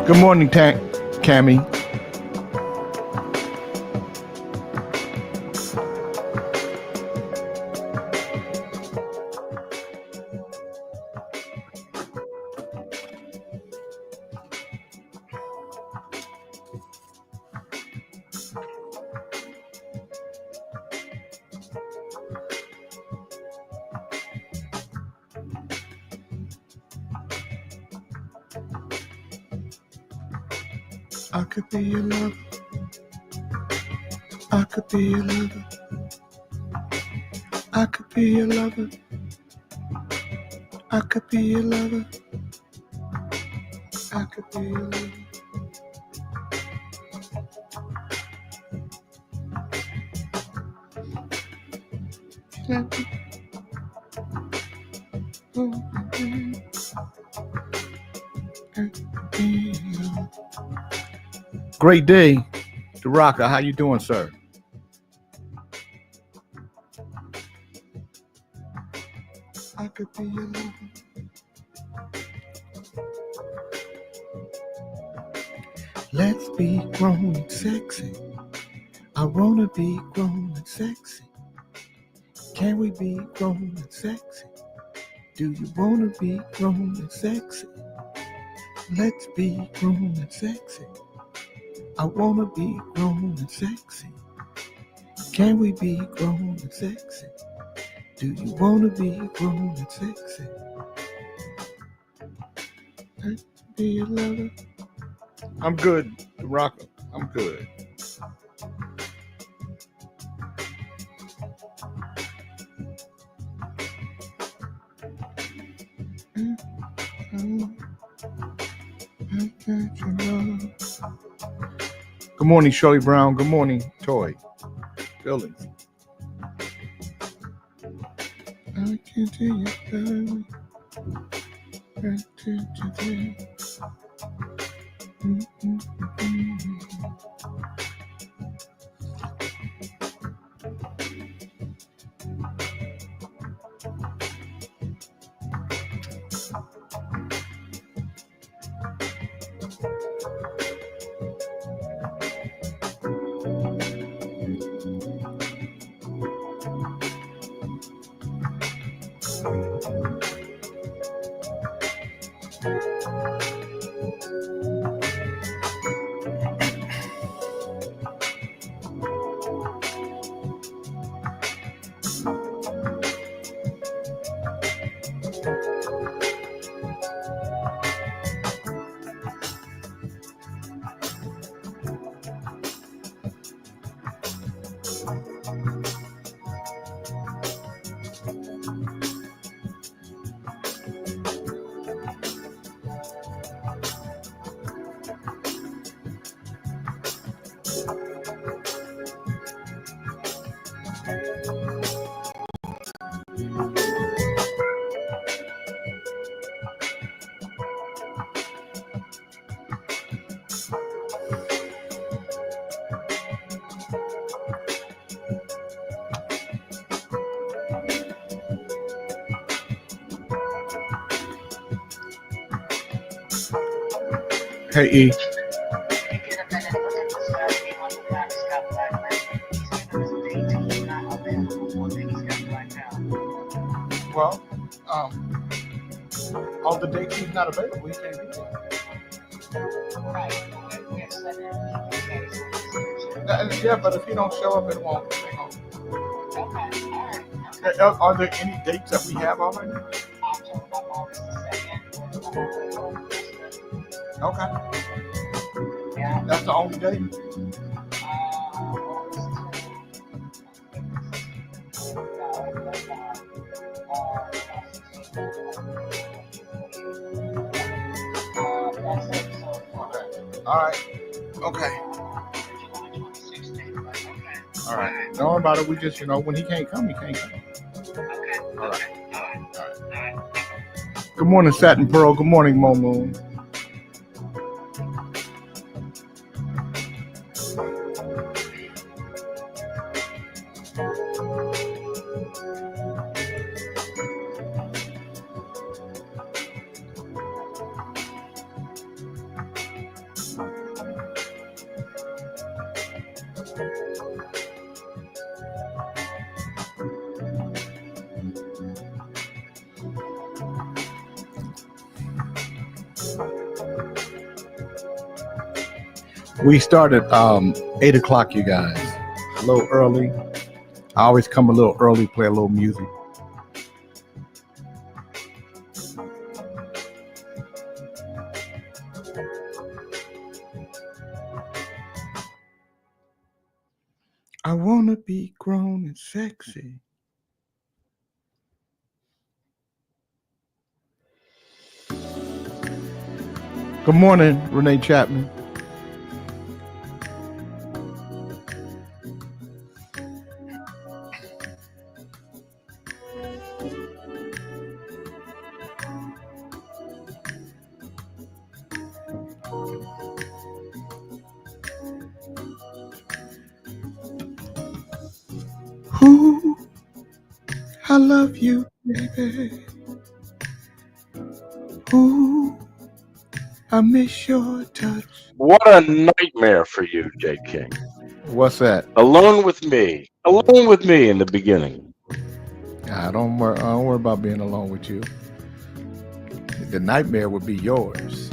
Good morning, Cammy. I could be your lover. I could be your lover. I could be your lover. I could be your lover. I could be your lover. Great day, the Rocker. How you doing, sir? I could be your lover. Let's be grown and sexy. I wanna be grown and sexy. Can we be grown and sexy? Do you wanna be grown and sexy? Let's be grown and sexy. I wanna be grown and sexy. Can we be grown and sexy? Do you wanna be grown and sexy? Let's be your lover. I'm good, the Rocker. I'm good. Good morning, Shirley Brown. Good morning, Toy. Billings. I can tell you better. Hey, E. Well, all the dates he's not available, he can't be there. Yeah, but if he don't show up, it won't. Are there any dates that we have already? Okay. That's the only date? Okay. All right. Okay. All right. Don't worry about it. We just, when he can't come, he can't come. All right. Good morning, Satin Pearl. Good morning, Mo Moon. We started 8 o'clock, you guys. A little early. I always come a little early, play a little music. I wanna be grown and sexy. Good morning, Renee Chapman. Ooh, I love you, baby. Ooh, I miss your touch. What a nightmare for you, J. King. What's that? Alone with me. Alone with me in the beginning. I don't worry about being alone with you. The nightmare would be yours.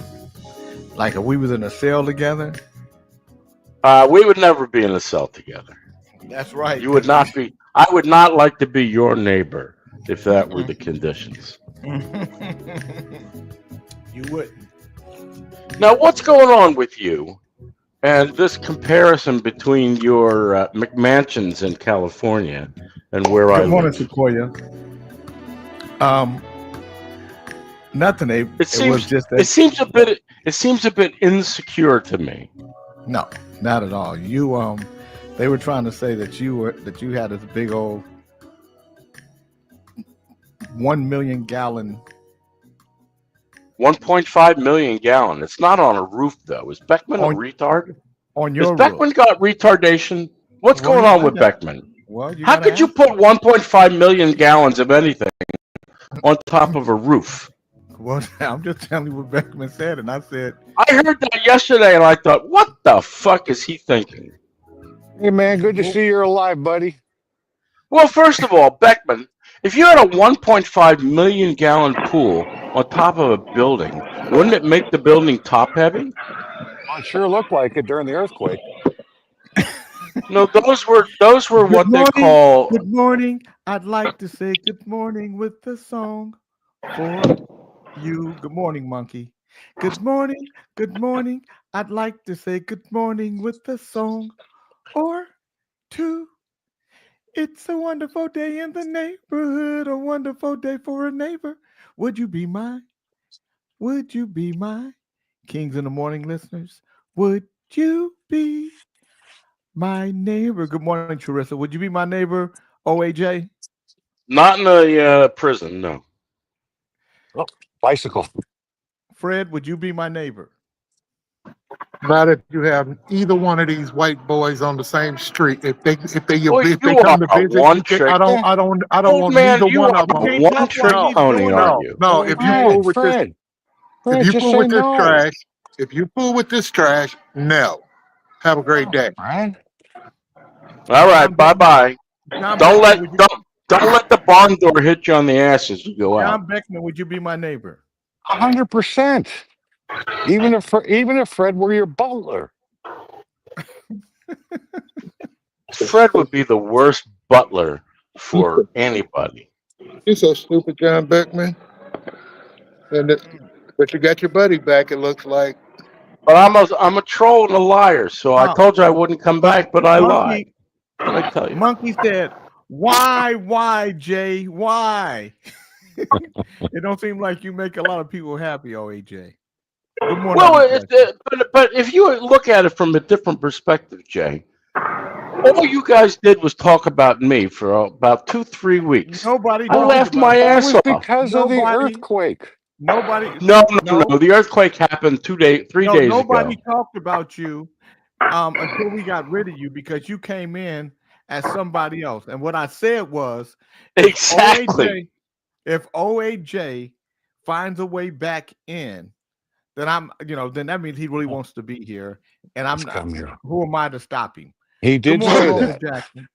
Like if we was in a cell together. We would never be in a cell together. That's right. You would not be. I would not like to be your neighbor if that were the conditions. You wouldn't. Now, what's going on with you and this comparison between your McMansions in California and where I Good morning, live? Sequoia. Nothing, Abe. It seems it seems a bit insecure to me. No, not at all. You they were trying to say that you had this big old 1 million gallon 1.5 million gallon. It's not on a roof though. Is Beckman a retard? On your Has Beckman got retardation? What's going on with Beckman? Well, how could you put 1.5 million gallons of anything on top of a roof? Well, I'm just telling you what Beckman said, and I said I heard that yesterday, and I thought, what the fuck is he thinking? Hey man, good to see you're alive, buddy. Well, first of all, Beckman, if you had a 1.5 million gallon pool on top of a building, wouldn't it make the building top heavy? Well, it sure looked like it during the earthquake. No, those were what they call. Good morning. I'd like to say good morning with the song for you. Good morning, monkey. Good morning. Good morning. I'd like to say good morning with the song or two. It's a wonderful day in the neighborhood, a wonderful day for a neighbor. Would you be mine? Would you be my Kings in the Morning listeners? Would you be my neighbor? Good morning, Charissa. Would you be my neighbor, OAJ? Not in a prison, no. Oh, bicycle. Fred, would you be my neighbor? Not if you have either one of these white boys on the same street. If they come to visit, I don't want man, neither one of them. One trick pony, are you? No, if you fool with this, if you fool with this trash, if you fool with this trash, no. Have a great day. Brian? All right, bye. Don't let the barn door hit you on the ass as you go out. John Beckman, would you be my neighbor? 100%. Even if Fred were your butler. Fred would be the worst butler for anybody. You're so stupid, John Beckman. But you got your buddy back, it looks like. But I'm a troll and a liar, so I told you I wouldn't come back, but I lied. I tell you. Monkey said, why, Jay? Why? It don't seem like you make a lot of people happy, OAJ. Good morning. Well, but if you look at it from a different perspective, Jay, all you guys did was talk about me for about 2-3 weeks. Nobody. I laughed my ass off because of the earthquake. Nobody. No. The earthquake happened 3 days ago. Nobody talked about you until we got rid of you because you came in as somebody else. And what I said was, exactly. If OAJ finds a way back in, then then that means he really wants to be here. And I'm not. Who am I to stop him? He did say that. Jackson.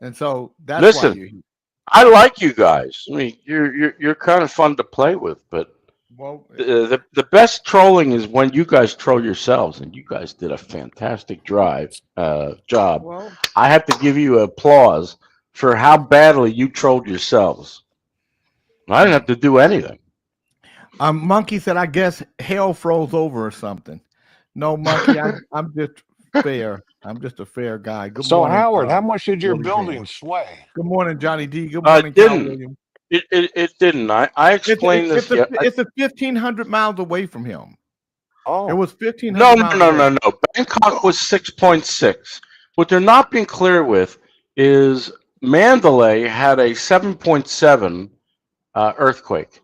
And so that's Listen, why you're here. I like you guys. I mean, you're kind of fun to play with, but Well, The best trolling is when you guys troll yourselves, and you guys did a fantastic job. well, I have to give you applause for how badly you trolled yourselves. I didn't have to do anything. Monkey said, "I guess hell froze over or something." No, Monkey, I'm just fair. I'm just a fair guy. Good So morning, Howard, how much did your Willie building Van. sway? Good morning, Johnny D. Good morning, Cal Didn't. Williams. It didn't. I explained this. It's a 1,500 miles away from him. Oh, It was 1,500 No. miles away. Bangkok was 6.6. What they're not being clear with is Mandalay had a 7.7 earthquake.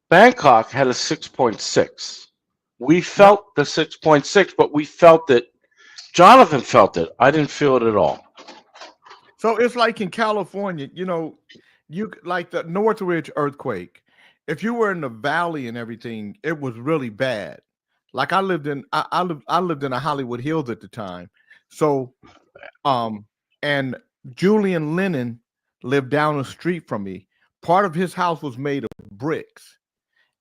Bangkok had a 6.6. We felt the 6.6, but we felt it. Jonathan felt it. I didn't feel it at all. So it's like in California, you like the Northridge earthquake. If you were in the valley and everything, it was really bad. Like I lived in a Hollywood Hills at the time. So and Julian Lennon lived down the street from me. Part of his house was made of bricks,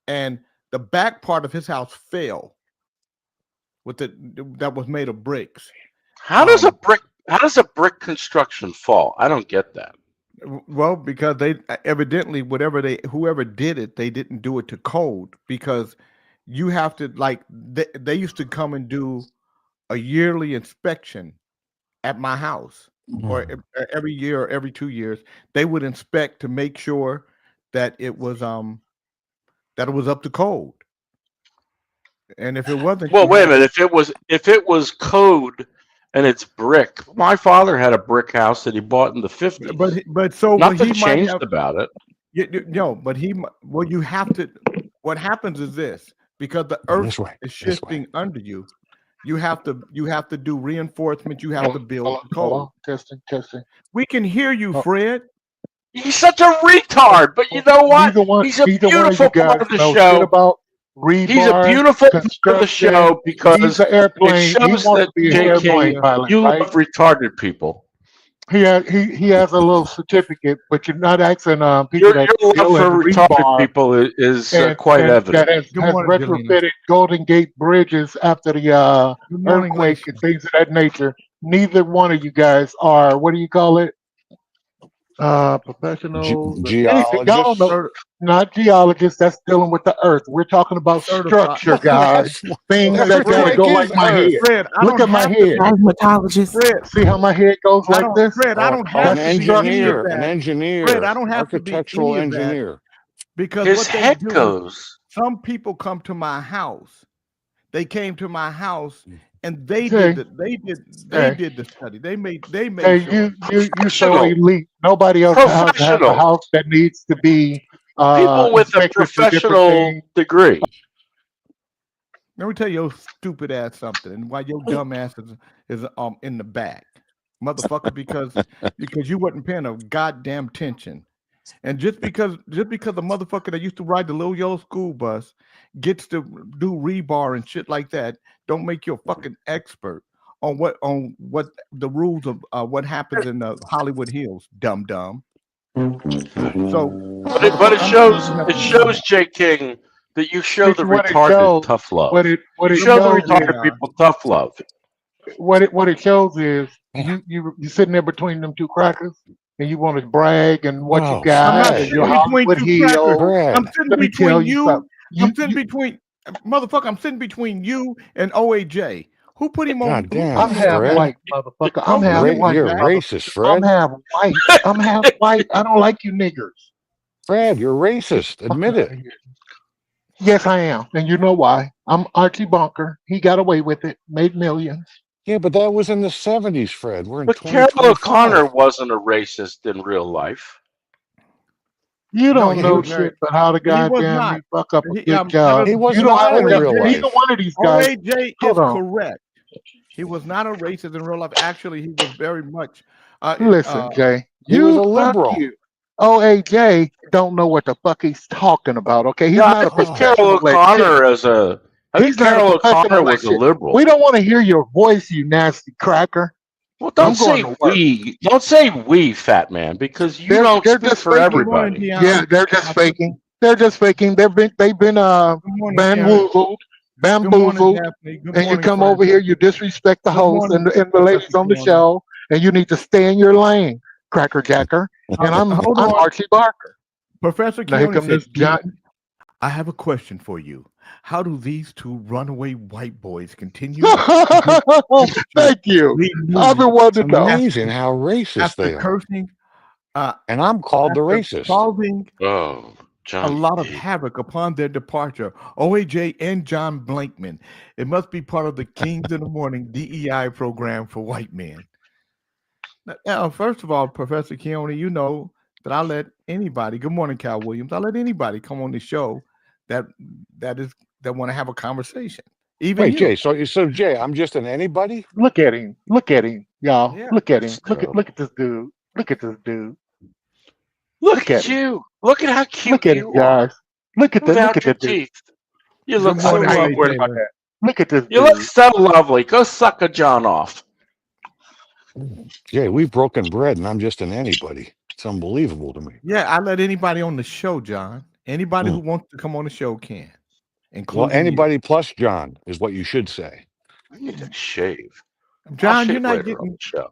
and the back part of his house fell that was made of bricks. How does a brick construction fall? I don't get that. Well, because they evidently whoever did it, they didn't do it to code, because you have to, like, they used to come and do a yearly inspection at my house, or every year or every 2 years they would inspect to make sure that it was up to code. And if it wasn't, Well, wait a minute. If it was code and it's brick, my father had a brick house that he bought in the 50s. but Nothing he changed might have, about it. no, but you have to. What happens is this: because the earth is shifting under you, you have to do reinforcement. You have to build code. Testing. We can hear you, Fred. He's such a retard, but you know what? He's a beautiful part of the show. About rebar, he's a beautiful part of the show because he's an airplane. It shows that JK, pilot, you right? love retarded people. He has a little certificate, but you're not asking people Your that love deal for in retarded rebar people is quite and evident. that has retrofitted Golden Gate bridges after the earthquake and things of that nature. Neither one of you guys are, what do you call it? Professional geologists. Not geologists. That's dealing with the earth. We're talking about structure, guys. Things that gotta go like my head. Fred, look at my head. Fred, see how my head goes like this? Fred, I don't have an to engineer. Fred, I don't have architectural to be engineer. Because his what head they do, goes. some people come to my house. They came to my house and they did the study. They made sure. You so elite. Nobody else has a house that needs to be people with a professional degree. Let me tell your stupid ass something, and why your dumb ass is in the back, motherfucker, because you wasn't paying a goddamn attention. And just because the motherfucker that used to ride the little yellow school bus gets to do rebar and shit like that, don't make you a fucking expert on what the rules of what happens in the Hollywood Hills, dumb. So, but it shows J. King that you show the retarded tough love. What it show the retarded people tough love. What it shows is you sitting there between them two crackers. And you want to brag and what you got. I'm sitting between you. I'm sitting between motherfucker. I'm sitting between you and OAJ. Who put him on? I'm half white, motherfucker. I'm half white. You're racist, Fred. I'm half white. I'm half white. I don't like you niggers. Fred, you're racist. Admit it. Yes, I am. And you know why? I'm Archie Bunker. He got away with it. Made millions. Yeah, but that was in the 70s, Fred. We're in But Carol O'Connor wasn't a racist in real life. You don't know shit about how the goddamn fuck up a good job. He was not in real life. Neither one of these guys. OAJ is correct. He was not a racist in real life. Actually, he was very much. Listen, Jay. He was a liberal. OAJ don't know what the fuck he's talking about. Okay, he's not a professional. Carol O'Connor as a. Carol O'Connor was a liberal. We don't want to hear your voice, you nasty cracker. Well, don't say we. Don't say we, fat man, because you don't speak for everybody. Yeah, they're just faking. They're just faking. They've been Good morning, Karen. bamboozled, Good morning, bamboozled, Daphne. Good and you morning, come Fred. over here, you disrespect the Good host morning, and the ladies Professor on the Keone. show, and you need to stay in your lane, Cracker Jacker. And Hold I'm on. Archie Barker. Professor Now here Keone comes said, this John. I have a question for you. How do these two runaway white boys continue Thank you. lead I've been news wanting to know. Amazing how racist after they are. cursing, And I'm called the after racist. causing Oh, a John. lot of havoc upon their departure? OAJ and John Blankman. It must be part of the Kings in the Morning DEI program for white men. Now, first of all, Professor Keone, you know that I let anybody. Good morning, Cal Williams. I let anybody come on the show that want to have a conversation. Even Wait, you. Jay. So Jay, I'm just an anybody. Look at him. Look at him, y'all. Yeah. Look at him. That's Look terrible. at this dude. Look at this dude. Look at at you. Look at how cute Look at you him, are guys. Look at without the your dude. teeth. You Good look so morning, I ain't Ray worried lovely. about Taylor. that. Look at this You look dude. so lovely. Go suck a John off. Jay, we've broken bread, and I'm just an anybody. It's unbelievable to me. Yeah, I let anybody on the show, John. Anybody who wants to come on the show can, Well, including you. anybody plus John is what you should say. I need to shave. I'll John, shave you're not later on getting. the show.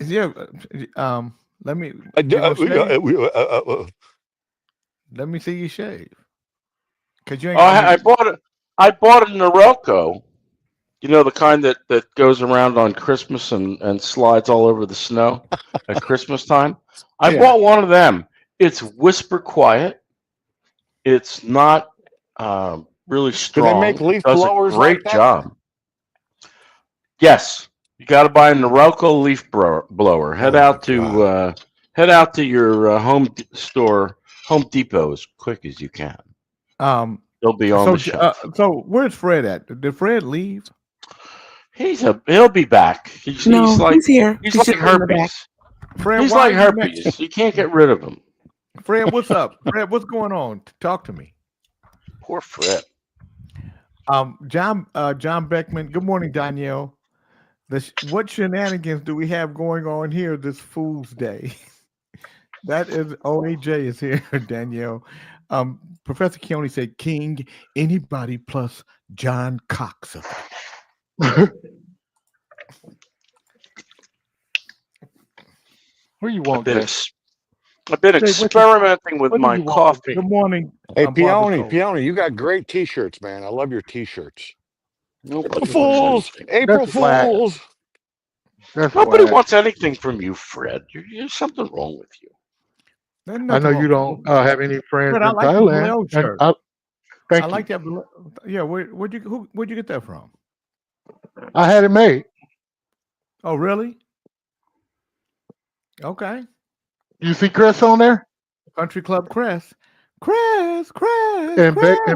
Yeah. Let me. You gonna shave? Let me see you shave. Cause you ain't. Oh, Gonna I bought it. I bought a Norelco. You know, the kind that goes around on Christmas and slides all over the snow at Christmas time. I Yeah. bought one of them. It's whisper quiet. It's not really Do strong. they make leaf It does blowers a great like that? job. Yes, you got to buy a Norelco leaf blower. Head Oh, out my to your Home Depot as quick as you can. They'll be on the shelf. So where's Fred at? Did Fred leave? He'll be back. He's here. He's like herpes. Fred, He's why like are you mad? herpes. You can't get rid of him. Fred, what's up? Fred, what's going on? Talk to me. Poor Fred. John Beckman. Good morning, Danielle. What shenanigans do we have going on here this Fool's Day? That is OAJ is here, Danielle. Professor Keone said King, anybody plus John Coxon. Where you want this? I've been experimenting with my coffee. Good morning. Hey, Peony, you got great T-shirts, man. I love your T-shirts. Nobody Fools, April Fools. Nobody wants anything from you, Fred. There's something wrong with you. I know you don't have any friends Fred, in I like Thailand. the shirt. Thank I you. like that. Yeah, where'd you get that from? I had it made. Oh, really? Okay. You see Chris on there? Country Club Chris. Chris. In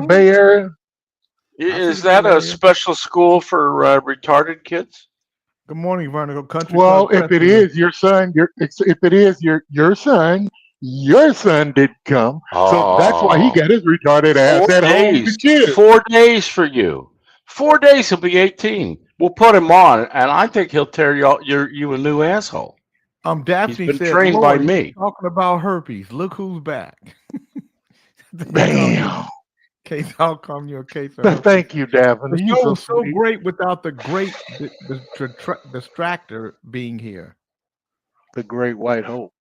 Bay Area? Is that a special school for retarded kids? Good morning, Vertical Country Well, Club. if it is your son, your son didn't come. So that's why he got his retarded ass at home with the kids. 4 days for you. 4 days, he'll be 18. We'll put him on, and I think he'll tear you a new asshole. Daphne He's been said, trained by me. Talking about herpes. Look who's back. Bam. Case, I'll come you a case of herpes. Thank you, Daphne. The show was so great without the great distractor being here. The Great White Hope.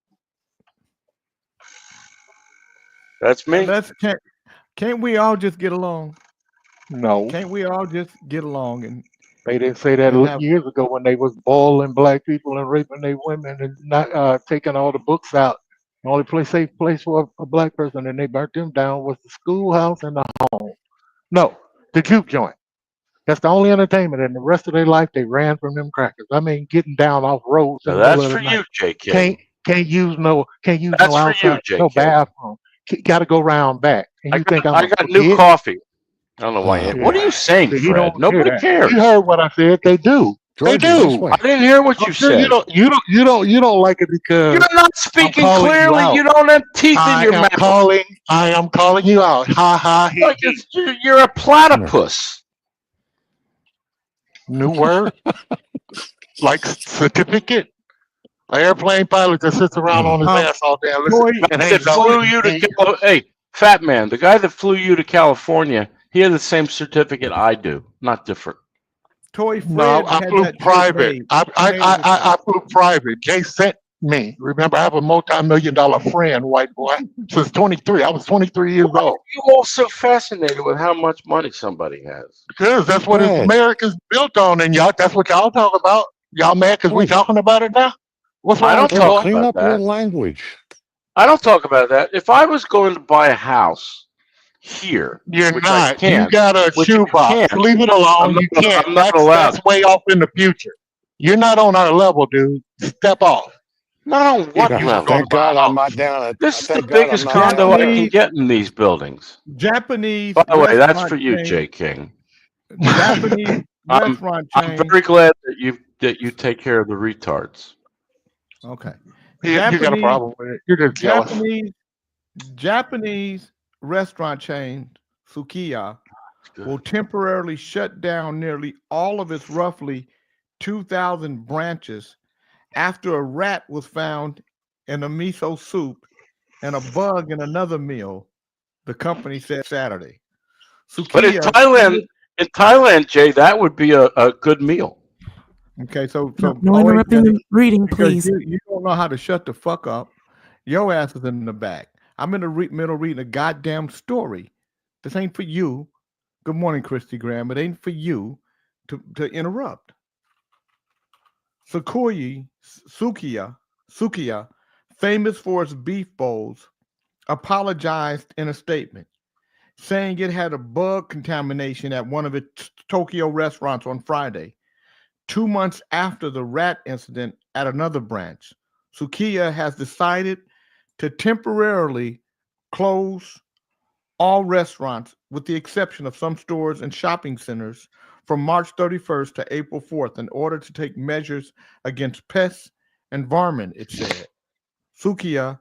That's me. Can't we all just get along? No. Can't we all just get along? And they didn't say that years ago when they was boiling black people and raping their women and not taking all the books out. The only safe place for a black person, and they burnt them down, was the schoolhouse and the home. No, the juke joint. That's the only entertainment. And the rest of their life, they ran from them crackers. I mean, getting down off roads. Now that's for you, JK. Can't use no that's outside, for you, JK. no bathroom. Got to go round back. And you think I got new coffee. I don't know why. What are you saying, Fred? Nobody cares. You heard what I said. They do. George, they do. I didn't hear what you said. You don't like it because you're not speaking clearly. You don't have teeth in your mouth. I am calling you out. Ha ha. Like you're a platypus. New word. Like certificate. An airplane pilot that sits around on his ass all day and listen. That flew you to Fat Man, the guy that flew you to California, he had the same certificate I do, not different. Toy No, Fred I had flew that trip private. made. I He I made I it I, before. I flew private. Jay sent me. Remember, I have a multi-million-dollar friend, white boy. Since 23, I was 23 years Why are old. you all so fascinated with how much money somebody has? Because that's what Fred, America's built on, and y'all. That's what y'all talk about. Y'all mad because we Fred, talking about it now? What's I wrong don't with Fred, y'all? talk clean about up your that. language. I don't talk about that. If I was going to buy a house here, You're which I not. You can't, got a which I shoebox. can't, Leave it alone. You can't. I'm not allowed. That's way off in the future. You're not on our level, dude. Step off. Not on If what God, you was going level? to thank buy God a I'm house. not down at. This is the Thank God I'm biggest not down condo at I can that. get in these buildings. Japanese By the way, that's for restaurant you, chain. Jay King. Japanese I'm restaurant I'm chain. very glad that you take care of the retards. Okay. You got a Japanese problem with it. You're just jealous. Japanese restaurant chain Sukiya will Good. temporarily shut down nearly all of its roughly 2,000 branches after a rat was found in a miso soup and a bug in another meal, the company said Saturday. But Sukiya, In Thailand, Jay, that would be a good meal. okay, so No oh wait, interrupting Jay, the reading, because please. you don't know how to shut the fuck up. Your ass is in the back. I'm in the middle reading a goddamn story. This ain't for you. Good morning, Christy Graham. It ain't for you to interrupt. Sukiya, famous for its beef bowls, apologized in a statement, saying it had a bug contamination at one of its Tokyo restaurants on Friday, 2 months after the rat incident at another branch. Sukiya has decided to temporarily close all restaurants, with the exception of some stores and shopping centers, from March 31st to April 4th in order to take measures against pests and vermin, it said. Sukiya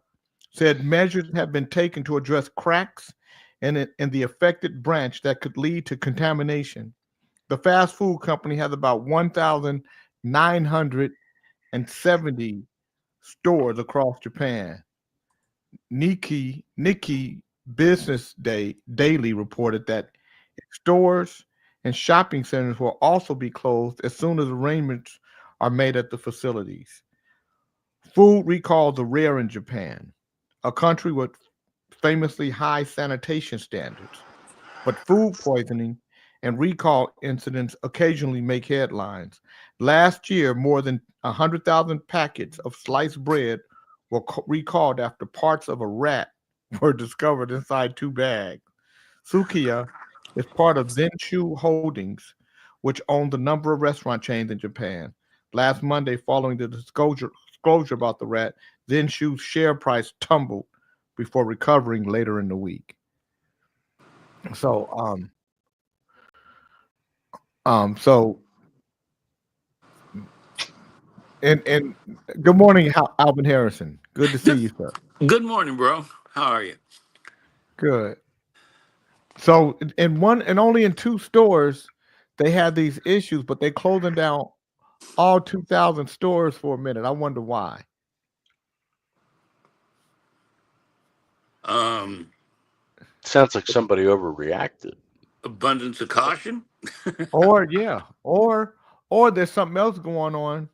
said measures have been taken to address cracks in the affected branch that could lead to contamination. The fast food company has about 1,970 stores across Japan. Nikki Business Daily reported that stores and shopping centers will also be closed as soon as arrangements are made at the facilities. Food recalls are rare in Japan, a country with famously high sanitation standards, but food poisoning and recall incidents occasionally make headlines. Last year, more than 100,000 packets of sliced bread were recalled after parts of a rat were discovered inside 2 bags. Sukiya is part of Zenshu Holdings, which owns a number of restaurant chains in Japan. Last Monday, following the disclosure about the rat, Zenshu's share price tumbled before recovering later in the week. So, so, and good morning, Alvin Harrison. Good to see you, sir. Good morning, bro. How are you? Good. So, in one and only in 2 stores, they had these issues, but they closing down all 2,000 stores for a minute. I wonder why. Sounds like somebody overreacted. Abundance of caution. Or yeah, or there's something else going on,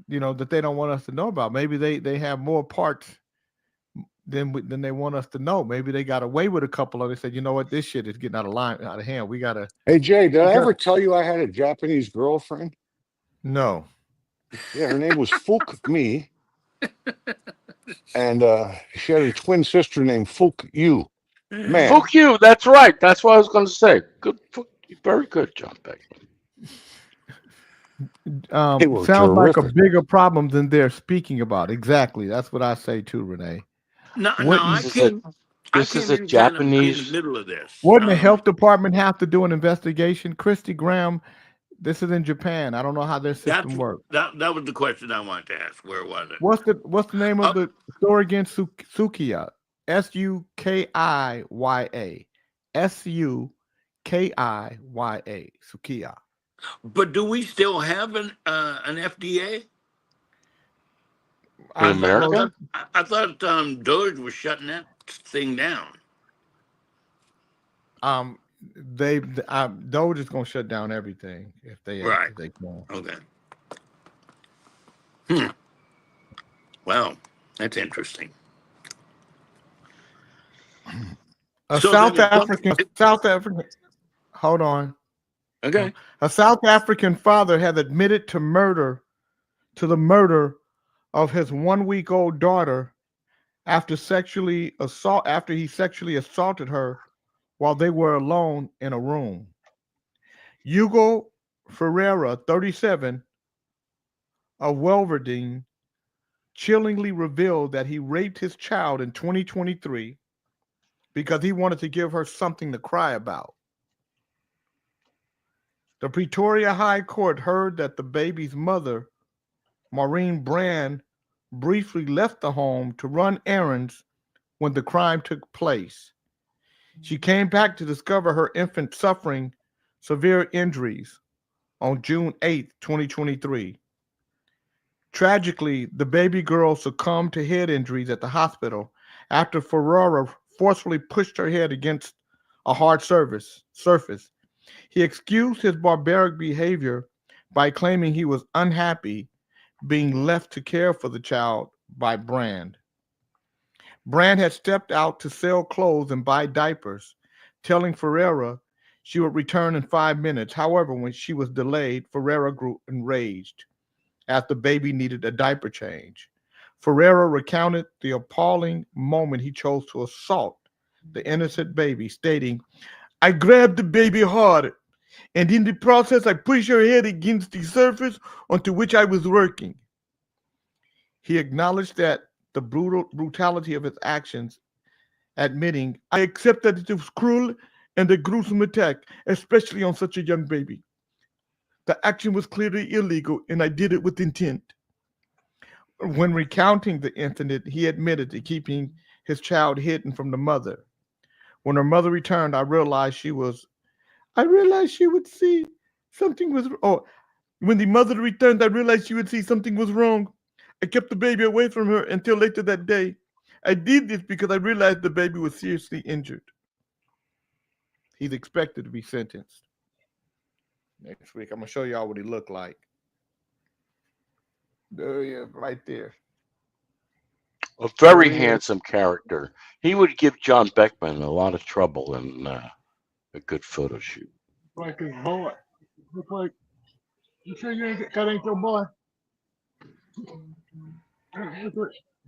that they don't want us to know about. Maybe they have more parts than they want us to know. Maybe they got away with a couple of. They said, you know what, this shit is getting out of hand. We gotta. Hey Jay, did I Because ever tell you I had a Japanese girlfriend? no. Yeah, her name was Fuke Mi, and she had a twin sister named Fuke Yu. Man, Fuck you. That's right. That's what I was going to say. Good. Very good, John Beck. they were Sounds like a terrific. bigger problem than they're speaking about. Exactly. That's what I say too, Renee. No, Wouldn't I This is came a in kind of in the Japanese. middle of this. wouldn't the health department have to do an investigation? Christy Graham, this is in Japan. I don't know how their system works. That was the question I wanted to ask. Where was it? What's the name of the store again? Sukiya. Sukiya. Sukiya. Sukiya. But do we still have an FDA? In America? I thought Doge was shutting that thing down. Doge is gonna shut down everything if they Right. if they can. Okay. Hmm. Well, that's interesting. A So South then African. Hold on. Okay. A South African father has admitted to the murder of his 1-week-old daughter after he sexually assaulted her while they were alone in a room. Hugo Ferreira, 37, of Welverdene, chillingly revealed that he raped his child in 2023 because he wanted to give her something to cry about. The Pretoria High Court heard that the baby's mother, Maureen Brand, briefly left the home to run errands when the crime took place. She came back to discover her infant suffering severe injuries on June 8, 2023. Tragically, the baby girl succumbed to head injuries at the hospital after Ferreira forcefully pushed her head against a hard surface. He excused his barbaric behavior by claiming he was unhappy being left to care for the child by Brand. Brand had stepped out to sell clothes and buy diapers, telling Ferreira she would return in 5 minutes. However, when she was delayed, Ferreira grew enraged as the baby needed a diaper change. Ferreira recounted the appalling moment he chose to assault the innocent baby, stating, "I grabbed the baby hard, and in the process, I pushed her head against the surface onto which I was working." He acknowledged that the brutality of his actions, admitting, "I accept that it was cruel and a gruesome attack, especially on such a young baby. The action was clearly illegal, and I did it with intent." When recounting the incident, he admitted to keeping his child hidden from the mother. When her mother returned, I realized she would see something was. Oh, when the mother returned, I realized she would see something was wrong. I kept the baby away from her until later that day. I did this because I realized the baby was seriously injured. He's expected to be sentenced next week. I'm gonna show y'all what he looked like. There he is, right there. A very handsome character. He would give John Beckman a lot of trouble in a good photo shoot. Like his boy. Look like, you sure that ain't your boy?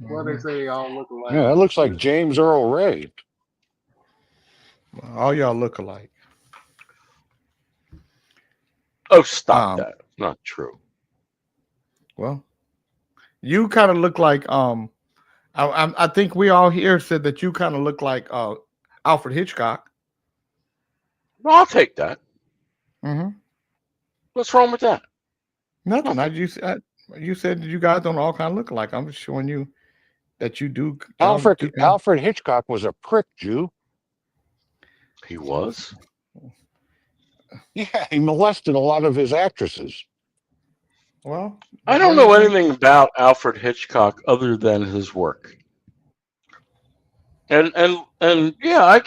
Well, they say they all look alike. Yeah, that looks like James Earl Ray. All y'all look alike. Oh, stop that. It's not true. Well, you kind of look like I think we all here said that you kind of look like Alfred Hitchcock. Well, I'll take that. Mm-hmm. What's wrong with that? Nothing. You said that you guys don't all kind of look alike. I'm just showing you that you do. Alfred Hitchcock was a prick, Jew. He was? Yeah, he molested a lot of his actresses. Well, I don't know anything about Alfred Hitchcock other than his work. And yeah, I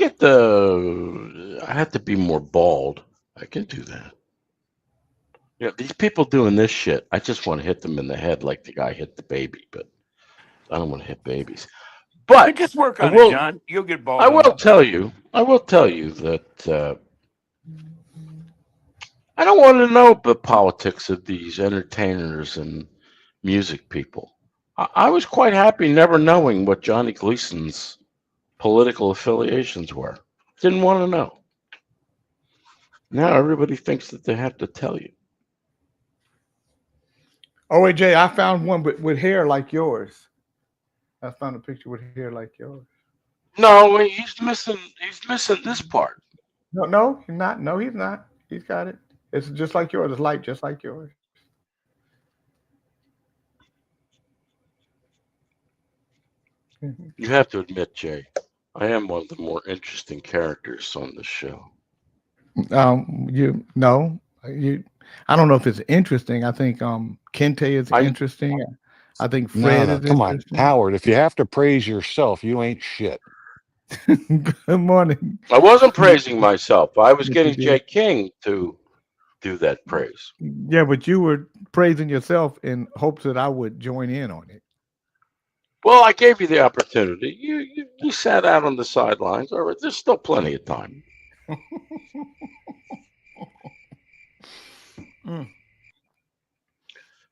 have to be more bald. I can do that. Yeah, these people doing this shit, I just want to hit them in the head like the guy hit the baby, but I don't want to hit babies. But just work on it, John. You'll get bald. I will tell you that I don't want to know the politics of these entertainers and music people. I was quite happy never knowing what Johnny Gleason's political affiliations were. Didn't want to know. Now everybody thinks that they have to tell you. Oh, Jay, I found one with hair like yours. I found a picture with hair like yours. No, he's missing this part. No, he's not. No, he's not. He's got it. It's just like yours. It's light, just like yours. You have to admit, Jay, I am one of the more interesting characters on this show. I don't know if it's interesting. I think Kente is interesting. I think Fred is come interesting. on, Howard. If you have to praise yourself, you ain't shit. Good morning. I wasn't praising myself. I was Yes, you getting did. Jay King to do that praise. Yeah, but you were praising yourself in hopes that I would join in on it. Well, I gave you the opportunity. You sat out on the sidelines. All right, there's still plenty of time. Mm.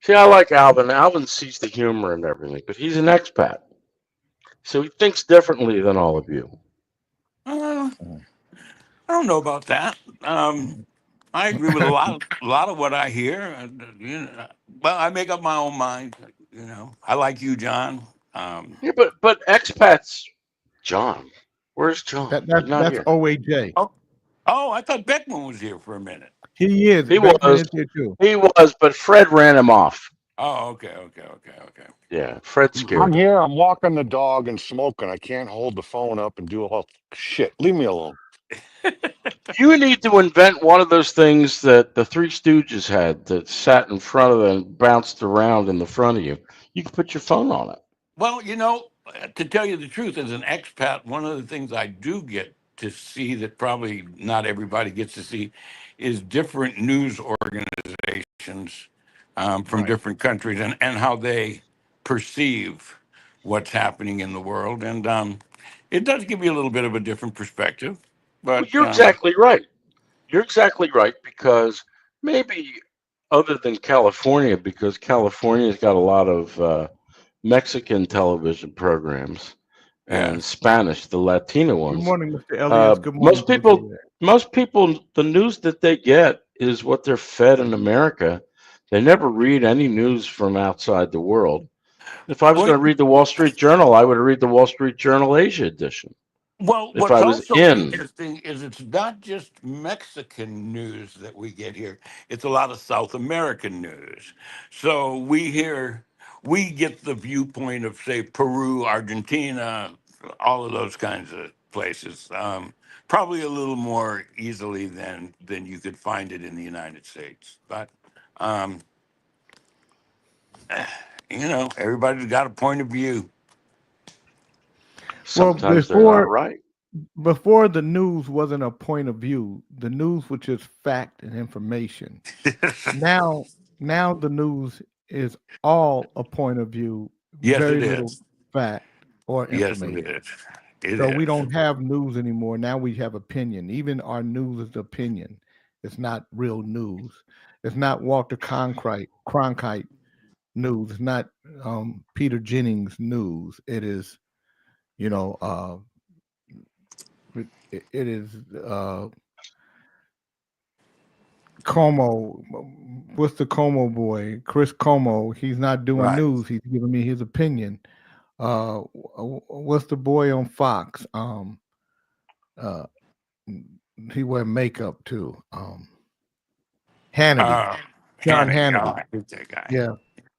See, I like Alvin. Alvin sees the humor and everything, but he's an expat, so he thinks differently than all of you. Uh, I don't know about that. I agree with a lot of what I hear. Well, I make up my own mind. I like you, John. Um, Yeah, but expats, John, where's John? That He's that's not that's here. OAJ. oh, oh, I thought Beckman was here for a minute. He is. He Beckman was, is here too. but Fred ran him off. Oh, okay. Yeah, Fred I'm scared him. here. I'm walking the dog and smoking. I can't hold the phone up and do all shit. Leave me alone. You need to invent one of those things that the Three Stooges had that sat in front of them and bounced around in the front of you. You can put your phone on it. Well, to tell you the truth, as an expat, one of the things I do get to see that probably not everybody gets to see is different news organizations from Right. different countries and how they perceive what's happening in the world. And it does give you a little bit of a different perspective. Well, But you're exactly right. You're exactly right because maybe other than California, because California's got a lot of Mexican television programs yeah. and Spanish, the Latino Good ones. morning, Mr. Elias. Good morning, Most Mr. people, Elias. most people, the news that they get is what they're fed in America. They never read any news from outside the world. If I was Well, going to read the Wall Street Journal, I would read the Wall Street Journal Asia edition. If what's I was also in, interesting is it's not just Mexican news that we get here. It's a lot of South American news. So we get the viewpoint of, say, Peru, Argentina, all of those kinds of places. Probably a little more easily than you could find it in the United States. But um, everybody's got a point of view. Well, sometimes they're not right. before the news wasn't a point of view. The news was just fact and information. Now, now the news is all a point of view, Yes, very it little is. fact or Yes, it information. is. It So we is. don't have news anymore. Now we have opinion. Even our news is opinion. It's not real news. It's not Walter Cronkite news. It's not Peter Jennings news. It is, you know, it is Como. What's the Como boy? Chris Como. He's not doing Right. news. He's giving me his opinion. What's the boy on Fox? Uh, he wear makeup too. Hannity, Uh, John Hannity. Oh, Hannity. I hate that guy. Yeah,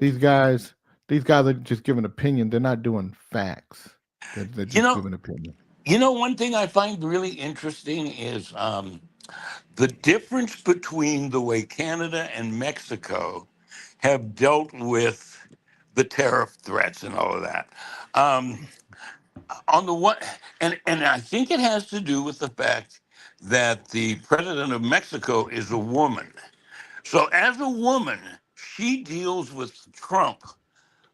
these guys, these guys are just giving opinion. They're not doing facts. They're You just know, giving opinion. one thing I find really interesting is the difference between the way Canada and Mexico have dealt with the tariff threats and all of that. Um, on the one, and I think it has to do with the fact that the president of Mexico is a woman. So as a woman, she deals with Trump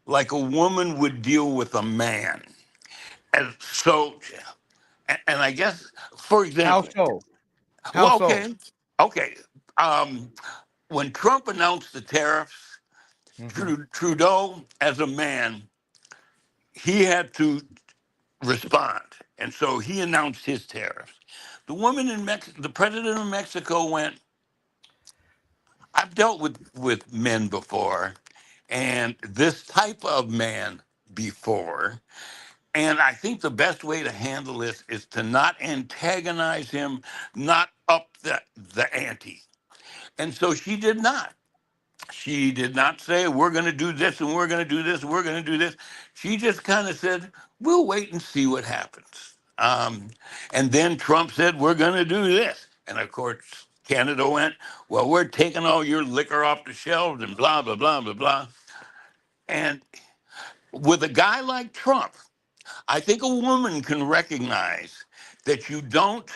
like a woman would deal with a man. And so, and I guess, for How example, so? How well, so? okay. Um, when Trump announced the tariffs, Hmm. Trudeau, as a man, he had to respond, and so he announced his tariffs. The woman in Mexico, the president of Mexico, went, "I've dealt with men before, and this type of man before." And I think the best way to handle this is to not antagonize him, not up the ante. And so she did not. She did not say, we're going to do this and we're going to do this and we're going to do this. She just kind of said, we'll wait and see what happens. And then Trump said, we're going to do this. And of course, Canada went, well, we're taking all your liquor off the shelves and blah, blah, blah, blah, blah. And with a guy like Trump, I think a woman can recognize that you don't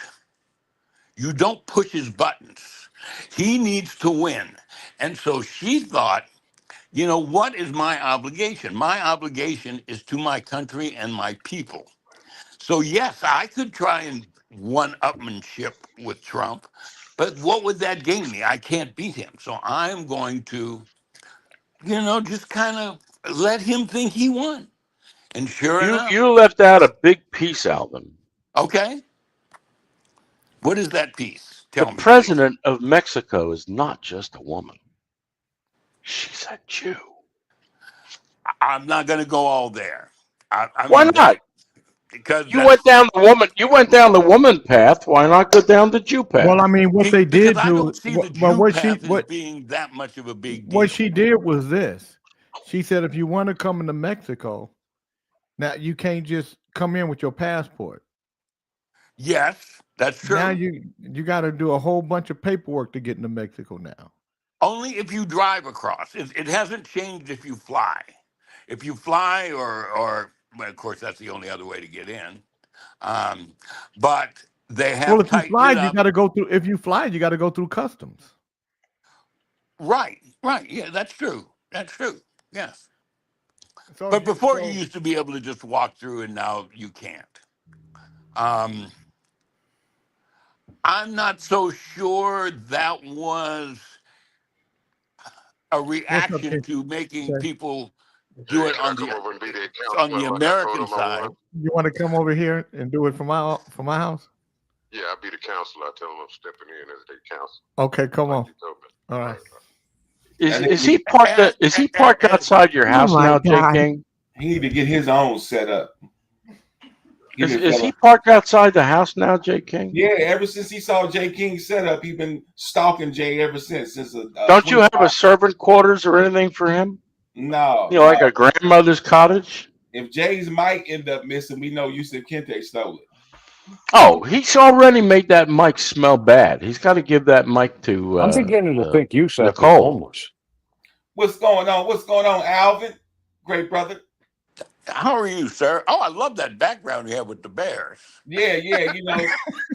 push his buttons. He needs to win. And so she thought, what is my obligation? My obligation is to my country and my people. So, yes, I could try and one-upmanship with Trump, but what would that gain me? I can't beat him. So I'm going to, just kind of let him think he won. And sure You enough, you left out a big piece, Alvin. okay, what is that piece? The Tell me, please. president of Mexico is not just a woman. She's a Jew. I'm not going to go all there. I Why mean, not? because You went down the woman. You went down the woman path. Why not go down the Jew path? Well, I mean, what they because did I do, don't see the well, Jew path as being that much of a big deal. what she did was this. She said, if you want to come into Mexico, now you can't just come in with your passport. Yes, that's true. Now you got to do a whole bunch of paperwork to get into Mexico now. Only if you drive across. It hasn't changed if you fly. If you fly, or well, of course, that's the only other way to get in. But they have Well, if you tightened fly, it you up. got to go through. If you fly, you got to go through customs. Right. Yeah, that's true. That's true. Yes. So But before you used to be able to just walk through, and now you can't. I'm not so sure that was a reaction to making Okay. people do it on the American side. You want to come over here and do it for my house? Yeah, I'll be the counselor. I tell them I'm stepping in as their counselor. Okay, come Like on. you told me. All right. Is he parked? Is he parked outside your house now, Jay King? He need to get his own set up. Is he parked outside the house now, Jay King? Yeah, ever since he saw Jay King's setup, he's been stalking Jay ever since. Don't you have a servant quarters or anything for him? No. Like a grandmother's cottage? If Jay's mic end up missing, we know Yusuf Kente stole it. Oh, he's already made that mic smell bad. He's got to give that mic to I'm beginning to think you said Nicole. homeless. What's going on? What's going on, Alvin? Great brother. How are you, sir? Oh, I love that background you have with the bears. Yeah.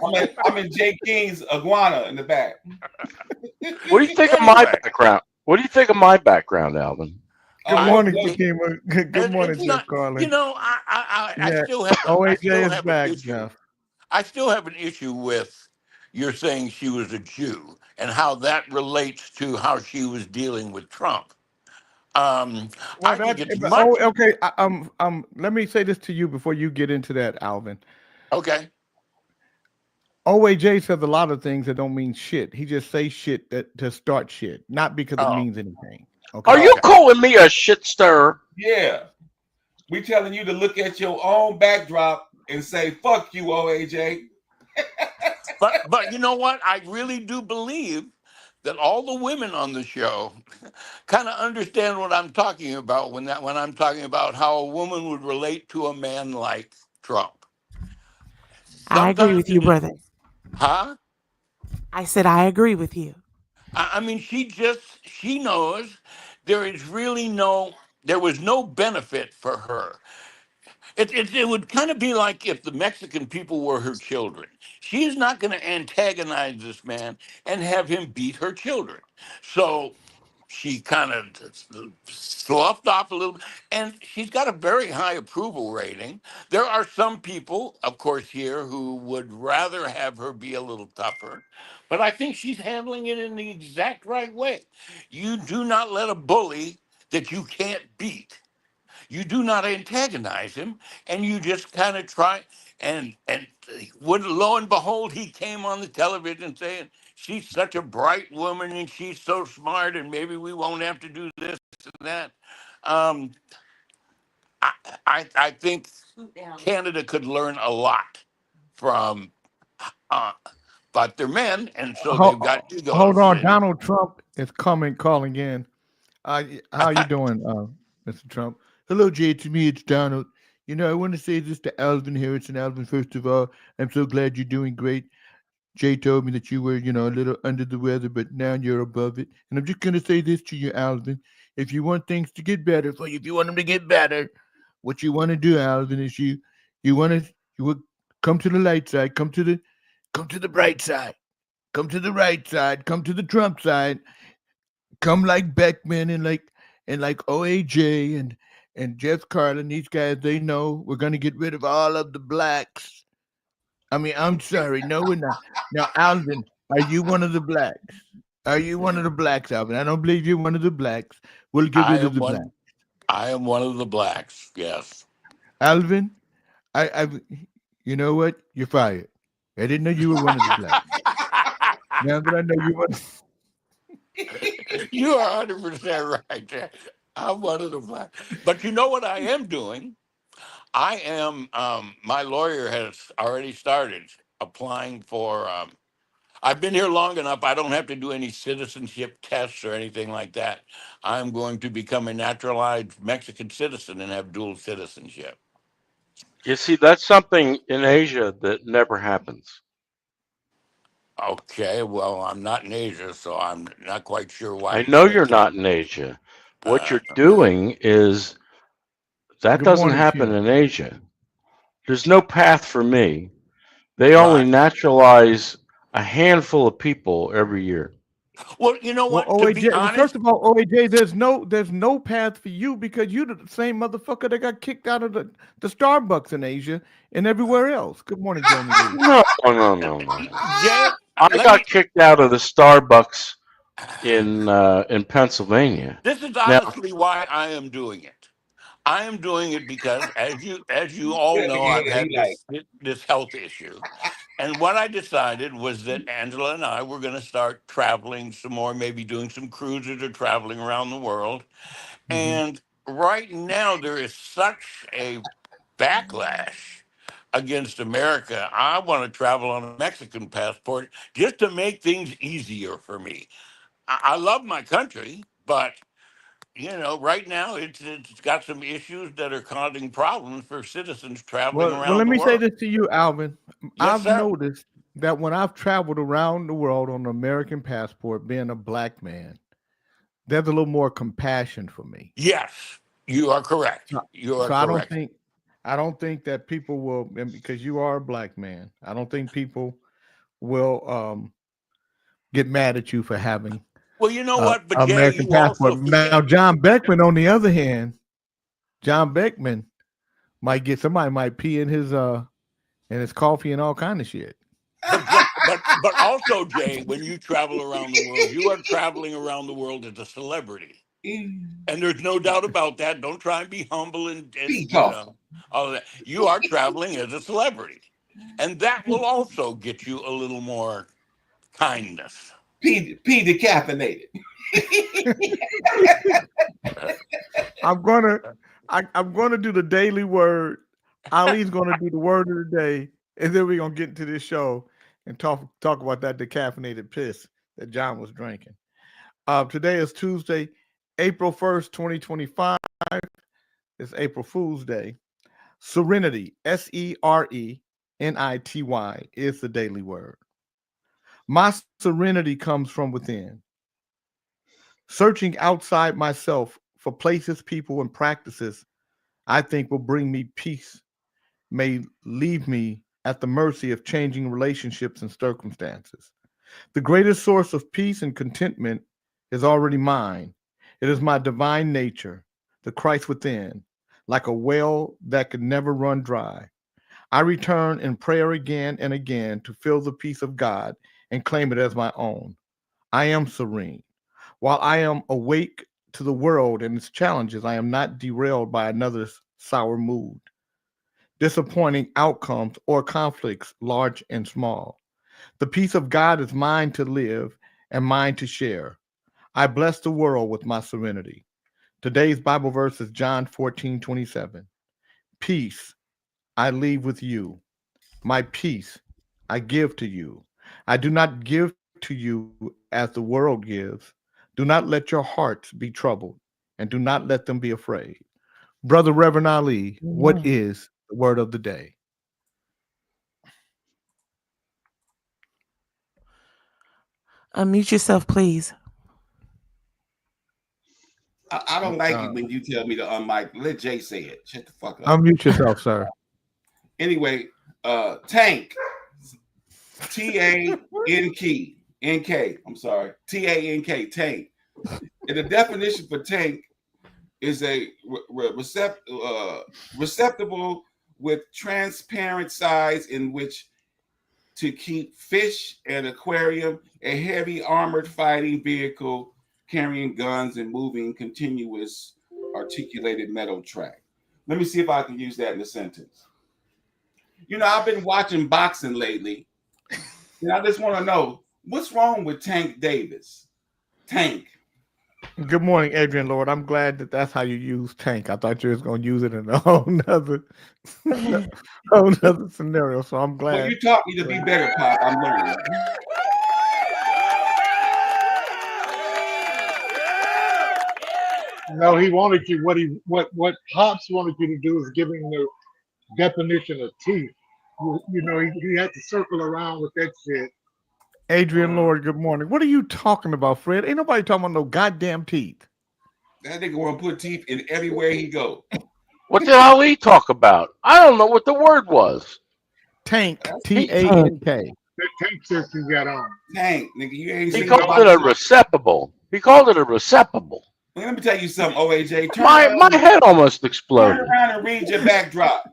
I'm in Jay King's iguana in the back. What do you think of my background? What do you think of my background, Alvin? Good morning, Jakeem. Good morning, Jeff Carlin. I still have. OAJ is back, Jeff. I still have an issue with you're saying she was a Jew and how that relates to how she was dealing with Trump. I think it's much. Okay. Let me say this to you before you get into that, Alvin. Okay. OAJ says a lot of things that don't mean shit. He just says shit to start shit, not because it means anything. Okay. Are you calling me a shit stirrer? Yeah. We telling you to look at your own backdrop and say, fuck you, OAJ. But you know what? I really do believe that all the women on the show kind of understand what I'm talking about when I'm talking about how a woman would relate to a man like Trump. I agree with you, brother. Huh? I said I agree with you. I mean, she knows there was no benefit for her. It would kind of be like if the Mexican people were her children. She is not going to antagonize this man and have him beat her children. So she kind of sloughed off a little, and she's got a very high approval rating. There are some people, of course, here who would rather have her be a little tougher, but I think she's handling it in the exact right way. You do not let a bully that you can't beat. You do not antagonize him, and you just kind of try. And lo and behold, he came on the television saying she's such a bright woman and she's so smart, and maybe we won't have to do this and that. I think Canada could learn a lot from, but they're men, and so they've got egos. Hold on, Donald Trump is calling in. How you doing, Mr. Trump? Hello, Jay. To me, it's Donald. I want to say this to Alvin Harrison. Alvin, first of all, I'm so glad you're doing great. Jay told me that you were, a little under the weather, but now you're above it. And I'm just going to say this to you, Alvin. If you want things to get better for you, if you want them to get better, what you want to do, Alvin, is you You want to? You would come to the light side. Come to the bright side. Come to the right side. Come to the Trump side. Come like Beckman and like OAJ and Jeff Carlin. These guys, they know we're gonna get rid of all of the blacks. I mean, I'm sorry, no, we're not. Now, Alvin, are you one of the blacks? Are you one of the blacks, Alvin? I don't believe you're one of the blacks. We'll get I rid of am the blacks. one. I am one of the blacks. Yes. Alvin, you know what? You're fired. I didn't know you were one of the blacks. Now that I know you one. You are 100% right there. I'm one of the blacks. But you know what I am doing? I am. My lawyer has already started applying for. I've been here long enough. I don't have to do any citizenship tests or anything like that. I'm going to become a naturalized Mexican citizen and have dual citizenship. You see, that's something in Asia that never happens. Okay, well, I'm not in Asia, so I'm not quite sure why I you know said you're that. not in Asia. What you're Uh, doing is that Good doesn't morning, happen Q. in Asia. There's no path for me. They only Right. naturalize a handful of people every year. Well, you know Well, what? To be OAJ. Well, honest, first of all, OAJ, there's no path for you because you're the same motherfucker that got kicked out of the Starbucks in Asia and everywhere else. Good morning, Jamie Lee. No. Jay, I let got me. kicked out of the Starbucks in Pennsylvania. This is Now, honestly why I am doing it. I am doing it because, as you all know, I've Yeah, had he like, this health issue, and what I decided was that Angela and I were going to start traveling some more, maybe doing some cruises or traveling around the world. And right now, there is such a backlash against America. I want to travel on a Mexican passport just to make things easier for me. I love my country, but right now it's got some issues that are causing problems for citizens traveling Well, around let the me say world. this to you, Alvin. Yes, I've sir. noticed that when I've traveled around the world on an American passport, being a black man, there's a little more compassion for me. Yes, you are correct. So You are so correct. I don't think that people will, and because you are a black man, I don't think people will get mad at you for having Well, you know an what? But Jay, American you passport. also Now, forget. John Beckman, on the other hand, John Beckman might get somebody might pee in his coffee and all kind of shit. But also, Jay, when you travel around the world, you are traveling around the world as a celebrity, and there's no doubt about that. Don't try and be humble and be tough. all of that. You are traveling as a celebrity, and that will also get you a little more kindness. P decaffeinated. I'm gonna I'm gonna do the daily word. Ali's gonna do the word of the day, and then we're gonna get into this show and talk about that decaffeinated piss that John was drinking. Today is Tuesday, April 1st, 2025. It's April Fool's Day. Serenity, Serenity, is the daily word. My serenity comes from within. Searching outside myself for places, people, and practices I think will bring me peace may leave me at the mercy of changing relationships and circumstances. The greatest source of peace and contentment is already mine. It is my divine nature, the Christ within, like a well that can never run dry. I return in prayer again and again to feel the peace of God and claim it as my own. I am serene. While I am awake to the world and its challenges, I am not derailed by another's sour mood, disappointing outcomes, or conflicts, large and small. The peace of God is mine to live and mine to share. I bless the world with my serenity. Today's Bible verse is John 14:27. Peace I leave with you. My peace I give to you. I do not give to you as the world gives. Do not let your hearts be troubled, and do not let them be afraid. Brother Reverend Ali, what is the word of the day? Unmute yourself, please. I don't like it when you tell me to unmic. Let Jay say it. Shut the fuck up. Unmute yourself, sir. Anyway, tank, T-A-N-K, I'm sorry, T-A-N-K, tank. And the definition for tank is a receptacle with transparent sides in which to keep fish, an aquarium, a heavy armored fighting vehicle carrying guns and moving continuous articulated metal track. Let me see if I can use that in a sentence. You know, I've been watching boxing lately, and I just want to know what's wrong with Tank Davis. Tank. Good morning, Adrian Lord. I'm glad that that's how you use tank. I thought you was going to use it in a whole nother scenario. So I'm glad. Well, you taught me to be better, Pop. I'm learning. No, he wanted you. What Pops wanted you to do is give him the definition of teeth. You know, he had to circle around with that shit. Adrian Lord, good morning. What are you talking about, Fred? Ain't nobody talking about no goddamn teeth. That nigga want to put teeth in everywhere he go. What did Ali talk about? I don't know what the word was. Tank, T-A-N-K. That tank shirt you got on. Tank, nigga, you ain't He seen called it a receptacle. He called it a receptacle. Let me tell you something, OAJ. My head almost exploded. Turn around and read your backdrop.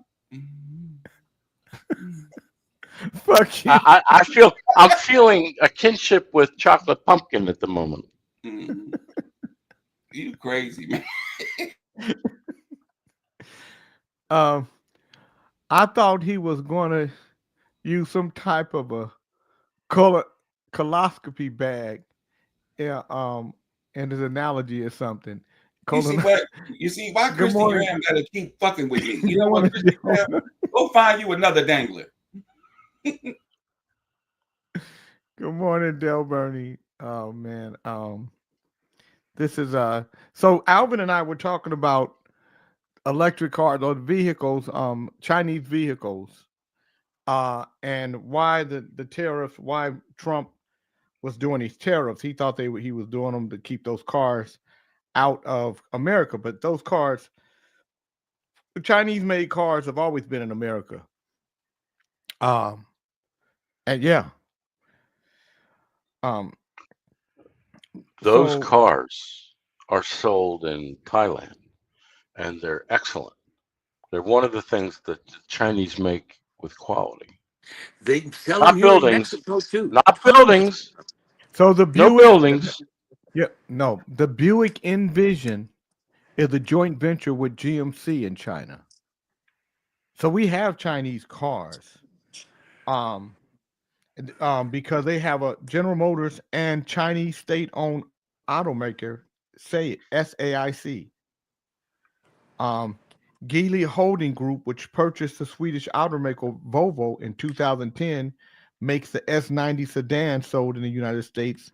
Fuck you. I'm feeling a kinship with Chocolate Pumpkin at the moment. You crazy, man. I thought he was going to use some type of a coloscopy bag. Yeah. And his analogy is something. You see why Christy Graham got to keep fucking with me? You know what, Christy Graham? Go find you another dangler. Good morning, Del Bernie. Oh man. This is so Alvin and I were talking about electric cars or vehicles, Chinese vehicles, and why the tariffs, why Trump was doing these tariffs. He thought he was doing them to keep those cars out of America, but those cars, the Chinese made cars have always been in America. And yeah. Those cars are sold in Thailand, and they're excellent. They're one of the things that the Chinese make with quality. They sell Not them here in buildings. Mexico too. Not buildings. So the Buick, no buildings. Yeah, no. The Buick Envision is a joint venture with GMC in China. So we have Chinese cars. Because they have a General Motors and Chinese state-owned automaker, SAIC. Geely Holding Group, which purchased the Swedish automaker Volvo in 2010, makes the S90 sedan sold in the United States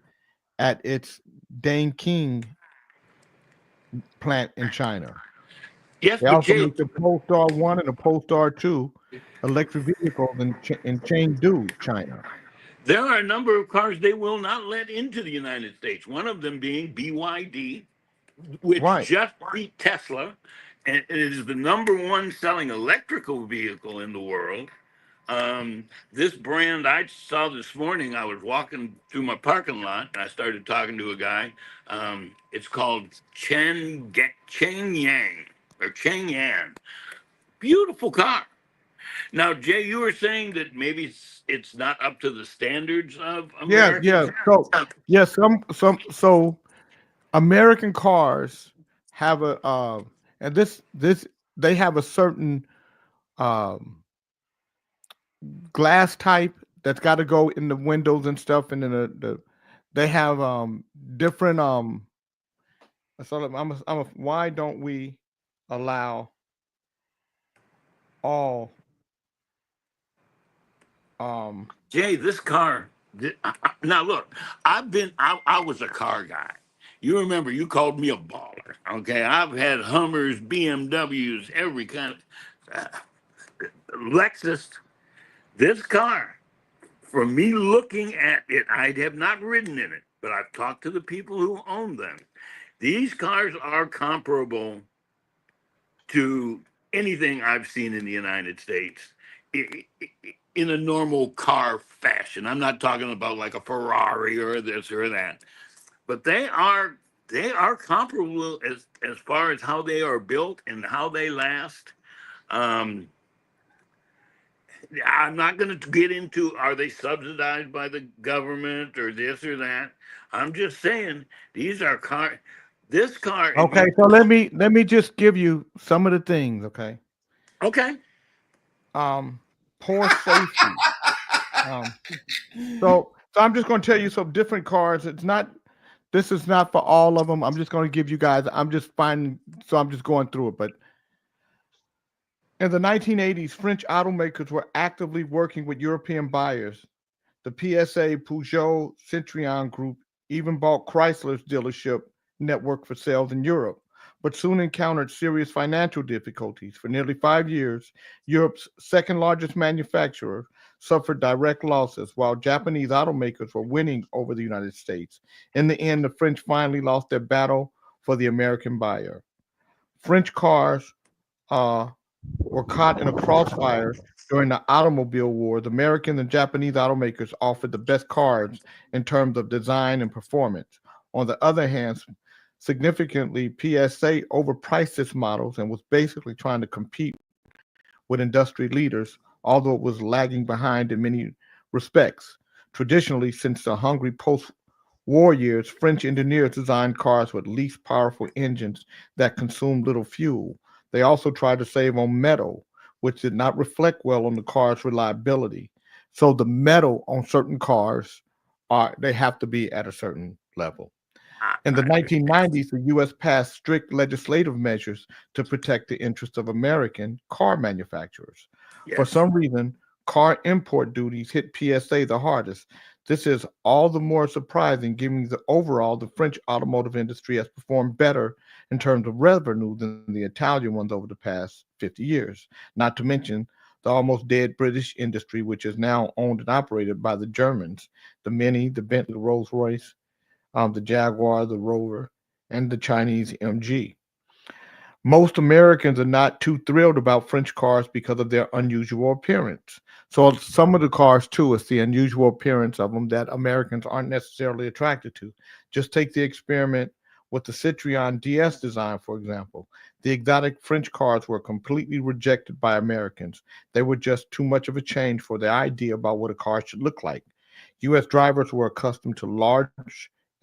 at its Dongqing plant in China. Yes, They but also Jay, make the Polestar 1 and the Polestar 2 electric vehicles in Chengdu, China. there are a number of cars they will not let into the United States. One of them being BYD, which just beat Tesla, and it is the number one selling electrical vehicle in the world. This brand I saw this morning, I was walking through my parking lot and I started talking to a guy. It's called Changyan. Beautiful car. Now, Jay, you were saying that maybe it's not up to the standards of American. Yeah. So American cars have a and this they have a certain glass type that's got to go in the windows and stuff, and then they have different so why don't we allow all Jay, this car now look, I was a car guy. You remember you called me a baller. Okay, I've had Hummers, BMWs, every kind of Lexus. This car, for me looking at it, I have not ridden in it, but I've talked to the people who own them. These cars are comparable to anything I've seen in the United States in a normal car fashion. I'm not talking about like a Ferrari or this or that, but they are comparable as far as how they are built and how they last. Um, I'm not going to get into are they subsidized by the government or this or that. I'm just saying these are car. This car. Okay, so let me just give you some of the things. Okay, Okay. poor safety. Um, so I'm just going to tell you some different cars. This is not for all of them. I'm just going to give you guys. I'm just going through it. But in the 1980s, French automakers were actively working with European buyers. The PSA, Peugeot, Citroën Group even bought Chrysler's dealership network for sales in Europe, but soon encountered serious financial difficulties. For nearly 5 years, Europe's second largest manufacturer suffered direct losses, while Japanese automakers were winning over the United States. In the end, the French finally lost their battle for the American buyer. French cars were caught in a crossfire during the automobile war. The American and Japanese automakers offered the best cars in terms of design and performance. On the other hand, significantly, PSA overpriced its models and was basically trying to compete with industry leaders, although it was lagging behind in many respects. Traditionally, since the hungry post-war years, French engineers designed cars with least powerful engines that consumed little fuel. They also tried to save on metal, which did not reflect well on the car's reliability. So the metal on certain cars they have to be at a certain level. In the 1990s, the U.S. passed strict legislative measures to protect the interests of American car manufacturers. For Yes. some reason, car import duties hit PSA the hardest. This is all the more surprising given the overall the French automotive industry has performed better in terms of revenue than the Italian ones over the past 50 years. Not to mention the almost dead British industry, which is now owned and operated by the Germans, the Mini, the Bentley, Rolls-Royce, the Jaguar, the Rover, and the Chinese MG. Most Americans are not too thrilled about French cars because of their unusual appearance. So some of the cars too, it's the unusual appearance of them that Americans aren't necessarily attracted to. Just take the experiment with the Citroën DS design, for example. The exotic French cars were completely rejected by Americans. They were just too much of a change for their idea about what a car should look like. U.S. drivers were accustomed to large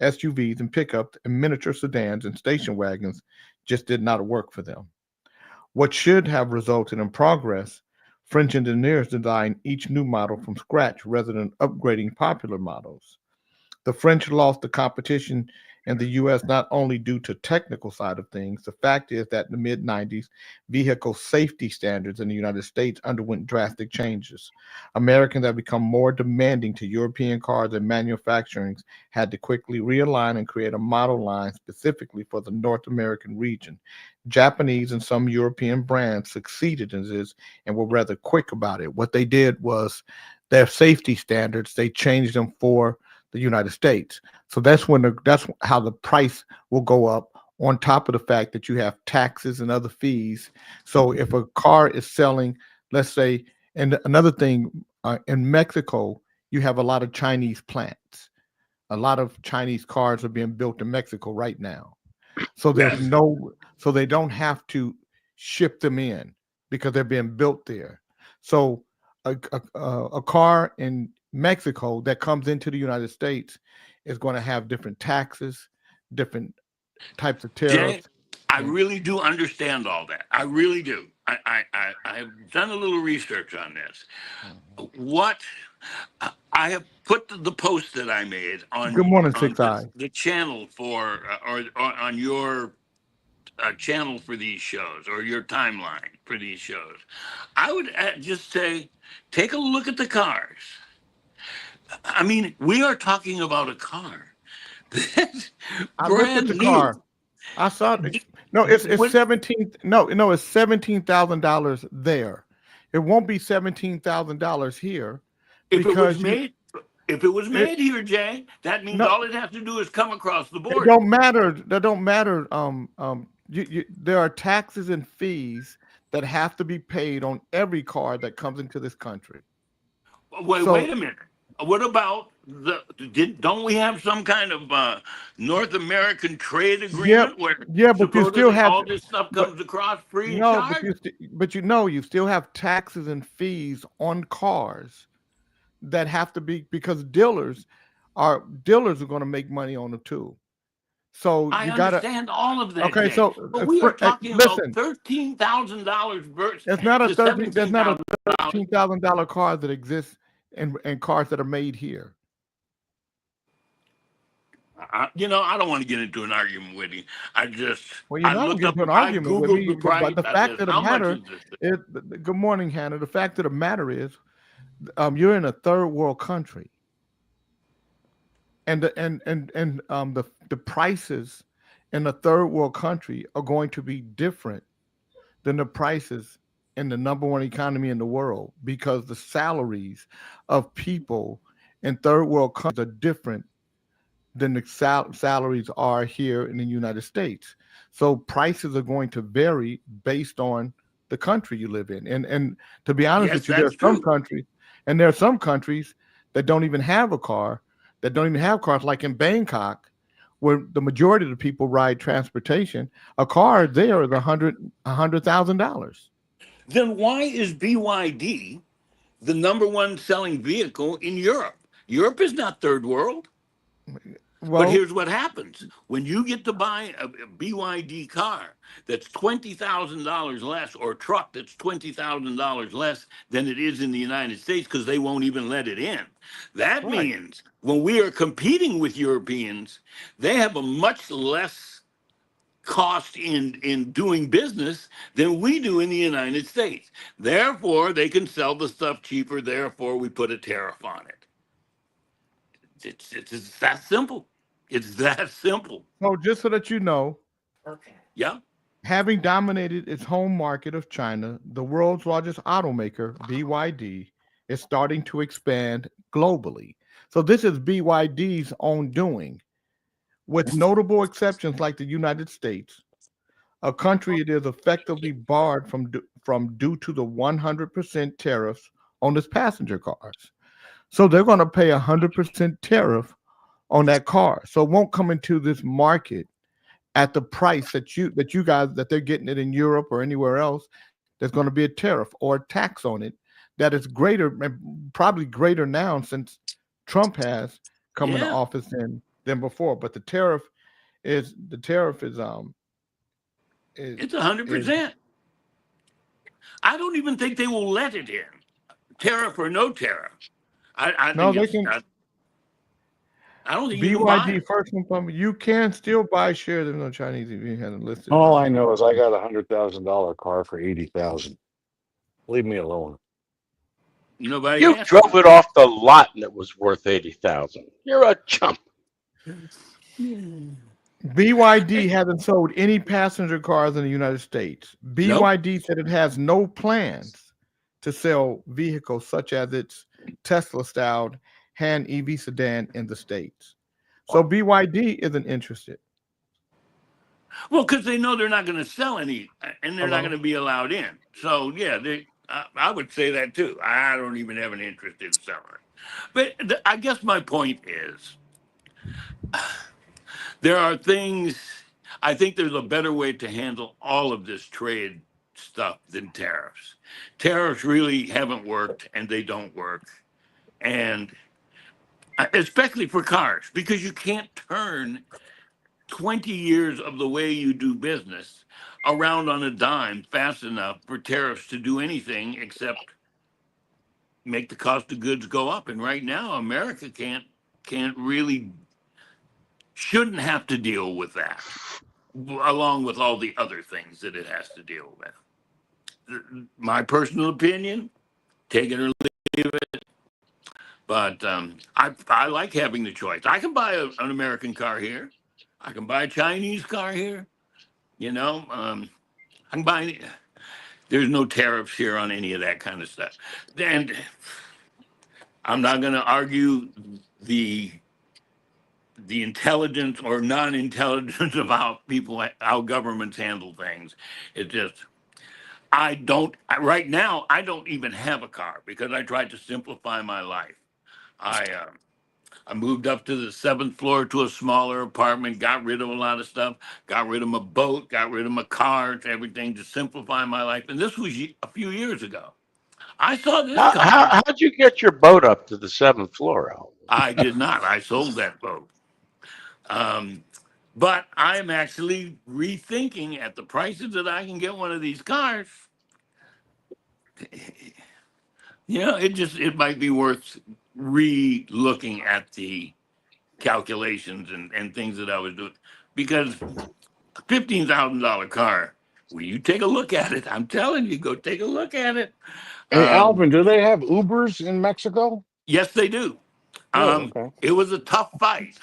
SUVs and pickups and miniature sedans and station wagons just did not work for them. What should have resulted in progress, French engineers designed each new model from scratch rather than upgrading popular models. The French lost the competition in the U.S. not only due to technical side of things. The fact is that in the mid-90s, vehicle safety standards in the United States underwent drastic changes. Americans have become more demanding to European cars, and manufacturing had to quickly realign and create a model line specifically for the North American region. Japanese and some European brands succeeded in this and were rather quick about it. What they did was their safety standards, they changed them for the United States. So that's how the price will go up, on top of the fact that you have taxes and other fees. So if a car is selling, let's say, and another thing, in Mexico, you have a lot of Chinese plants. A lot of Chinese cars are being built in Mexico right now. So so they don't have to ship them in because they're being built there. So a car in Mexico that comes into the United States is going to have different taxes, different types of tariffs. Jay, I really do understand all that. I really do. I have done a little research on this. What I have put the post that I made on Good morning, Six Eyes. the channel for or on your channel for these shows or your timeline for these shows. I would just say, take a look at the cars. I mean, we are talking about a car that's I looked at brand the new. car. I saw it. No, it's What- 17. No, it's $17,000 there. It won't be $17,000 here. If it because was you- made, if it was made here, Jay, that means No. all it has to do is come across the It border. don't matter. That don't matter. There are taxes and fees that have to be paid on every car that comes into this country. Wait, So wait a minute. What about don't we have some kind of North American trade yeah, agreement where yeah, but you still supposedly have, all this stuff but comes across free of no, but charge? you still have taxes and fees on cars that have to be, because dealers are going to make money on them too. So I you gotta, understand all of that, okay. Jay. So But we are talking about listen, $13,000 versus there's not a to 13, there's not a $17,000. $13,000 car that exists in cars that are made here. I don't want to get into an argument with you. Well, you're I not gonna looked get up, into an I argument with Googled me, the but price. the I fact said, of the how much matter is this thing? is, good morning, Hannah. The fact of the matter is, you're in a third world country, and the prices in a third world country are going to be different than the prices in the number one economy in the world, because the salaries of people in third world countries are different than the salaries are here in the United States. So prices are going to vary based on the country you live in. And to be honest Yes, with you, there that's are some true. countries, and there are some countries that don't even have a car, that don't even have cars, like in Bangkok, where the majority of the people ride transportation. A car there is $100,000. Then why is BYD the number one selling vehicle in Europe? Europe is not third world. But Well, here's what happens when you get to buy a BYD car that's $20,000 less, or a truck that's $20,000 less than it is in the United States, because they won't even let it in. That right. means when we are competing with Europeans, they have a much less cost in doing business than we do in the United States. Therefore, they can sell the stuff cheaper. Therefore, we put a tariff on it. It's that simple. It's that simple. So just so that you know, Yeah. having dominated its home market of China, the world's largest automaker, BYD, is starting to expand globally. So this is BYD's own doing, with notable exceptions like the United States, a country it is effectively barred from due to the 100% tariffs on its passenger cars. So they're going to pay 100% tariff on that car. So it won't come into this market at the price that you guys, that they're getting it in Europe or anywhere else. There's going to be a tariff or a tax on it that is greater, and probably greater now since Trump has come into Yeah. office than before. But the tariff is It's is 100%. I don't even think they will let it in, tariff or no tariff. I no, think they it's. can. I don't think you can buy BYD, it. first and foremost, you can still buy shares of no Chinese if you haven't listed All it. I know is I got $100,000 car for 80,000. Leave me alone. Nobody You asked. drove it off the lot and it was worth 80,000. You're a chump. BYD hasn't sold any passenger cars in the United States. Nope. BYD said it has no plans to sell vehicles such as its Tesla-styled Han EV sedan in the States. So BYD isn't interested. Well, because they know they're not going to sell any, and they're not Hello? going to be allowed in. So yeah, I would say that too. I don't even have an interest in selling it. But I guess my point is, there are things. I think there's a better way to handle all of this trade stuff than tariffs. Tariffs really haven't worked, and they don't work, and especially for cars, because you can't turn 20 years of the way you do business around on a dime fast enough for tariffs to do anything except make the cost of goods go up. And right now, America can't really, shouldn't have to deal with that, along with all the other things that it has to deal with. My personal opinion, take it or leave it. But I like having the choice. I can buy an American car here. I can buy a Chinese car here. I can buy. There's no tariffs here on any of that kind of stuff. And I'm not going to argue the intelligence or non-intelligence of how governments handle things. It just, Right now, I don't even have a car because I tried to simplify my life. I moved up to the 7th floor to a smaller apartment, got rid of a lot of stuff, got rid of my boat, got rid of my cars, everything to simplify my life. And this was a few years ago. I saw this coming. How'd you get your boat up to the 7th floor, Al? I did not. I sold that boat. But I'm actually rethinking at the prices that I can get one of these cars. It might be worth re-looking at the calculations and things that I was doing, because $15,000 car. Will you take a look at it? I'm telling you, go take a look at it. Hey, Alvin, do they have Ubers in Mexico? Yes, they do. Oh, okay. It was a tough fight.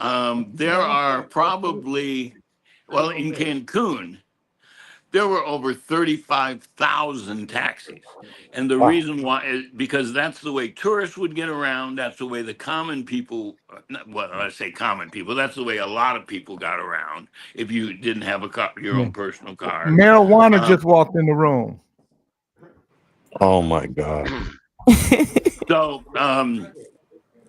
There are probably, well, in Cancun, there were over 35,000 taxis. And the Wow. reason why is because that's the way tourists would get around. That's the way the common people, well, I say common people, that's the way a lot of people got around if you didn't have a car, your own personal car. Marijuana just walked in the room. Oh my God. So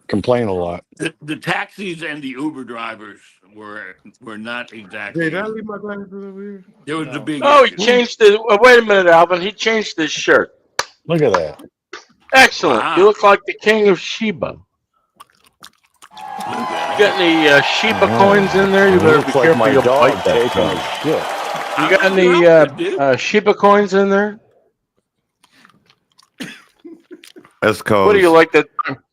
Complain a lot. the taxis and the Uber drivers were not exactly. Did I leave my glasses over here? There was a big Oh, he issue. changed the. Wait a minute, Alvin. He changed his shirt. Look at that. Excellent. Wow. You look like the king of Sheba. You got any Sheba coins in there? You It better looks be like careful. my You'll dog bite that that. does. Yeah. You got any Sheba coins in there? That's called. What do you like?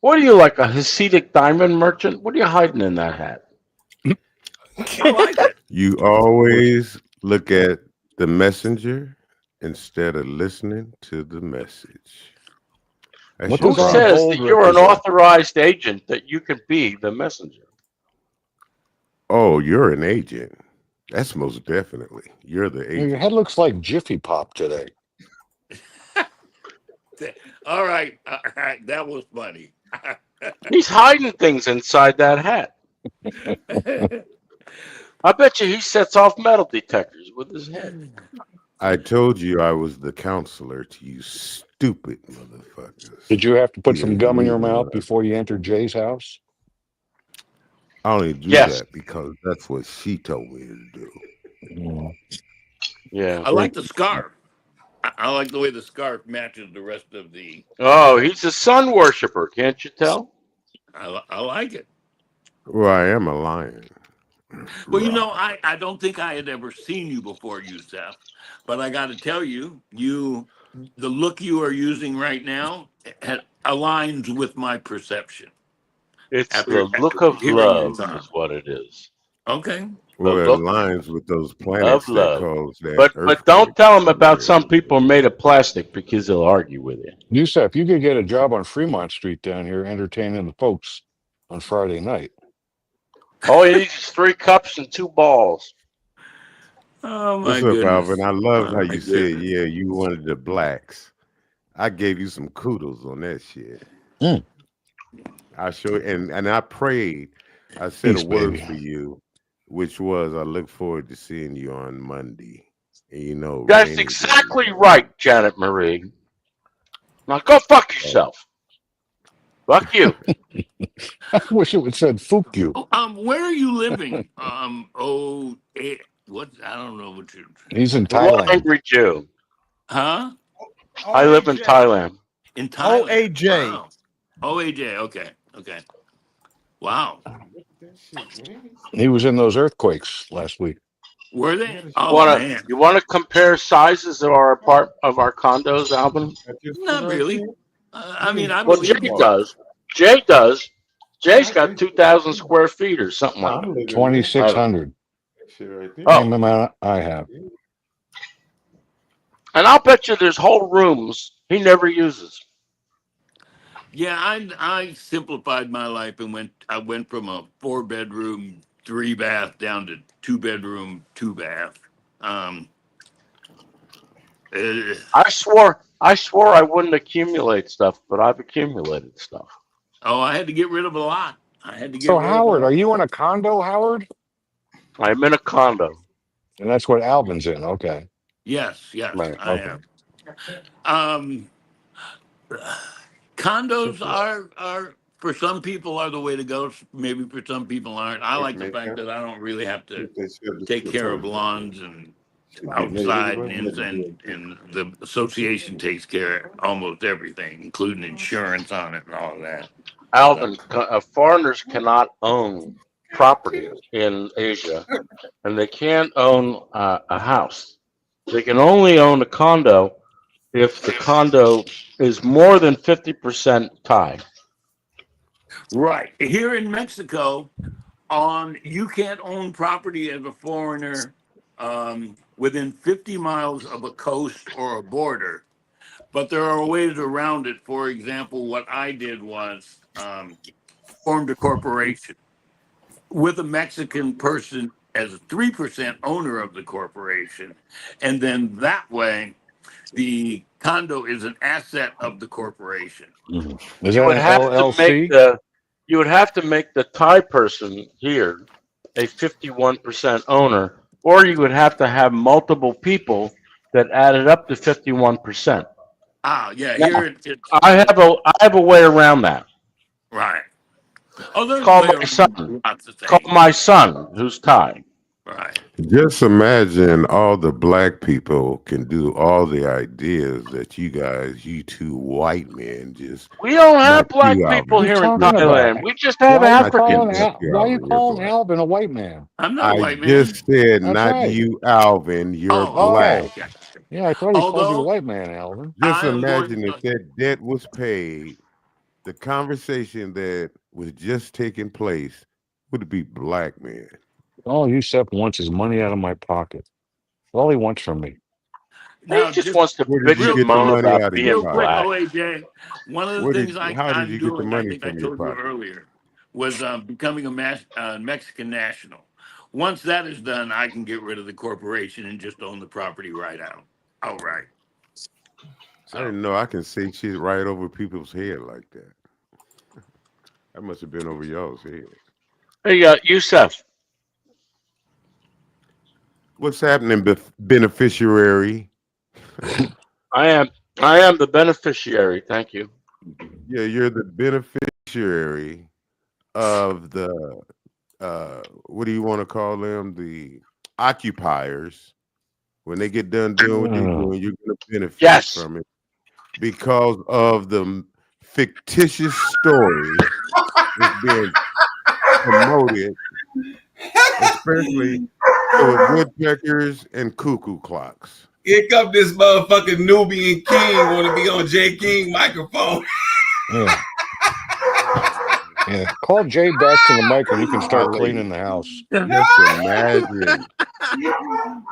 What are you like, a Hasidic diamond merchant? What are you hiding in that hat? I like it. You always look at the messenger instead of listening to the message. That's What your Who does our problem. says gold that you're an represent? authorized agent that you can be the messenger? Oh, you're an agent. That's most definitely. You're the Your agent. head looks like Jiffy Pop today. All right. That was funny. He's hiding things inside that hat. I bet you he sets off metal detectors with his head. I told you I was the counselor to you stupid motherfuckers. Did you have to put You some didn't gum in your believe me mouth when I- before you entered Jay's house? I only do Yes. that because that's what she told me to do. Mm. Yeah. I like the scarf. I like the way the scarf matches the rest of the. Oh, he's a sun worshiper. Can't you tell? I like it. Well, I am a lion. Well, I don't think I had ever seen you before, Youssef, but I got to tell you, the look you are using right now aligns with my perception. It's After the look of hearing you love, talk. is what it is. Okay. Well, it look aligns with those planets that love. cause that. But don't earthquake tell him about there. some people made of plastic because they'll argue with you. Yusef, you could get a job on Fremont Street down here entertaining the folks on Friday night. All he needs is 3 cups and 2 balls. Oh my What's up, goodness. Alvin? I love how My you said, goodness. yeah, you wanted the blacks. I gave you some kudos on that shit. Mm. I showed, and I prayed. I said Thanks, a word baby. for you, which was, I look forward to seeing you on Monday. And you know, That's Rainy exactly Day. right, Janet Marie. Now go fuck yourself. Fuck you. I wish it would said "fuck you." Where are you living? What? I don't know what you. He's in The Little Thailand. Angry Jew. Huh? I live in Thailand. In Thailand. OAJ. Wow. OAJ. Okay. Wow. He was in those earthquakes last week. Were they? Oh man. You want to compare sizes of our condos, Alvin? Not really. I mean, I Well, believe Jay you. does. Jay does. Jay's got 2,000 square feet or something like that. 2,600. Oh. Same amount I have. And I'll bet you there's whole rooms he never uses. Yeah, I simplified my life and I went from a 4-bedroom, 3-bath down to 2-bedroom, 2-bath. I swore I wouldn't accumulate stuff, but I've accumulated stuff. I had to get rid of a lot. I had to get So, rid Howard, of are you in a condo, Howard? I'm in a condo. And that's what Alvin's in. Okay. Yes, Right. I Okay. am. Condos are for some people are the way to go. Maybe for some people aren't. I like the fact that I don't really have to take care of lawns and outside, and the association takes care of almost everything, including insurance on it and all of that. Alvin, foreigners cannot own property in Asia, and they can't own a house. They can only own a condo if the condo is more than 50% Thai. Right here in Mexico, you can't own property as a foreigner within 50 miles of a coast or a border, but there are ways around it. For example, what I did was formed a corporation with a Mexican person as a 3% owner of the corporation, and then that way the condo is an asset of the corporation. Mm-hmm. Is You that would an have to make LLC? you would have to make the Thai person here a 51% owner, or you would have to have multiple people that added up to 51%. Yeah, Now, here it's I have a way around that. right. Oh, there's Call way my around son. lots of Call things. my son, who's Thai. Right. Just imagine all the black people can do all the ideas that you two white men just We don't have knocked black you out people of What are you here in talking about? Thailand. We just have Why are you not you, calling Africans. knocked you Why are out you of your calling black. Alvin a white man? I'm not a I white man. just said That's not right. you, Alvin. You're Oh, black. okay. Yeah, I thought he called you a Although white man, Alvin. Just I am going imagine if that debt was paid, the conversation that was just taking place would be black men. All Yusef wants is money out of my pocket. That's all he wants from me. He now just just wants to Where did bitch you real and get the moan money about out of your being real quick, pocket? black. OAJ. One of the things How did I'm you get the doing, I money think I from your told you pocket? earlier, was becoming a Mexican national. Once that is done, I can get rid of the corporation and just own the property outright. I didn't know I can say shit right over people's head like that. That must have been over y'all's head. Hey, Yusef. What's happening, beneficiary? I am the beneficiary. Thank you. Yeah, you're the beneficiary of the what do you want to call them? The occupiers. When they get done doing what they're doing, you're going to benefit Yes. from it because of the fictitious story that's being promoted, especially to woodpeckers and cuckoo clocks. Here come this motherfucking Nubian King want to be on Jay King microphone. Yeah. Yeah. Call Jay back to the mic and you can start cleaning the house. Just imagine.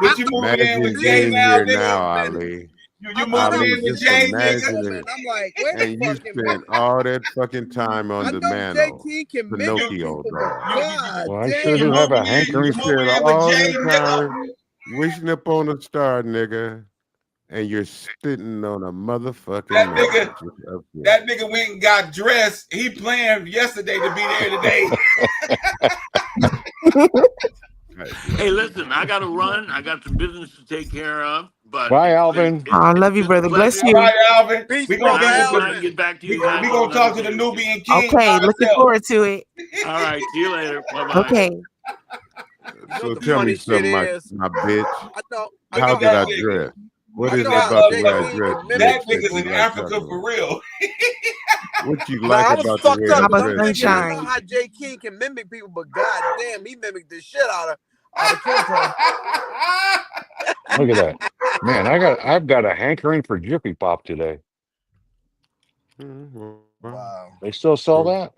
But you moving in Imagine with Jay being now, here nigga. now, Ali. You moving Ali, in with just Jay, imagine nigga. it. I'm like, wait And you a fucking spent minute. all that fucking time I on the know mantle. JT can mimic Pinocchio people, but dog. God Well, I sure damn. do have a You hankering. spent moving in with all Jay, that nigga. time wishing upon a star, nigga, and you're spitting on a motherfucking That nigga- mantle just up there. That nigga went and got dressed. He planned yesterday to be there today. Hey, listen, I got to run. I got some business to take care of. But Bye, Alvin. I love you, brother. Bless All you. right, Alvin. Peace, We brother gonna I get will with try and get back to you guys. we gonna talk to the another day. Nubian King. Okay, by looking himself. forward to it. All right, see you later. Bye-bye. Okay. So what the tell me funny shit something, is? my bitch. I know How at did I that nigga. dress? What I is it know how about the Jay way I King dress? can mimic That bitch, nigga's you in like Africa talking for about? real. What you Nah, like I was about the fucked way up I How because about I'm dress? thinking I sunshine? know how Jay King can mimic people, but god damn, he mimicked the shit out of Kente. Look at that. Man, I've got a hankering for Jiffy Pop today. Wow. They still sell that?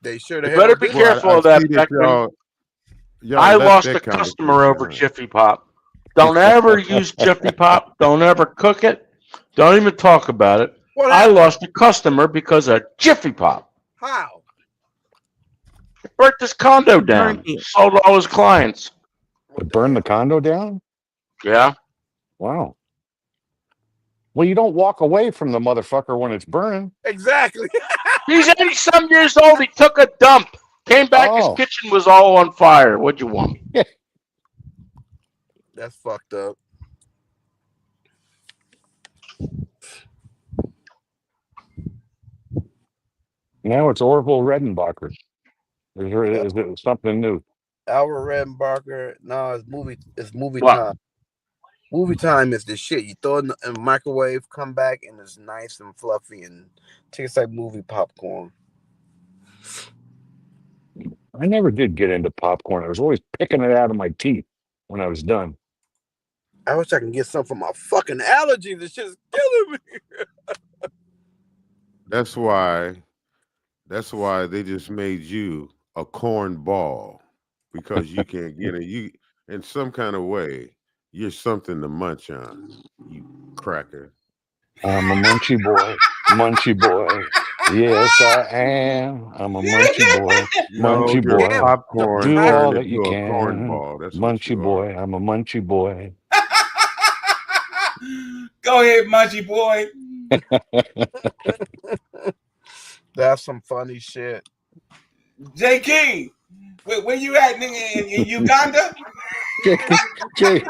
They sure the You hell better be did. careful I of that, see that Beckman. y'all I left lost that a customer conversation over out. Jiffy Pop. Don't ever use Jiffy Pop. Don't ever cook it. Don't even talk about it. What I happened? lost a customer because of Jiffy Pop. How? He burnt this condo down. Burnt it. Sold all his clients. To burn the condo down? Yeah. Wow. Well, you don't walk away from the motherfucker when it's burning. Exactly. He's 80-some years old. He took a dump. Came back. Oh. His kitchen was all on fire. What'd you want? That's fucked up. Now it's Orville Redenbacher. Yep. Is it something new? Albert Redenbacher. No, it's movie What? time. Movie time is the shit. You throw it in the microwave, come back, and it's nice and fluffy and tastes like movie popcorn. I never did get into popcorn. I was always picking it out of my teeth when I was done. I wish I can get some for my fucking allergies. This shit is killing me. That's why they just made you a corn ball, because you can't get it. You, in some kind of way, you're something to munch on, you cracker. I'm a munchy boy, munchy boy. Yes, I am. I'm a munchy boy, No, munchy you're boy. Damn. popcorn Do turned all that you into a corn can. ball. That's what Munchy you boy, are. I'm a munchy boy. Go ahead, Munchy boy. That's some funny shit. J. King, where you at, nigga? In Uganda? Jay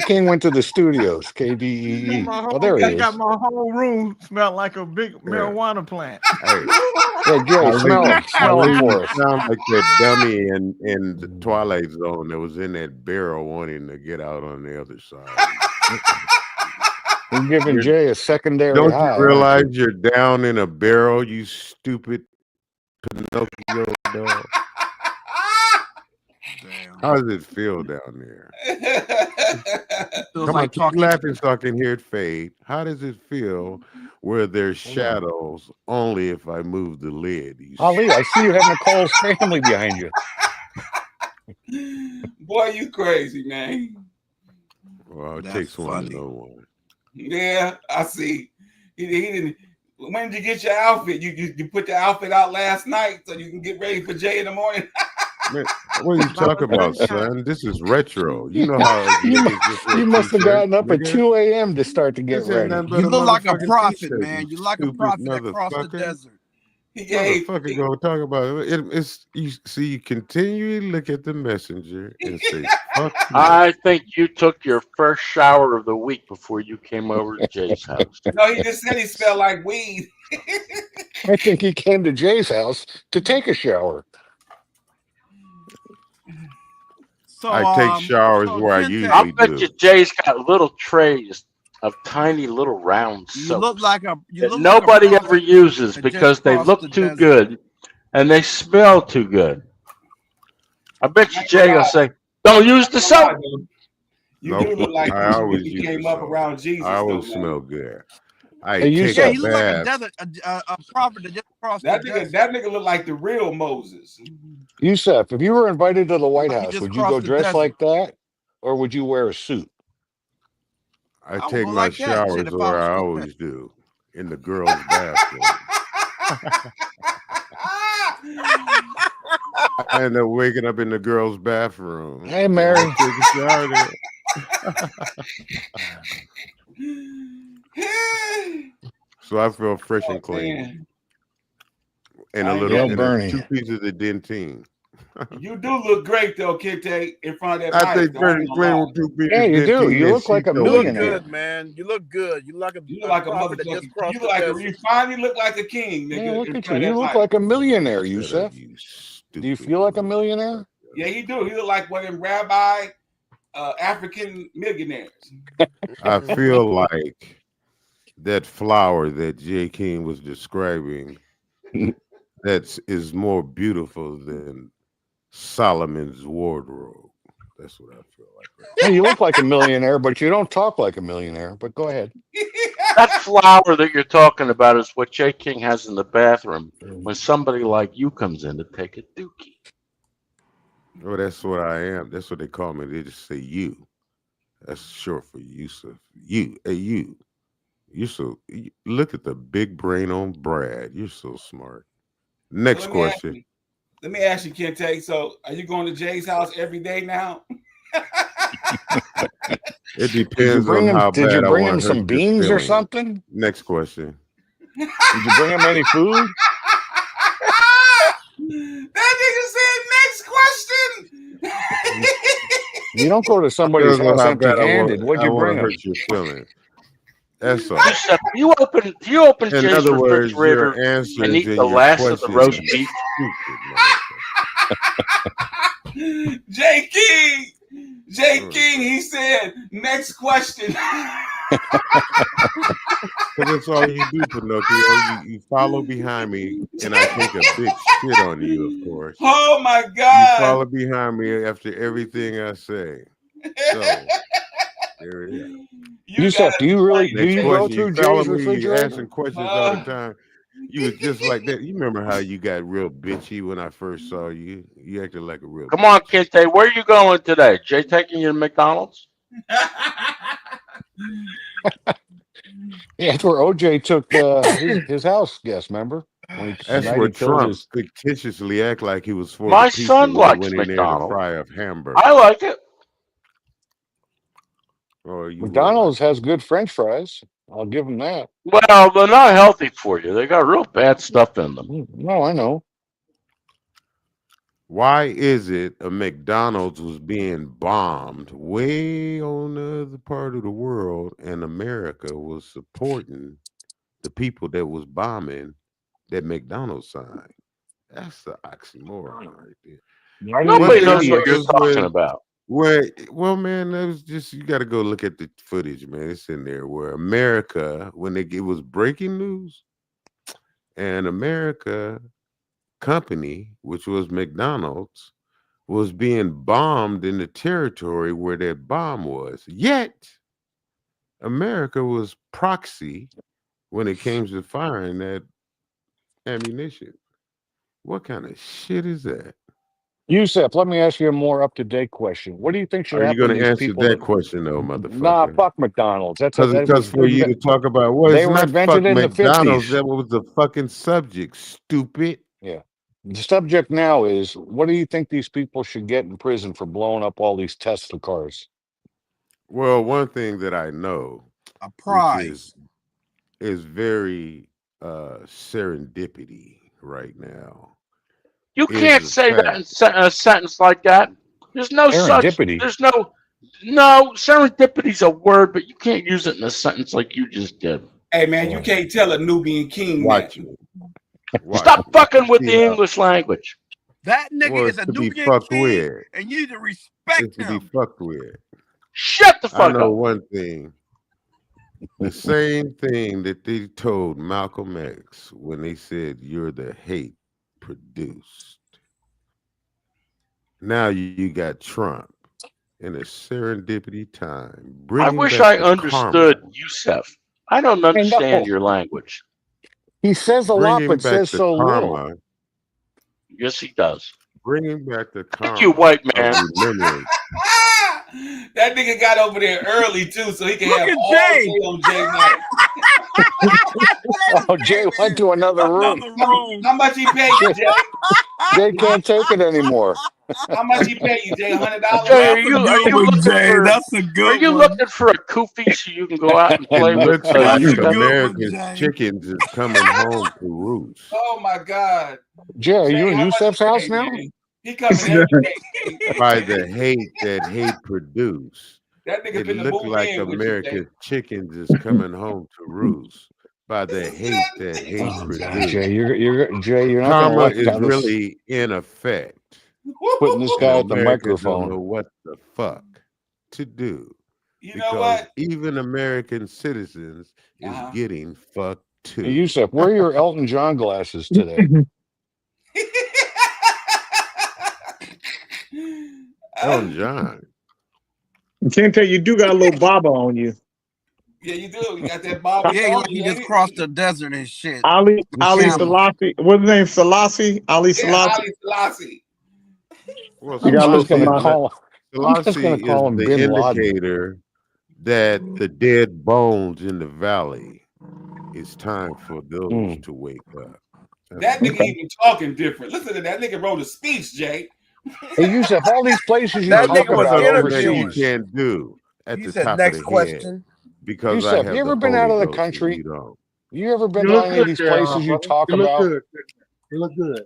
King went to the studios, KDEE. Oh, there he is. Got my whole room smell like a big marijuana plant. Hey, Yeah, Jay, smell him for us. sound like that dummy in the Twilight Zone that was in that barrel wanting to get out on the other side. We're giving Jay a secondary Don't high. you realize you're down in a barrel, you stupid Pinocchio dog? Damn. How does it feel down there? Feels Come on, like keep talking. laughing so I can hear it fade. How does it feel where there's shadows only if I move the lid? Ali, I see you have Nicole's family behind you. Boy, you crazy, man. Well, it That's takes one funny. to know one. Yeah, I see. He didn't. When did you get your outfit? You put the outfit out last night so you can get ready for Jay in the morning. Man, what are you talking about, son? This is retro. You know how You must have gotten up at 2 a.m. to start to get This ain't ready. nothing but You a look like a motherfucking prophet, t-shirt, man. You like a stupid prophet that crossed the motherfucker. desert. Motherfucker gonna talk about it. It's you see, you continually look at the messenger and say, fuck you. I think you took your first shower of the week before you came over to Jay's house. No, he just said he smelled like weed. I think he came to Jay's house to take a shower. So, I take showers so where I Kente, usually I'll bet do. you Jay's got little trays of tiny little round You soaps look like a that nobody ever uses because they look too good and they smell too good. I bet you Jay will say, "Don't use the soap." You do look like I always you use came the up soap. around Jesus. I always though, man. smell good. I Hey, you take Yeah, a you look like a bath. desert, a prophet that just crossed That the nigga, desert. that nigga look like the real Moses. Yusef, if you were invited to the White Like he House, just would you go crossed the dressed desert. like that, or would you wear a suit? I I would take go my like that, shit, showers if I where was I you. always do, in the girls' bathroom. I end up waking up in the girls' bathroom. Hey, Mary. and I take a shower there. So I feel fresh and clean. Man. And I a ain't little, Yo, got and Bernie. 2 pieces of dentine. You do look great though, Kente, in front of that I mic. think though, I fresh ain't and gonna clean lie. with 2 pieces Yeah, of you do. dentine You and look like a Cheeto You look in millionaire. there. good, man. You look good. You like a, You look like a prophet that motherfucker. just crossed You the look like desert. you finally look like a king, nigga. Yeah, look in at you. front You of that look mic. like a millionaire, Shut up, Yusef. you Do you stupid feel like a millionaire? motherfucker. Yeah, he do. He look like one of them rabbi African millionaires. I feel like that flower that J. King was describing that is more beautiful than Solomon's wardrobe. That's what I feel like. Hey, you look like a millionaire, but you don't talk like a millionaire. But go ahead. That flower that you're talking about is what Jay King has in the bathroom when somebody like you comes in to take a dookie. Oh, that's what I am. That's what they call me. They just say you. That's short for Yusuf. You. Hey, you. Look at the big brain on Brad. You're so smart. Next question. Let me ask you, Kente. So, are you going to Jay's house every day now? It depends on how Did you bad I bring him want to some hurt your beans or feelings. something? Next question. Did you bring him any food? That nigga said next question. You don't go to somebody's Depends on house how bad empty-handed. What'd I you want bring to him? hurt your feelings. That's all. Yusef, you open In Jay's other words, refrigerator your answers and eat and the your last of the roast questions beef? stupid, Jay King. Jay motherfucker. King, he said, next question. Because that's all you do, Pinocchio. You follow behind me, and I take a big shit on you, of course. Oh my You God. follow behind me after everything I say. So there it is. Yusef, do you really do Next you go question. through You follow Jay's me. You refrigerator? asking questions all the time. You was just like that. You remember how you got real bitchy when I first saw you? You acted like a real. Come on, Kente, where are you going today? Jay taking you to McDonald's? Yeah, that's where OJ took his house guest. Remember when the That's night where he killed Trump his. fictitiously act like he was for My the people son when he likes went in there to McDonald's. fry up hamburgers. I like it. Or you would McDonald's has good French fries. I'll give them that. Well, they're not healthy for you. They got real bad stuff in them. No, I know. Why is it a McDonald's was being bombed way on the other part of the world and America was supporting the people that was bombing that McDonald's sign? That's the oxymoron right there. Nobody knows thing what you're was talking when- about. Well, man, that was just you got to go look at the footage, man. It's in there where America, when it was breaking news, and America company, which was McDonald's, was being bombed in the territory where that bomb was. Yet, America was proxy when it came to firing that ammunition. What kind of shit is that? Yusef, let me ask you a more up-to-date question. What do you think should Are you happen going to to these answer people that question, though, motherfucker? Nah, fuck McDonald's. That Because was for you to talk about, well, they it's were not invented fuck in the McDonald's. 50s. That was the fucking subject, stupid. Yeah. The subject now is, what do you think these people should get in prison for blowing up all these Tesla cars? Well, one thing that I know, A prize. which is very serendipity right now. You is can't the say that fact- in a sentence like that. There's no such. Serendipity. There's no serendipity's a word, but you can't use it in a sentence like you just did. Hey man, you can't tell a Nubian king Watch that. me. Watch Stop me. fucking with See the how- English language. That nigga Well, is a to be Nubian fucked king, with. and you need to respect It's to be him. fucked with. Shut the I fuck know up. one thing. The same thing that they told Malcolm X when they said you're the hate produced. Now you got Trump in a serendipity time. I bringing wish back I the understood karma, Yusef. I don't understand your language. He says a lot, bringing but back says the so little. karma, Yes, he does. bringing back the Thank you, karma white of man. remembering. That nigga got over there early too, so he can Look have at all Jay. day on Jay night. Oh, Jay went to another room. Another room. How much he pay you, Jay? Jay can't take it anymore. How much he pay you, Jay? $100? Jay, are That's a you good one, looking Jay. for? That's a Are good you one. looking for a kufi so you can go out and play It with looks That's like a Yusef? good one, America's Jay. chickens is coming home to roost. Oh my God. Jay, are you in how much Yusef's he house pay, now? Jay? He coming every day. By the hate that hate produced. That nigga It finna looked move like in with you, Jay. America's chickens is coming home to roost. By the hate that hate Oh God, produced. Jay, you're not gonna Karma like is how this really in effect. putting this And guy at the Americans don't know microphone. what the fuck to do. You know Because what? even American citizens is getting fucked too. Hey, Yusef, where are your Elton John glasses today? Elton John. Can't tell you do got a little baba on you. Yeah, you do. You got that Bob. Yeah, like he just crossed the desert and shit. Ali camel. Selassie. What's his name? Selassie? Ali Yeah, Selassie. Ali Selassie. Well, You got a I'm just little gonna Selassie. call him the Bin Laden. indicator that the dead bones in the valley, it's time for those to wake up. That nigga even talking different. Listen to that nigga wrote a speech, Jay. Hey, Yusef, all these places you That talk nigga was about Something that interviewing. you overseas. can't do at You the said top next of the question. head because I Yusef, have you ever the been out of Holy the Ghost and country? you don't. You ever been You to look any of good these there, places you brother. talk You look about? good. You look good.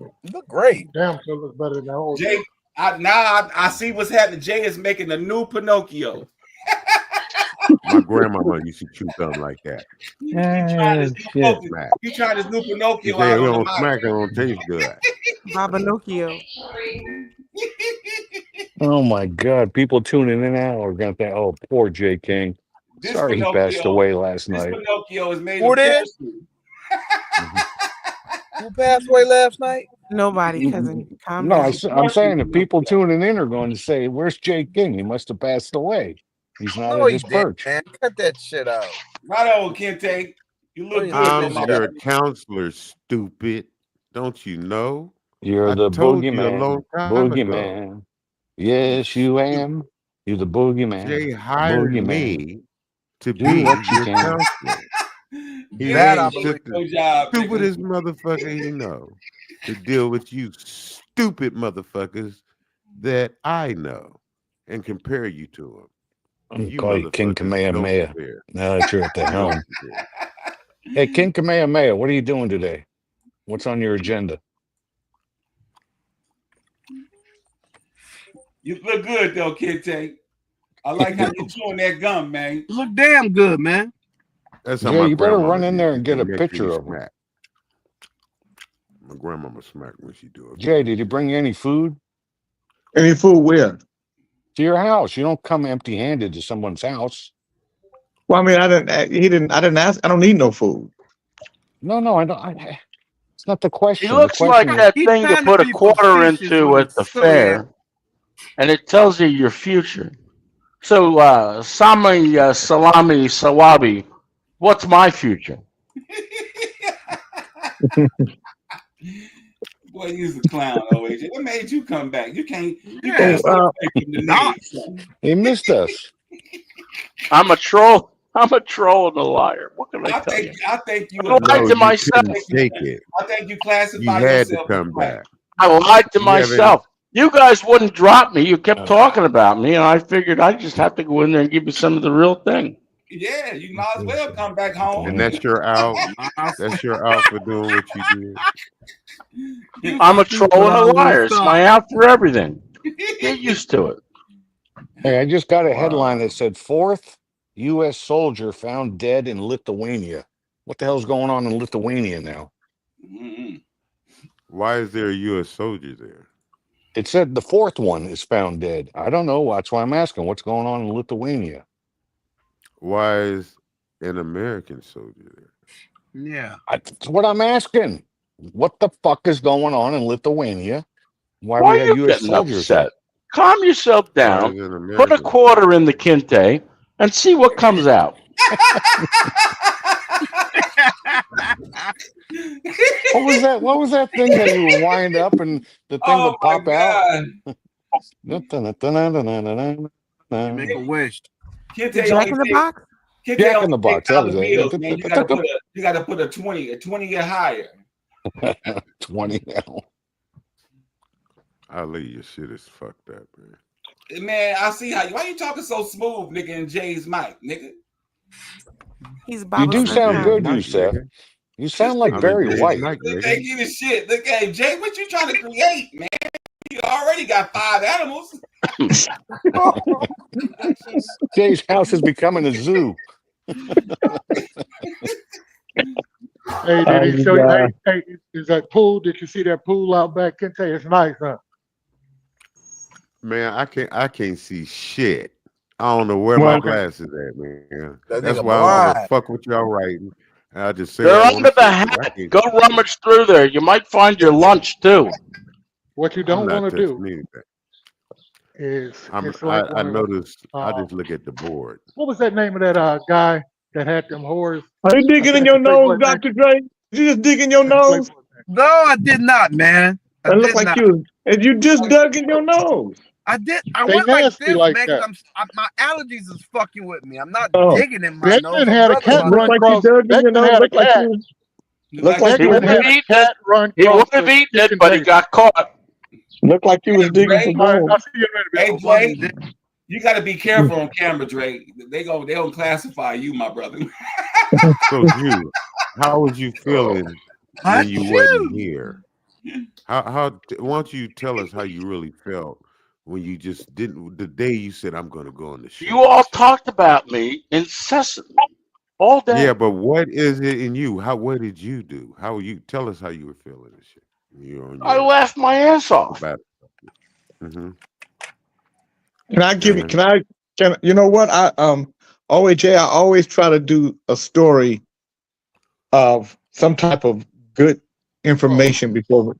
You look great. Damn, sure looks better than the old. Jay, I see what's happening. Jay is making a new Pinocchio. My grandmama used to chew thumb like that. He tried his new Shit. Smack. He tried his new He Pinocchio said out it on the don't mic. smack, it don't taste good. Baba Nokio. Oh my God! People tuning in now are gonna think, "Oh, poor Jay King. This Sorry he passed Pinocchio, away last this night." Pinocchio is made Who of did? porcelain. Who passed away last night? Nobody, cousin. Calm No, down. I'm saying if people tuning in are going to say, "Where's Jay King? He must have passed away. He's not No, at he his didn't, perch." man. Cut that shit out. Right on, Kente. You Oh, look you good cut no that I'm shit more. your out. counselor, stupid. Don't you know? You're I the told you a long boogeyman. time ago. Boogeyman. Yes, you am. You're the boogeyman. Jay hired Boogeyman. me to Do be what you your can. counselor. He That I raised believe. just the Good job, nigga. stupidest motherfucker he know to deal with you stupid motherfuckers that I know and compare you to him. I'm You call you King motherfuckers don't Kamehameha. compare. Now that you're at the You don't helm. compare. Hey, King Kamehameha, what are you doing today? What's on your agenda? You look good though, Kente. I like how you chewing that gum, man. You look damn good, man. That's how Jay, my you better grandmama run in did. there She and get a make sure picture you of him. smack. My grandmama smacked when she do it. Jay, did you bring any food Any food where? to your house? You don't come empty-handed to someone's house. Well, I mean, I didn't ask. I don't need no food. No, I don't. It's not the He question. The looks like question is, that He's thing you trying to put a be quarter facetious into with at the his silly ass. fair, and it tells you your future. So, Sami Salami Sawabi, what's my future? Boy, you's a clown, OAJ. What made you come back? You can't Yeah. stay away from the Nah. nigga. he missed us. I'm a troll. I'm a troll and a liar. What can I tell you? I think you I lied No, to you myself. couldn't take it. I think you You classify had to yourself as come white. back. I lied to You haven't. myself. You guys wouldn't drop me. You kept talking about me, and I figured I just have to go in there and give you some of the real thing. Yeah, you might as well come back home. And that's your out. That's your out for doing what you did. I'm a troll and a liar. It's my out for everything. Get used to it. Hey, I just got a Wow. headline that said 4th U.S. soldier found dead in Lithuania. What the hell's going on in Lithuania now? Mhm. Why is there a U.S. soldier there? It said the 4th one is found dead. I don't know. That's why I'm asking. What's going on in Lithuania? Why is an American soldier there? Yeah. That's what I'm asking. What the fuck is going on in Lithuania? Why Why we are have you U.S. getting soldiers upset? Calm yourself Why down. is an American? Put a quarter in the kinte and see what comes out. What was that? What was that thing that you would wind up and the thing Oh would pop out? You make a wish. The Jack in the Box? Jack in the Box. That was Bills, it. man. You gotta put a 20 year higher. 20 now. Ali, your shit is fucked up, man. Man, I see how you. Why you talking so smooth, nigga? In Jay's mic, nigga. He's You Baba do sound Sunshine. good, you Seth. You sound like I'm Barry in Jay's White. mic, Look nigga. at you the shit. Look at Jay. What you trying to create, man? You already got 5 animals. Jay's house is becoming a zoo. Hey, did he show you? Hey, is that pool? Did you see that pool out back? Kente, it's nice, huh? Man, I can't see shit. I don't know where my glasses at, man. That That's nigga why I don't give a blind. fuck what y'all writing. I just say They're what I under want the to say. 'Cause I hat. can't Go rummage through there. You might find your lunch too. What you I'm don't not want to touching do anything. is I it's like one of them. noticed. I just look at the board. What was that name of that guy that had them whores? Are you digging in your nose, Dr. Dre? Did you just dig in your nose? No, I did not, man. I It did looked like not. you. And you just dug in your nose. I did. I They went like nasty this, like man, that. because my allergies is fucking with me. I'm not Oh. digging in my nose. Beckman had a cat Looked run like you across. dug in your Beckman nose. had a Looked like cat. you. Looked like He you would was have digging. eaten it. Run He across would have the eaten it, kitchen but he table. got caught. Looked like you was digging for All right, gold. I'll see you in a minute. Hey, Jay, you got to be careful on camera, Dre. They don't classify you, my brother. So, Jew, how was you feeling when you wasn't here? Why don't you tell us how you really felt when you just didn't? The day you said, "I'm going to go on the show." You all talked about me incessantly all day. Yeah, but what is it in you? What did you do? How you tell us how you were feeling and shit? You're on I your laughed my ass off. about. Mm-hmm. Can I give you? And Can you know what OAJ? I always try to do a story of some type of good information before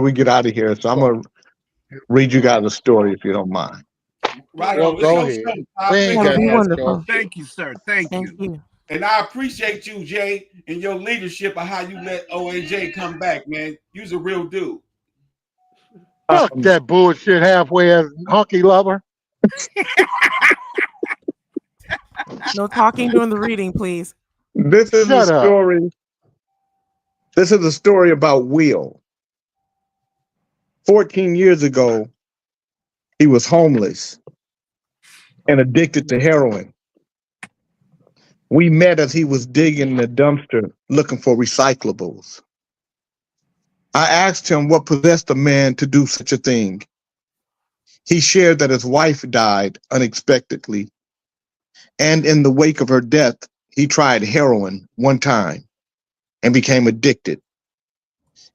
we get out of here. So I'm gonna read you guys a story if you don't mind. Right Well, on. It's go your ahead. show. I We ain't That'll got be appreciate much, that. though. wonderful. Thank you, sir. Thank Thank you. you. And I appreciate you, Jay, and your leadership of how you let OAJ come back, man. You's a real dude. Fuck that bullshit halfway as hunky lover. No talking during the reading, please. This is a Shut up. story. This is a story about Will. 14 years ago, he was homeless and addicted to heroin. We met as he was digging the dumpster looking for recyclables. I asked him what possessed a man to do such a thing. He shared that his wife died unexpectedly, and in the wake of her death, he tried heroin one time and became addicted.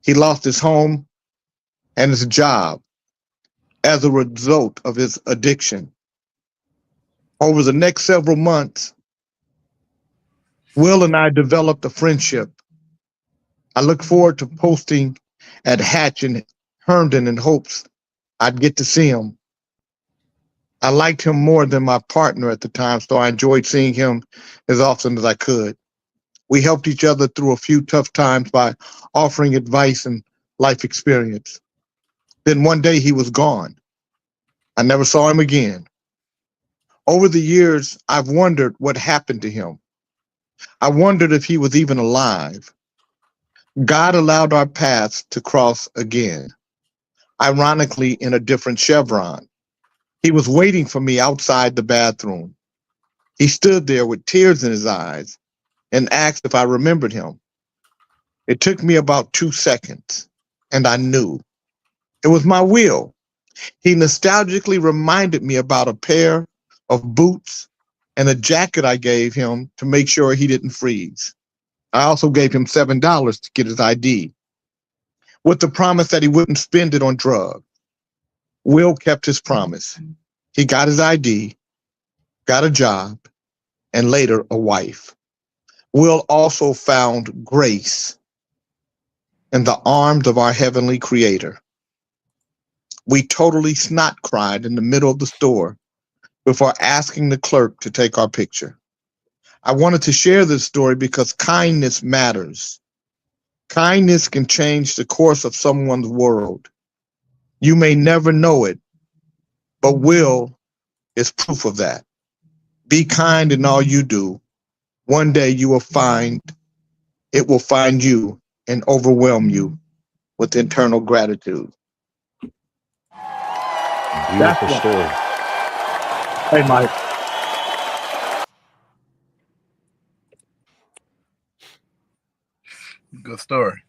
He lost his home and his job as a result of his addiction. Over the next several months, Will and I developed a friendship. I look forward to posting at Hatch and Herndon in hopes I'd get to see him. I liked him more than my partner at the time, so I enjoyed seeing him as often as I could. We helped each other through a few tough times by offering advice and life experience. Then one day he was gone. I never saw him again. Over the years, I've wondered what happened to him. I wondered if he was even alive. God allowed our paths to cross again, ironically in a different chevron. He was waiting for me outside the bathroom. He stood there with tears in his eyes and asked if I remembered him. It took me about 2 seconds, and I knew. It was my Will. He nostalgically reminded me about a pair of boots and a jacket I gave him to make sure he didn't freeze. I also gave him $7 to get his ID, with the promise that he wouldn't spend it on drugs. Will kept his promise. He got his ID, got a job, and later a wife. Will also found grace in the arms of our heavenly creator. We totally snot cried in the middle of the store before asking the clerk to take our picture. I wanted to share this story because kindness matters. Kindness can change the course of someone's world. You may never know it, but Will is proof of that. Be kind in all you do. One day you will find it will find you and overwhelm you with internal gratitude. Beautiful story. Hey, Mike. Good story.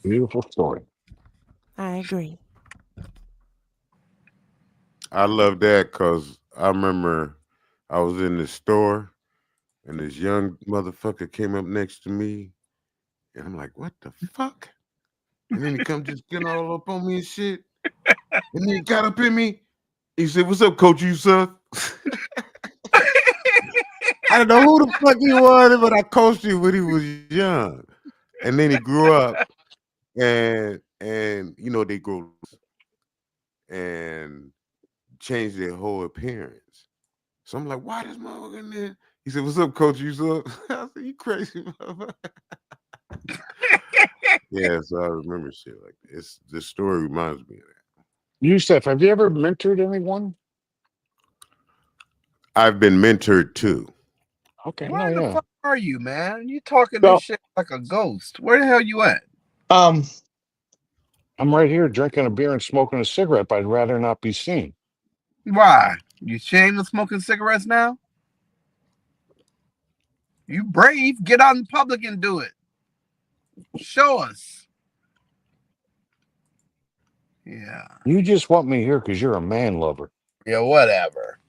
Beautiful story. I agree. I love that because I remember I was in the store and this young motherfucker came up next to me, and I'm like, "What the fuck?" And then he come just getting all up on me and shit. And then he got up in me. He said, "What's up, coach? You suck." I don't know who the fuck he was, but I coached him when he was young. And then he grew up and you know, they grow and change their whole appearance. So I'm like, why this motherfucker in there? He said, "What's up, coach? You suck?" I said, "You crazy motherfucker." Yeah, so I remember shit like this. This story reminds me of that. Yusef, have you ever mentored anyone? I've been mentored too. Okay, Where no, the yeah. fuck are you, man? You talking So, this shit like a ghost. Where the hell you at? um, I'm right here drinking a beer and smoking a cigarette, but I'd rather not be seen. Why? You ashamed of smoking cigarettes now? You brave. Get out in public and do it. Show us. Yeah. You just want me here because you're a man lover. Yeah, whatever.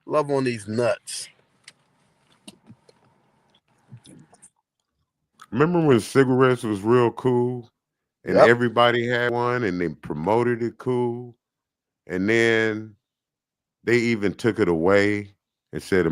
Love on these nuts. Remember when cigarettes was real cool and Yep. everybody had one and they promoted it cool? And then they even took it away and said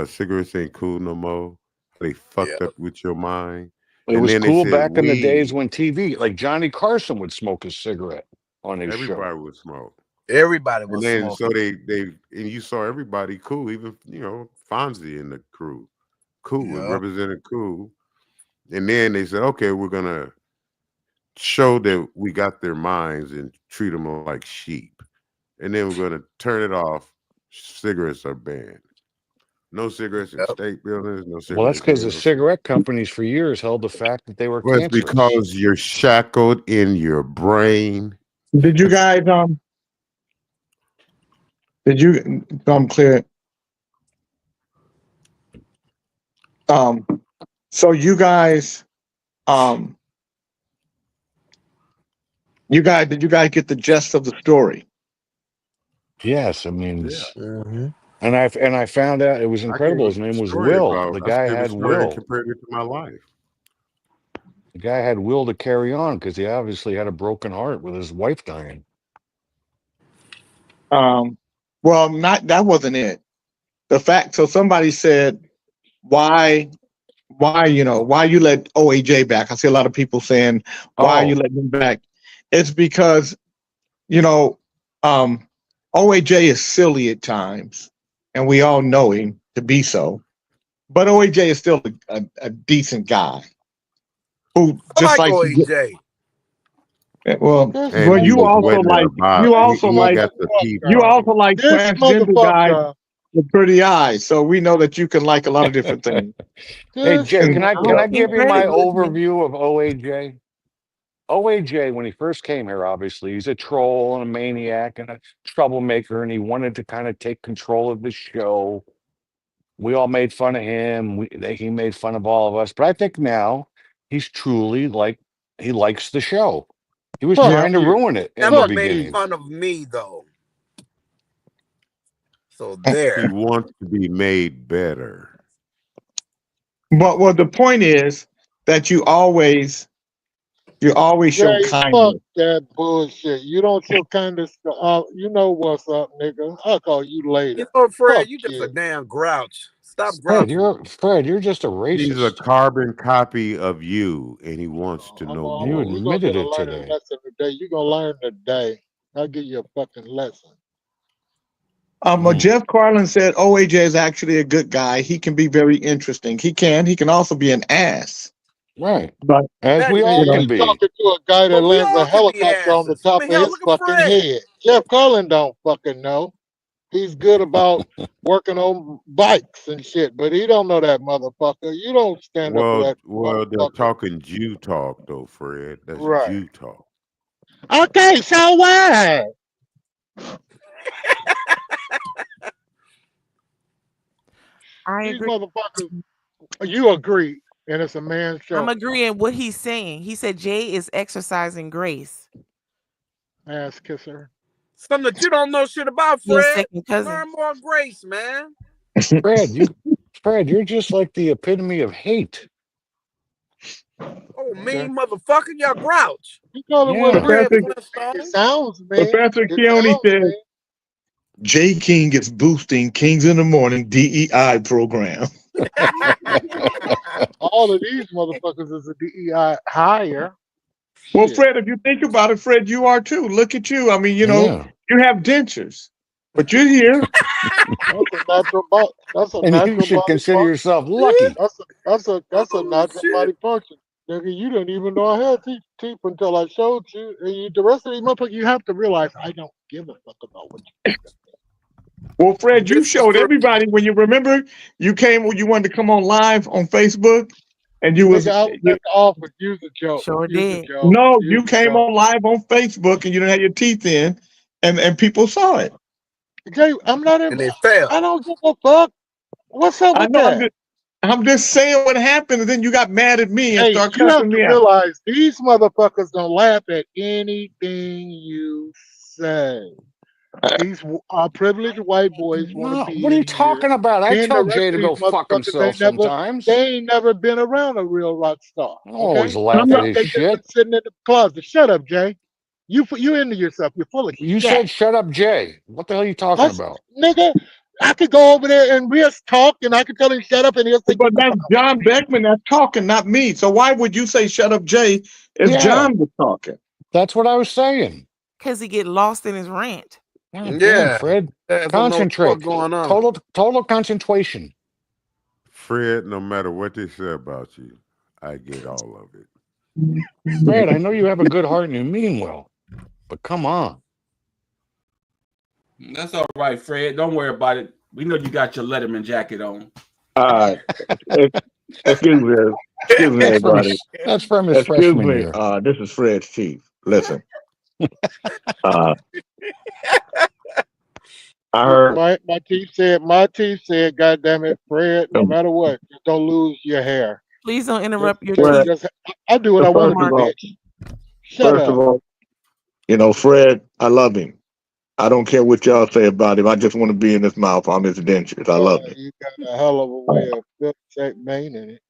cigarettes ain't cool no more. They fucked Yeah. up with your mind. It And was then they cool said back in the days weed. when TV, like Johnny Carson would smoke a cigarette on his Everybody show. would smoke. Everybody And was then so smoking. they and you saw everybody cool, even Fonzie and the crew. Cool. It Yep. represented cool. And then they said, okay, we're gonna show that we got their minds and treat them like sheep. And then we're gonna turn it off. Cigarettes are banned. No cigarettes in Yep. state buildings, no Well, that's cigarettes because here, the no cigarette companies for years held the fact that they were Well, it's cancerous. because you're shackled in your brain. Did you guys did you clear? So you guys did you guys get the gist of the story? Yes, I mean, Yeah. it's- Mm-hmm. and I found out it was I incredible. gave His a name was story Will. about. The I guy gave a had story and will. compared it to my life. The guy had will to carry on because he obviously had a broken heart with his wife dying. Well, that wasn't it. The fact. So somebody said, why you let OAJ back? I see a lot of people saying, why are you letting him back? It's because OAJ is silly at times, and we all know him to be so. But OAJ is still a decent guy who just I like like OAJ. And he you was also wetting like her body. you also He like got the pee you body. also like This transgender guys motherfucker. with pretty eyes. So we know that you can like a lot of different things. Hey This Jay, can I don't give think you my Freddie with me. overview of OAJ? OAJ, when he first came here, obviously, he's a troll and a maniac and a troublemaker, and he wanted to kind of take control of the show. We all made fun of him. He made fun of all of us. But I think now he's truly he likes the show. He was Fuck trying to you. ruin it in the Never made beginning. fun of me though. So He there. wants to be made better. But well, the point is that you always show Jay, fuck kindness. that bullshit. You don't show kindness to you know what's up, nigga. I'll call you later. You know, Fred, Fuck you just you. a damn grouch. Stop Fred, grouching. you're just a He's a racist. carbon copy of you, and he wants to know You more. We're gonna admitted get a it learning today. lesson today. You're gonna learn today. I'll give you a fucking lesson. Jeff Carlin said OAJ is actually a good guy. He can be very interesting. He can also be an ass. Right. But As we all Man, can you be. talking to a guy that But we lands a all can be helicopter on the asses. top I of mean, hell, his look at fucking Fred. head. Jeff Carlin don't fucking know. He's good about working on bikes and shit, but he don't know that motherfucker. You don't stand up for that Well, they're motherfucker. talking Jew talk though, Fred. That's Right. Jew talk. Okay, so what? I These agree. motherfuckers, you agree, and it's a man's show. I'm agreeing what he's saying. He said Jay is exercising grace. Ass kisser. Something that you don't know shit about, Your Fred. second cousin. Learn more grace, man. Fred, you're just like the epitome of hate. Oh, mean motherfucker, y'all grouch. You call it Yeah. what Professor, it sounds, man. Professor It Keone sounds, said man. Jay King is boosting Kings in the Morning DEI program. All of these motherfuckers is a DEI higher. Well, Shit. Fred, if you think about it, Fred, you are too. Look at you. I mean, you have dentures, but you're here. That's a natural body. That's a And natural you should body consider function. yourself lucky. That's a natural shit. body function. Nigga, you didn't even know I had teeth until I showed you. And the rest of these motherfuckers, you have to realize I don't give a fuck about what you think. Well, Fred, you showed everybody when you remember you came when you wanted to come on live on Facebook, and you was Nigga, I was at the office. Use a joke. Sure Use a did. joke. no, Use you a came joke. on live on Facebook and you didn't have your teeth in, and people saw it. Jay, I'm not in. And they failed. I don't give a fuck. What's up I with know. that? I'm just saying what happened, and then you got mad at me and Hey, start you have cussing to me out. realize these motherfuckers don't laugh at anything you say. These privileged white boys want to No, be what are you in here. talking about? I Then the tell rest Jay of to these go fuck motherfuckers himself sometimes. they ain't never been around a real rock star. I always Okay, laugh I'm at not. his they just been shit. sitting in the closet. Shut up, Jay. You into yourself. You're full of You shit. said shut up, Jay. What the hell are you talking That's, about? nigga, I could go over there and we'll talk and I could tell him shut up and he'll say, But get the that's fuck John Beckman that's talking, not me. So why would you say "shut up, Jay" if Yeah, John was talking? that's what I was saying. Because he get lost in his rant. God damn, Yeah. Fred. That's what know what the fuck Concentrate. going on. Total concentration. Fred, no matter what they say about you, I get all of it. Fred, I know you have a good heart and you mean well, but come on. That's all right, Fred. Don't worry about it. We know you got your Letterman jacket on. Excuse me, everybody. That's from his Excuse freshman me. year. This is Fred's chief. Listen. I heard. My teeth said, God damn it, Fred, no matter what, just don't lose your hair. Please don't interrupt your Fred, teeth. I do what I want to do, all, bitch. Shut first up. of all, Fred, I love him. I don't care what y'all say about him. I just want to be in his mouth. I'm his dentures. I love him. You got a hell of a way of maintaining it.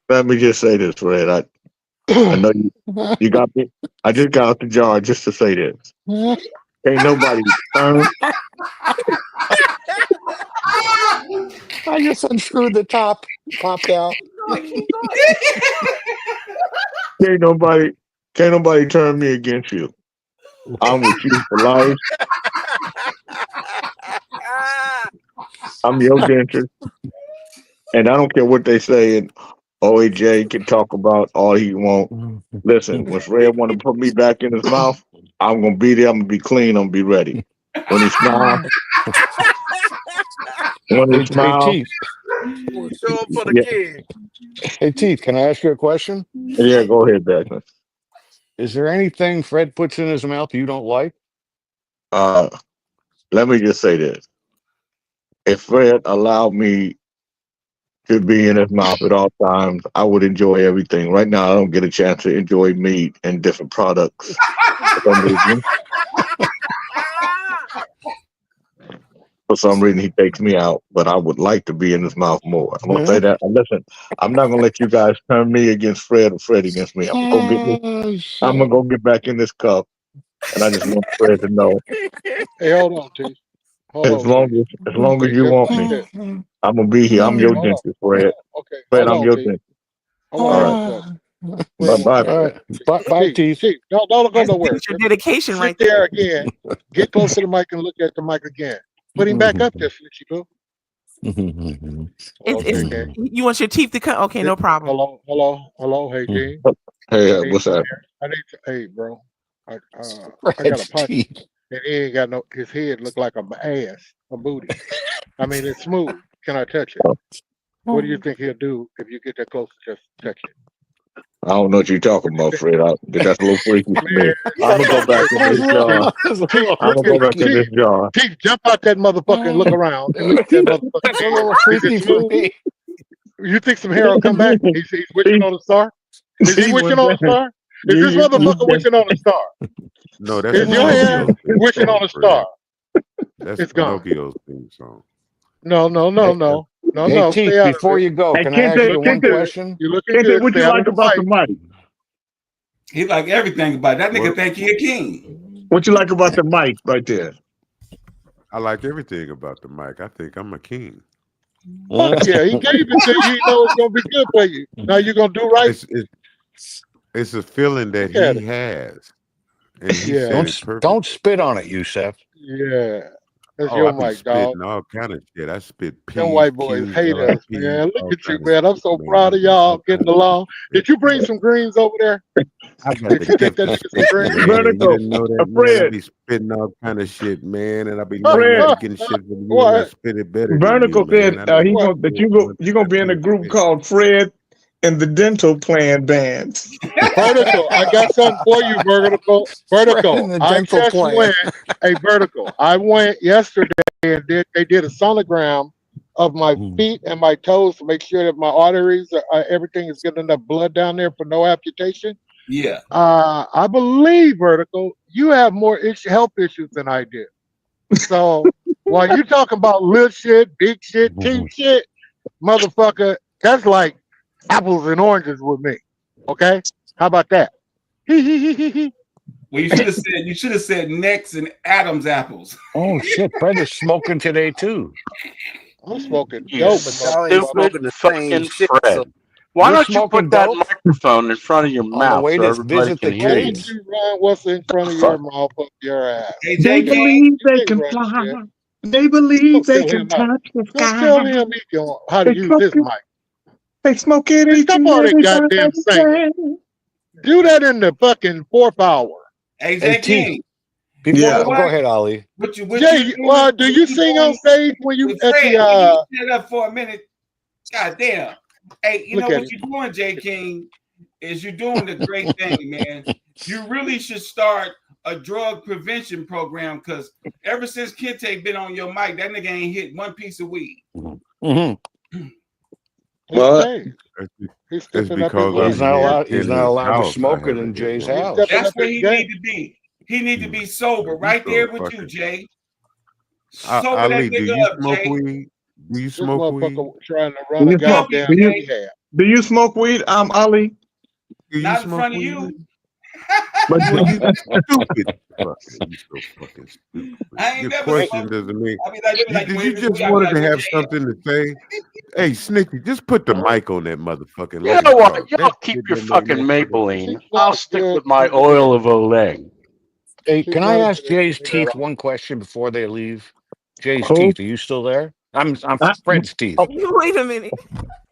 Let me just say this, Fred. I know you got me. I just got out the jar just to say this. Ain't nobody turn. I just unscrewed the top, popped out. Can't nobody turn me against you. I'm with you for life. I'm your denture. And I don't care what they say. And OAJ can talk about all he want. Listen, when Fred want to put me back in his mouth, I'm gonna be there. I'm gonna be clean. I'm gonna be ready. When he smiles, Hey, Teeth. Show up for the kid. Hey, Teeth, can I ask you a question? Yeah, go ahead, Beckman. Is there anything Fred puts in his mouth you don't like? Let me just say this. If Fred allowed me to be in his mouth at all times, I would enjoy everything. Right now, I don't get a chance to enjoy meat and different products. For some reason, he takes me out, but I would like to be in his mouth more. I'm gonna say that. Listen, I'm not gonna let you guys turn me against Fred or Fred against me. I'm gonna go get back in this cup, and I just want Fred to know. Hey, hold on, T. As long as you want me, I'm gonna be here. I'm your dentist, Fred. Okay, Fred, I'm your dentist. All right. Bye, bye. Bye, Teeth. Don't go nowhere. Your dedication right there again. Get close to the mic and look at the mic again. Put him back up there, Flitchy Boo. You want your teeth to come? Okay, no problem. Hello. Hey, Gene. Hey, what's up? Hey, bro. I got a punch. And he ain't got no. His head look like a ass, a booty. I mean, it's smooth. Can I touch it? What do you think he'll do if you get that close to just touch it? I don't know what you're talking about, Fred. That's a little freaky for me. I'm gonna go back in this jar. I'm gonna go back in this jar. Teeth, jump out that motherfucker and look around and look at that motherfucker. That's a little freaky for me. You think some hair will come back? He's wishing on a star. Is he wishing on a star? Is this motherfucker wishing on a star? No, that's Is your hair wishing on a star? That's Pinocchio's theme song. No. Hey, Teeth, before you go, can I ask you one question? You looking good. What you like about the mic? He like everything about it. That nigga think he a king. What you like about the mic right there? I like everything about the mic. I think I'm a king. Fuck yeah, he gave it to you. You know it's gonna be good for you. Now you're gonna do right. It's a feeling that he has. And he don't spit on it, Yusef. Yeah. That's your mic, dog. All kind of shit. I spit Them white boys hate us, man. Look at you, man. I'm so proud of y'all getting along. Did you bring some greens over there? Did you take that nigga some greens? You didn't know that, man. I be spitting all kind of shit, man, and I be getting shit from you and I spit it better. Vertical said you're gonna be in a group called Fred and the Dental Plan Band. Vertical, I got something for you, Vertical. I just went. Hey, Vertical. I went yesterday and they did a sonogram of my feet and my toes to make sure that my arteries, everything is getting enough blood down there for no amputation. Yeah. I believe, Vertical, you have more health issues than I do. So while you talking about little shit, big shit, teeth shit, motherfucker, that's like apples and oranges with me. Okay, how about that? Well, you should have said necks and Adam's apples. Oh shit, Fred is smoking today too. I'm smoking You dope. stupid smoking the fucking same shit, Fred. so- Why You're don't you smoking put that dope? microphone in front of your On the mouth way so to everybody visit can the hear Why you? don't kids. you run what's in front of your mouth up your ass? Hey, They J. King, believe they You can ain't run fly. shit. They Go believe they tell can him how. touch the Go sky. tell him how to They use smoke his it. mic. They smoke it Hey, each stop and all that every goddamn singing. day. Do that in the fucking 4th hour. hey, Hey, J. T. King, Before you know go what? ahead, Ali. What you Jay, doing? do you sing on stage when you at Fred, the will you shut up for a minute? God damn. Hey, you Look know at what you're doing, J. King, is you're doing the great thing, man. You really should start a drug prevention program because ever since Kente been on your mic, that nigga ain't hit one piece of weed. Mm-hmm. Well, Hey, he's It's stepping up his because He's I'm game. not in allowed. He's his not allowed to house. I smoke it in haven't hit Jay's one. He's house. stepping That's up where his he game. need to be. He need to be sober You right so there with you, fucking. Jay. Sober that Ali, do nigga you up, smoke Jay. weed? Do you This smoke weed? motherfucker trying to do run a you smoke? Tell me, goddamn Do Jay. rehab. you smoke weed? I'm Ali. Do you Not in smoke front of weed? you. But Well, you stupid. Fucker, you so fucking stupid. I ain't Your never question smoked. doesn't mean. I mean, like, they be like, Did well, you here's just weed. I be wanted like, to well, have Jay, something to say? Hey, Snicky, just put the mic on that motherfucker and You let know him what? talk. Y'all That keep shit your don't make fucking no fucking Maybelline. She I'll smells stick good with my under the oil of Olay. Hey, She can I smells ask good Jay's under there. teeth one question before they leave? Jay's who? teeth, are you still there? I'm Fred's teeth. Wait a minute.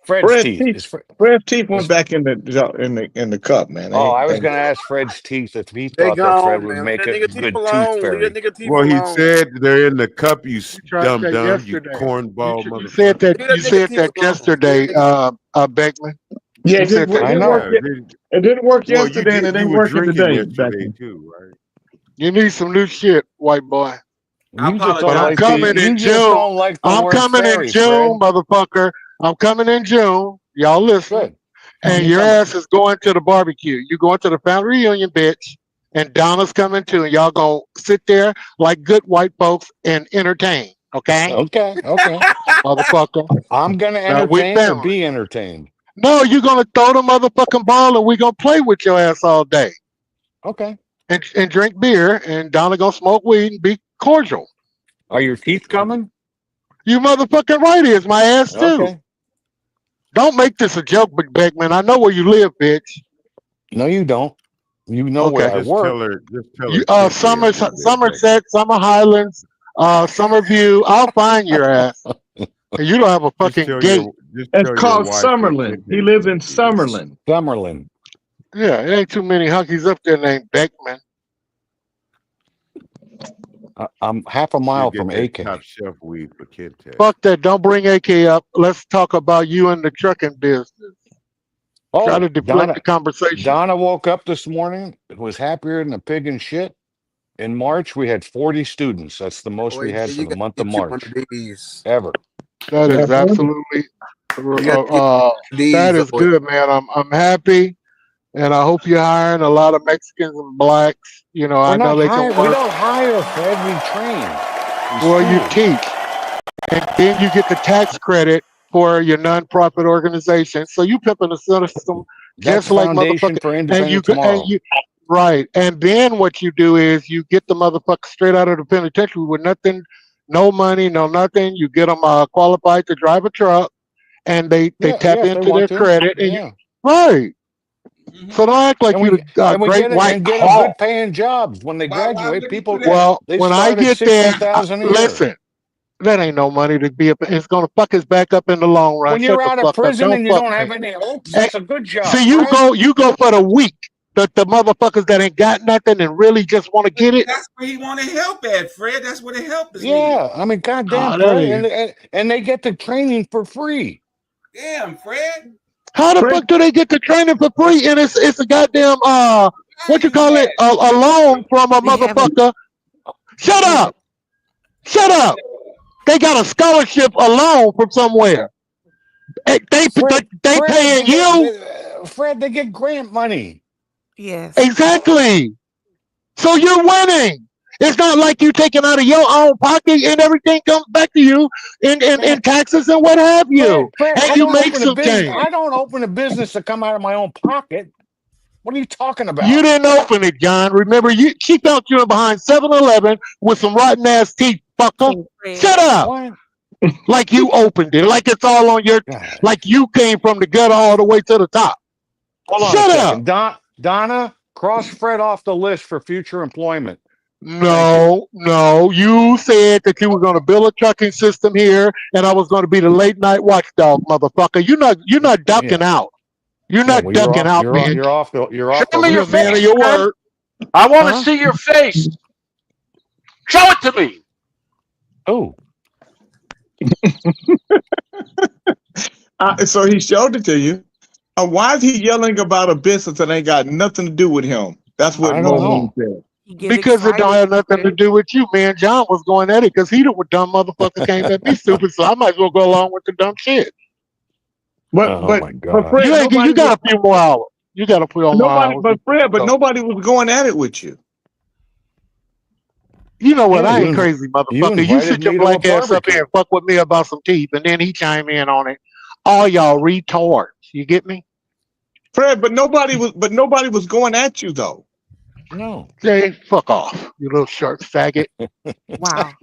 Fred's Fred teeth. teeth. Fred teeth went Is back in the cup, man. Oh, I was They- gonna ask Fred's teeth if he They thought that Fred gone, would man. make Leave a that nigga teeth good tooth alone. Leave fairy. that nigga teeth Well, he alone. said they're in the cup, you You tried dumb to say dumb, you yesterday. cornball You said motherfucker. that. Leave that You nigga said teeth that alone. yesterday, Beckman. Yeah, You it said didn't, that. it I didn't know. work. It didn't work Well, you yesterday, and it did. You ain't were working drinking today. yesterday Beckman. too, right? You need some new shit, white boy. I You just But don't I'm apologize. like the coming in you just June. don't like the I'm word coming in fairy, June, Fred. motherfucker. I'm coming in June. Y'all listening? Good. And You your coming? ass is going to the barbecue. You going to the family reunion, bitch. And Donna's coming too. And y'all gonna sit there like good white folks and entertain. Okay, Okay. motherfucker. I'm gonna Now with entertain or family. be entertained. No, you're gonna throw the motherfucking ball and we gonna play with your ass all day Okay. and drink beer and Donna gonna smoke weed and be cordial. Are your teeth coming? You motherfucking right is my ass too. Okay. Don't make this a joke, Big Beckman. I know where you live, bitch. No, you don't. You know where Okay. I Just work. tell her. Just tell You, her. Kid lives there, Somerset, Summer Highlands, Summerview. I'll find your ass. And you don't have a Just fucking tell gate. your. Just It's tell your called wife that Summerlin. He Kid lives in lives there. Summerlin. Summerlin. Yeah, it ain't too many hunkies up there named Beckman. I'm half a She'll mile get from that AK. top shelf weed for Kid Tech. Fuck that. Don't bring AK up. Let's talk about you and the trucking business. Try Oh, to deflect the conversation. Donna woke up this morning, was happier than a pig in shit. In March, we had 40 students. That's the most we Boy, had you for the gotta month of get you one March of these. ever. That is absolutely You gotta get these. that is good, man. I'm happy, and I hope you're hiring a lot of Mexicans and blacks. You know, I know they can We work. don't hire, Fred. We train. Well, you teach, and then you get the tax credit for your nonprofit organization. So you pimping the system That's just like Foundation motherfucker. for And Independent Tomorrow. right. And then what you do is you get the motherfucker straight out of the penitentiary with nothing, no money, no nothing. You get them qualified to drive a truck, and they tap if they into want their to. credit. And Yeah. right. So don't act like And you're we the and we great get white and get them hawk. good paying jobs when they graduate. People Well, they when I start at get there, 60,000 a year. listen. That ain't no money to be up. It's gonna fuck us back up in the long run. When Shut you're the out of fuck up. prison Don't and you fuck don't have me. any hopes, Hey, that's a good job. see, you go for the weak. The motherfuckers that ain't got nothing and really just want to get it. That's where he want to help at, Fred. That's where the help is needed. Yeah, I mean, goddamn, that Fred, and they get the training for free. Damn, Fred. How the fuck do they get the training for free? And it's a goddamn what you call it? A loan from a They haven't- motherfucker. Shut up. They got a scholarship alone from somewhere. They paying you Fred, they get grant money. Yes. exactly. So you're winning. It's not like you taking out of your own pocket and everything comes back to you in taxes and what have you. Fred, And I you don't make open a some business. change. I don't open a business to come out of my own pocket. What are you talking about? You didn't open it, John. Remember, she felt you in behind 7-Eleven with some rotten ass teeth, fucker. King Fred. Shut up. What? Like you opened it. Like it's all on your. God. Like you came from the gutter all the way to the top. Hold on Shut a up. second. Donna, cross Fred off the list for future employment. No. You said that you were going to build a trucking system here, and I was going to be the late night watchdog, motherfucker. You're not ducking out. You're not well, ducking out, man. You're off the Show me your list. You're a man of face, your man. word. I want to Huh? see your face. Show it to me. Oh, So he showed it to you. Why is he yelling about a business that ain't got nothing to do with him? That's what I don't Roland know. said. He gets Because it don't excited. have nothing to do with you, man. John was going at it because he the dumb motherfucker came at me stupid, so I might as well go along with the dumb shit. Oh my God. Fred, you got a few more hours. You got a few more hours. So- Nobody was going at it with you. You know what? Yeah, I you ain't inv- crazy, you motherfucker. You invited sit your me to a black ass up barbecue. here and fuck with me about some teeth, and then he chime in on it. All y'all retards. You get me? Fred, but nobody was going at you though. No. Jay, fuck off, you little short faggot. Wow.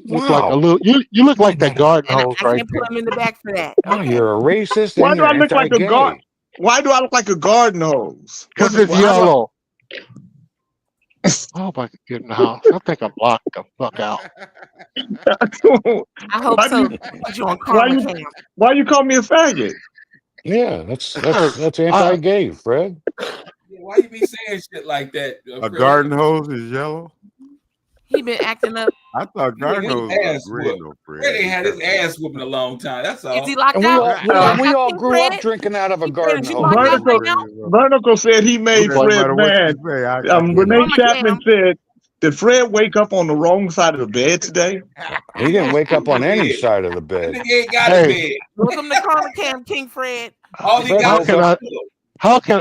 Look like a little. You look like that garden And I hose right can't there. put him in the back for that. No, Okay. you're a racist Why and do you're I look like a anti-gay. garden? Why do I look like a garden hose? Because it's yellow. I hope I can get in the house. I think I'm locked the fuck out. I hope so. Put you on karma cam. Why you call me a faggot? Yeah, that's anti-gay, Fred. Why you be saying shit like that? A Fred? garden hose is yellow. He been acting up. I thought garden His hose ass was green. whooped. No, Fred ain't had his ass whooping a long time. That's all. Is he locked And out? we all King grew up Fred? drinking out of a King Fred, garden is you hose. locked out right now? Vertical said he made No Fred matter what mad. you say, I can't Renee Karma Chapman cam. said, "Did Fred wake up on the wrong side of the bed today?" He didn't wake up on any side of the That bed. nigga ain't got a bed. Welcome to karma cam, King Fred. All he Fred got woke is a up. pillow.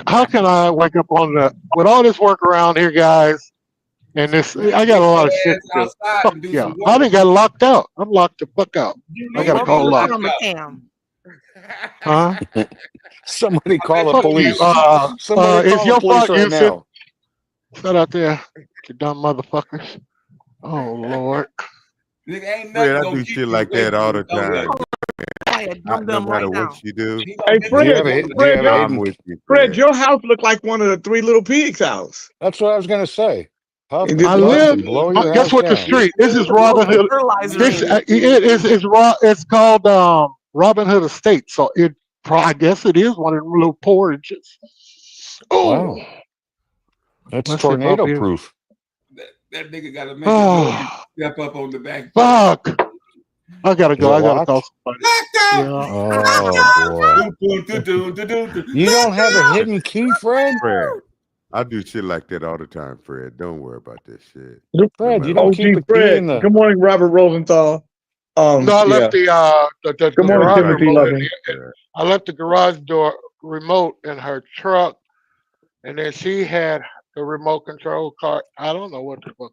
How can I wake up on the with all this work around here, guys? And this, I got a lot of shit to do. Outside Fuck and do yeah, some I work. didn't got locked out. I'm locked the fuck out. I got a Welcome cold to lock. karma cam. Huh? Somebody call the Fuck you. police. Somebody It's call the your police fault, right you now. Shut out there, you dumb motherfuckers. Oh Lord. Nigga ain't Fred, nothing I gonna do keep shit you like away that from all you. the time. Dumb No dumb matter right now. what you do, He gonna Do you have a Fred, I'm hidden? with you, Fred, Fred. your house looked like one of the Three Little Pigs' house. That's what I was gonna say. Huff And and I puff live. and blow your Guess house what? The down. street. This is Robin Hood. Fertilizer This in it. it's called Robin Hood Estate. So I guess it is one of them little porridges. Oh, Wow. That's let's see if I'll tornado be- proof. That nigga gotta make a noise, step up on the back. Fuck! I gotta Is go. it I gotta locked? call somebody. Locked Yeah. Oh boy. You don't have a hidden key, Fred? Fred, I do shit like that all the time, Fred. Don't worry about this shit. Fred, you matter don't keep a key in the. Good morning, Robert Rosenthal. No, I left the Good morning, garage Timothy remote Loving. I left the garage door remote in her truck, and then she had the remote control car. I don't know what the fuck.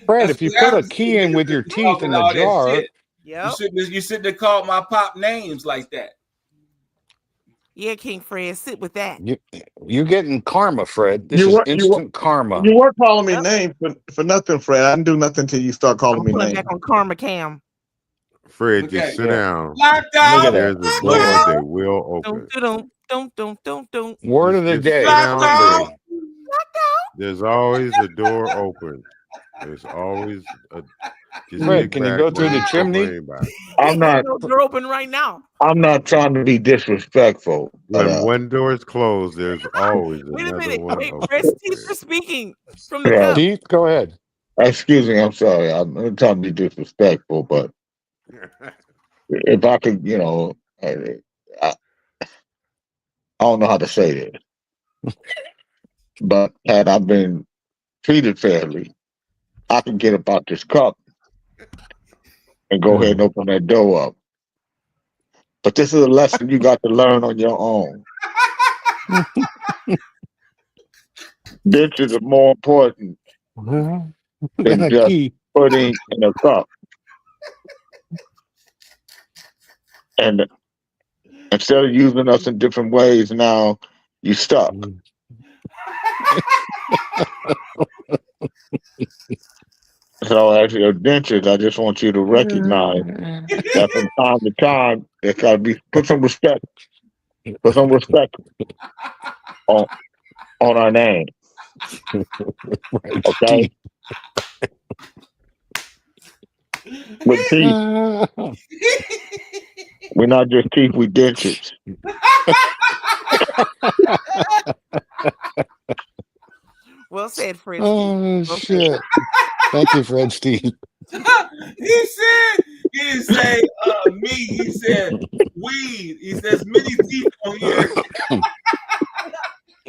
Fred, That's if you what put a happens key in with your teeth talking in the all that jar, shit. Yep. You shouldn't have called my pop names like that. Yeah, King Fred, sit with that. you're getting karma, Fred. This You is were- you instant karma. You weren't calling me Yep. names for nothing, Fred. I didn't do nothing until you start calling I'm me putting names. back on karma cam. Fred, Okay. just sit down. Locked Look out. at There's that. a Look door at that will open. Don't. Word of the Just day. sit down, Locked out. Fred. There's always a door open. There's always a. Just Fred, sit can you back, go through wait the for chimney? anybody. I'm not. They're open right now. I'm not trying to be disrespectful. When one door is closed, there's always Wait a another minute. one Wait, open. Fred's teeth are speaking from the Yeah. cup. Keith, go ahead. Excuse me. I'm sorry. I'm not trying to be disrespectful, but if I could, I don't know how to say this, but had I been treated fairly, I could get about this cup and go ahead and open that door up. But this is a lesson you got to learn on your own. Dentures are more important than And a just key. putting in a cup. And instead of using us in different ways, now you stuck. So as your dentures, I just want you to recognize that from time to time, there's got to be put some respect on our name. Right, Okay, Steve. with teeth, we're not just teeth, we dentures. Well said, Fred. Oh Well said. shit! Thank you, Fred Steve. He didn't say me. He said weed. He says many teeth on here.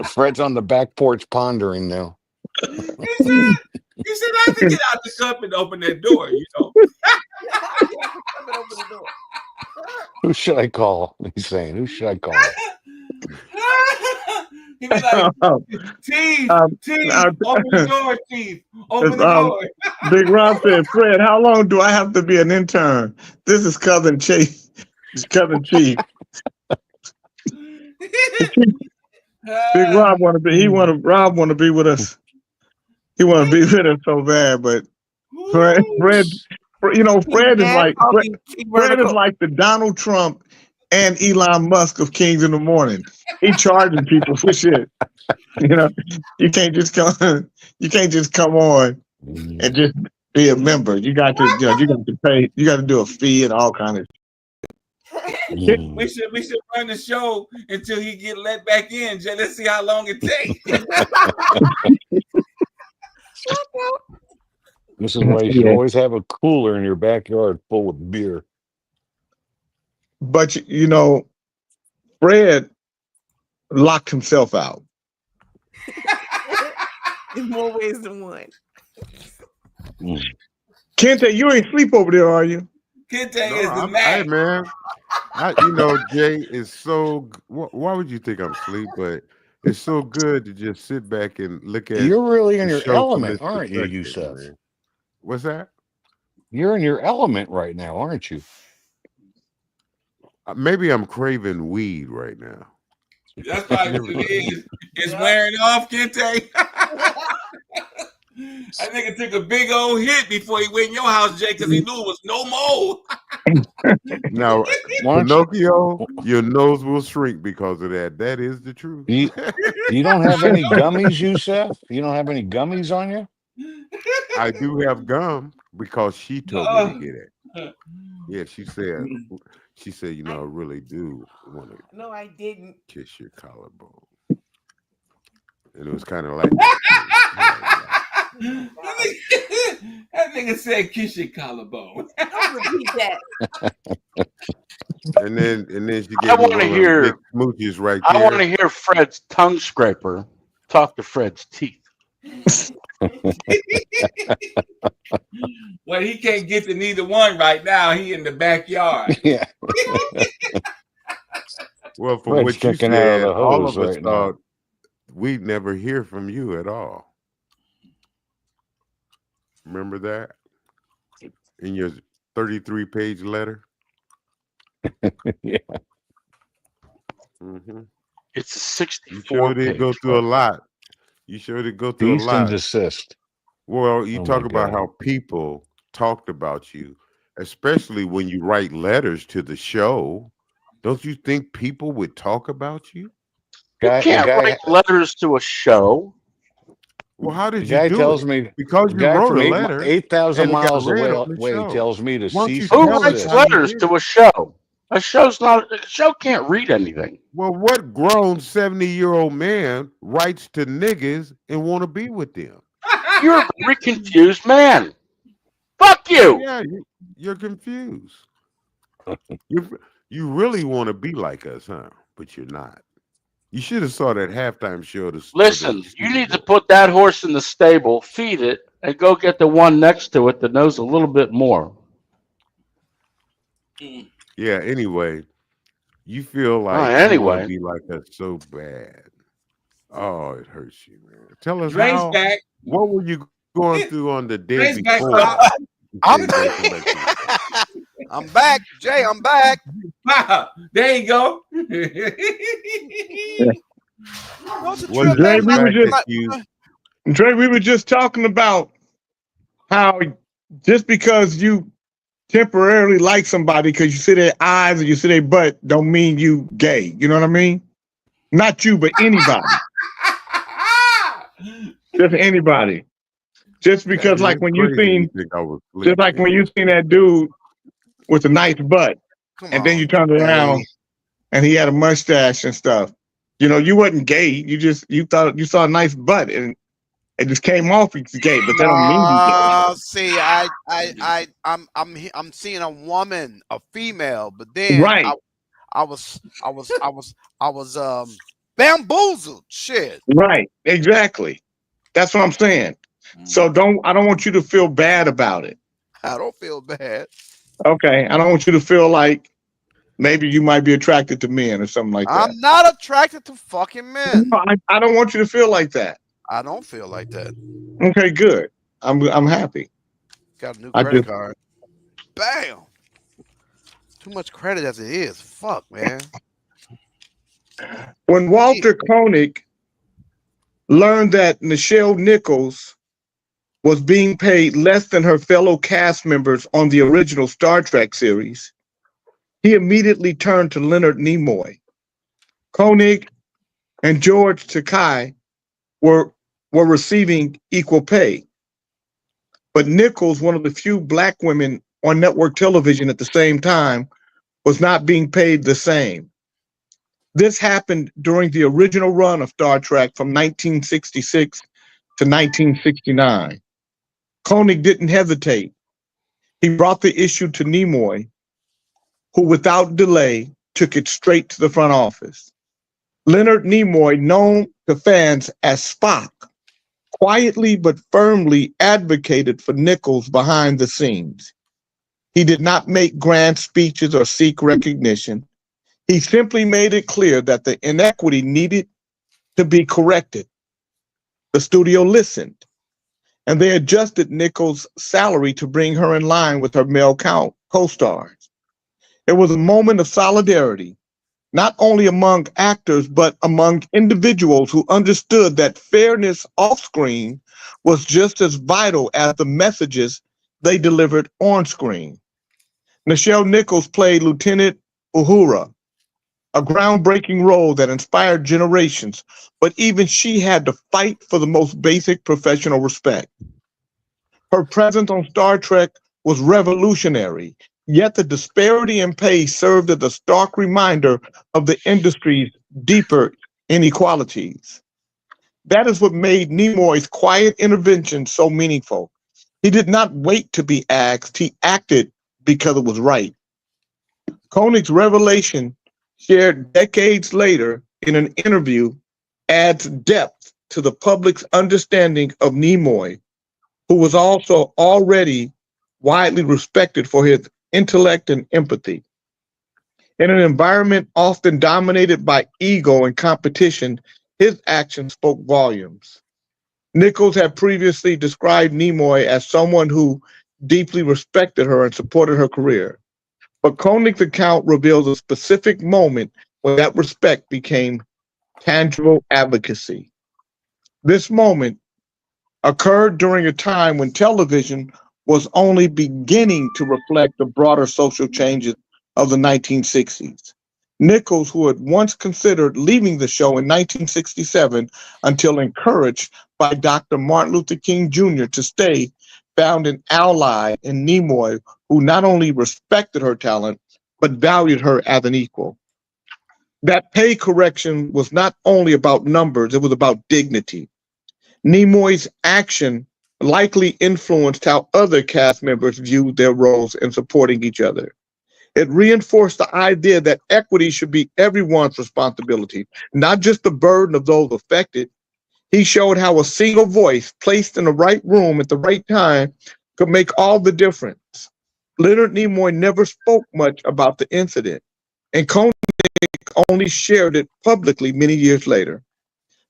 Fred's on the back porch pondering now. He said I have to get out the cup and open that door. You know. Who should I call? He's saying, who should I call? He be like, Teeth, open the door, Teeth, open the door. Big Rob said, Fred, how long do I have to be an intern? This is Cousin Chief. Cousin Chief. Big Rob want to be. Rob want to be with us. He want to be with us so bad, but Fred, you know, Fred is like the Donald Trump and Elon Musk of Kings in the Morning. He charging people for shit. You know, you can't just come on and just be a member. You got to, you got to pay. You got to do a fee and all kind of. We should run the show until he get let back in. Jay, let's see how long it takes. This is why you should always have a cooler in your backyard full of beer. But you know, Fred locked himself out in more ways than one. Kente, you ain't sleep over there, are you? Kente is the man. Hey, man. You know, Jay is so. Why would you think I'm asleep? But it's so good to just sit back and look at. You're really in your show from element, this aren't you, perspective, Yusef? man. What's that? You're in your element right now, aren't you? Maybe I'm craving weed right now. That's probably what it is. It's wearing off, Kente. That nigga took a big old hit before he went in your house, Jay, because he knew it was no more. Now, Pinocchio, your nose will shrink because of that. That is the truth. You don't have any gummies, Yusef? You don't have any gummies on you? I do have gum because she told me to get it. Yeah, she said, you know, I really do want to. No, I didn't. Kiss your collarbone. And it was kind of like that. That nigga said kiss your collarbone. Repeat that. And then she gave me one of those big smoochies right there. I want to hear Fred's tongue scraper talk to Fred's teeth. Well, he can't get to neither one right now. He in the backyard. Yeah. Well, from Fred's what you kicking out of said, the all hose of us right now. thought we'd never hear from you at all. Remember that? In your 33-page letter? Yeah. Mm-hmm. It's a 64 You sure did go through a lot. You sure did go through Cease a lot. and desist. Well, you Oh talk my about God. how people talked about you, especially when you write letters to the show. Don't you think people would talk about you? You can't write letters to a show. Well, how The did guy you do tells it? me Because the you guy wrote from a letter 8,000 and it got miles read away, on the show. tells me to Why don't you cease Who and tell us writes desist. how you letters did to it? a show? A show can't read anything. Well, what grown 70-year-old man writes to niggas and want to be with them? You're a very confused man. Fuck you. Yeah, you're confused. You really want to be like us, huh? But you're not. You should have saw that halftime show. Listen, you need to put that horse in the stable, feed it, and go get the one next to it that knows a little bit more. Yeah. Anyway, you feel Oh, like you want to anyway, be like us so bad. Oh, it hurts you, man. Tell us Dre's how. back. What were you going through on the day Dre's back, before? Pop. I'm You gotta come back to the show. I'm back, Jay. I'm back. Pop. There you go. What's the Was trip, it Dre, man? the we were fact just that you? Dre, we were just talking about how just because you temporarily like somebody because you see their eyes or you see their butt don't mean you gay. You know what I mean? Not you, but anybody. Just anybody. Just because See, like it's when you crazy. You seen think I was just like when you seen that dude with a nice butt Come and then you on, turned around Jay. and he had a mustache and stuff. You know, you wasn't gay. You thought you saw a nice butt and it just came off as gay, but that don't mean you gay. No, see, I'm seeing a woman, a female, but then Right, I was bamboozled. Shit. right, exactly. That's what I'm saying. So I don't want you to feel bad about it. I don't feel bad. Okay. I don't want you to feel like maybe you might be attracted to men or something like that. I'm not attracted to fucking men. No, I don't want you to feel like that. I don't feel like that. Okay, good. I'm happy. Got a new I credit just card. Bam. Too much credit as it is. Fuck, man. when Walter Koenig learned that Nichelle Nichols was being paid less than her fellow cast members on the original Star Trek series, he immediately turned to Leonard Nimoy. Koenig and George Takei were receiving equal pay, but Nichols, one of the few Black women on network television at the same time, was not being paid the same. This happened during the original run of Star Trek from 1966 to 1969. Koenig didn't hesitate. He brought the issue to Nimoy, who without delay took it straight to the front office. Leonard Nimoy, known to fans as Spock, quietly but firmly advocated for Nichols behind the scenes. He did not make grand speeches or seek recognition. He simply made it clear that the inequity needed to be corrected. The studio listened, and they adjusted Nichols' salary to bring her in line with her male co-stars. It was a moment of solidarity, not only among actors, but among individuals who understood that fairness off-screen was just as vital as the messages they delivered on screen. Nichelle Nichols played Lieutenant Uhura, a groundbreaking role that inspired generations, but even she had to fight for the most basic professional respect. Her presence on Star Trek was revolutionary, yet the disparity in pay served as a stark reminder of the industry's deeper inequalities. That is what made Nimoy's quiet intervention so meaningful. He did not wait to be asked, he acted because it was right. Koenig's revelation, shared decades later in an interview, adds depth to the public's understanding of Nimoy, who was also already widely respected for his intellect and empathy. In an environment often dominated by ego and competition, his actions spoke volumes. Nichols had previously described Nimoy as someone who deeply respected her and supported her career. But Koenig's account reveals a specific moment when that respect became tangible advocacy. This moment occurred during a time when television was only beginning to reflect the broader social changes of the 1960s. Nichols, who had once considered leaving the show in 1967 until encouraged by Dr. Martin Luther King Jr. to stay, found an ally in Nimoy who not only respected her talent, but valued her as an equal. That pay correction was not only about numbers, it was about dignity. Nimoy's action likely influenced how other cast members viewed their roles in supporting each other. It reinforced the idea that equity should be everyone's responsibility, not just the burden of those affected. He showed how a single voice placed in the right room at the right time could make all the difference. Leonard Nimoy never spoke much about the incident, and Koenig only shared it publicly many years later.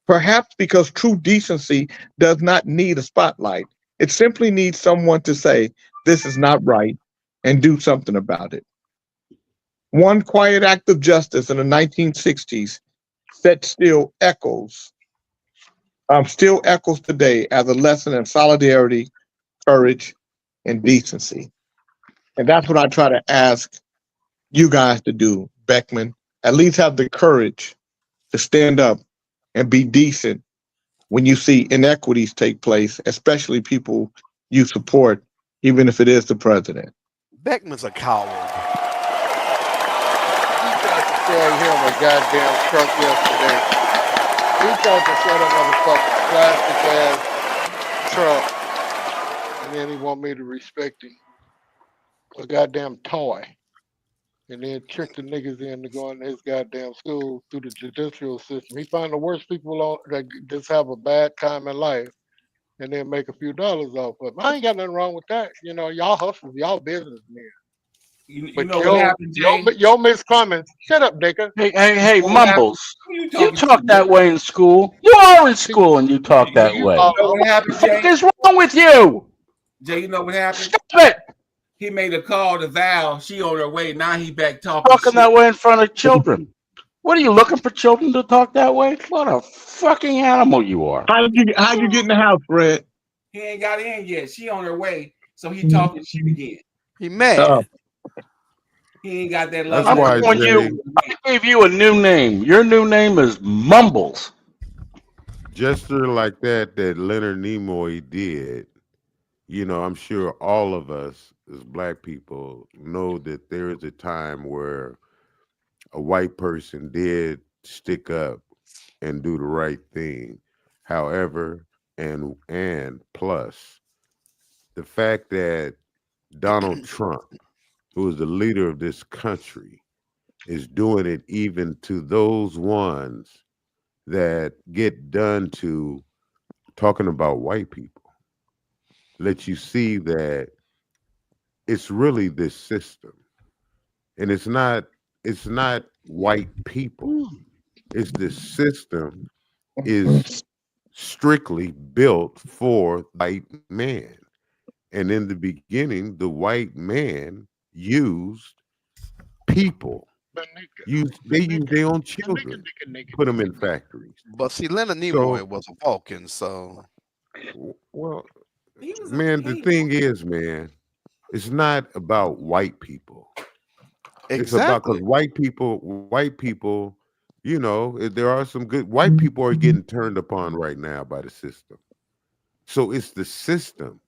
Perhaps because true decency does not need a spotlight. It simply needs someone to say, this is not right, and do something about it. One quiet act of justice in the 1960s that still echoes today as a lesson in solidarity, courage, and decency. And that's what I try to ask you guys to do, Beckman. At least have the courage to stand up and be decent when you see inequities take place, especially people you support, even if it is the president. Beckman's a coward. He tried to sell him a goddamn truck yesterday. He tried to sell a motherfucking plastic ass truck, and then he want me to respect him. A goddamn toy. And then trick the niggas into going to his goddamn school through the judicial system. He find the worst people on that just have a bad time in life and then make a few dollars off of it. I ain't got nothing wrong with that. You know, y'all hustlers, y'all businessmen. You But know what happened, Jay? yo, Miss Clemens, shut up, nigga. Hey, What happened? Mumbles. Who you You talking talk to? that way in school. You are in school and you talk that You way. know what happened, What the fuck Jay? is wrong with you? Jay, you know what happened? Stop it! He made a call to Val. She on her way. Now he back talking Talking shit. that way in front of children. What are you looking for children to talk that way? What a fucking animal you are. How you get in the house, Fred? He ain't got in yet. She on her way. So he talking shit again. He mad. He ain't got that love. That's why, I'm Jay, I gave you a new name. Your new name is Mumbles. gesture like that Leonard Nimoy did, you know, I'm sure all of us as black people know that there is a time where a white person did stick up and do the right thing. However, and plus the fact that Donald Trump, who is the leader of this country, is doing it even to those ones that get done to talking about white people, let you see that it's really this system. And it's not white people. It's the system is strictly built for white man. And in the beginning, the white man used people. They used their own children, put them in factories. But see, Leonard Nimoy was a Vulcan, so. Well, man, the thing is, man, it's not about white people. It's about because white people, you know, there are some good white people are getting turned upon right now by the system. So it's the system.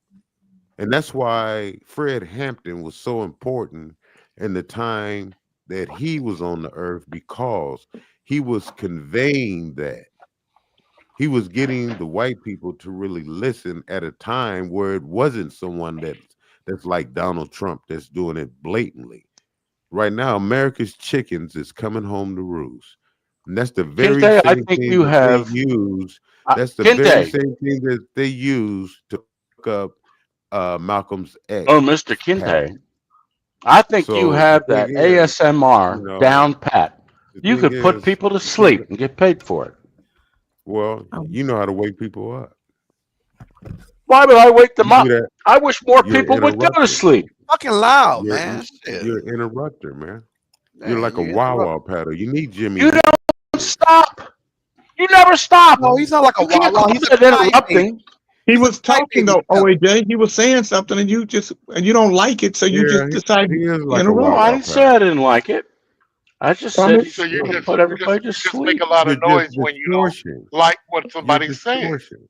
And that's why Fred Hampton was so important in the time that he was on the earth, because he was conveying that. He was getting the white people to really listen at a time where it wasn't someone that's like Donald Trump that's doing it blatantly. Right now, America's chickens is coming home to roost. And that's the very Kinte, I same think thing you that have. they use. That's the Kinte. very same thing that they use to look up Malcolm's X. Oh, Mr. Kinte, I think you So have the that thing is, ASMR you know, down pat. the You thing could put is, people to the thing sleep that- and get paid for it. well, you know how to wake people up. Why would I wake them You up? do that. I wish more You're people would go to interrupter. sleep. Fucking loud, You're, man. Shit. you're an interrupter, man. You're Dang, like a you Wawa paddle. You need Jimmy. You don't stop. You never stop. No, he's not like a You can't Wawa. call He's it a crybaby. interrupting. He was talking though, OAJ. He was saying something, and you don't like it, so you just decide he is to like a interrupt. No, I didn't say I didn't like it. I just said he's So you going to just put everybody to just sleep. make a lot of You're noise just when you don't distortion. like what You're somebody's saying. distortion.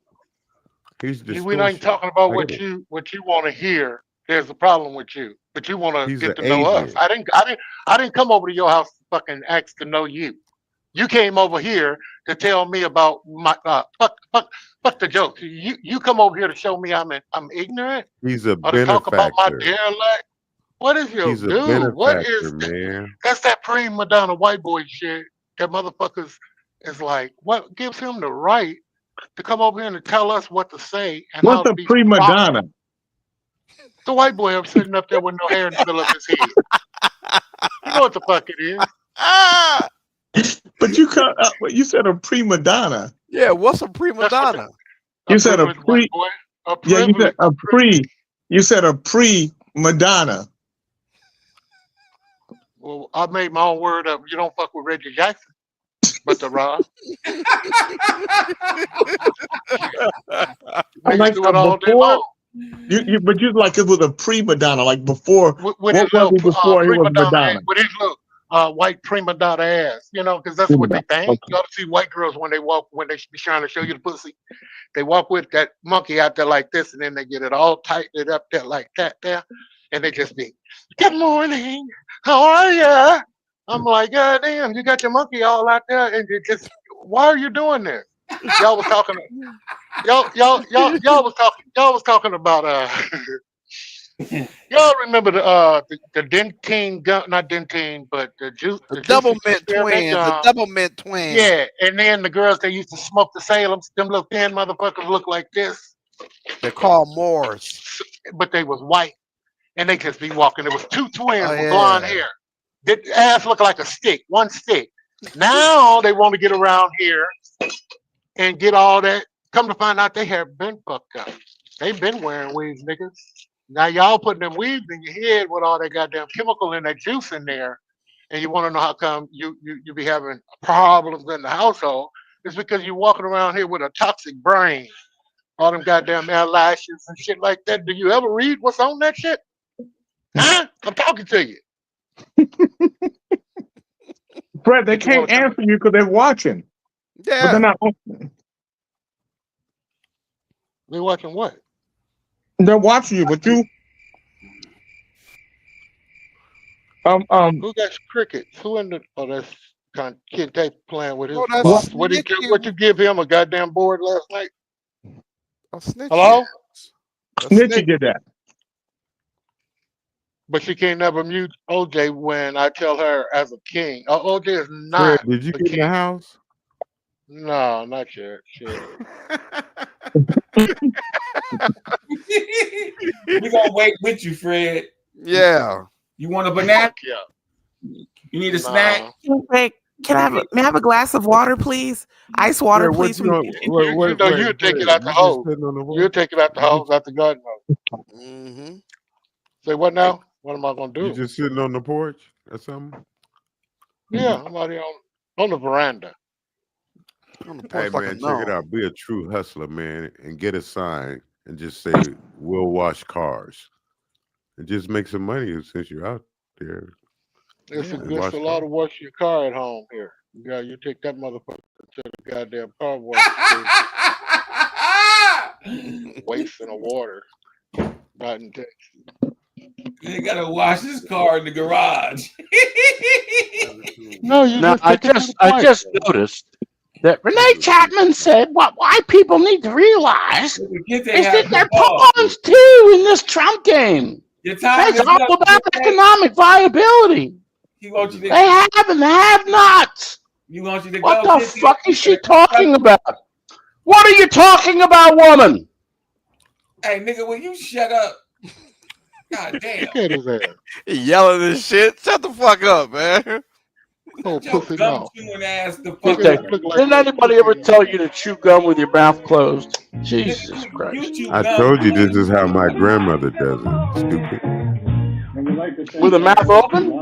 He's distortion. We're not talking about I what get it. you want to hear. There's a problem with you, but you want to He's get an to know us. agent. I didn't come over to your house to fucking ask to know you. You came over here to tell me about my fuck the jokes. You come over here to show me I'm ignorant He's a or to talk about my benefactor. derelict. What is your He's a dude? What is benefactor, man. that's that prima donna white boy shit that motherfuckers is like, what gives him the right to come over here and to tell us what to say and how What's to a be prima proper? donna? The white boy up sitting up there with no hair in the middle of his head. You know what the fuck it is. Ah, But you said a prima donna. yeah, what's a prima donna? You said a privileged white boy. A Yeah, you said privileged. You said a pre-Madonna. Well, I made my own word up. You don't fuck with Reggie Jackson, but the raw. I like do it all day before. long. But you like it was a pre-Madonna, like before. With What his was little it before he was prima donna, Madonna? with his little white prima donna ass, you know, because that's what they think. Okay. You ought to see white girls when they walk, when they be trying to show you the pussy. They walk with that monkey out there like this, and then they get it all tightened up there like that there, and they just be, "Good morning, how are ya?" I'm like, God damn, you got your monkey all out there, and you just, why are you doing this? Y'all was talking, y'all was talking about y'all remember the Dentine gun, not Dentine, but the juice, The double mint experiment, twins. The double mint twins. yeah, and then the girls that used to smoke the Salems, them little thin motherfuckers look like this, They're called Moors. but they was white, and they just be walking. There was two twins Oh, with yeah. blonde hair. The ass looked like a stick, one stick. Now they want to get around here and get all that. Come to find out, they have been fucked up. They've been wearing weaves, niggas. Now y'all putting them weaves in your head with all that goddamn chemical and that juice in there, and you want to know how come you be having problems in the household. It's because you're walking around here with a toxic brain. All them goddamn eyelashes and shit like that. Do you ever read what's on that shit? Huh? I'm talking to you. Fred, they can't answer you because they're watching. But Yeah. they're not. They watching what? They're watching you, but you. Who got crickets? Who in the? Oh, that's Kid Tape playing with his Oh, that's box. What you give him a goddamn board last night? A snitch. Hello? Snitchy did that. But she can't never mute OJ when I tell her as a king. OJ is not. Fred, did you a get in king. the house? No, not yet. Shit. We're gonna wait with you, Fred. Yeah. You want a banana? Yeah. You need a snack? Wait, may I have a glass of water, please? Ice water, Fred, please. you know, You'll take it out the hose. You'll take it out the hose, out the garden hose. Mm-hmm. Say what now? What am I gonna do? You just sitting on the porch or something? Yeah, I'm out here on the veranda. On the Hey porch like a man, check it gnome. out. Be a true hustler, man, and get a sign and just say we'll wash cars. And just make some money since you're out there. It's Yeah, a wash lot to wash your car at home here. Yeah, you take that motherfucker to the goddamn car wash. Wasting of water. Not in Texas. You gotta wash his car in the garage. No, you Now, just take it to the I pipe. just noticed that Renee Chapman said what why people need to realize is that they're pawns too in this Trump game. Your time It's is all up, about Renee. economic viability. He wants you to, They have and they have nots. you want you to What go the get fuck is she talking about? What are you talking about, woman? Hey, nigga, will you shut up? God damn. Look at his ass. He yelling this shit. Shut the fuck up, man. Oh, Your pussy gum mouth. chewing ass the Did, fuck they, up. didn't anybody ever tell you to chew gum with your mouth closed? Jesus Christ. You chew I gum. told you this is how my grandmother does it. Stupid. With the mouth open?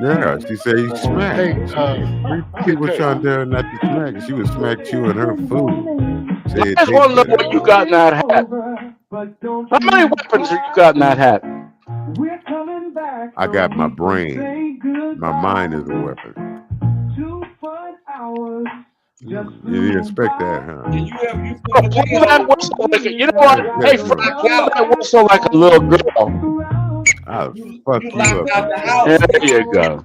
Yeah, she said he smacked. Hey, People trying to tell her not to smack. She would smack chewing her food. Say I it just want to know tastes what you got in that hat. How many weapons have you got in that hat? I got my brain. My mind is a weapon. You didn't expect that, huh? Pull that whistle like a, you know what? Hey, Frank, pull that whistle like a little girl. I'll fuck you up. Locked out the house. There you go.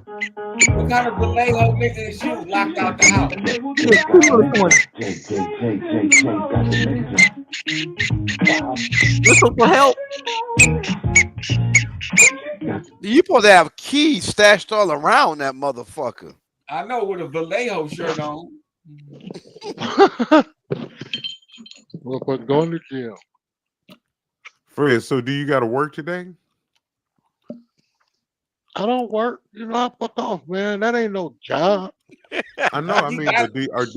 What kind of Vallejo nigga is you locked out the house? Whistle for help. You supposed to have keys stashed all around that motherfucker. I know with a Vallejo shirt on. We'll put going to jail. Fred, so do you got to work today? I don't work. You know, I fuck off, man. That ain't no job. I know. I He mean, got- but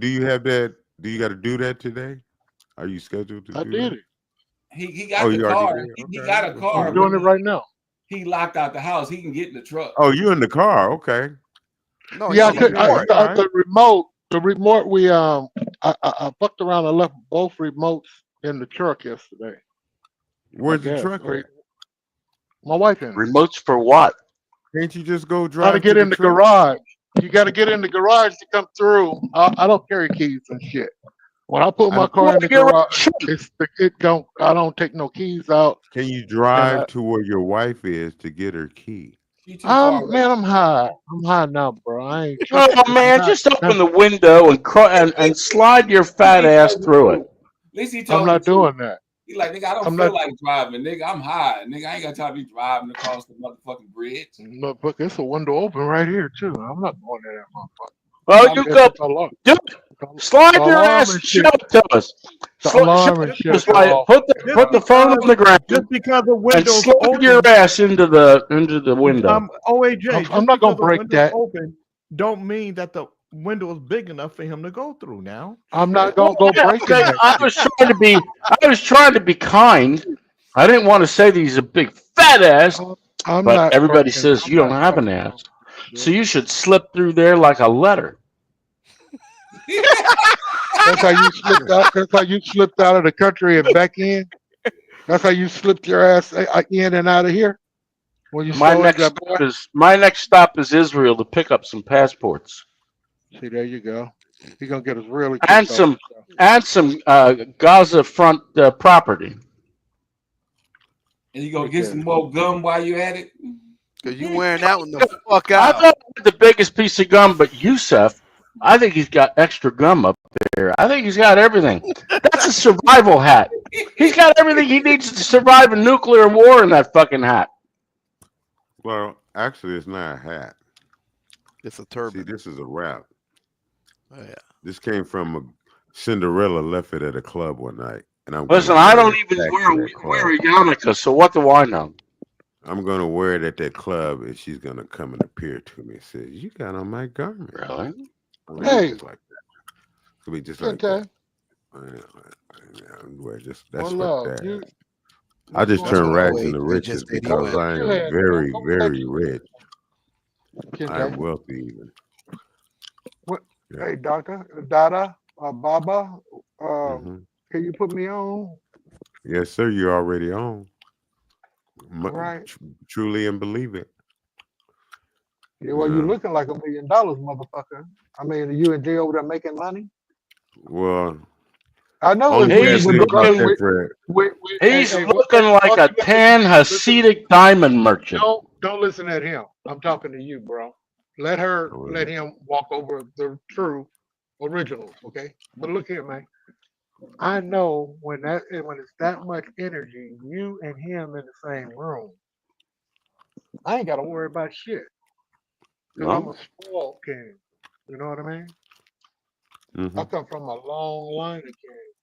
do you have that? Do you got to do that today? Are you scheduled to I do did that? it. He got Oh, the you already car. did? He Okay. got a car. I'm doing it right now. He locked out the house. He can get in the truck. Oh, you in the car? Okay. No, Yeah, I he's could. on board. The remote. The remote. We I fucked around and left both remotes in the truck yesterday. Where's the Yes, truck at? my wife in it. Remotes for what? Can't you just go How to drive get to in the truck? garage? You got to get in the garage to come through. I don't carry keys and shit. When I put my car in the garage, I don't take no keys out. Can you drive to where your wife is to get her key? Man, I'm high. I'm high now, bro. I ain't. Oh man, just open the window and slide your fat ass through it. At least he told I'm not the truth. doing that. He like, nigga, I don't I'm feel not- like driving, nigga. I'm high, nigga. I ain't got time to be driving across the motherfucking bridge. Look, it's a window open right here too. I'm not going to that motherfucker. Well, you go do it. Slide The your alarm ass and and shit. show it to us. The Show alarm and it to shit us while you off. put the phone on the ground Just because the and window's slide open, your ass into the window. OAJ, I'm just not gonna because the break window's that. open, don't mean that the window is big enough for him to go through. Now, I'm not gonna go breaking that. I was trying to be kind. I didn't want to say that he's a big fat ass, I'm but not everybody breaking- says I'm you don't not have an breaking ass, so you should slip through there like a letter. That's how you slipped out. That's how you slipped out of the country and back in. That's how you slipped your ass in and out of here. When you My stole next that boy. stop is Israel to pick up some passports See, there you go. He's gonna get us really and kicked off. some Gaza front property. And you gonna get some more gum while you at it? Cause you wearing that one the fuck I out. thought I had the biggest piece of gum, but Yusef, I think he's got extra gum up there. I think he's got everything. That's a survival hat. He's got everything he needs to survive a nuclear war in that fucking hat. Well, actually, it's not a hat. It's a turban. See, this is a wrap. Oh, yeah. This came from a Cinderella left it at a club one night, and I'm Listen, gonna I wear don't it even back wear to that club. a yarmulke, so what do I know? I'm gonna wear it at that club, and she's gonna come and appear to me and say, "You got on my garment." Really? Hey. Just like that. It'll be just like Okay. that. Wear just that's Well, what look, that. you- I just That's turn what rags OAJ into riches just said he because went. I am Yeah, very, don't very touch rich. Can I am they- wealthy even. What? Yeah. Hey, doctor, Dada, Baba, Mhm. can you put me on? Yes, sir. You're already on. Right. Truly and believe it. Yeah, well, you Yeah. looking like $1 million, motherfucker. I mean, you and Jay over there making money. Well, I know only it's He's bad with thing about looking- that, Fred. He's hey, looking like a tan Hasidic diamond merchant. Don't listen to him. I'm talking to you, bro. Let him walk over the true originals, okay? But look here, man. I know when it's that much energy, you and him in the same room, I ain't gotta worry about shit. Because I'm No? a spoiled king. You know what I mean? Mhm. I come from a long line of kings.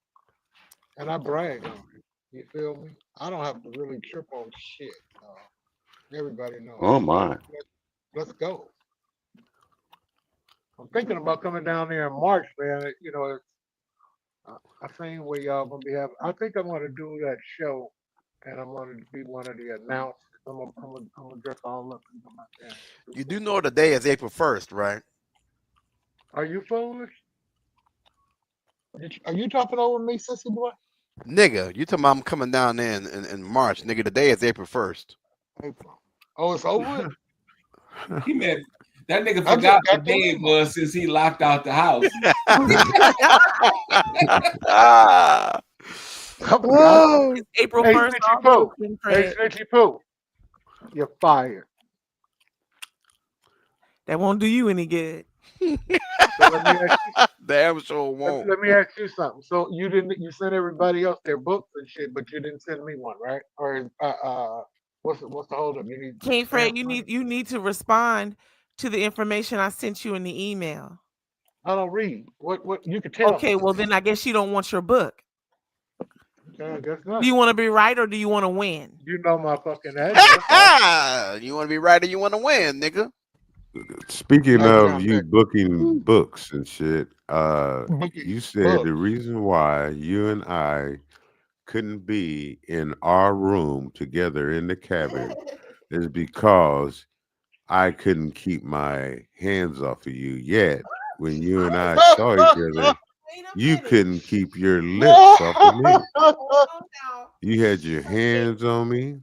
And I brag on it. You feel me? I don't have to really trip on shit. Everybody knows. Oh my. Let's go. I'm thinking about coming down there in March, man. You know, I seen where y'all gonna be having. I think I'm gonna do that show, and I'm gonna be one of the announcers. I'm gonna dress all up and come out there. You do know the day is April 1st, right? Are you foolish? Are you talking over me, sissy boy? Nigga, you talking about I'm coming down there in March. Nigga, the day is April 1st. April. Oh, it's over. He meant that nigga I forgot just the got day the it was since he locked out the house. Ah. Oh. It's April Hey, 1st. Snitchy Pooh. Hey, Snitchy Pooh. You're fired. That won't do you any good. So let me ask you, Damn sure won't. let me ask you something. So you sent everybody else their books and shit, but you didn't send me one, right? Or what's the hold up? You need King Fred, you need to respond to the information I sent you in the email. I don't read. What you can tell. Okay, well then I guess you don't want your book. Okay, I guess Do not. you want to be right or do you want to win? You know my fucking address. You want to be right or you want to win, nigga? Speaking Hey, of John you Beck. booking books and shit, Booking you said the books. reason why you and I couldn't be in our room together in the cabin is because I couldn't keep my hands off of you. Yet when you and I saw each other, you couldn't keep your lips off of me. You had your hands on me.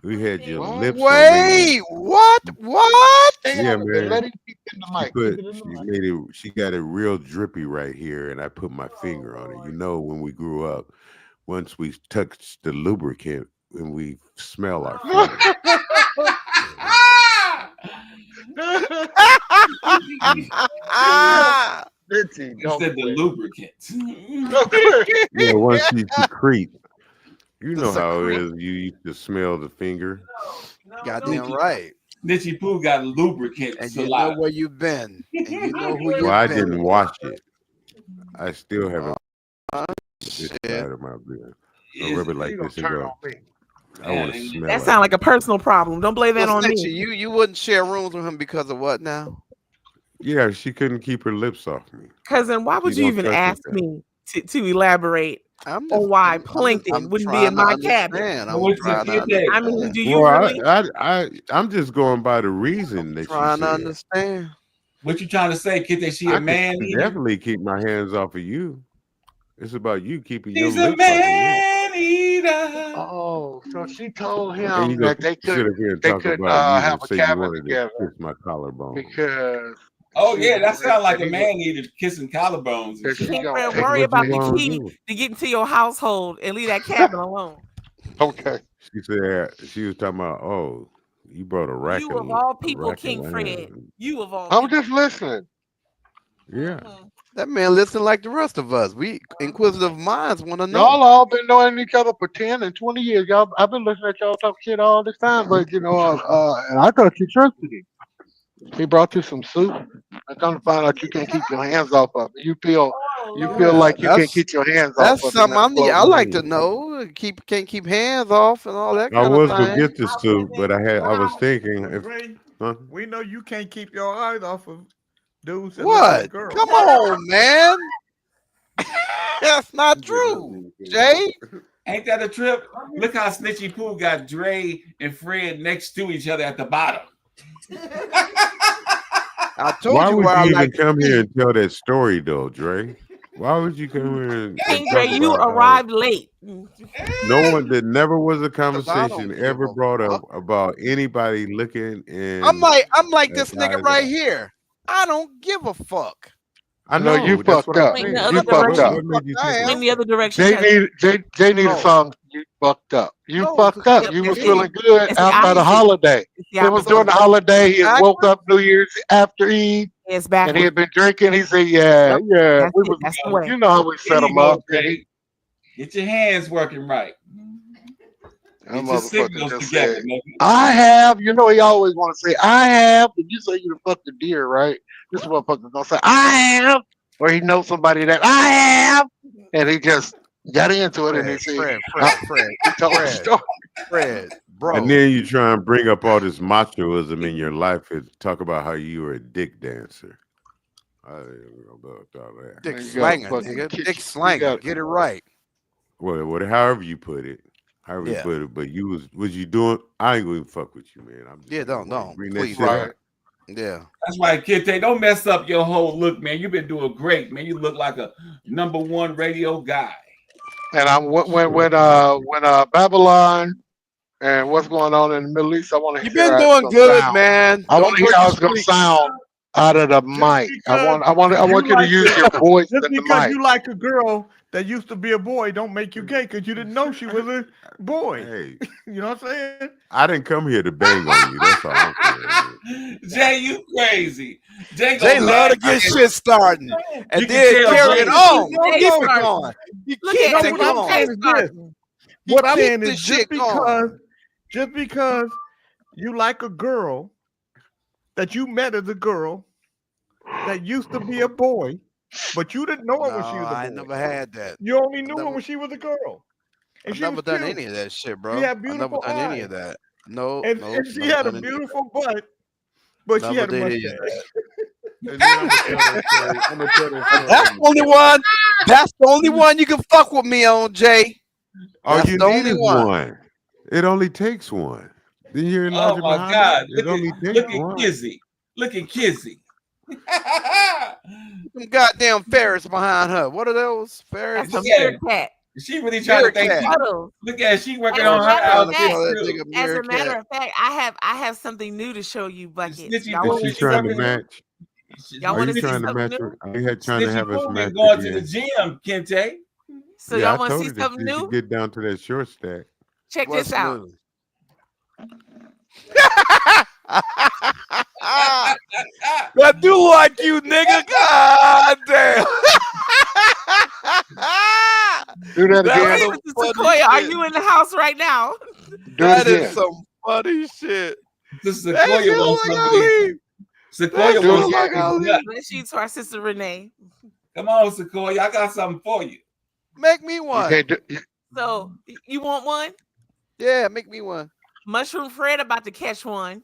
We had your What? lips on me. Wait, what? What? Stay Yeah, out of it. man. Let him keep in the mic. Keep it in the She mic. made it. She got it real drippy right here, and I put my finger on it. You know, when we grew up, once we touched the lubricant, when we smell our fingers. Richie, You don't said the quit. lubricant. Don't quit. Yeah, once she secrete. You The know how it secrete. is. You used to smell the finger. Goddamn right. Snitchy Poo got lubricant And you know saliva. where you've been. And you know who Well, you've I been didn't with. wash it. I still haven't this Shit. side of my beard. I rub it like You gonna this and turn go. on me. I want to smell That it. sounds like a personal problem. Don't blame that So, on Snitchy, me. you wouldn't share rooms with him because of what now? Yeah, she couldn't keep her lips off me. Cousin, why would She you don't even touch ask anything. me to elaborate I'm on just, why I'm plankton wouldn't be in trying to my cabin? understand. I'm What's the trying to kid day? I mean, understand. do you Well, really? I'm just going by the reason that she Trying to said. understand. What you trying to say, kid? That she I a man can eater? definitely keep my hands off of you. It's about you keeping your She's a lips off of me. man eater. Oh, so she told And him you go that they sit could up here and they talk could about you have and a say you cabin wanted to together kiss my collarbone. because Oh she yeah, that was worried sounds like that a he would man eater kissing collarbones and that shit. she King gonna Fred, take worry What about you the gonna key do? to get into your household and leave that cabin alone. Okay. She said she was talking about, oh, you brought a rack You of of all a people, rack of King Fred. lamb. You of all I'm people. just listening. Yeah. That man listen like the rest of us. We inquisitive minds want to know. Y'all all been knowing each other for 10 and 20 years. Y'all, I've been listening to y'all talk shit all this time, but you know, and I thought you trusted him. He brought you some soup. I come to find out you can't keep your hands off of it. You feel Yeah, like you can't that's keep your hands off that's of it. something when it's I close. like to know. Can't keep hands off and all that I kind of was gonna thing. get the soup, but I was thinking if Dre, huh? we know you can't keep your eyes off of dudes that look What? like girls. Come on, man. That's not true, Jay. Ain't that a trip? Look how Snitchy Poo got Dre and Fred next to each other at the bottom. I told Why you would where you I even like to come here be. and tell that story though, Dre? Why would you come here and King talk Dre, you about arrived late. no one that never was a Cause I don't conversation give ever a brought up fuck. about anybody looking in I'm like a this nigga guy's right eye. here. I don't give a fuck. I No, you know that's what fucked I'm up. Swing the saying. other You fucked up. direction. What made you I think am. Swing the other direction, Jay cousin. need a No. song. You fucked up. You No, fucked up. Yep, You was that's feeling it. good It's the after the opposite. holiday. It's the It was opposite. during the holiday. He had woke Backwards? up New Year's after Eve, It's and he backwards. had been drinking. He said, "Yeah, Yep, yeah, that's we it. was. That's the way. You know how we Here set you him go, up." Dre. Get your hands working right. That Get your motherfucker signals just together, said, nigga. "I have." You know he always want to say, "I have." Did you say you the fuck the deer, right? This motherfucker gonna say, "I have," or he knows somebody that I have, and he just got into it, and he said, he told the story. Fred, And bro. then you try and bring up all this machoism in your life and talk about how you were a dick dancer. I didn't know about all that. Dick Man, you gotta slanger, fucking nigga. kick Dick you. You slanger. got Get it right. Well, however you put it, Yeah. but you was you doing? I ain't gonna fuck with you, man. I'm just Yeah, saying, why you don't. bring that Please shit don't. up. Yeah. That's right, Kid. Don't mess up your whole look, man. You've been doing great, man. You look like a #1 radio guy. And I'm when Babylon and what's going on in the Middle East, I want to You've hear been how it's doing gonna good, sound. man. I want Don't to hear break how your it's gonna streak. sound out of the Just mic. because I want you you to like use to, your voice just in the because mic. you like a girl that used to be a boy, don't make you gay because you didn't know she was a boy. Hey, You know what I'm saying? I didn't come here to bang on you. That's all I'm saying. Jay, you crazy. Jay Jay gonna love to bang get you. shit started and You can then tell carry Jay- it on. No, Keep no, it starting. going. He Look keeps at No, it what I'm going. saying is this. He What I'm keeps saying the is shit going. just because you like a girl that you met as a girl that used to be a boy, but you didn't know her No, when she was a boy. I ain't never had that. You only knew her Never- when she was a girl. And I've she never was done cute. any of that shit, She bro. had I've never beautiful done any eyes. of that. No, And no, she never had a done any of that. beautiful butt, but she Never had a did any of mustache. that. And then I'm gonna tell that story. I'm gonna tell that story. That's the only one. That's the only one you can fuck with me on, Jay. All That's you the need only is one. one. It only takes one. Then you're Oh Elijah my Muhammad. God! It only Look takes at one. Kizzy. Look at Kizzy. Some goddamn ferrets behind her. What are those ferrets? That's a Yeah. meerkat. She really trying to think. Meerkat. Look at her. She working As a on her matter of Trying to fact, call that outfit too. nigga as a matter meerkat. of fact, I have something new to show you, Bucket. Snitchy Y'all Pooh, want Is to she she see trying to something new? match? Y'all Are want you to see trying to something match? new? Are you trying to Snitchy have us Pooh match been going to the again? gym, Kente. So Yeah, y'all I want to told see her that something she should new? get down to that short stack. Check What's this out. new? I do like you, nigga. God damn. Do that That's again. some Sister funny Sequoia, are shit. you in the house right now? Do it That is again. some funny shit. This That Sequoia shit wants like some of these. Ali. Sequoia That Do it wants shit some like again. of these Ali. nuts. Let's shoot to our sister Renee. Come on, Sequoia. I got something for you. Make me You one. can't do. So you want one? Yeah, make me one. Mushroom Fred about to catch one.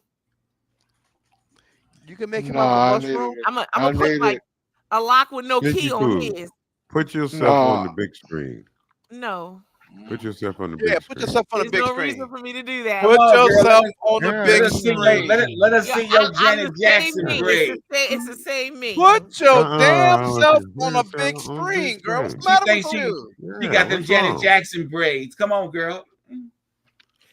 You can make him No, out I of need mushroom. it. I'm I gonna put need like it. a lock with no Snitchy key on Pooh, his. put yourself on the No. big screen. No, Put yourself on the Yeah, big put screen. yourself on the there's big no screen. reason for me to do that. Put Come on, girl. yourself on the Yeah, big Let us see your screen. let us Yeah, see your I'm Janet the same Jackson me. grade. It's the same me. Put your damn I want self you to on put a big yourself on the big screen, girl. What's the screen. She matter with thinks she you? got Yeah, them what's Janet wrong? Jackson braids. Come on, girl.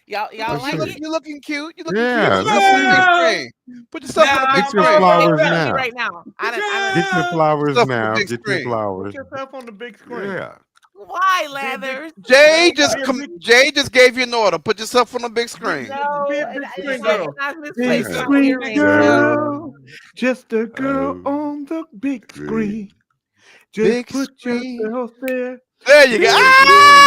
Y'all Let's like see. it? You looking cute. You looking Yeah, cute. Put let's yourself on the big see. screen. Put yourself on the big Get your screen. flowers Excuse me now. right now. I Get don't. your flowers Yourself on the now. big Get your screen. Put flowers. yourself on the big screen. Yeah. Why, Be a big. Lathers? Jay Be a big. Jay just gave you an order. Put yourself on the big screen. No, Be a big it's screen not, girl. it's not Big misplaced Yeah. my screen feelings. No. girl. Just a girl on the big screen. Just Big put screen. yourself there. There you go. Big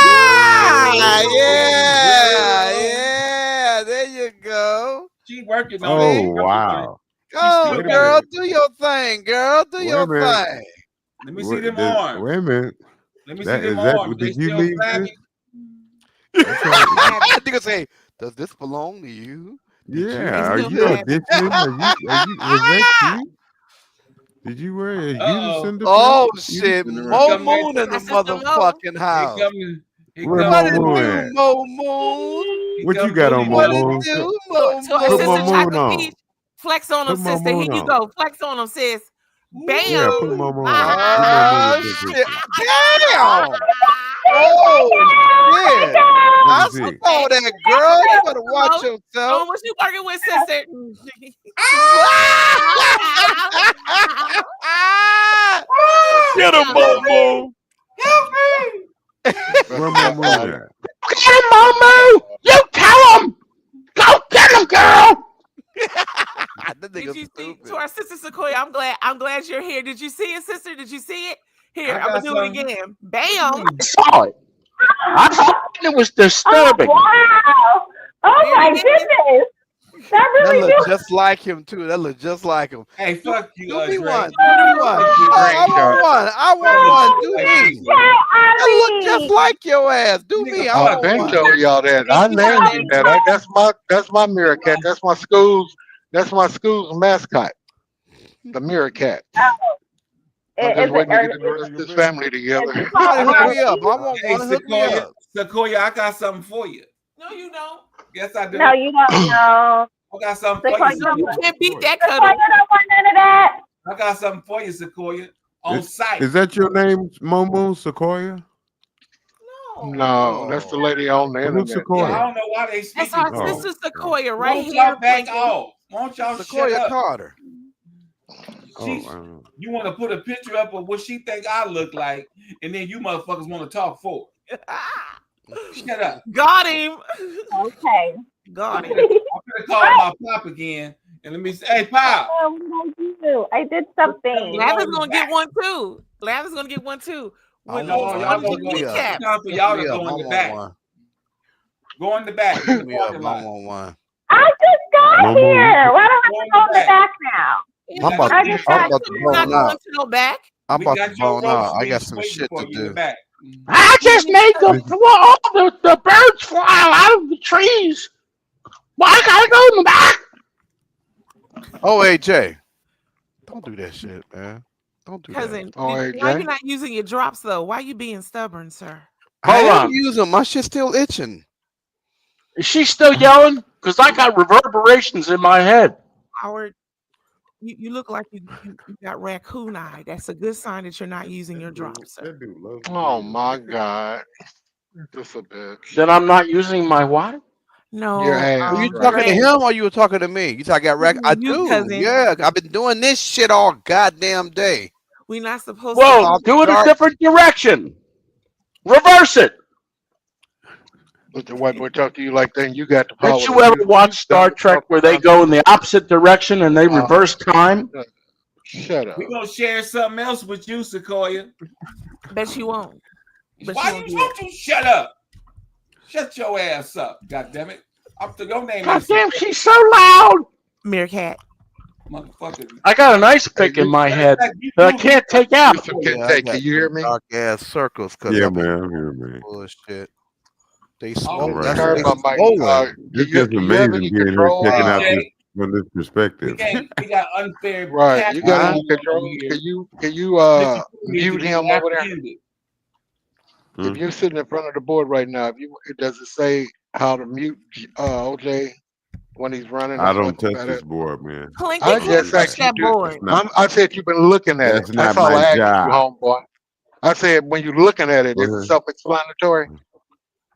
Ah, screen yeah, girl. yeah. There you go. She working on Oh it. wow. She Go, still Wait a got girl. minute. Do your thing, girl. Do Wait a your minute. thing. Let me see them arms. Wait a minute. Let me see That them is that. arms. They Did you still leave this? flabby. That's right. Nigga say, does this belong to you? Yeah. Are still you flabby. auditioning? Was that you? Did you wear a Uh-oh. unison? Oh shit, Unison Mo Come here. Moon in the That's just a Mo. motherfucking Here house. come here Where What comes it Mo Moon do, at? Mo Moon? here What you come got on, Booty Mo What Mo. it Moon? do, So, Mo so Put Sister Mo Moon? Moon Chocolate on. Peach, flex on them, Put Mo sister. Here Moon you on. go. Flex on them, sis. Bam. Yeah, put Mo Moon on. Put Mo Moon Oh in the big shit! picture. Damn! Oh shit! Let I me see. saw that, girl. You better watch Show yourself. them what you working with, sister. Get him, Mo Moon. Where Mo Moon at? Get him, Momo! You tell him! Go get him, girl! That Did nigga you see stupid. to our sister Sequoia? I'm glad you're here. Did you see it, sister? Did you see it? Here, I I'm gonna got do some. it again. Bam. I saw it. I saw it. It was disturbing. Wow! Oh There my it is. goodness! That That really look do. just like him too. That look just like him. Hey, fuck you, Do me Dre. one. Do me one. Fuck you, I Dre. want one. I want one. Do Thank me. you. That look just like your ass. Do me. I Nigga, I've want been one. telling y'all that. I named him that. That's my meerkat. That's my school's mascot. The meerkat. I'm just waiting to get the rest of his family together. Somebody hook me up. I want Hey, one. Hook me Sequoia, up. Sequoia, I got something for you. No, you don't. Yes, I do. No, you don't know. I got something for Sequoia, you, You Sequoia. can't beat that Sequoia cuddle. don't want none of that. I got something for you, Sequoia. On site. Is that your name, Mo Moon Sequoia? No, that's the lady on the Who's internet. Yeah, I Sequoia? don't know why they That's speaking our to Oh. me. sister Sequoia Won't right here. y'all back Blinking. off? Won't y'all shut Sequoia up? Carter. Oh, She's, I don't know. you want to put a picture up of what she think I look like, and then you motherfuckers want to talk for it. Shut up. Got him. Okay. Got him. I'm gonna call my pop again, and let me say, hey, pop. Oh, what did I do? I did something. Lavin's gonna get one too. Lavin's gonna get one too. With No, one. y'all with gonna the go. kneecap. It's time for Hook y'all me to up. go I in the want back. one. Go in the back. In Hook the me up. parking I lot. want one. I just got Momo, here. Why don't I Go in go the in the back. back now? I'm about I to, just I'm got about to You're not bone going out. to no back. I'm We about to got your bone out. roast I got beef some waiting shit for to you in the do. back. I just made all the birds fly out of the trees. Why I gotta go in the back? Oh, hey, Jay. Don't do that shit, man. Don't do Cousin, that. Oh, hey, why Jay. you not using your drops though? Why you being stubborn, sir? I Hold am on. using my shit still itching. Is she still yelling? Because I got reverberations in my head. Howard, you look like you got raccoon eye. That's a good sign that you're not using your drops, sir. Oh my God. Just a bitch. Then I'm not using my what? No, Your ass. Are you right. talking to him or you were talking to me? You said I got rack. I You, do. cousin. Yeah, I've been doing this shit all goddamn day. We're not supposed Well, to. do it a different direction. Reverse it. But the white boy talk to you like that, and you got the power. Did you ever watch Star Trek where they go in the opposite direction and they reverse time? Shut up. We're gonna share something else with you, Sequoia. Bet you won't. But Why you you won't won't you shut up? Shut your ass up, goddammit. I'm to your name. God damn, she's so loud. Meerkat. Motherfucker. I got an ice pick in my head that I can't take out. Yeah, I got you hear me? Dark ass circles. Cause Yeah, I've been man. I'm here, man. bullshit. They Oh, smoke. right. That's Turn they my mic. swollen. It's You just have amazing any being here control? checking out Jay, this from this perspective. we got unfair. Right. You got tax any control? over here. Can you Mr. Cool needs to mute be him over there? apprehended. If you're sitting in front of the board right now, does it say how to mute OJ when he's running? I or don't something touch like this that? board, man. Clinky I can't just touch asked that you to. board. I said you've been looking at That's it. not That's all my I asked you, job. homeboy. I said when you're looking at it, Go is it ahead. self-explanatory?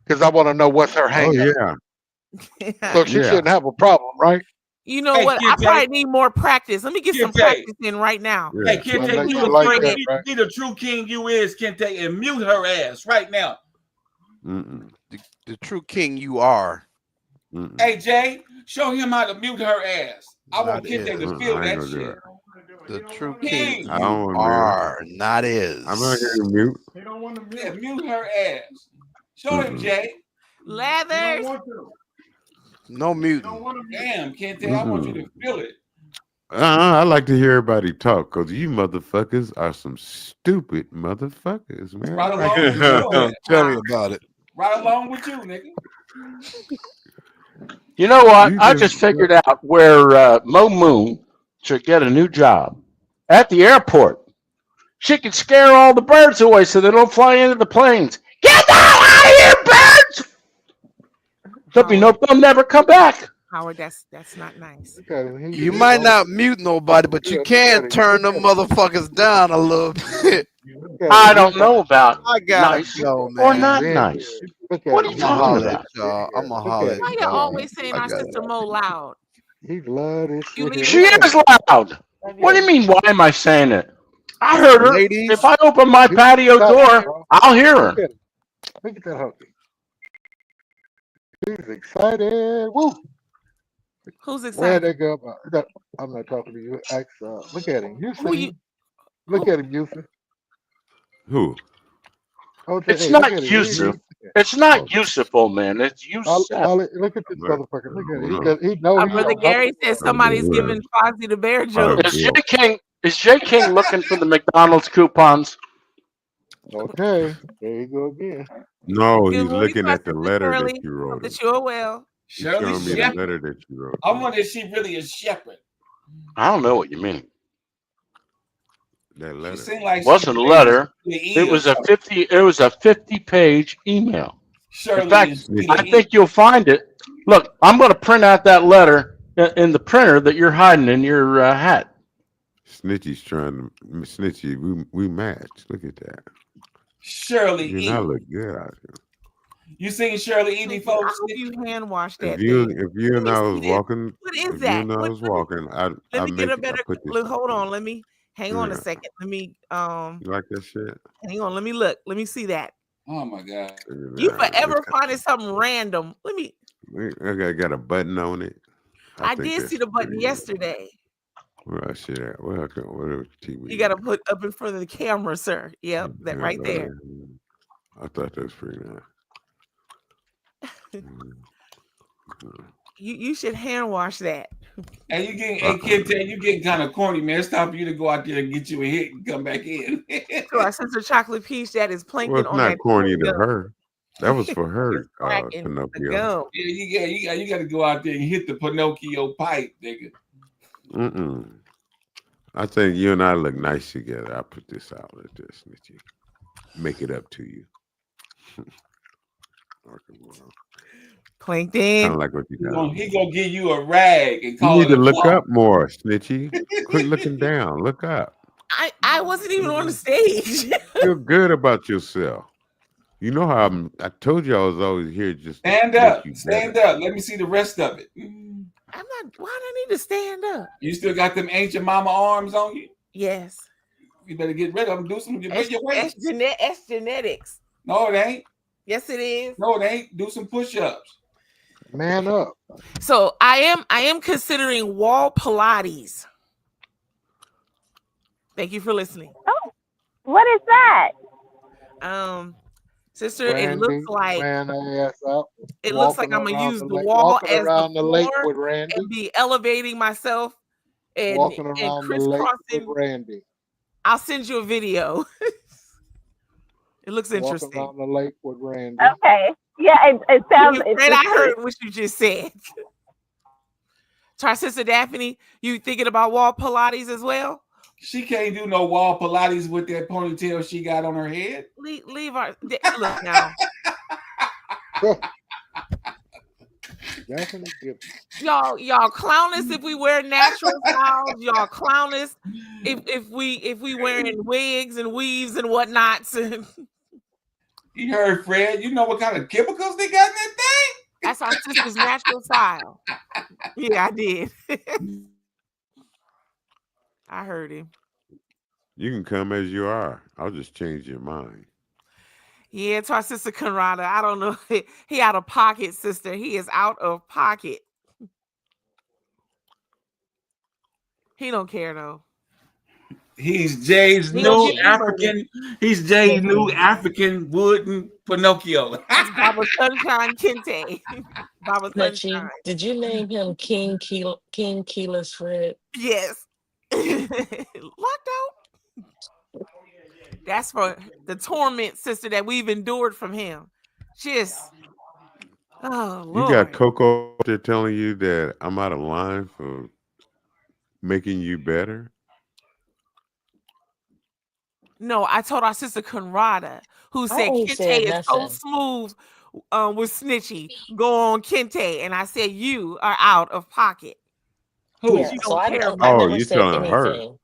Because I want to know what's her Oh hang up. yeah, So she yeah. shouldn't have a problem, right? You know Hey, what? I Kid probably need more practice. Let me get some Kid practice in right now. Yeah. Hey, Kente, Unless be you the, like true, that, right? be the true king you is, Kente, and mute her ass right now. Mm-mm. The true king you are. Mm-mm. Hey, Jay, show him how to mute her ass. I want Not Kente is. to feel I ain't that gonna do shit. it. The true king King, I you don't want to. are. Not is. I'm not here to mute. yeah, mute her ass. Show him, Mm-mm. Jay. Leathers. No muting. Damn, Kente, I want you to feel it. I like to hear everybody talk because you motherfuckers are some stupid motherfuckers, man. Right along with you. Tell me about it. Right along with you, nigga. You know what? You I just figured out where Mo Moon should get a new job. At the airport. She can scare all the birds away so they don't fly into the planes. Get the hell out of here, birds! They'll never come back. Howard, that's not nice. You might not mute nobody, but you can turn them motherfuckers down a little bit. I don't know about I gotta nice go, man. or not nice. What are you talking about? Y'all. I'm gonna holler at Why you y'all. always saying I our got sister Mo loud? He love this You shit. leave She her is loud. What do you mean, why am I saying it? I heard her. Ladies. If I open my patio door, I'll hear her. Look at that hooky. He's excited. Woo! Who's Where'd excited? they go? I'm not talking to you. Look at him. You Who see? you? Look at him, Yusuf. Who? OJ, It's hey, look not at him. Yusuf. It's not Yusuf, old man. It's Yusuf. Look at this motherfucker. Look at him. He know Our he brother don't Gary know. said somebody's giving Fozzie the bear joke. Is J King looking for the McDonald's coupons? Okay, there you go again. No, Good he's morning, looking at Sister the letter Shirley. that you wrote. Hope that you're well. He's Shirley showing me the Shepherd. letter that you wrote. I wonder if she really is Shepherd. I don't know what you mean. That She letter. seemed like It wasn't a letter. It was a 50-page email. Shirley In fact, is I think you'll find it. Look, I'm going to print out that letter in the printer that you're hiding in your hat. Snitchy's trying to Snitchy. We match. Look at that. Shirley You E. not look good out here. You seen Shirley E. I folks? hope you hand wash that If you thing. and I was walking, What is if that? you and I was walking, Let me get a better put this. look. Hold on. Let me hang on a Yeah. second. Let me You like that shit? hang on. Let me look. Let me see that. Oh my God. You forever finding something random. Let me. I got a button on it. I think did that's see the button pretty good. yesterday. Where I shit at? Whatever TV. You got to put up in front of the camera, sir. Yep, that right there. I thought that was pretty nice. You should hand wash that. And you getting, hey Kente, you getting kind of corny, man. It's time for you to go out there and get you a hit and come back in. To our sister Chocolate Peach, that is Well, planking it's on not that corny to gum. her. That was for her, It's cracking the Pinocchio. gum. Yeah, you got to go out there and hit the Pinocchio pipe, nigga. Mm-mm. I think you and I look nice together. I'll put this out like this, Snitchy. Make it up to you. Plankton. Kind of like what you done. He gonna give you a rag and You call need it to a look cloth. up more, Snitchy. Quit looking down. Look up. I wasn't even on the stage. Feel good about yourself. You know how I told you I was always here just to Stand make up. you Stand better. up. Let me see the rest of it. I'm not. Why do I need to stand up? You still got them ancient mama arms on you? Yes. You better get rid of them. Do some. Get rid of your weight. That's genetics. No, it ain't. Yes, it is. No, it ain't. Do some push-ups. Man up. So I am considering wall Pilates. Thank you for listening. Oh, what is that? Sister, it looks like ran her ass up. it looks like Walking I'm gonna around use the the lake- wall walking as around the the lake floor with Randy. and be elevating myself and Walking around the lake with crisscrossing. Randy. I'll send you a video. It looks Walking interesting. around the lake with Randy. Okay. Yeah, it sounds. Fred, I heard what you just said. Try Sister Daphne, you thinking about wall Pilates as well? She can't do no wall Pilates with that ponytail she got on her head. Leave our look now. Definitely good. Y'all clown us if we wear natural styles. Y'all clown us if we wearing wigs and weaves and whatnots. You heard Fred. You know what kind of chemicals they got in that thing? That's our sister's natural style. Yeah, I did. I heard him. You can come as you are. I'll just change your mind. Yeah, to our sister Conrada. I don't know. He out of pocket, sister. He is out of pocket. He don't care though. He's Jay's He don't new get me money. African. He's Jay's new African wooden Pinocchio. That's Baba Sunshine Kente. Baba Snitchy, Sunshine. did you name him King Keyless Fred? Yes. Locked out. That's for the torment, sister, that we've endured from him. Just, oh You Lord. got Coco out there telling you that I'm out of line for making you better. No, I told our sister Conrada, who said ain't Kente said is so nothing. smooth with Snitchy. Go on Kente. And I said, you are out of pocket. Who? Yeah, You so don't I, care I about Oh, never you said telling her? anything.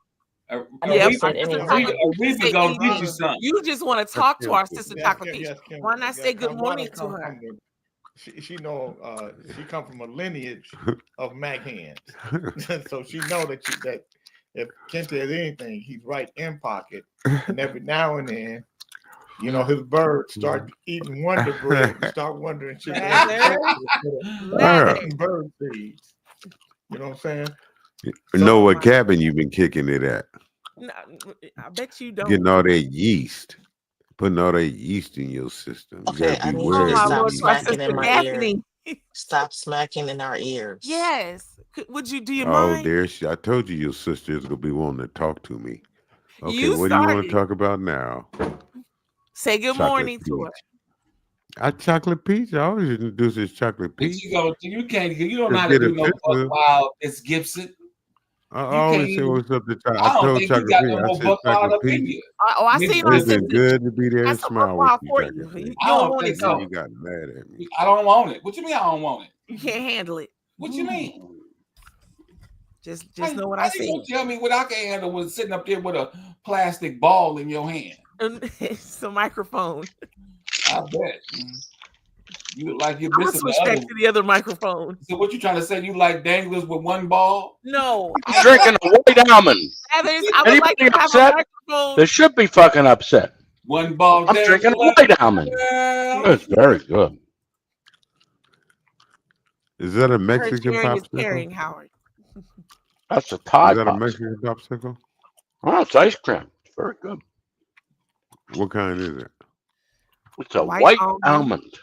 I Yeah, never our said sister anything. Chocolate Peach didn't say gonna teach you anything. something. You just want to That's talk to our Kimberly. sister Yes, Chocolate yes, Peach. yes, Kim. Why not Yeah, say good morning Conrada to come her? from the. She know she come from a lineage of Mac hands, so she know that if Kente is anything, he's right in pocket, and every now and then, you know, his birds start eating Wonder Bread and start wondering should they Leather. eating bird seeds. You know what I'm saying? Know what cabin you've been kicking it at? No, I bet you don't. Getting all that yeast. Putting all that yeast in your system. You Okay, gotta I be need Oh you to my wary of Lord, stop the to our yeast. smacking sister in my ear. Daphne. Stop smacking in our ears. Yes. Would you do you Oh, mind? there she. I told you your sister is gonna be wanting to talk to me. Okay, You what do you want started. to talk about now? Say good Chocolate morning peach. to her. Chocolate peach. I always introduce as chocolate But peach. you don't know Just how to get do no buck offensive. wild. It's Gibson. I You always can't say even. what's up to chocolate. I I don't told think you chocolate got peach. no I more said buck wild chocolate up in peach. you. Oh, I Maybe seen our It's been sister. good to be there and That's a buck smile with wild you, for chocolate you. peach. You I don't don't want think it Then though. you got mad at me. I don't want it. What you mean I don't want it? You can't handle it. What you mean? Just How know what how I you gonna said. tell me what I can handle was sitting up there with a plastic ball in your hand? It's a microphone. I bet. You look like you're I'm gonna missing switch the other back to one. the other microphone. So what you trying to say? You like danglers with one ball? No, I'm drinking a white almond. Heathers, I would like Anybody to have a upset? microphone. They should be fucking upset. One ball I'm drinking a dangler. white almond. Girl. It's very good. Is that a I heard Mexican sharing is popsicle? caring, Howard. That's a Is Thai that a popsicle. Mexican popsicle? Oh, it's ice cream. It's very good. What kind is it? It's a White white almond. almond.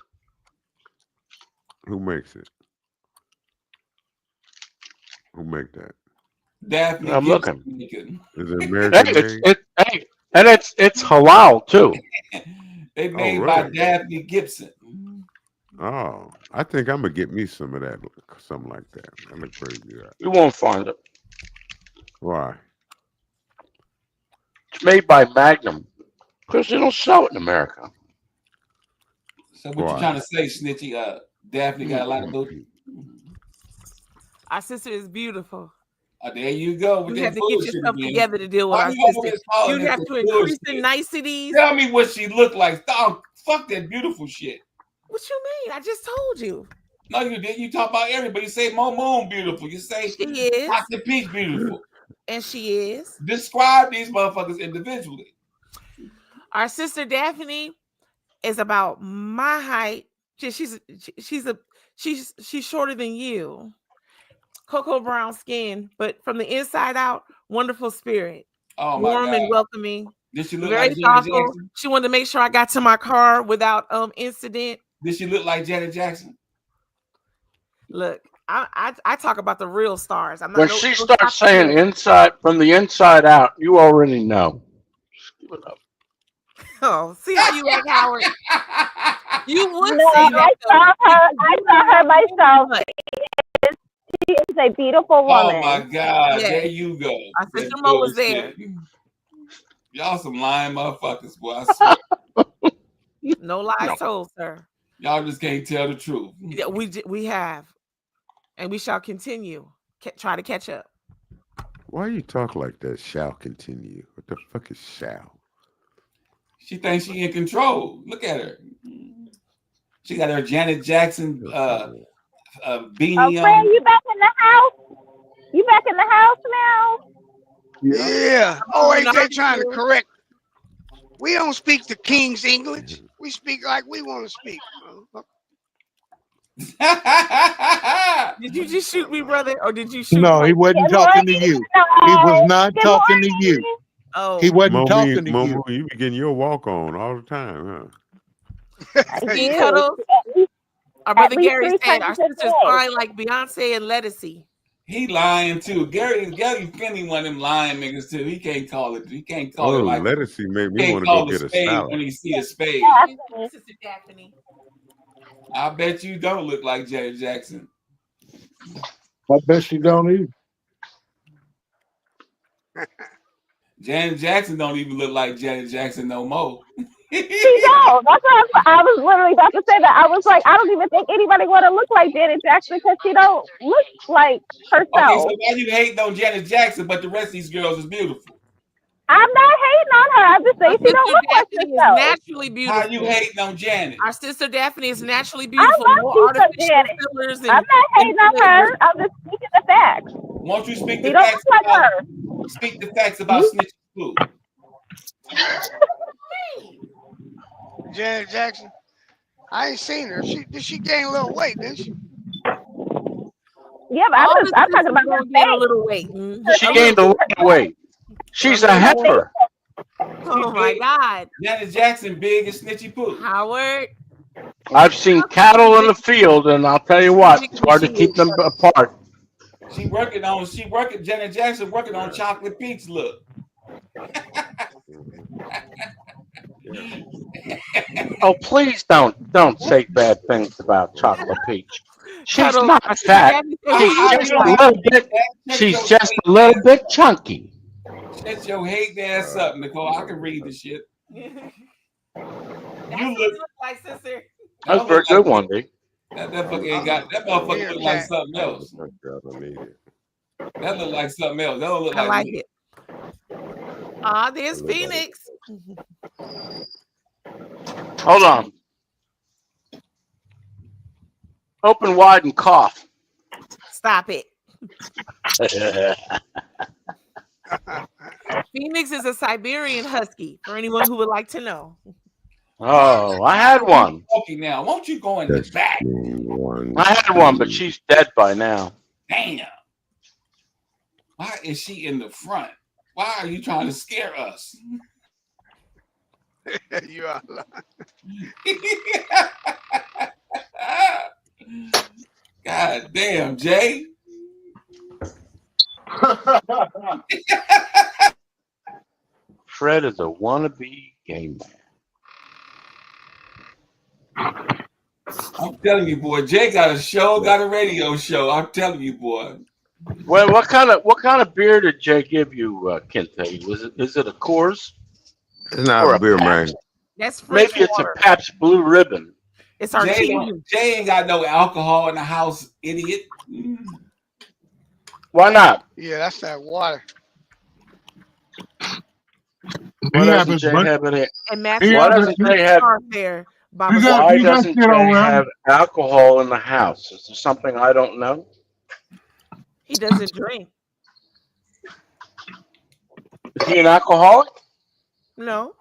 Who makes it? Who make that? Daphne I'm Gibson. looking. Is it Hey, American made? hey, and it's halal too. They Oh, made by really? Daphne Gibson. Oh, I think I'm gonna get me some of that, something like that. That look pretty good. You won't find it. Why? It's made by Magnum because they don't sell it in America. So what you Why? trying to say, Snitchy? Daphne got a lot of booty. Our sister is beautiful. Oh, there you go. With You that have to get bullshit yourself again. together to deal with Why our you sister. always calling You it have the to increase the bullshit? niceties. Tell me what she looked like. Dog, fuck that beautiful shit. What you mean? I just told you. No, you didn't. You talk about everybody. You say Mo Moon beautiful. You say She is. Dr. Peach beautiful. And she is. Describe these motherfuckers individually. Our sister Daphne is about my height. She's shorter than you. Cocoa brown skin, but from the inside out, wonderful spirit. Oh my Warm God. and welcoming. Did she look Very like Janet thoughtful. Jackson? She wanted to make sure I got to my car without incident. Did she look like Janet Jackson? Look, I talk about the real stars. I'm not When no, she no starts chocolate saying milk. inside from the inside out, you already know. Just give it up. Oh, see how you act, Howard. You would No, say I that though. saw her. I saw her myself. But She is a beautiful Oh woman. my God. yeah, There you go. our sister That Mo was there. bullshit. Y'all some lying motherfuckers, boy. I swear. No lies No. told, sir. Y'all just can't tell the truth. Yeah, we have, and we shall continue. Try to catch up. Why you talk like that? Shall continue. What the fuck is shall? She thinks she in control. Look at her. She got her Janet Jackson beanie Oh, Fran, on. you back in the house? You back in the house now? Yeah. Oh, Oh, no, AJ trying to you. correct. We don't speak the King's English. We speak like we want to speak. Did you just shoot me, brother, or did you shoot? No, he Mike? wasn't Good talking to morning, you. He was not Good talking to you. morning. Oh, He wasn't talking to Momo, you. you be getting your walk on all the time, King You. Cuddles. Our At brother least Gary 3 said times our a sister's day. fine like Beyonce and Lettucey. He lying too. Gary Finney one of them lying niggas too. He can't call it. He can't call it Oh, like lettucey made me he want can't to go call a get a spade salad. when he see a spade. Daphne. Sister Daphne. I bet you don't look like Janet Jackson. I bet you don't either. Janet Jackson don't even look like Janet Jackson no more. She don't. That's what I was literally about to say that. I was like, I don't even think anybody want to look like Janet Jackson because she don't look like Okay, so herself. why you hating on Janet Jackson, but the rest of these girls is beautiful? I'm not hating on her. I'm just Our saying she don't sister look like Daphne is herself. naturally How you beautiful. hating on Janet? Our sister Daphne is naturally I beautiful. love No me some artificial Janet. fillers I'm and not hating on her. I'm just speaking the facts. Won't you speak She the don't facts look like about her. speak the facts about You- Snitch Blue? Janet Jackson. I ain't seen her. She gain a little weight, didn't she? Yeah, but all I'm the talking sisters about her gonna gain a face. little weight. She gained a lot of weight. She's a heifer. Oh my God, Janet Jackson big as Snitchy Poo. Howard. I've seen cattle in the field, and I'll tell you what, it's hard to keep them apart. Janet Jackson working on Chocolate Peach look. Oh, please don't say bad things about Chocolate Peach. She's Cuddle. not Our sister fat. Daphne She's just a little bit chunky. Shut your hate ass up, Nicole. I can read the shit. That's You what you look. look like, sister. That's a very good one, D. That fucker ain't got. That motherfucker look like something else. I don't need it. That look like something else. That don't look I like like me. it. Ah, there's Phoenix. Hold on. Open wide and cough. Stop it. Phoenix is a Siberian husky. For anyone who would like to know. Oh, I had one. Okay, now won't you go in the back? I had one, but she's dead by now. Damn. Why is she in the front? Why are you trying to scare us? You are God damn, Jay. Fred is a wannabe gay man. I'm telling you, boy. Jay got a show, got a radio show. I'm telling you, boy. Well, what kind of beer did Jay give you, Kente? Is it a Coors It's not or a a beer, Pabst? man. That's fresh Maybe it's a water. Pabst Blue Ribbon. It's Jay, artesian. Jay ain't got no alcohol in the house, idiot. Why not? Yeah, that's that water. Why He have doesn't his Jay butt. have it? And He Matthew, Why have his. doesn't Jay have? there, He Baba. got. Why He got doesn't shit Jay on him. have alcohol in the house? Is there something I don't know? He doesn't drink. Is he an alcoholic? No,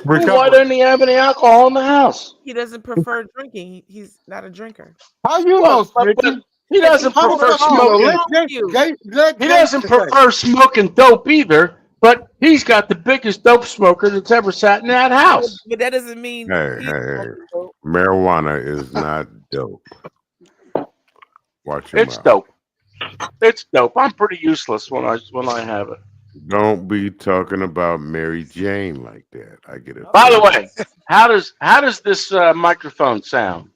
Well, why Recovery. doesn't he have any alcohol in the house? he doesn't prefer drinking. He's not a drinker. How you know, Well, but Snitchy? he doesn't How the prefer fuck you know? smoking. Let Jay, You. Jay, let He Jay doesn't say. prefer smoking dope either. But he's got the biggest dope smoker that's ever sat in that house. But that doesn't mean Hey, he's hey, hey. smoking dope. Marijuana is not dope. Watch your It's mouth. dope. It's dope. I'm pretty useless when I have it. Don't be talking about Mary Jane like that. I get it. By the way, how does this microphone sound?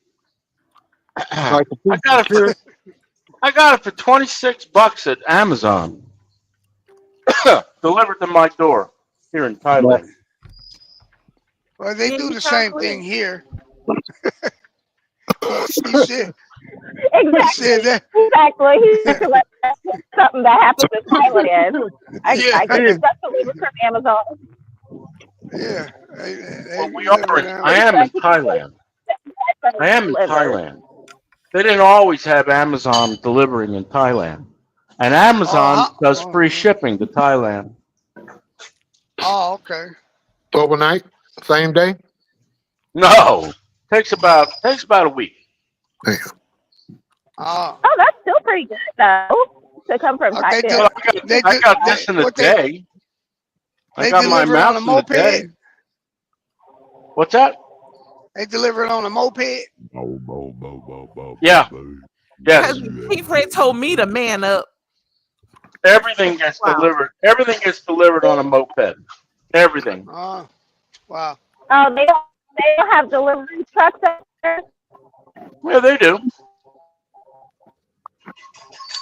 I Like got it for $26 at Amazon, delivered to my door here in Thailand. Well, they Yeah, do you the sound same clear. thing here. He said Exactly. that. Exactly. He's something that happens in Thailand. I Yeah, get the stuff delivered from Amazon. yeah. Well, we deliver are. down I there. am in Thailand. I am in Thailand. They didn't always have Amazon delivering in Thailand, and Amazon does free shipping to Thailand. Oh, okay. Overnight, same day. No, takes about a week. Oh, Oh, that's still pretty good though to come from they do. Thailand. They I do. got this in a day. I They got my deliver it on a mouse in a day. moped. What's that? They deliver it on a moped. Yeah. Yes. Because King Fred told me to man up. Everything gets delivered. Everything gets delivered on a moped. Everything. Oh, wow. Oh, they don't have delivery trucks up there. Yeah, they do.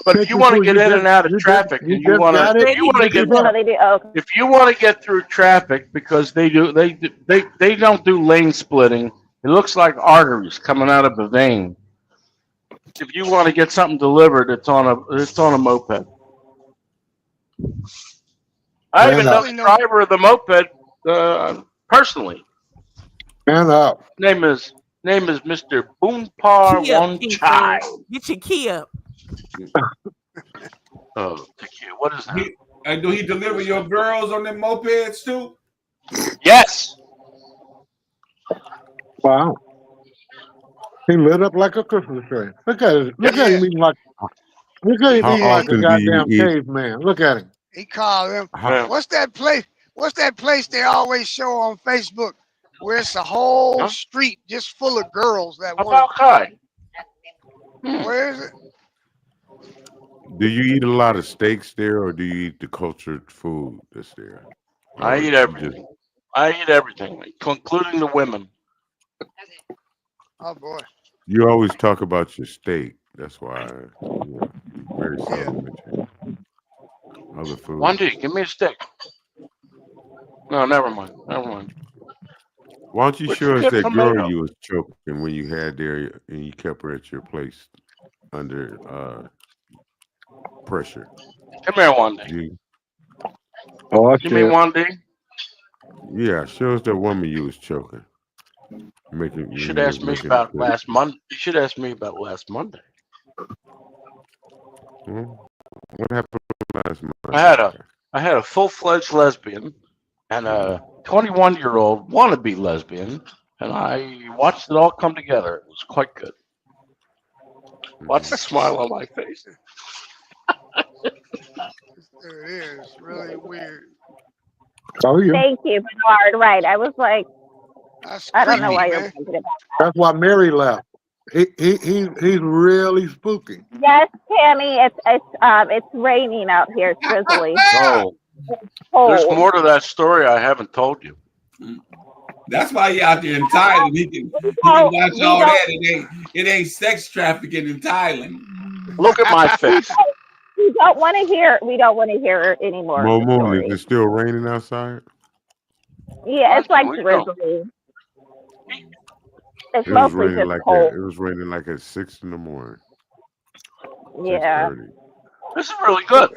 But if you want to get in and out of traffic, and you want to, if you want to get, No, they do. Oh, okay. if you want to get through traffic, because they don't do lane splitting. It looks like arteries coming out of a vein. If you want to get something delivered, it's on a moped. I even know the driver of the moped personally. Man up. Name is Mr. Boonpar Key up, One King Chai. Fred. Get your key up. Oh, what is that? And do he deliver your girls on them mopeds too? Yes. Wow. He lit up like a Christmas tree. Look at it. Look at him eating like. Look at him How eating like a often do you goddamn eat? caveman. Look at him. He called him. How- What's that place? What's that place they always show on Facebook where it's a whole street just full of girls that want? About Kai. Where is it? Do you eat a lot of steaks there, or do you eat the cultured food that's there? I eat everything. I eat everything, including the women. Oh boy. You always talk about your steak. That's why you very seldom mention other food. Wendy, give me a stick. No, never mind. Never mind. Why don't you Where'd show you us get that tomato? girl you was choking when you had there and you kept her at your place under pressure? Come here, Wendy. You, Oh, Give me Wendy. yeah, show us that woman you was choking. You should ask me about last Monday. You should ask me about last Monday. What happened last month? I had a full-fledged lesbian and a 21-year-old wannabe lesbian, and I watched it all come together. It was quite good. Watch the smile on my face. It is really weird. Oh, yeah. Thank you, Bernard. Right. I was like, That's I don't know why creepy, you're man. thinking about That's why Mary left. He's really spooky. Yes, Tammy, it's raining out here. It's drizzly. Oh, there's Cold. more to that story I haven't told you. That's why he out there in Thailand. He can watch all that. It ain't sex trafficking in Thailand. Look at my face. We don't want to hear. We don't want to hear anymore. Mo Moon, is it still raining outside? Yeah, it's like Where you going? drizzly. It's It was mostly raining just like cold. that. It was raining like at 6 in the morning. Yeah. 6:30. This is really good.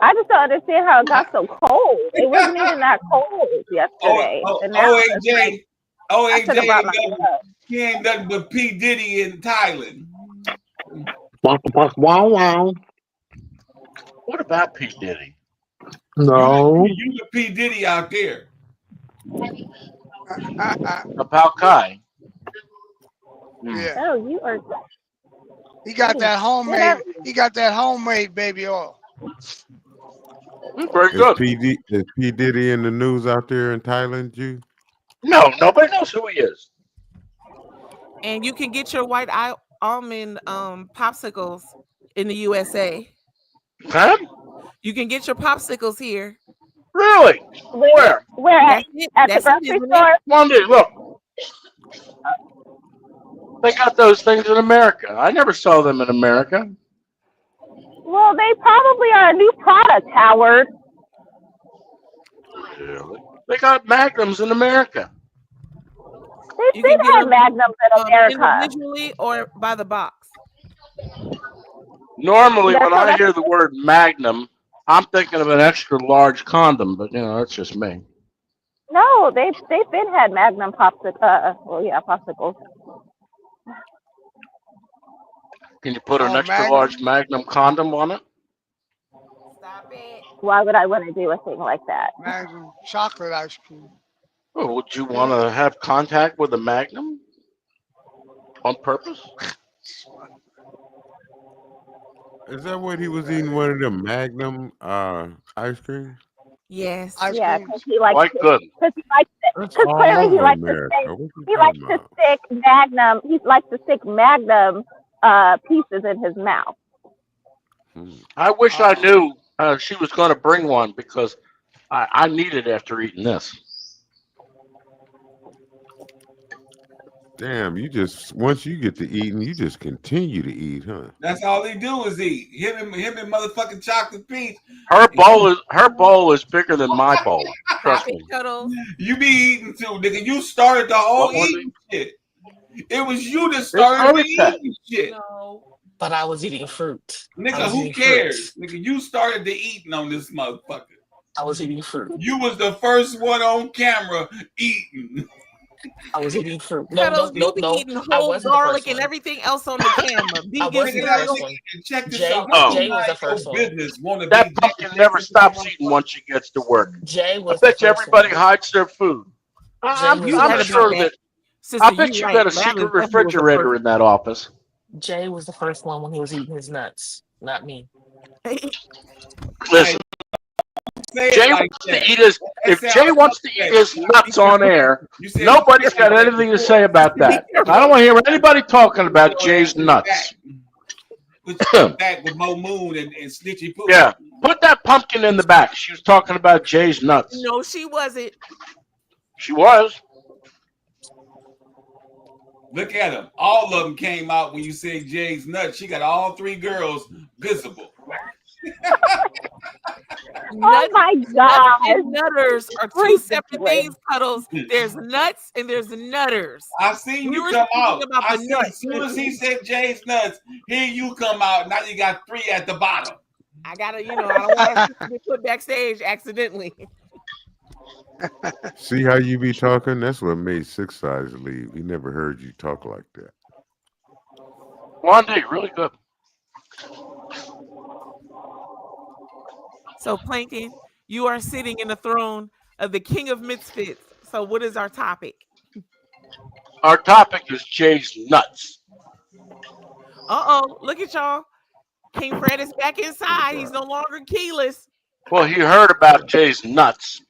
I just don't understand how it got so cold. It wasn't even that cold yesterday. And now it's like, I should have brought my gloves. He ain't nothing but P. Diddy in Thailand. Wow, wow. What about P. Diddy? No. You the P. Diddy out there. About Kai. Yeah. Oh, you are. He got that homemade. He got that homemade baby oil. Very good. Is P. Diddy in the news out there in Thailand, Jew? No, nobody knows who he is. And you can get your white almond popsicles in the USA. Huh? You can get your popsicles here. Really? Where? Where at? That's it. At the That's grocery it, isn't store? it? Monday, look. They got those things in America. I never saw them in America. Well, they probably are a new product, Howard. Really? They got Magnums in America. They've You been can get had them Magnums in America. individually or by the box. Normally, That's when what I I- hear the word Magnum, I'm thinking of an extra large condom, but that's just me. No, they've been had Magnum popsicles. Popsicles. Can you put an Oh, extra Magnum? large Magnum condom on it? Stop it. Why would I want to do a thing like that? Magnum chocolate ice cream. Well, would you want to have contact with a Magnum on purpose? Is that what he was eating? One of them Magnum ice cream? Yes. Ice Yeah, cream. because he likes Quite to. good. Because he likes to. That's Because all clearly he over likes to America. stick. What you He likes talking to about? stick Magnum. He likes to stick Magnum pieces in his mouth. I wish I knew she was going to bring one because I need it after eating this. Damn, once you get to eating, you just continue to eat, huh? That's all they do is eat. Him and motherfucking chocolate peas. Her bowl is bigger than my bowl. Trust me. Cuddles. You be eating too, nigga. You started the whole What was eating shit. It was you that started the started that. eating shit. No. But I was eating fruit. I Nigga, was who eating cares? fruit. Nigga, you started the eating on this motherfucker. I was eating fruit. You was the first one on camera eating. I was eating fruit. No, Cuddles, no, you be no. eating I whole wasn't the garlic first and one. everything else on the camera. Be I good wasn't the cereal. first one. Check this Jay, out. Jay was the first one. Business, wanna That be pumpkin never stops eating once she gets to work. Jay I was the bet you first everybody one. hides their food. I'm was the first sure one. that. Sister, I bet you right. got a Lavin secret definitely was the refrigerator first. in that office. Jay was the first one when he was eating his nuts, not me. Listen, Say it Jay like wants that. to eat his. If Jay wants to eat his nuts on air, You said- nobody's got anything to say about that. I don't want to hear anybody talking about Jay's nuts. Put you back with Mo Moon and Snitchy Poo. Yeah, put that pumpkin in the back. She was talking about Jay's nuts. No, she wasn't. She was. Look at them. All of them came out when you said Jay's nuts. She got all three girls visible. Oh my God. And nutters are two separate things, Cuddles. There's nuts and there's nutters. I seen We you were come speaking out. about I the seen, nuts. as soon as he said Jay's nuts, here you come out. Now you got three at the bottom. I gotta, I don't want to get put backstage accidentally. See how you be talking? That's what made Six Size leave. He never heard you talk like that. Blondie, really good. So, Plankton, you are sitting in the throne of the King of Misfits. So, what is our topic? Our topic is Jay's nuts. Look at y'all. King Fred is back inside. He's no longer keyless. Well, he heard about Jay's nuts.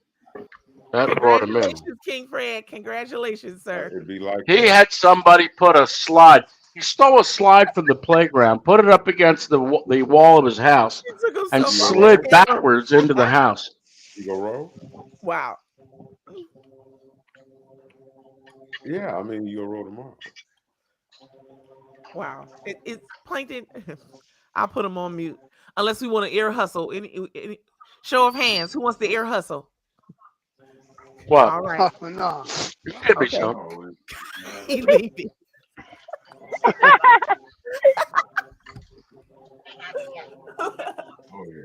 That brought him in. Congratulations, King Fred. Congratulations, sir. It'd be like He that. had somebody put a slide. He stole a slide from the playground, put it up against the wall of his house, It took him and so long. slid backwards into the house. You go roll? Wow. Yeah, I mean you go roll tomorrow. Wow. It's Plankton. I'll put him on mute. Unless we want to ear hustle. Any show of hands. Who wants to ear hustle? What? All right. Oh, no. Give me Okay. some. He leaving.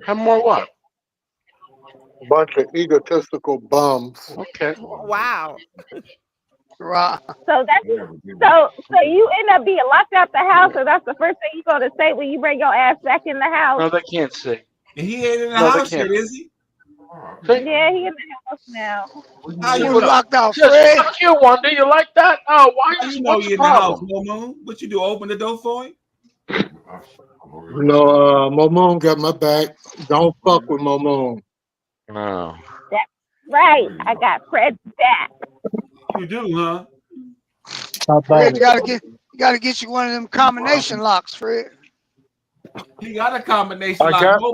Have more what? Bunch of egotistical bums. Okay. Wow. Right. So so you end up being locked out the house, or that's the first thing you're gonna say when you bring your ass back in the house? No, they can't see. He ain't in the No, they house yet, can't. is he? Yeah, he in the house now. How You you was know? locked out, Just Fred. fuck you, Wanda. You like that? Oh, why? How you know What's you the in the house, problem? Moon? What you do? Open the door for him? No, Momon got my back. Don't fuck with Momon. No. That's right. I got Fred's back. You do, huh? Fred, you gotta get you one of them combination locks, Fred. He got a combination I lock. got Mo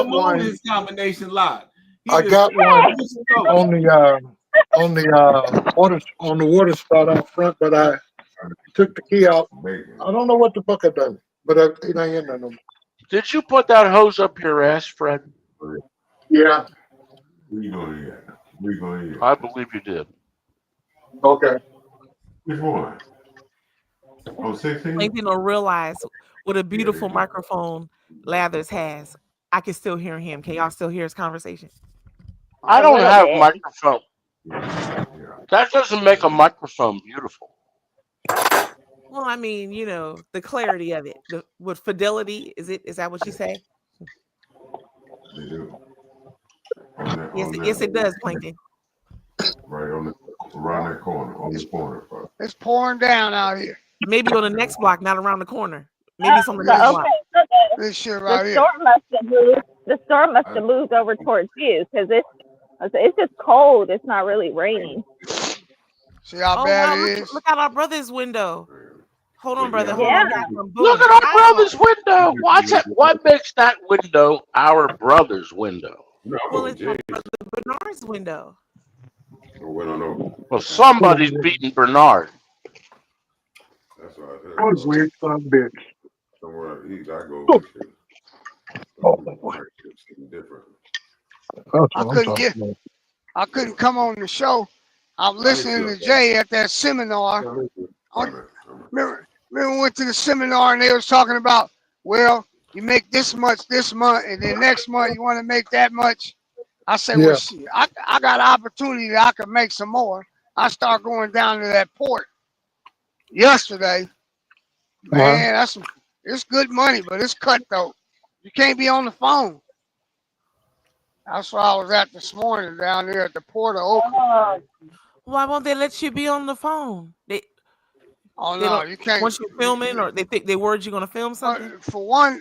Moon one. is combination lock. He I just- got one on the water spout out front, but I took the key out. I don't know what the fuck I done, but it ain't in there no more. Did you put that hose up your ass, Fred? Yeah. We going here. We going here. I believe you did. Okay. Which one? Oh, 16? Plankton don't realize what a beautiful microphone Lathers has. I can still hear him. Can y'all still hear his conversation? I A don't little have bit. microphone. That doesn't make a microphone beautiful. Well, I mean, you know, the clarity of it. With fidelity, is that what you say? They do. Yes, it does, Plankton. Right on around that corner, on the corner. It's pouring down out here. Maybe on the next block, not around the corner. Maybe it's on the So, next okay, block. so This shit the right here. storm must have moved. The storm must have moved over towards you because it's just cold. It's not really raining. See how Oh, bad wow, it is? look out our brother's window. Hold on, brother. Hold Yeah. on. Look at our brother's window. What's it? What makes that window our brother's window? Well, it's my brother Bernard's window. Well, somebody's beating Bernard. That's what I said. What a weird son of a bitch. Somewhere I go. Different. I couldn't come on the show. I'm listening to Jay at that seminar. Remember we went to the seminar and they was talking about, well, you make this much this month and then next month you want to make that much. I said, well, shit, I got an opportunity that I could make some more. I start going down to that port yesterday. Man, it's good money, but it's cutthroat. You can't be on the phone. That's where I was at this morning down there at the port of Oakland. Why won't they let you be on the phone? They No, you can't. Once you're filming, or they think they worried you're gonna film something. For one,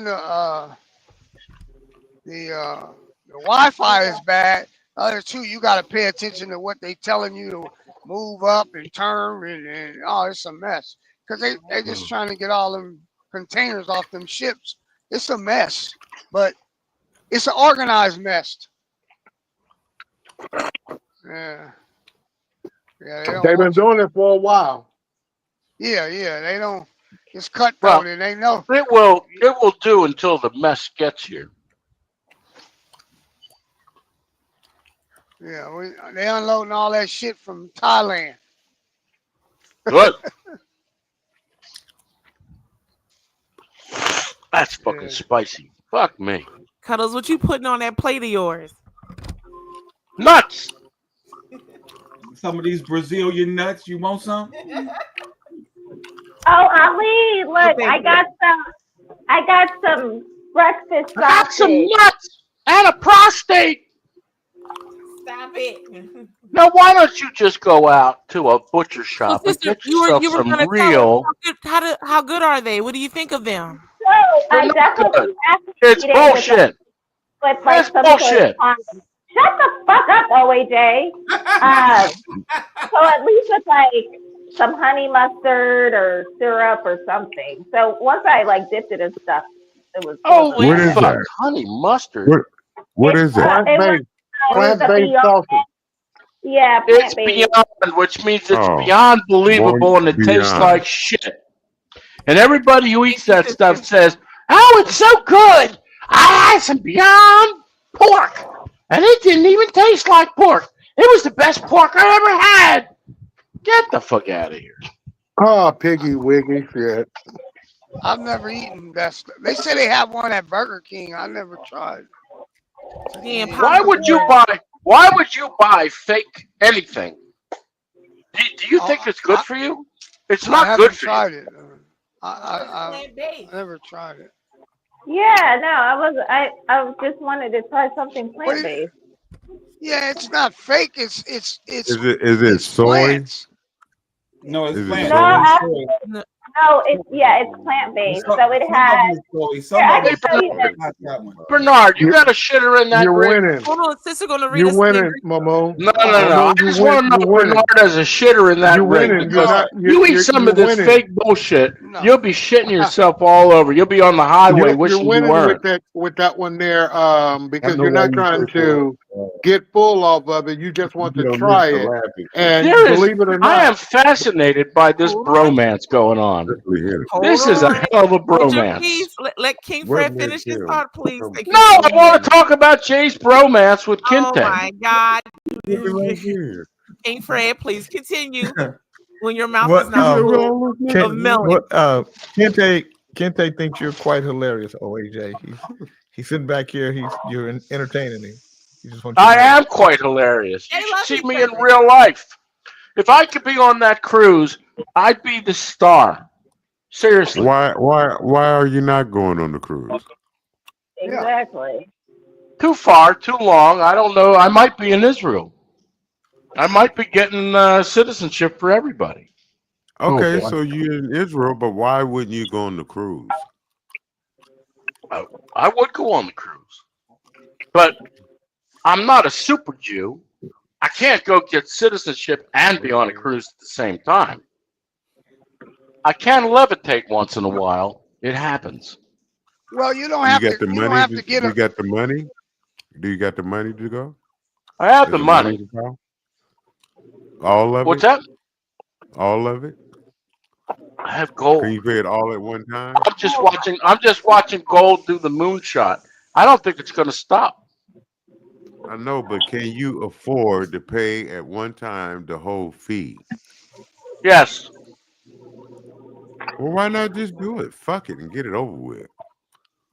the Wi-Fi is bad. Other two, you got to pay attention to what they telling you to move up and turn, and oh, it's a mess. Because they just trying to get all them containers off them ships. It's a mess, but it's an organized mess. Yeah. They've been doing it for a while. Yeah, they don't. It's cutthroat, and they know. It will do until the mess gets here. Yeah, they unloading all that shit from Thailand. Good. That's fucking spicy. Fuck me. Cuddles, what you putting on that plate of yours? Nuts. Some of these Brazilian nuts. You want some? Oh, Ali, look, I got some breakfast sausage. I got some nuts and a prostate. Stop it. Now, why don't you just go out to a butcher shop and Sister, get yourself some real? How good are they? What do you think of them? So I definitely have to It's eat it bullshit. with like It's some bullshit. sort of Shut the fuck up, OAJ. So at least with like some honey mustard or syrup or something. So once I like dipped it in stuff, it was Holy What is fuck, that? honey mustard. What is that? it was Plant-based sausage. yeah, It's plant-based. beyond, which means it's Oh, beyond believable and it tastes beyond. like shit. And everybody who eats that stuff says, "Oh, it's so good. I had some Beyond pork, and it didn't even taste like pork. It was the best pork I ever had." Get the fuck out of here. Oh, piggy wiggy shit. I've never eaten that stuff. They say they have one at Burger King. I never tried. Yeah, Why would you buy? Why would you buy fake anything? Do you think it's good for you? It's I not haven't good for tried you. it. I never tried it. Yeah, no, I just wanted to try something plant-based. Yeah, it's not fake. It's Is it soy? plants. No, it's Is it plant. No, soy? actually, no, it's plant-based. So it has. Some Here, I of can it's tell you this. not that one. Bernard, you got a shitter in that You're rig? winning. Hold on, sister gonna read You're us the winning, ingredient. Momo. No. I just want to know if Bernard has a shitter in that You're rig. winning. Because you eat some of this winning. fake bullshit, you'll be shitting yourself all over. You'll be on the highway You're wishing you winning weren't. with that one there, because know you're why not you trying say to get full off of it. You just want to don't try miss the it. laughing. And There is, believe it or I am not, fascinated by this bromance going on. Hold This is a on. hell of a Hold your bromance. peace. Let King What Fred makes finish his him? thought, please. Thank you. No, I want to talk about Jay's bromance with Oh Kinte. my God. Right here. King Fred, please continue when your mouth What is not full of melon. Kente thinks you're quite hilarious, OAJ. He's sitting back here. You're entertaining him. He just wants you I to know. am quite hilarious. You They should love see each me in other. real life. If I could be on that cruise, I'd be the star. Seriously. Why are you not going on the cruise? Exactly. Too far, too long. I don't know. I might be in Israel. I might be getting citizenship for everybody. Okay, boy. so you're in Israel, but why wouldn't you go on the cruise? I would go on the cruise, but I'm not a super Jew. I can't go get citizenship and be on a cruise at the same time. I can levitate once in a while. It happens. Well, you don't You have got to. the You money? don't have to get You a. got the money? Do you got the money to go? I have Is the money. to go? All of What's it? that? All of it? I have Can gold. you pay it all at one time? I'm just watching gold do the moonshot. I don't think it's going to stop. I know, but can you afford to pay at one time the whole fee? Yes. Well, why not just do it? Fuck it and get it over with.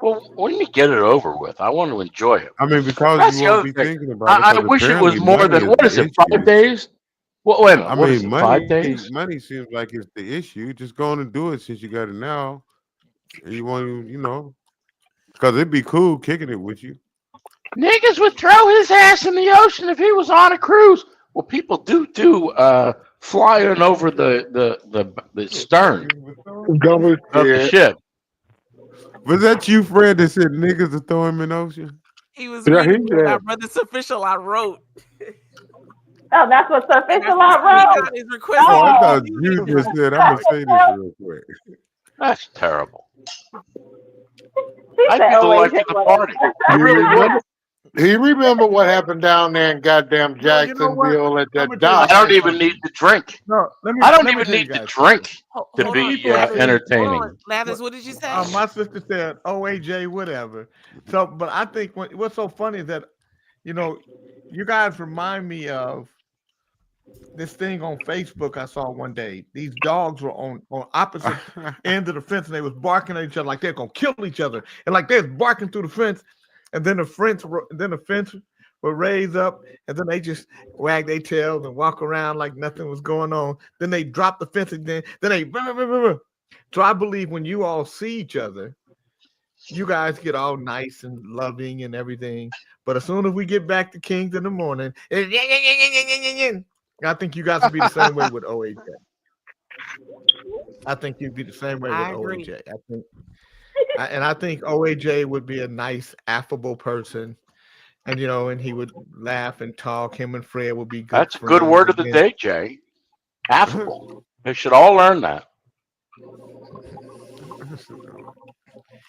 Well, when you get it over with, I want to enjoy it. I mean, because That's you the won't other be thing. thinking about it. I 'Cause wish it was apparently more money than, what is the it, 5 issue. days? Well, wait a minute. I What is mean, it, 5 days? money seems like it's the issue. Just go on and do it since you got it now. And you want to, because it'd be cool kicking it with you. Niggas would throw his ass in the ocean if he was on a cruise. Well, people do flying over the stern Double of the shit. ship. Was that you, Fred, that said niggas to throw him in the ocean? He was Yeah, he reading what our did. brother's official I wrote. Oh, that's what Sir And Fisher that's Lot what he wrote. got his request. Oh, I Oh, thought you just said, I'm going to say this real quick. That's terrible. He I'd said, be the "Oh, life wait, of the party. I You really would. remember? He remember what happened down there in goddamn Well, you know what? Jacksonville at I'm that gonna tell you I dock. don't guys even something. need to drink. No, let me I don't let me even tell you need to guys drink something. to Hold be on. People say, Hold entertaining. on. Lathers, what did you say? my sister said, OAJ, whatever. So, but I think what's so funny is that, you guys remind me of this thing on Facebook I saw one day. These dogs were on opposite end of the fence, and they was barking at each other like they're gonna kill each other, and like they're barking through the fence, and then the fence would raise up, and then they just wag their tails and walk around like nothing was going on. Then they drop the fence again. Then they. So I believe when you all see each other, you guys get all nice and loving and everything. But as soon as we get back to Kings in the morning, I think you guys will be the same way with OAJ. I think you'd be the same way with I agree. OAJ. I think OAJ would be a nice, affable person. and and he would laugh and talk. Him and Fred would be good That's a good friends. word of And the then day, Jay. Affable. They should all learn that.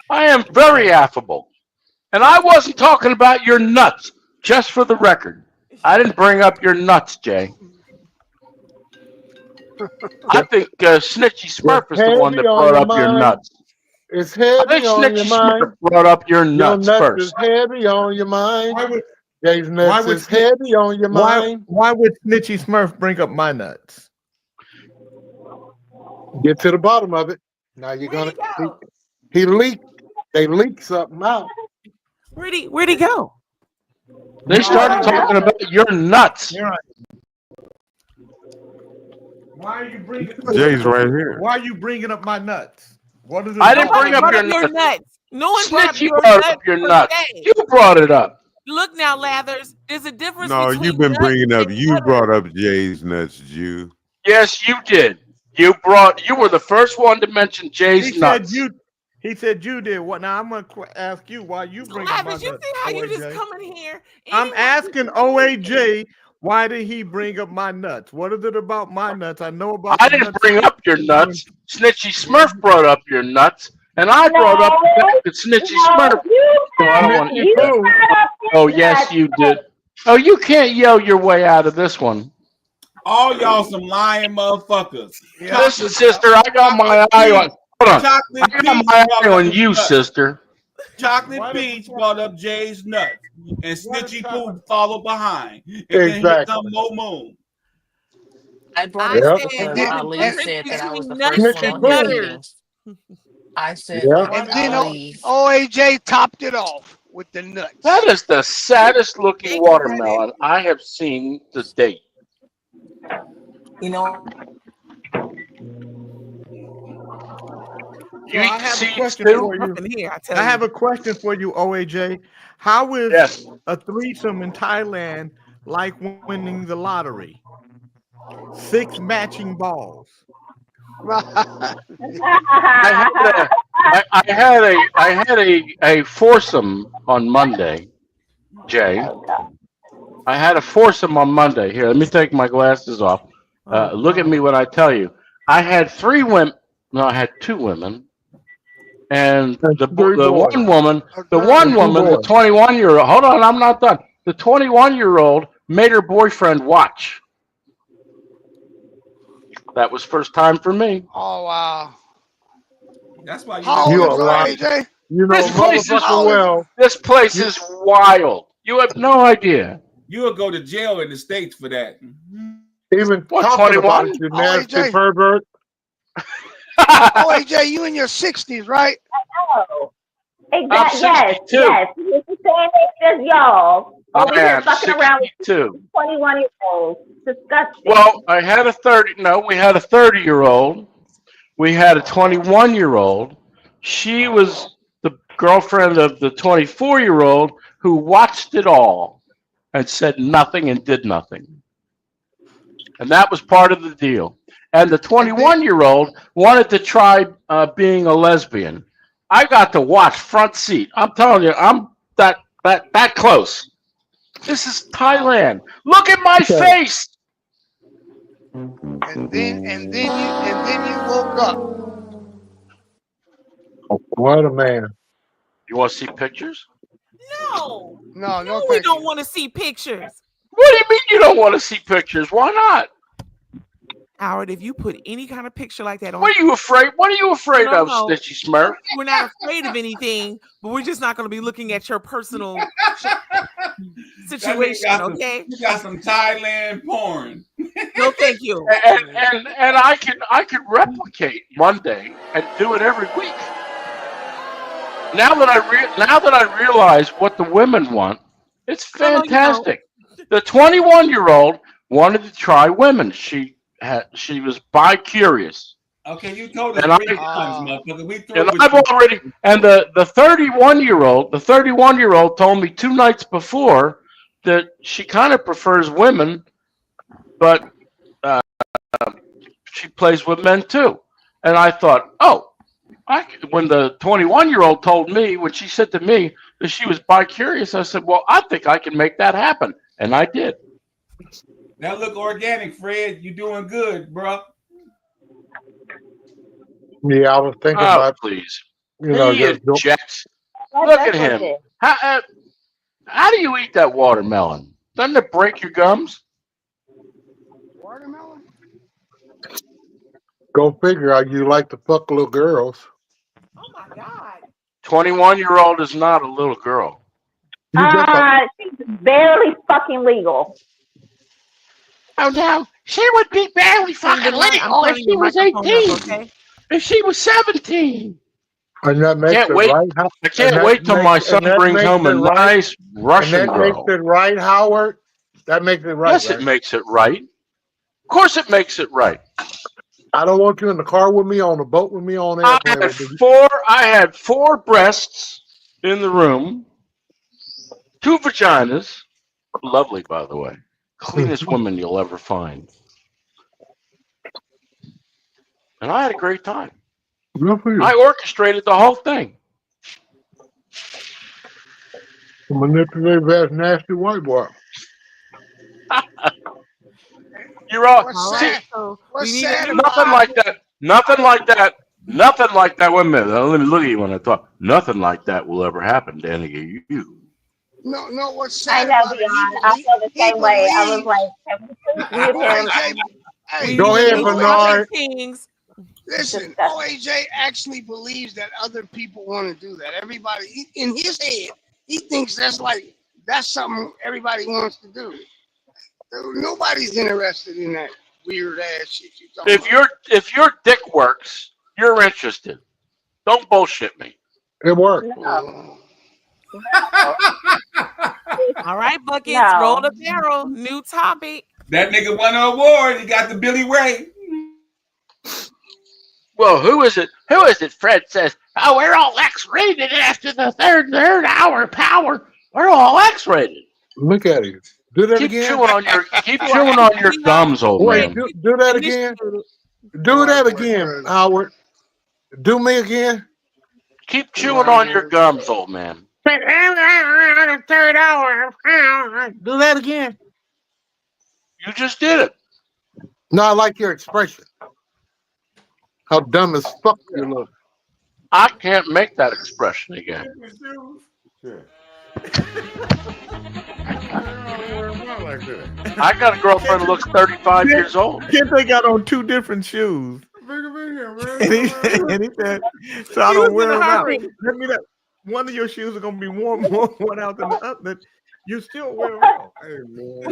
I am very affable. And I wasn't talking about your nuts, just for the record. I didn't bring up your nuts, Jay. I think Snitchy Smurf is the one that brought up your nuts. It's I think heavy on your Snitchy mind. Smurf brought up your Your nuts nuts first. is heavy on your mind. Jay's why nuts would is heavy on your mind. why would Snitchy Smurf bring up my nuts? Get to the bottom of it. Now you're gonna. He leaked. They leaked something out. Where'd he go? They started talking about your nuts. Why are you bringing? Jay's right here. Why are you bringing up my nuts? What is it? I didn't about? bring up Brought your up nuts. No one brought up Snitchy your brought nuts. up your per nuts. se. You brought it up. Look now, Lathers. There's a difference No, between you've been nuts bringing up. and You butter. brought up Jay's nuts, Jew. Yes, you did. You were the first one to mention Jay's He nuts. said you. He said you did. What? Now I'm gonna ask you why you bring up my Lathers, you nuts. see how you just OAJ? come in here? I'm asking OAJ. Why did he bring up my nuts? What is it about my nuts? I know about. I the didn't nuts. bring up your nuts. Snitchy Smurf brought up your nuts, and I brought up the fact that Snitchy Smurf. So I don't want to eat that. Oh, yes, you did. Oh, you can't yell your way out of this one. All y'all some lying motherfuckers. Listen, sister, I got my eye on. Hold on. Chocolate I got my eye on you, sister. Chocolate Peach brought up Jay's nuts, and Snitchy Poo followed behind. And then here Exactly. come Mo Moon. I brought I it up said because there's a Ali difference said that I was the between first nuts one and on his butter. meetings. I said Yeah. like And then Ali. OAJ topped it off with the nuts. That is the saddest looking watermelon I have seen to date. You know, So I have a question too? for you. Up in here, I tell I you. have a question for you, OAJ. How is Yes. a threesome in Thailand like winning the lottery? 6 matching balls. I had a foursome on Monday, Jay. I had a foursome on Monday. Here, let me take my glasses off. Look at me when I tell you. I had 3 women. No, I had 2 women, and the one woman, the 21-year-old. Hold on, I'm not done. The 21-year-old made her boyfriend watch. That was first time for me. Oh wow. That's why How You old are is lying. OAJ? You know, This place is motherfucker well. This place is wild. You have no idea. You will go to jail in the States for that. Even What, talking about 21? it, you nasty OAJ. pervert. OAJ, you in your 60s, right? Oh, exactly. Yes, 62. yes. He's the same age as y'all. Over I here am fucking around with 62. 21-year-olds. Disgusting. Well, I had a 30. No, we had a 30-year-old. We had a 21-year-old. She was the girlfriend of the 24-year-old who watched it all and said nothing and did nothing. And that was part of the deal. And the 21-year-old wanted to try being a lesbian. I got to watch front seat. I'm telling you, I'm that close. This is Thailand. Look at my face. And then you woke up. What a man. You want to see pictures? No. No, No, we thank don't you. want to see pictures. What do you mean you don't want to see pictures? Why not? Howard, if you put any kind of picture like that on, What are you afraid? What are you afraid No, of, no. Snitchy Smurf? we're not afraid of anything, but we're just not going to be looking at your personal situation, okay? You got some Thailand porn. No, thank you. And I could replicate Monday and do it every week. Now that I realize what the women want, it's fantastic. The 21-year-old wanted to try women. She was bi-curious. Okay, you told us And 3 times, motherfucker. We through And with I've you. already the 31-year-old told me 2 nights before that she kind of prefers women, but she plays with men too. And I thought, oh, When the 21-year-old told me, when she said to me that she was bi-curious, I said, well, I think I can make that happen. And I did. That look organic, Fred. You doing good, bro. Yeah, I was thinking Oh, about, please. you know, He just go, injects. That Look at does look him. good. How do you eat that watermelon? Doesn't it break your gums? Watermelon? go figure out you like to fuck little girls. Oh my God. 21-year-old is not a little girl. You just a, She's barely fucking legal. Oh, no. She would be barely Turn the mic- I'm turning your microphone up, okay? if she was 17. and that makes Can't it wait. right. I And can't that wait till my makes, and son that brings makes home it a right. nice And Russian that makes girl. it right, Howard. That makes it right, Yes, it right? makes it right. Of course it makes it right. I don't want you in the car with me, on the boat with me, on the I airplane had with me. four breasts in the room, 2 vaginas. Lovely, by the way. Cleanest women you'll ever find. And I had a great time. Good for you. I orchestrated the whole thing. Manipulative ass nasty white boy. You're all What's All see, right. sad? So What's we need a sad new nothing about like it? that. Nothing like that. Nothing like that. Wait a minute. Let me look at you when I talk. Nothing like that will ever happen, Danny. You. No, what's I sad know, about it? Dion. I feel the He same way. I was believes. like, can we please mute him? OAJ, we hey, Go need a ahead, new Bernard. topic, Kings. listen, Disgusting. OAJ actually believes that other people want to do that. Everybody in his head, he thinks that's something everybody wants to do. Nobody's interested in that weird ass shit you talking about. If your dick works, you're interested. Don't bullshit me. It worked. No. All right, buckets, No. roll the barrel. New topic. That nigga won an award. He got the Billy Ray. Well, who is it? Who is it? Fred says, "Oh, we're all X-rated after the third hour power. We're all X-rated." Look at it. Do that Keep again. chewing on your You know, gums, old Wait, man. do that again. Do that again, Howard. Do me again. Keep chewing on your gums, old man. Third hour. Do that again. You just did it. No, I like your expression. How dumb as fuck you look. I can't make that expression again. I got a girlfriend who looks 35 years old. Kente got on 2 different shoes. And he said, so I don't wear them out. That means that one of your shoes are gonna be more worn out than the other. You still wear them out. Hey man.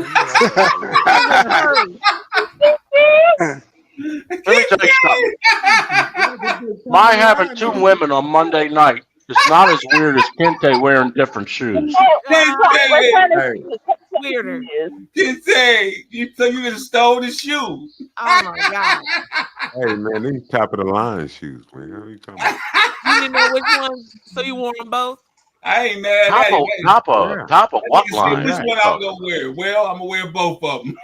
Let me tell you something. My having 2 women on Monday night is not as weird as Kente wearing different shoes. Weirder. So you just stole the shoes. Oh my God. Hey man, these top of the line shoes, man. What are you talking about? You didn't know which one, so you wore them both? I ain't mad Top at of what That nigga said, line? which one I'm gonna wear? Well, I'm gonna wear both of them.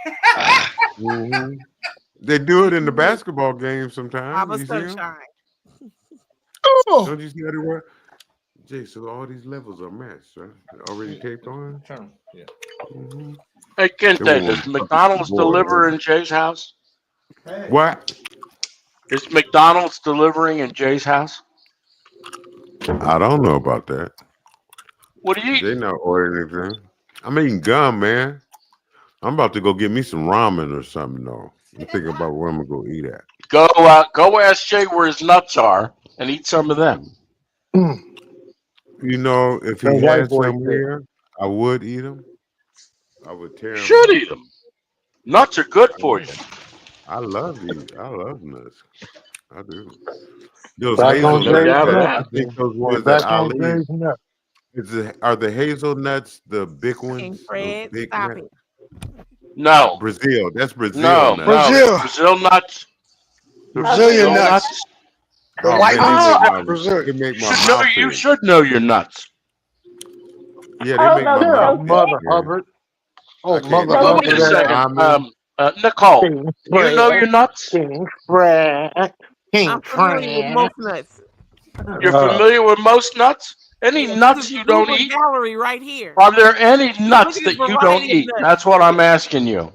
Mhm. They do it in the basketball game sometimes. Papa You see 'em? Sunshine. Don't you see how they work? Jay, so all these levels are matched, right? They're already taped on? Yeah. Mm-hmm. Hey, Kente, does McDonald's deliver in Jay's house? What? Is McDonald's delivering in Jay's house? I don't know about that. What do you eat? They not ordering anything. I'm eating gum, man. I'm about to go get me some ramen or something, though. I'm thinking about where I'm gonna go eat at. Go ask Jay where his nuts are and eat some of them. You know, if he That white had boy some shit. here, I would eat them. I would tear them. Should eat them. Nuts are good for you. I love these. I love nuts. I do. Those Back on no doubt of hazelnuts. that. I think those ones Back that on Ali. Jay's nut. Are the hazelnuts the big King ones? Fred, Those big stop nuts? it. No. Brazil. That's Brazil No. nuts. Brazil. Brazil nuts. The Brazilian Brazil nuts. The Oh, white man, ones. they make my You mouth you itch. should know your nuts. Yeah, they make my Good mouth itch. Mother Yeah. Hubbard. Oh, I can't Mother do Well, Hubbard. wait a that. second. Almond. Nicole, King you know your Fred. nuts? King Fred. King I'm familiar with Fred. most nuts. You're familiar with most nuts? Any Yeah, nuts this is you the don't Google eat? gallery right here. Are there any nuts Look at that this you don't variety of eat? nuts. That's what I'm asking you.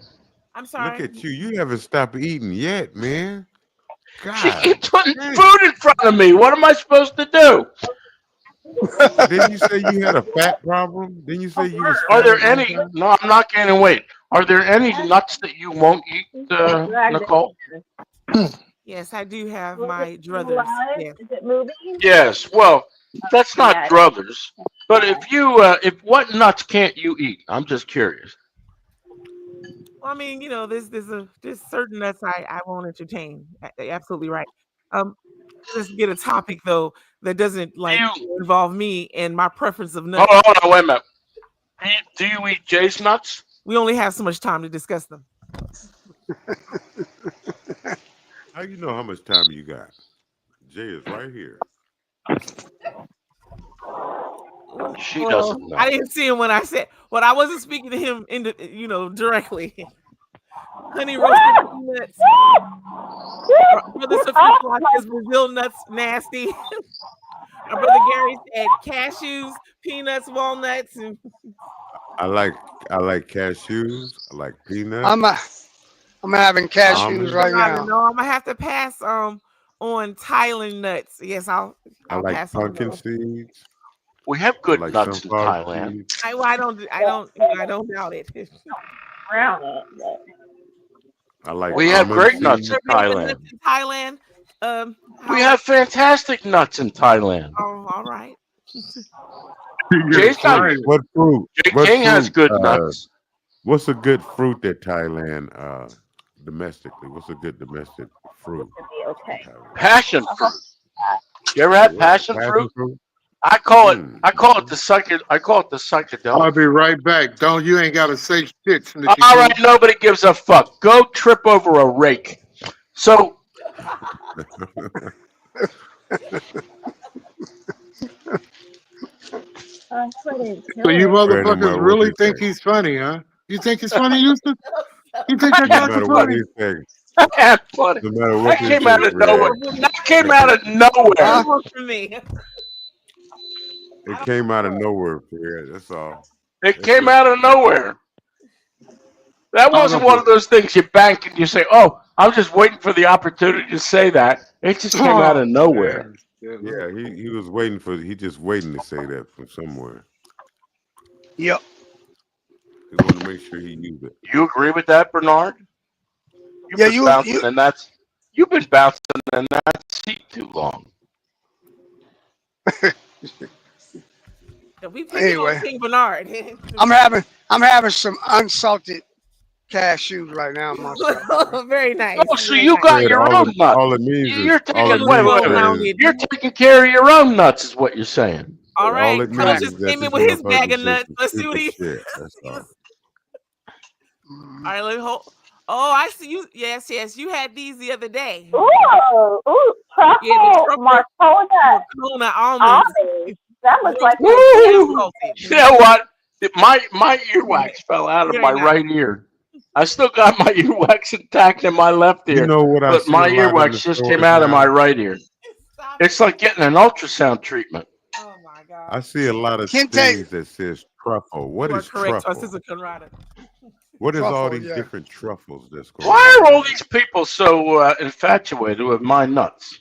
I'm Look sorry. at you. You haven't stopped eating yet, man. She God. keeps putting dang. food in front of me. What am I supposed to do? Didn't you say you had a fat problem? Didn't you say you was Are fat there at one any? time? No, I'm not gaining weight. Are there any nuts that you won't eat, Nicole? Yes, I do have my druthers. Yes. Is it moving? Yes. Well, that's not Yeah. druthers. But if what nuts can't you eat? I'm just curious. Well, I mean, there's certain nuts I won't entertain. Absolutely right. Let's get a topic though that doesn't involve me and my preference of nuts. Hold on, wait a minute. Do you eat Jay's nuts? We only have so much time to discuss them. How you know how much time you got? Jay is right here. She doesn't know. I didn't see him when I said. Well, I wasn't speaking to him directly. Honey roasted peanuts. Brother Sophia says Brazil nuts nasty. Our brother Gary said cashews, peanuts, walnuts, and I like cashews. I like peanuts. I'm having cashews almonds. right now. No, I'm gonna have to pass on Thailand nuts. Yes, I'll like pass on pumpkin those. seeds. We have good like nuts in sunflower Thailand. seeds. I don't doubt it. Around it. I like We have almond great seeds. nuts in Thailand. Nuts in Thailand. We have fantastic nuts in Thailand. Oh, all right. Jay's got What fruit? Jay What King has fruit, good nuts. What's a good fruit that Thailand domestically? What's a good domestic fruit? Okay. Passion fruit. You ever had passion fruit? I call it the psychedelic. I'll be right back. Don't you ain't gotta say shit. All right, nobody gives a fuck. Go trip over a rake. So So you motherfuckers really think he's funny, huh? You think he's funny, Houston? You think that No guy's matter what funny? he say, That's funny. no matter That what he came out say, of nowhere. That came out of nowhere. For me. it came out of nowhere, Fred. That's all. It came out of nowhere. That wasn't one of those things you bank and you say, "Oh, I'm just waiting for the opportunity to say that." It just came out of nowhere. Yeah, he was waiting for. He just waiting to say that from somewhere. Yep. He wanted to make sure he used it. You agree with that, Bernard? You've Yeah, been bouncing in that. You've been bouncing in that seat too long. We picking on King Bernard. I'm having some unsalted cashews right now myself. Very nice. Oh, so you got your own nuts. All it means You're is all taking it wait, means wait, is- wait. You're taking care of your own nuts, is what you're saying. All right. all it Carlos means is just that came in this with his motherfucker bag of said nuts. some Let's see what he. stupid shit. That's all. All right, let me hold. Oh, I see you. Yes, you had these the other day. Ooh, truffle, Marcona almonds. That looks like Woo! You know what? My earwax fell out of Very my nice. right ear. I still got my earwax intact in my left ear. You know what I but see my a lot in the earwax just stores came out of now? my right ear. It's like getting an ultrasound treatment. Oh my God. I see a lot of Kente- things that says truffle. What You are is correct, truffle? Sister Conrada. What is all Truffle, these yeah. different truffles that's going Why on? are all these people so infatuated with my nuts?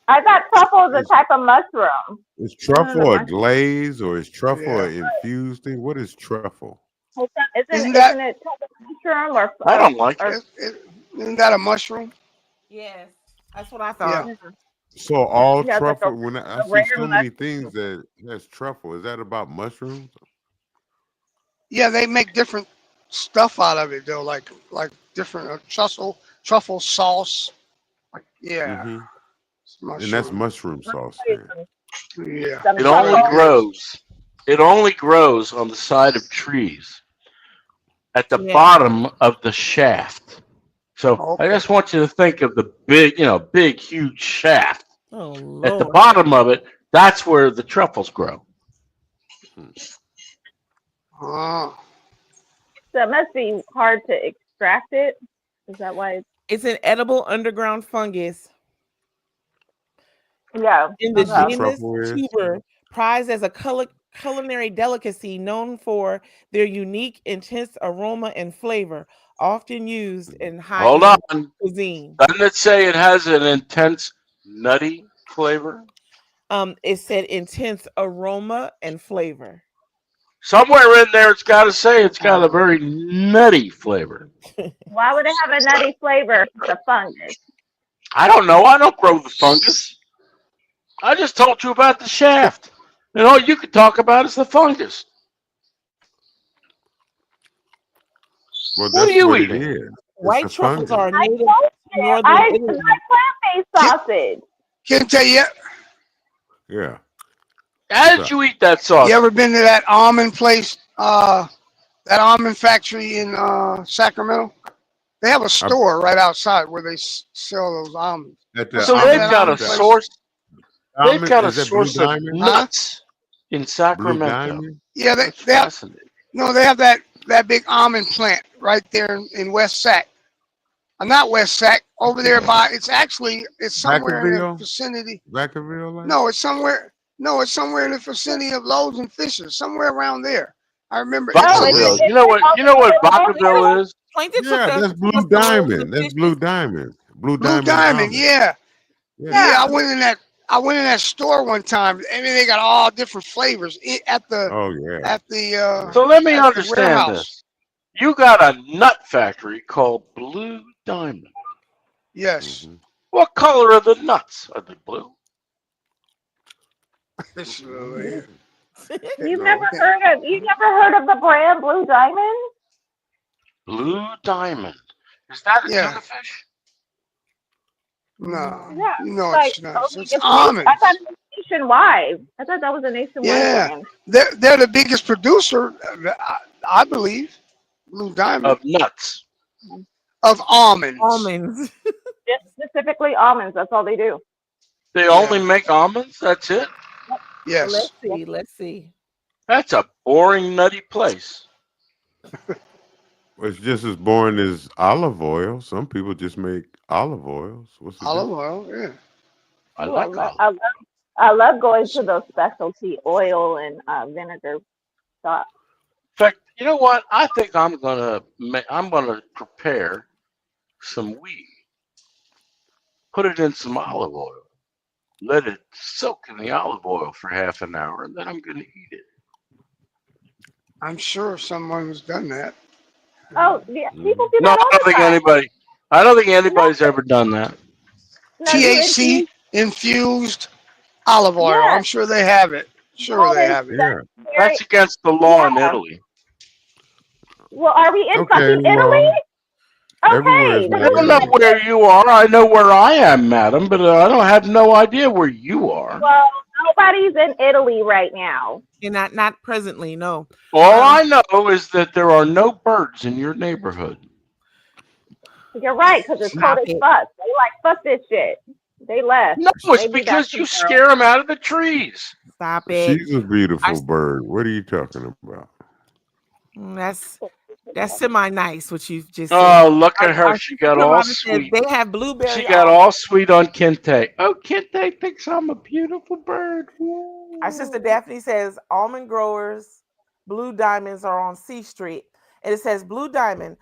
I thought truffle is a type of mushroom. Is truffle a mushroom. glaze or is truffle an infused thing? What is truffle? Isn't it type of mushroom or? I don't like it. Isn't that a mushroom? Yes, that's what I thought. So all Yeah, it's like truffle. When I see rare so many mushroom. things that has truffle, is that about mushrooms? Yeah, they make different stuff out of it though, like different truffle sauce. Yeah. Mhm. It's And that's mushroom. mushroom sauce. Then. Yeah. It only grows on the side of trees at the bottom of the shaft. So I just want you to think of the big, huge shaft. Oh, At the Lord. bottom of it, that's where the truffles grow. Oh. So it must be hard to extract it. Is that why? It's an edible underground fungus. Yeah. In the Okay. genus Truffle is. tuber, prized as a culinary delicacy known for their unique, intense aroma and flavor, often used in Hold high-end on. cuisine. Doesn't it say it has an intense nutty flavor? It said intense aroma and flavor. Somewhere in there, it's got to say it's got a very nutty flavor. Why would it have a nutty flavor? It's a fungus. I don't know. I don't grow the fungus. I just told you about the shaft. And all you could talk about is the fungus. Well, What that's are you what eating? it is. White It's a truffles fungus. are I native told to you. northern I Italy. like plant-based sausage. Can't tell you. Yeah. How did you eat that sausage? You ever been to that almond place? That almond factory in Sacramento? They have a store right outside where they sell those almonds. At the So Remember they've that got a almond place? source. They've Diamond, got a is that Blue source of Diamond? nuts in Blue Sacramento. Diamond? Yeah, That's they have, fascinating. no, they have that big almond plant right there in West Sac. Not West Sac, over there by, it's somewhere in the Vacaville? vicinity. Vacaville? Like? No, it's somewhere in the vicinity of Loaves and Fishes, somewhere around there. I remember it's a Oh, little, Vacaville. You know what Vacaville is? Plaintiff took Yeah, us that's Blue across the road to Diamond. That's Fishes. Blue Diamond. Blue Blue Diamond Diamond, Almond. yeah. Yeah. Yeah, I went in that store one time. I mean, they got all different flavors at the Oh yeah. So let me at the understand warehouse. this. You got a nut factory called Blue Diamond. Yes. Mm-hmm. What color are the nuts? Are they blue? You've never heard of the brand Blue Diamond? Blue Diamond. Is that a Yeah. tuna fish? No, Yeah. no, Like, it's not. okay, It's almonds. I thought it was nationwide. I thought that was a nationwide Yeah, brand. they're the biggest producer, I believe, Blue Diamond Of nuts. of almonds. Almonds. Just specifically almonds. That's all they do. They only make almonds? That's it? Yes. Let's see. That's a boring, nutty place. It's just as boring as olive oil. Some people just make olive oils. What's the Olive difference? oil, yeah. I Ooh, like olive. I love going to those specialty oil and vinegar shops. In fact, you know what? I think I'm gonna prepare some wheat. Put it in some olive oil. Let it soak in the olive oil for half an hour, and then I'm gonna eat it. I'm sure someone has done that. Oh, yeah, people do No, that all I don't the think time. anybody's ever done that. No, you THC infused olive oil. Yeah. I'm sure they have it. Sure they have it. Yeah. That's against the law in Yeah. Italy. Well, are we in Okay, fucking Italy? well, everywhere's Okay. not I don't know Italy. where you are. I know where I am, madam, but I don't have no idea where you are. Well, nobody's in Italy right now. And not presently, no. All I know is that there are no birds in your neighborhood. You're right, because it's cold as fuck. They like, fuck this shit. They left. No, it's Maybe because that's you the girl. scare them out of the trees. Stop it. She's a beautiful bird. What are you talking about? That's semi-nice what you've just said. Oh, look at her. Our She got sister all Robin says sweet. They have blueberry. She got all sweet on Kente. Oh, Kente thinks I'm a beautiful bird. Our sister Daphne says almond growers, Blue Diamonds are on C Street. And it says Blue Diamond,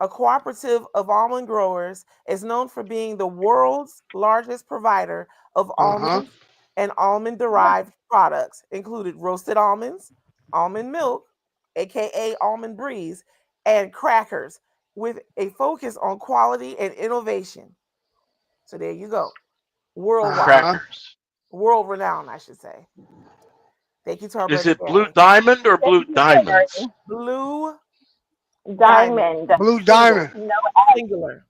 a cooperative of almond growers, is known for being the world's largest provider of almonds and almond-derived products, included roasted almonds, almond milk, aka almond breeze, and crackers, with a focus on quality and innovation. So there you go. Worldwide. Crackers. World renowned, I should say. Thank you to our Is brother it Blue Gary. Diamond or Blue Diamonds? Blue Diamond. Blue Diamond. No, singular.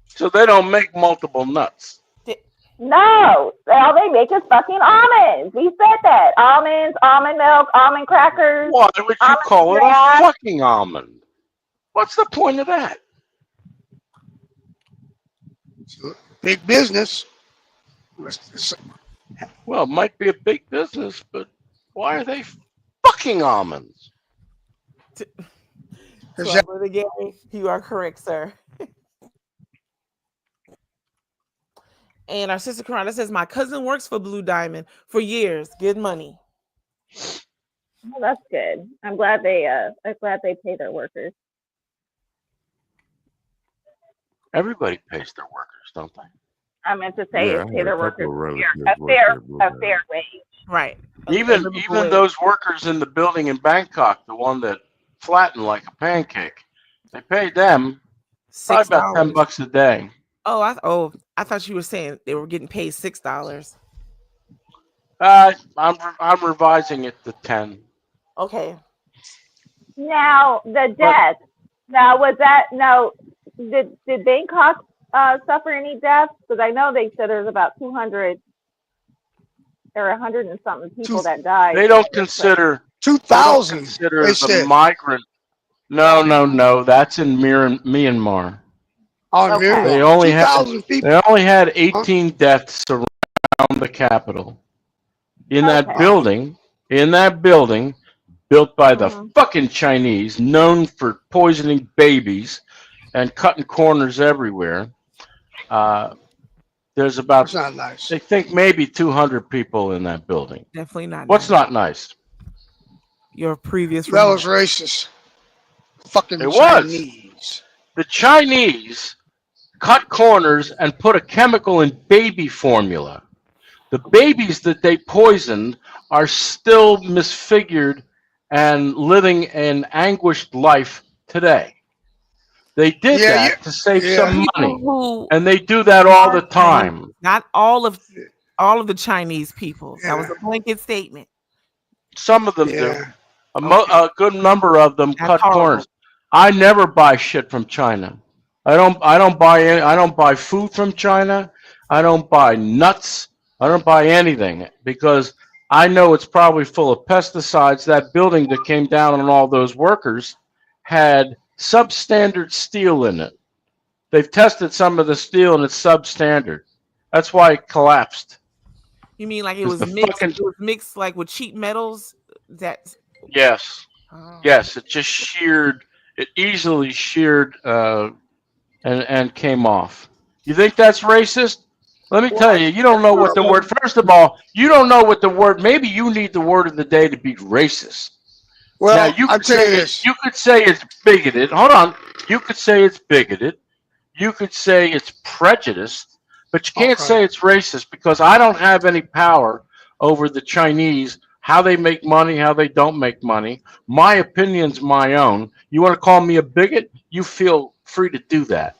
So they don't make multiple nuts. no. All they make is fucking almonds. We said that. Almonds, almond milk, almond crackers. Why would you almond call it a grass. fucking almond? What's the point of that? Big business. Well, it might be a big business, but why are they fucking almonds? To our brother Gary, you are correct, sir. And our sister Karana says, my cousin works for Blue Diamond for years. Good money. Well, that's good. I'm glad they pay their workers. Everybody pays their workers, don't they? I meant to say Yeah, I pay had a their couple workers of relatives a work fair there. Blue a Diamond. fair wage. Right. Even those workers in the building in Bangkok, the one that flattened like a pancake, they paid them probably about $10 a day. Oh, I thought you were saying they were getting paid $6. I'm revising it to 10. Okay. Now the death. Now was that did Bangkok suffer any deaths? Because I know they said there's about 200 or 100 and something people that died. They don't consider 2,000. Consider They the said. migrant. No. That's in Myanmar. Oh, Okay. They only 2,000 people. They only had 18 deaths around the capital. In that building, built by the fucking Chinese, known for poisoning babies and cutting corners everywhere. There's about, That's not nice. they think maybe 200 people in that building. Definitely not. What's not nice? Your previous. That was racist. Fucking It Chinese. was. The Chinese cut corners and put a chemical in baby formula. The babies that they poisoned are still misfigured and living an anguished life today. They did that to save some money, and they do that all the time. Not all of the Chinese people. That was a blanket statement. Some of them do. A good number of them cut corners. I never buy shit from China. I don't buy food from China. I don't buy nuts. I don't buy anything because I know it's probably full of pesticides. That building that came down on all those workers had substandard steel in it. They've tested some of the steel and it's substandard. That's why it collapsed. You mean like it was mixed? It was mixed like with cheap metals. Yes. Yes. It just sheared. It easily sheared and came off. You think that's racist? Let me tell you, you don't know what the word. First of all, you don't know what the word. Maybe you need the word of the day to be racist. Well, now, you could say it's bigoted. Hold on. You could say it's bigoted. You could say it's prejudiced, but you can't say it's racist because I don't have any power over the Chinese, how they make money, how they don't make money. My opinion's my own. You want to call me a bigot? You feel free to do that.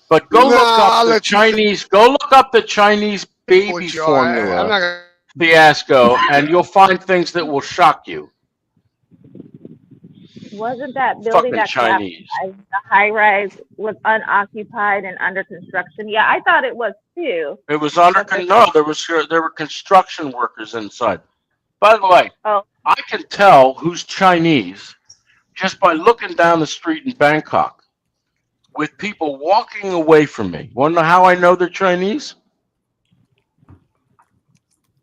But go look up the Chinese. Go look up the Chinese baby formula fiasco, and you'll find things that will shock you. Wasn't that building that collapsed, the high rise was unoccupied and under construction? Yeah, I thought it was too. It was under there were construction workers inside. By the way, I can tell who's Chinese just by looking down the street in Bangkok with people walking away from me. Want to know how I know they're Chinese?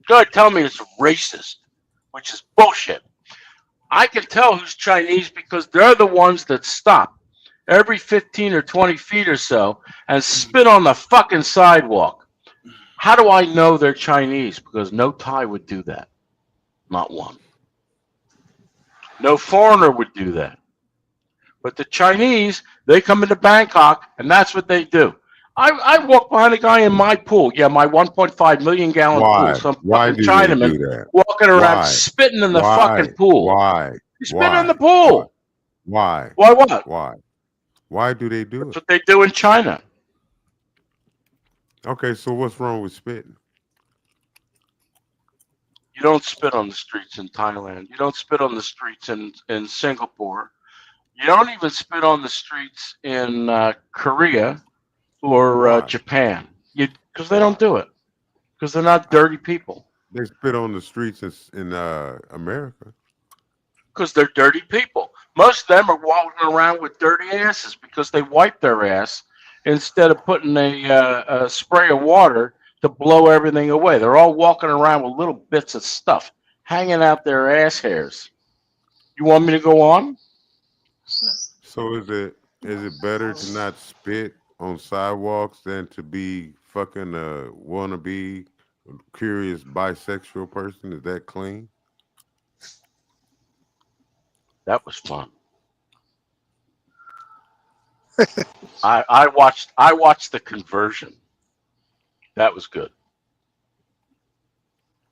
Go ahead, tell me it's racist, which is bullshit. I can tell who's Chinese because they're the ones that stop every 15 or 20 feet or so and spit on the fucking sidewalk. How do I know they're Chinese? Because no Thai would do that. Not one. No foreigner would do that. But the Chinese, they come into Bangkok, and that's what they do. I walk behind a guy in my pool. Yeah, my 1.5 million gallon pool. Some fucking Chinaman walking around spitting in the fucking pool. Why? He's spitting in the pool. Why? Why what? Why do they do it? That's what they do in China. Okay, so what's wrong with spitting? You don't spit on the streets in Thailand. You don't spit on the streets in Singapore. You don't even spit on the streets in Korea or Japan. Because they don't do it. Because they're not dirty people. They spit on the streets in America. Because they're dirty people. Most of them are walking around with dirty asses because they wipe their ass instead of putting a spray of water to blow everything away. They're all walking around with little bits of stuff hanging out their ass hairs. You want me to go on? So is it better to not spit on sidewalks than to be fucking wannabe curious bisexual person? Is that clean? That was fun. I watched the conversion. That was good.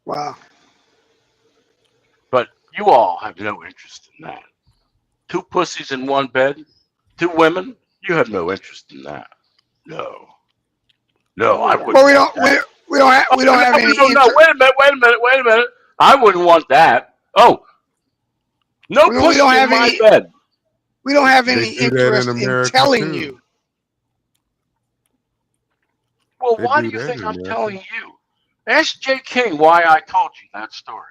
Wow. But you all have no interest in that. 2 pussies in one bed, 2 women. You have no interest in that. No, I wouldn't. Well, we want don't. that. We don't have any. No. Wait a minute. I wouldn't want that. Oh, no We pussy don't in have my any. bed. We don't have They any do that interest in in America telling too. you. Well, They why do do you that think in I'm America. telling you? Ask Jay King why I told you that story.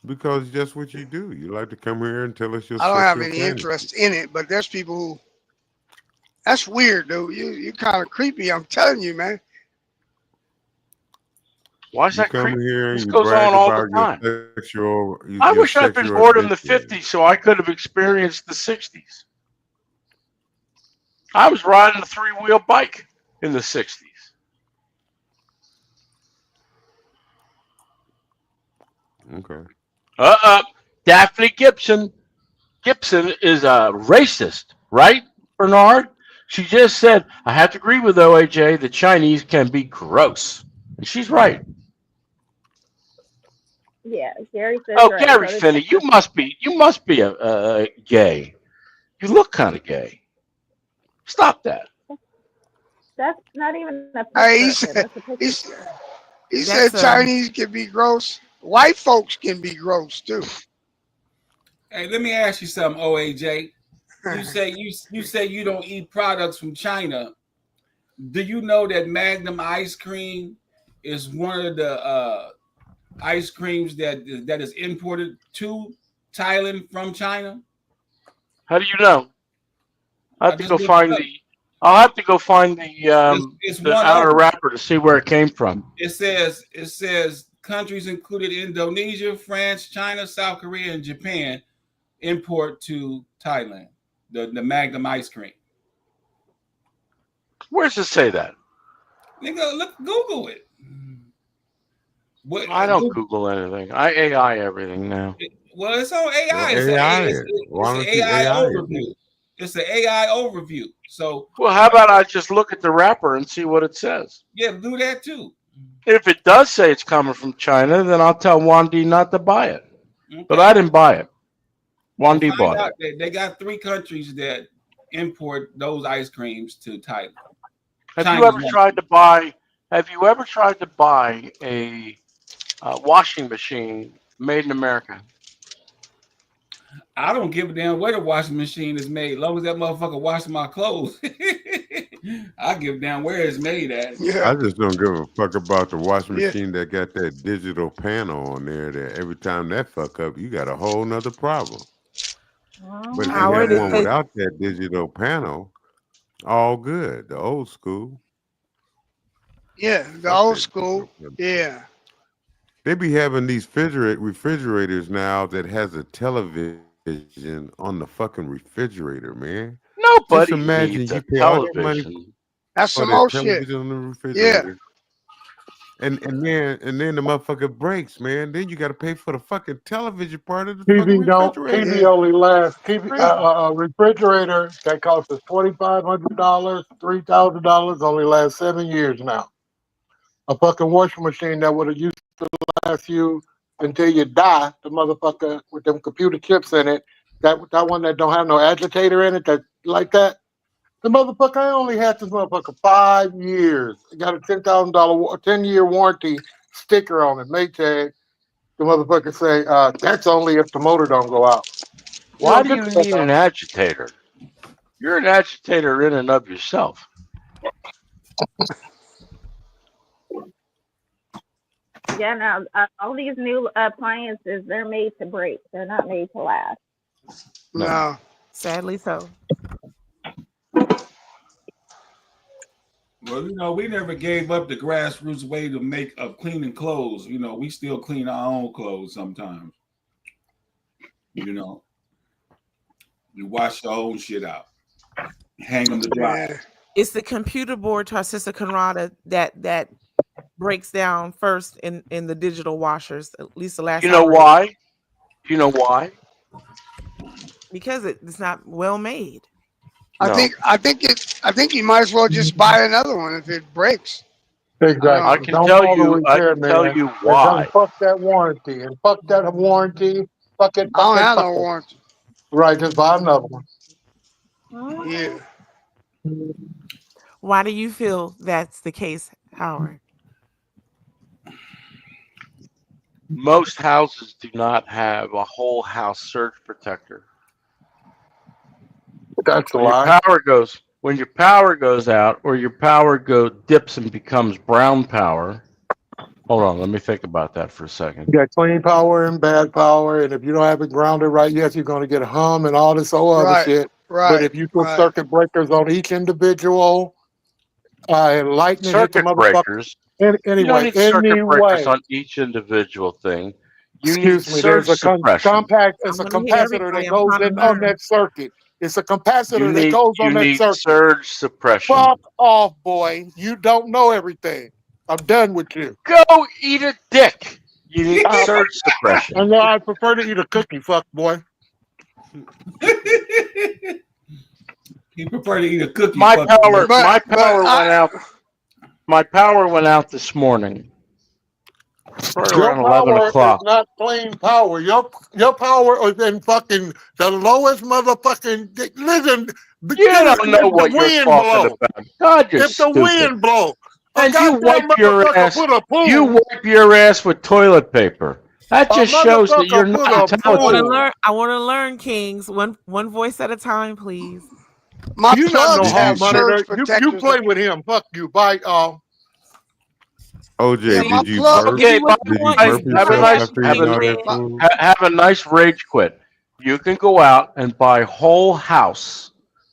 Because that's what you do. You like to come here and tell us your I don't have sexual any fantasy. interest in it, but there's people who. That's weird, dude. You kind of creepy. I'm telling you, man. Why is You that come creepy? here and This you goes brag on all the about time. your sexual, I your wish I'd been sexual born in the adventure. 50s so I could have experienced the 60s. I was riding a 3-wheel bike in the 60s. Okay. Daphne Gibson. Gibson is a racist, right, Bernard? She just said, I have to agree with OAJ, the Chinese can be gross. And she's right. Yeah, Gary says Oh, right. Gary So Finney, you must be a gay. You look kind of gay. Stop that. that's not even a Hey, picture of him. That's a picture. He said That's Chinese can be gross. White folks can be gross too. Hey, let me ask you something, OAJ. You say you don't eat products from China. Do you know that Magnum ice cream is one of the ice creams that is imported to Thailand from China? How do you know? I I have to just go looked find it up. the. I'll have to go find It's the one of outer them. wrapper to see where it came from. It says countries included Indonesia, France, China, South Korea, and Japan import to Thailand the Magnum ice cream. Where does it say that? Nigga, look, Google it. What? I don't Google anything. I AI everything now. Well, it's on AI. Well, It's AI an it. Why don't you AI AI it? overview. It's an AI overview. So, Well, how about I just look at the wrapper and see what it says? yeah, do that too. If it does say it's coming from China, then I'll tell Wandi not to buy it. Okay. But I didn't buy it. Well, Wandi find bought out it. that they got 3 countries that import those ice creams to Thailand. Have China's you ever one. tried to buy? Have you ever tried to buy a washing machine made in America? I don't give a damn where the washing machine is made, as long as that motherfucker washing my clothes. I give a damn where it's made at. Yeah. I just don't give a fuck about the washing Yeah. machine that got that digital panel on there that every time that fuck up, you got a whole nother problem. But if you Howard, have it one says without that digital panel, all good. The old school. Yeah, the Fuck old that school. digital panel. Yeah. They be having these refrigerators now that has a television on the fucking refrigerator, man. Just Nobody imagine needs you a pay all that money television. That's for some that old shit. television on the Yeah. refrigerator. And then the motherfucker breaks, man. Then you got to pay for the fucking television part of the fucking TV don't. refrigerator. TV Yeah. only lasts. TV Crazy. refrigerator that costs us $2,500, $3,000 only lasts 7 years now. A fucking washing machine that would have used to last you until you die. The motherfucker with them computer chips in it. That one that don't have no agitator in it. That like that. The motherfucker, I only had this motherfucker 5 years. I got a $10,000, 10-year warranty sticker on it, mate tag. The motherfucker say, that's only if the motor don't go out. Why do get you the fuck need out. an agitator? You're an agitator in and of yourself. Yeah, now all these new appliances, they're made to break. They're not made to last. No. sadly so. Well, we never gave up the grassroots way to make of cleaning clothes. We still clean our own clothes sometimes. You wash your own shit out, hang them to dry. Yeah. It's the computer board, Tarcissa Conrada, that breaks down first in the digital washers. At least the last. You know why? You know why? Because it's not well made. I think you might as well just buy another one if it breaks. Exactly. I can Don't tell fall you. to I repair, can tell man. you And why. don't fuck that warranty. And fuck that warranty. Fuck it. I don't Fuck it. have Fuck no it. warranty. Right, just buy another one. Yeah. Why do you feel that's the case, Howard? Most houses do not have a whole house surge protector. That's a When your lie. power goes out, or your power dips and becomes brown power. Hold on, let me think about that for a second. You got clean power and bad power, and if you don't have it grounded right, yes, you're going to get a hum and all this other Right. shit. Right. But if you put Right. circuit breakers on each individual, and lightning hit the Circuit motherfucker. breakers. You don't Anyway, need circuit breakers anyway. on each individual thing. You need Excuse me. surge There's a suppression. compact. It's I'm a gonna hear capacitor everybody. that I'm goes trying to in on learn. that circuit. It's a You capacitor that need goes on that circuit. surge suppression. Fuck off, boy. You don't know everything. I'm done with you. Go eat a dick. You need surge suppression. I know I prefer to eat a cookie, fuck boy. You prefer to eat a cookie. My fuck power, you. my power went out. My power went out this morning. Probably Your around 11 power o'clock. is not plain power. Your power is in fucking the lowest motherfucking. Listen, You don't know what you're talking about. God, you're If the stupid. wind blow, a And you goddamn wipe your motherfucker ass. put a pool. You wipe your ass with toilet paper. That A just shows that you're motherfucker put not a I want to intelligent. learn. I want to learn, Kings. One voice at a time, please. My You not no plugs hall have monitor. surge You protectors. play with him. Fuck you. Bye. OJ, Yeah, my did you plug. burp? Okay, what Did you you want. burp You have a want yourself nice, after have eating a, all that King. food? have a nice rage quit. You can go out and buy whole house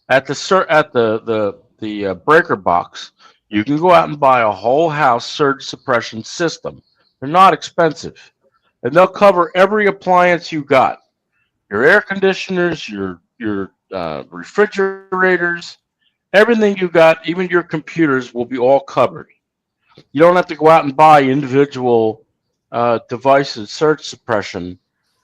at the breaker box. You can go out and buy a whole house surge suppression system. They're not expensive, and they'll cover every appliance you got. Your air conditioners, your refrigerators, everything you got, even your computers will be all covered. You don't have to go out and buy individual devices, surge suppression,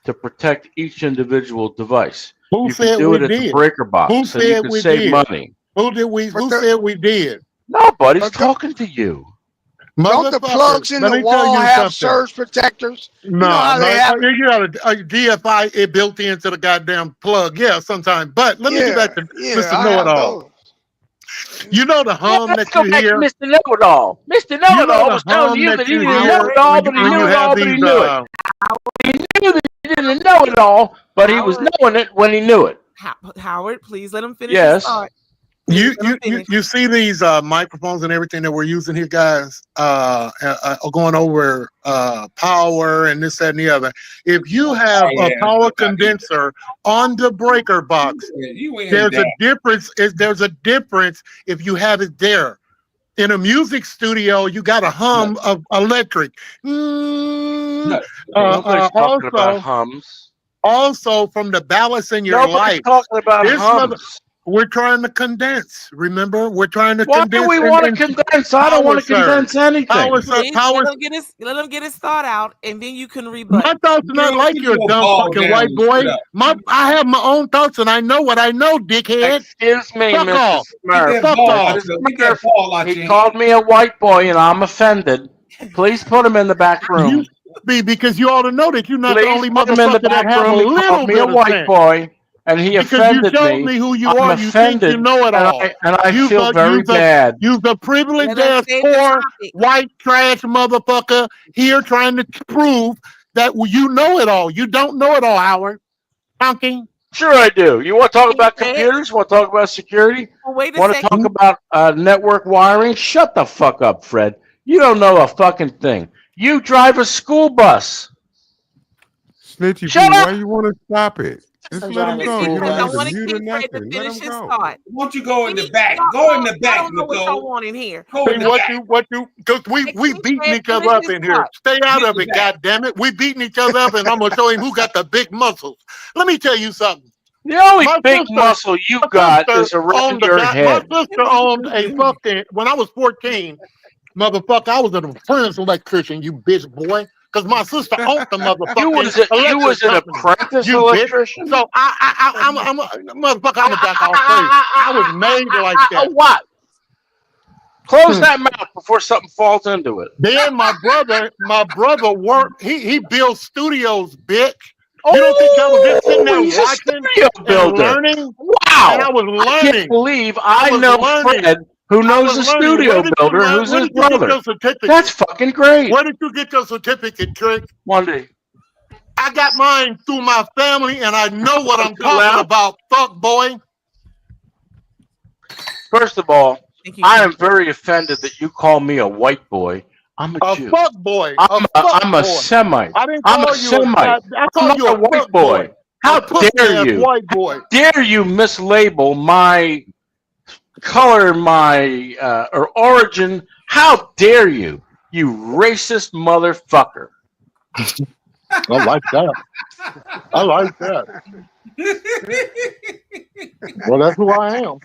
to protect each individual device. Who You can said do we it at the did? breaker Who box, and you said can we save did? money. Who did we? But Who the, said we did? Nobody's but the, talking to you. don't the Motherfucker, plugs in let the me tell wall you have something. surge protectors? You know No, how no, they have it? you got a GFI it built into the goddamn plug. Yeah, sometimes. But let me get Yeah, back to yeah, Mr. I Know have It All. those. You know the Yeah, hum let's that go you back to hear. Mr. Know-It-all. Mr. You know Know-It-all the was telling hum you that that he you didn't know hear it all, when but he you knew it have all, but he these. knew it. He knew that he didn't know it all, but he was Howard, knowing it when he knew it. Howard, please let him finish his Yes. thought. You Please let him you you finish. you see these microphones and everything that we're using here, guys. Going over power and this, that, and the other. If you have a power condenser on the breaker box, You ain't there's a that. difference. There's a difference if you have it there. In a music studio, you got a hum of electric. Nobody's talking about hums. Also, from the balance in your Nobody's life, talking about hums. we're trying to condense. Remember, we're trying to Why condense. do we want to condense? I don't want to condense anything. Please let him get his thought out, and then you can rebut. My thoughts are not like your dumb fucking white boy. I have my own thoughts, and I know what I know, dickhead. Excuse me, Fuck Mr. off. Smurf. Fuck off. He called me a white boy, and I'm offended. Please put him in the back room. Because you ought to know that you're not the Please only put him in the motherfucker that back have a room. He little called me a bit of white sense. boy, and he Because offended you showed me who you I'm are. You think offended, you know it all. and I feel very bad. You're the privileged Let us ass, stay the poor, topic. white trash motherfucker here trying to prove that you know it all. You don't know it all, Howard. Honking. Sure I do. You want to talk about say it. computers? Want to talk about security? Well, wait a Want to second. talk about network wiring? Shut the fuck up, Fred. You don't know a fucking thing. You drive a school bus. Snitchy Shut Pooh, up! why you want to stop it? Just let him go. You Because don't I have to want to mute or keep Fred to nothing. Let finish him his go. thought. Won't you go in the Please, back? y'all- Go in the I back, don't know what y'all Nicole. want in here. Go in See the back. because we beating Fred each other finish up his in here. thought. Stay out Get of the it, back. goddammit. We beating each other up, and I'm gonna show him who got the big muscles. Let me tell you something. The only My big sister, muscle you my got sister is around owned the your guy. head. My sister owned a fucking. When I was 14, motherfucker, I was an apprentice electrician. You bitch boy, because my sister owned the You motherfucking was electric an company. apprentice You bitch. electrician. So I'm a motherfucker. I'm a jack all trades. I was made like that. What? Close that mouth before something falls into it. Then my brother worked. He built studios, bitch. You don't think I was just sitting there He's a watching studio and builder. learning? Wow! And I was I learning. can't believe I I was know learning. Fred, who I knows was a learning. studio Where did you builder, learn? who's Where his did you get brother. your certificate? That's fucking great. Where did you get your certificate, Trick? Monday. I got mine through my family, and I know what I'm Too talking loud? about. Fuck boy. First of all, Thank you, I Ken. am very offended that you call me a white boy. I'm a A Jew. fuck boy. I'm a boy. Semite. I didn't I'm call a you a Semite. I I'm called not you a a white fuck boy. boy. How A pussy dare ass you? white boy. Dare you mislabel my color, my or origin? How dare you? You racist motherfucker. I like that. I like that. Well, that's who I am.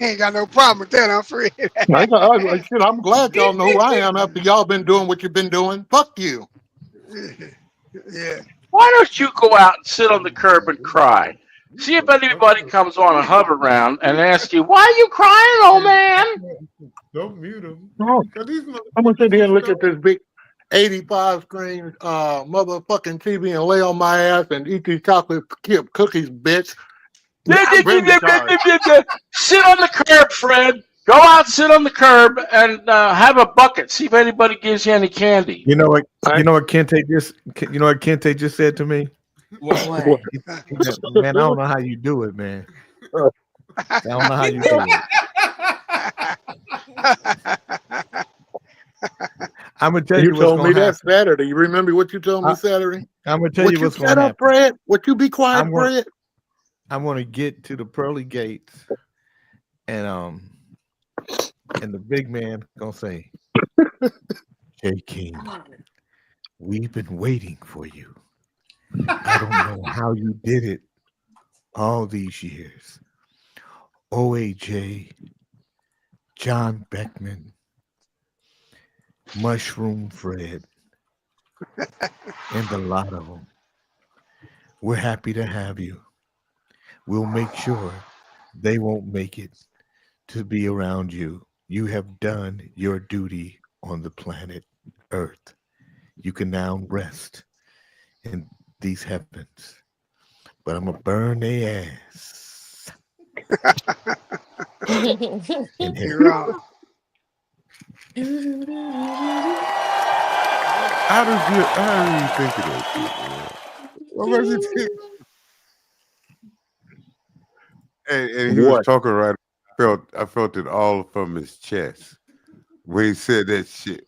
Ain't got no problem with that, I'm free. Shit, I'm glad y'all know who I am after y'all been doing what you've been doing. Fuck you. Yeah. Why don't you go out and sit on the curb and cry? See if anybody comes on a hover round and asks you, "Why are you crying, old man?" Don't mute him. No. These I'm gonna sit here and look at this big 85 screen motherfucking TV and lay on my ass and eat these chocolate chip cookies, bitch. I've been retired. Sit on the curb, Fred. Go out, sit on the curb, and have a bucket. See if anybody gives you any candy. You know what? You know what Kente just? You know what Kente just said to me? What? He said, man, I don't know how you do it, man. I don't know how you do it. I'm gonna tell you what's told me gonna that happen. Saturday. You remember what you told me Saturday? I'm gonna tell Would you what's shut gonna up, happen. Fred? Would you be quiet, I'm gonna- Fred? I'm gonna get to the pearly gates, and the big man gonna say, "Jay King, we've been waiting for you. I don't know how you did it all these years. OAJ, John Beckman, Mushroom Fred, and the lot of them. We're happy to have you. We'll make sure they won't make it to be around you. You have done your duty on the planet Earth. You can now rest in these heavens. But I'm going to burn their ass. in You're wrong. How do you think of that shit, man? What was it? And he was What? talking right. I felt it all from his chest when he said that shit.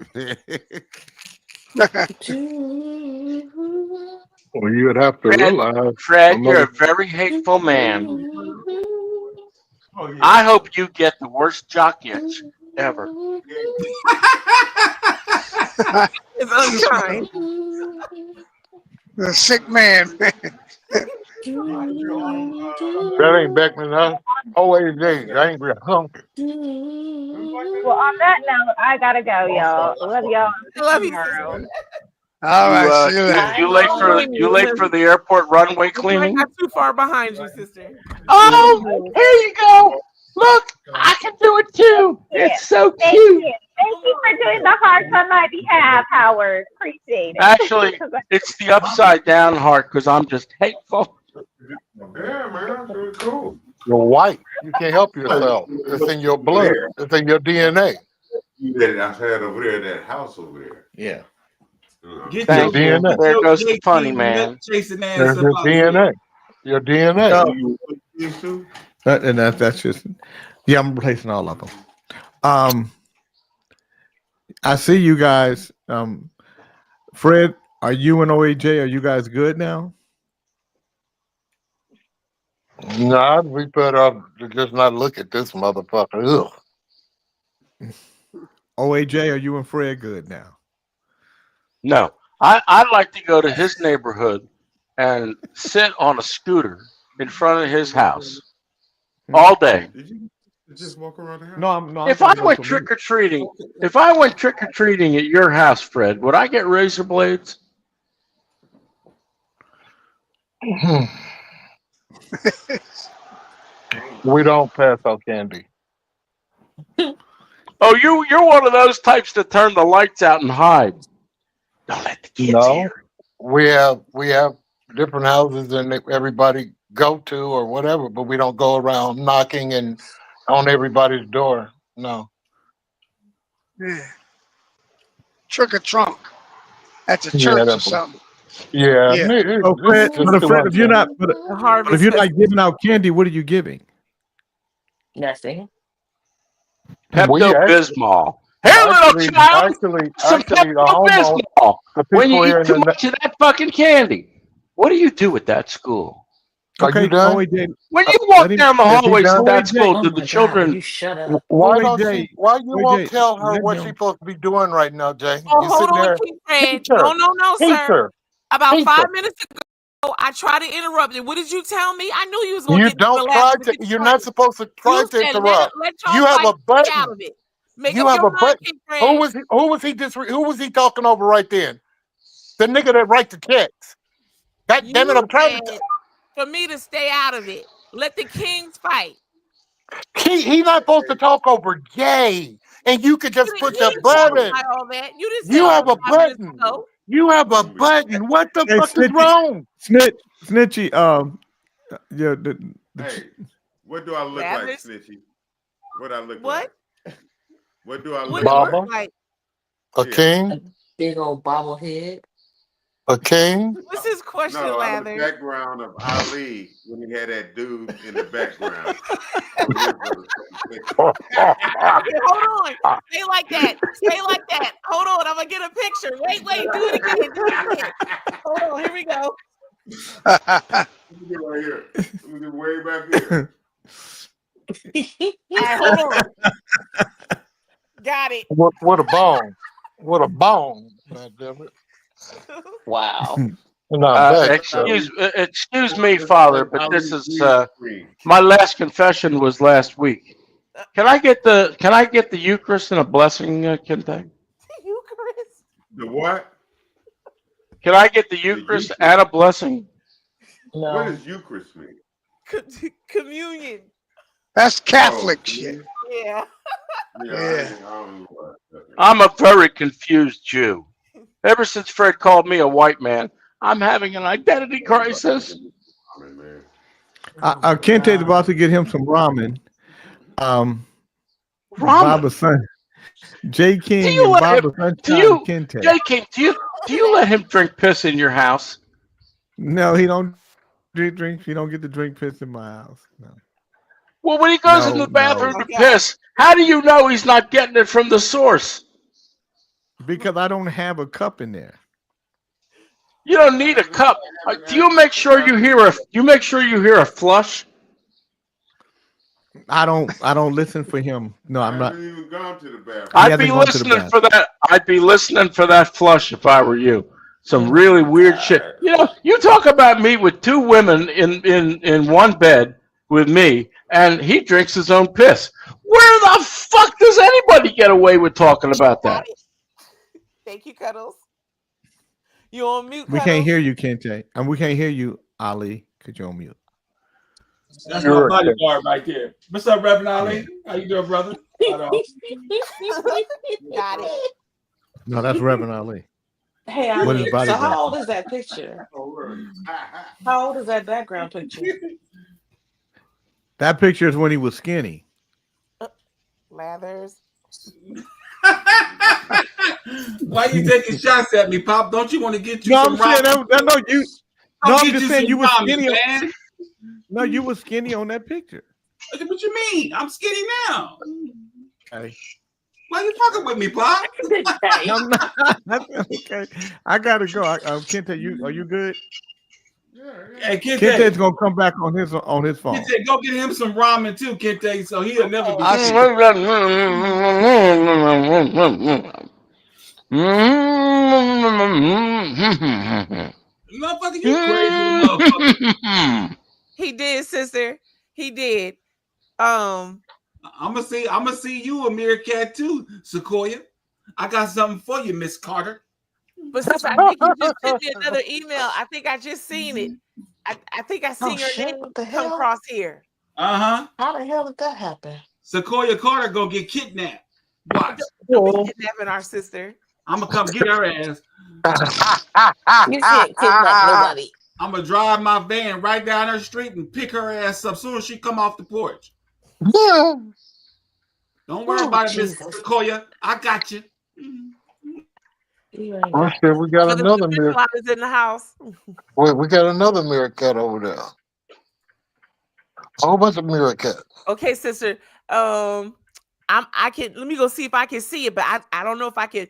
Well, you'd have to realize. Fred, you're a very hateful man. I hope you get the worst jock itch ever. It's unkind. The sick man. That ain't Beckman, huh? OAJ, I ain't real hungry. Well, on that note, I gotta go, y'all. Love y'all. I love you, Tomorrow. sister. All right, see you later. You late for the airport runway cleaning? I'm too far behind you, sister. Oh, here you go. Look, I can do it too. It's so Thank cute. you. Thank you for doing the hearts on my behalf, Howard. Appreciate it. Actually, it's the upside down heart because I'm just hateful. Yeah, man, that's really cool. You're white. You can't help yourself. It's in your blood. It's in your DNA. That I had over there, that house over there. Yeah. Get your DNA. There goes the funny man. There's your DNA. Your DNA. And that's just, yeah, I'm replacing all of them. I see you guys. Fred, are you and OAJ, are you guys good now? Nah, we better just not look at this motherfucker. Ugh. OAJ, are you and Fred good now? No, I'd like to go to his neighborhood and sit on a scooter in front of his house all day. Did you just walk around the house? No, I'm not. If I went trick or treating, at your house, Fred, would I get razor blades? We don't pass out candy. Oh, you're one of those types that turn the lights out and hide. Don't let the kids No, hear. we have different houses that everybody go to or whatever, but we don't go around knocking and on everybody's door. No. Yeah. Trick or trunk at the Yeah, church or that's something. yeah. Yeah. Oh, Fred, but Fred, if you're not, but Harvest if you're not Festival. giving out candy, what are you giving? Nothing. Pepto Bismol. Hey, little child, some the Pepto homeowner, Bismol. the When you people here eat in too the much of that fucking candy, what do you do at that school? Are Okay, you done? OAJ, When you walk let him- down the is he hallways done? of that OAJ, school, Oh do my the God, children? you shut up. Why OAJ, you won't OAJ, tell her let what him. she's supposed to be doing right now, Jay? Oh, You hold sitting on, there, King Fred. teacher, No, sir. teacher, About teacher. 5 minutes ago, I tried to interrupt you. What did you tell me? I knew you was gonna You get don't try relaxed to. and get You're started. not supposed to try You to said interrupt. let y'all You have fight, a stay out button. of it. Make You up have your a mind, button. King Who Fred. was he? Who was he? Who was he talking over right then? The nigga that write the checks. God damn it! You I'm trying to. said for me to stay out of it. Let the kings fight. He's not supposed to talk over Jay, and you could just He put the didn't button. qualify all that. You didn't say You all have that a 5 minutes button. ago. You have a button. What the Hey, fuck is wrong? Snitchy, yeah, Hey, what do I look like, Lavish. Snitchy? What I look What? like? What do I What look do you like? Baba, look like? a Yeah. king, A big old bobblehead. a king. What's his question, No, I'm the Lather? background of Ali when he had that dude in the background. Okay, hold on. Stay like that. Stay like that. Hold on. I'm gonna get a picture. Wait. Do it again. Do it again. Hold on. Here we go. Let me get right here. Let me get way back here. All right, hold on. Got it. What a bone. What a bone. God damn it. Wow. No, Excuse me, Father, but this is my last confession was last week. Can I get the Eucharist and a blessing, Kente? Eucharist. The what? Can I get the Eucharist and a blessing? No. What does Eucharist mean? Communion. That's Catholic shit. Yeah. Yeah. I don't know what that means. I'm a very confused Jew. Ever since Fred called me a white man, I'm having an identity crisis. Kente's about to get him some ramen. Ramen? Baba's son, J. King and Baba's son, Kente. J. King, do you let him drink piss in your house? No, he don't drink. He don't get to drink piss in my house. No. Well, when he goes in the bathroom to piss, how do you know he's not getting it from the source? Because I don't have a cup in there. You don't need a cup. Do you make sure you hear a flush? I don't listen for him. No, I'm not. Even gone to the bathroom. I'd be listening for that. I'd be listening for that flush if I were you. Some really weird shit. You know, you talk about me with two women in one bed with me, and he drinks his own piss. Where the fuck does anybody get away with talking about that? Thank you, Cuddles. You on mute, We Cuddles? can't hear you, Kente, and we can't hear you, Ali, because you're on mute. That's my bodyguard right there. What's up, Reverend Ali? How you doing, brother? Got it. No, that's Reverend Ali. Hey, What Ali, is so bodyguard? how old is that picture? How old is that background picture? That picture is when he was skinny. Lathers. Why you taking shots at me, Pop? Don't you want to get you No, some I'm saying ramen? no, you. I'll No, I'm get just you saying some you were ramen, skinny. man. No, you were skinny on that picture. What you mean? I'm skinny now. Okay. Why you fucking with me, Pop? I'm not. Okay. I gotta go. Kente, are you good? Hey, Kente. Kente's gonna come back on his phone. Kente, go get him some ramen too, Kente, so he'll never be sick. Motherfucker, you crazy in the sister. He did. I'm gonna see you a meerkat too, Sequoia. I got something for you, Miss Carter. But sister, I think you just sent me another email. I think I just seen it. I think I seen your shit, name what the come hell? across here. Uh-huh. How the hell did that happen? Sequoia Carter gonna get kidnapped. Watch. Don't be kidnapping our sister. I'm gonna come get her ass. You can't kidnap nobody. I'm gonna drive my van right down her street and pick her ass up soon as she come off the porch. Don't worry about it, Miss Sequoia. I got you. Oh shit, we got Brother another Bishop mirror. is in the house. Wait, we got another meerkat over there. A whole bunch of meerkats. Okay, sister. I can let me go see if I can see it, but I don't know if I can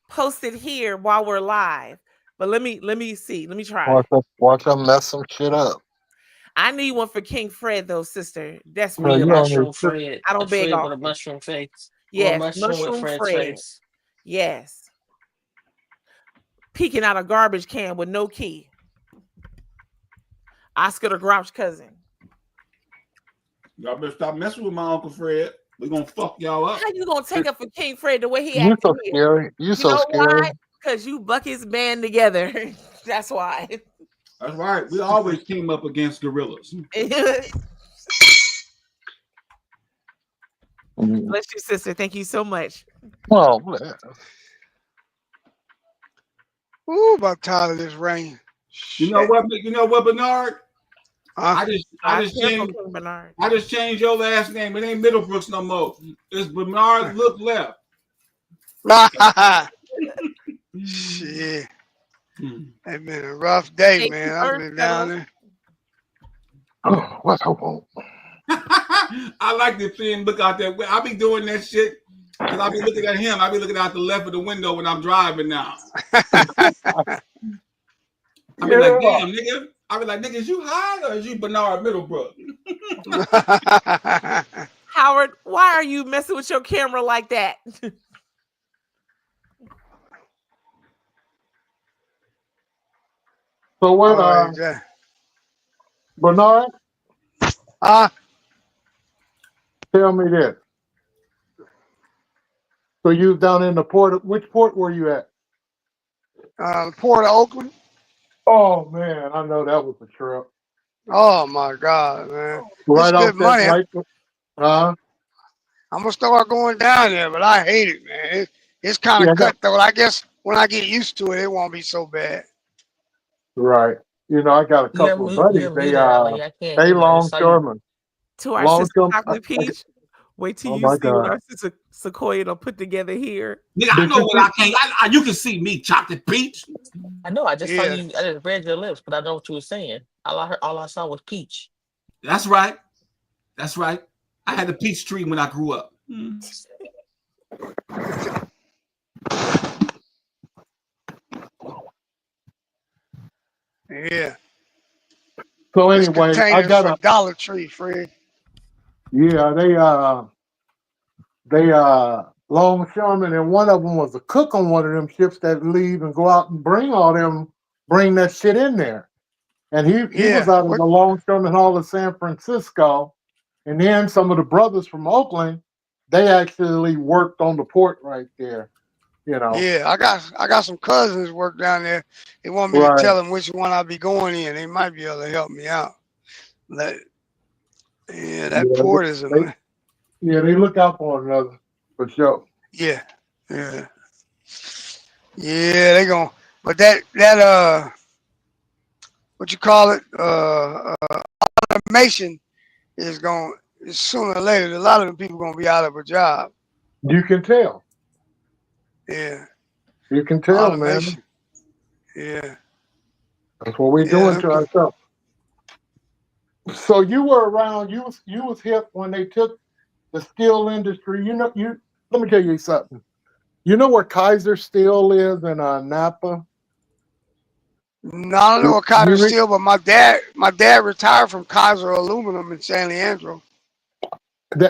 post it here while we're live. But let me see. Let me try. Watch them mess some shit up. I need one for King Fred though, sister. That's Well, me. you Mushroom Fred. I don't beg Fred off. with a mushroom face. Yes, Or a mushroom with Fred's Fred. face. Yes. Peeking out a garbage can with no key. Oscar the Grouch cousin. Y'all better stop messing with my Uncle Fred. We're gonna fuck y'all up. How you gonna take up for King Fred the way he You acted so here? scary. You so know scary. why? Because you buck his band together. That's why. That's right. We always team up against gorillas. Bless you, sister. Thank you so much. Well, Ooh, about tired of this rain. You know what, Bernard? I just careful, changed. King Bernard. I just changed your last name. It ain't Middlebrooks no more. It's Bernard. Look left. Shit. It's been a rough day, man. I've been down there. Oh, what's hope on? I like to see him look out there. I be doing that shit because I be looking at him. I be looking out the left of the window when I'm driving now. I be like, damn, nigga. I be like, nigga, is you high or is you Bernard Middlebrook? Howard, why are you messing with your camera like that? So what? Bernard, tell me this. So you was down in the port. Which port were you at? The Port of Oakland. Oh man, I know that was a trip. Oh my God, man. Right It's off good money. that right. I'm gonna start going down there, but I hate it, man. It's kind of Yeah, cutthroat. I guess when I get used to it, it won't be so bad. Right. You know, I got a couple of buddies. They longshoremen. To our sister Chocolate Peach. Wait till Oh you my see what God. our sister Sequoia done put together here. Nigga, I know what I can't. You can see me, Chocolate Peach. I know. I just saw Yeah. you. I just read your lips, but I know what you were saying. All I saw was peach. That's right. That's right. I had a peach tree when I grew up. Yeah. So This anyway, I container's got for a Dollar Tree, Fred. yeah. They longshoremen, and one of them was a cook on one of them ships that leave and go out and bring that shit in there. And he was out of the longshoreman hall of San Francisco, and then some of the brothers from Oakland, they actually worked on the port right there. You know. Yeah, I got some cousins work down there. They want me to tell them which one I'll be going in. They might be able to help me out. That port is a they look out for one another for sure. yeah. They gonna but that what you call it? Automation is going sooner or later. A lot of the people gonna be out of a job. You can tell. Yeah. You can tell, Automation. man. Yeah. That's what we're doing to ourselves. So you were around. You was hip when they took the steel industry. Let me tell you something. You know where Kaiser Steel is in Napa? No, I don't know what Kaiser Steel, but my dad retired from Kaiser Aluminum in San Leandro.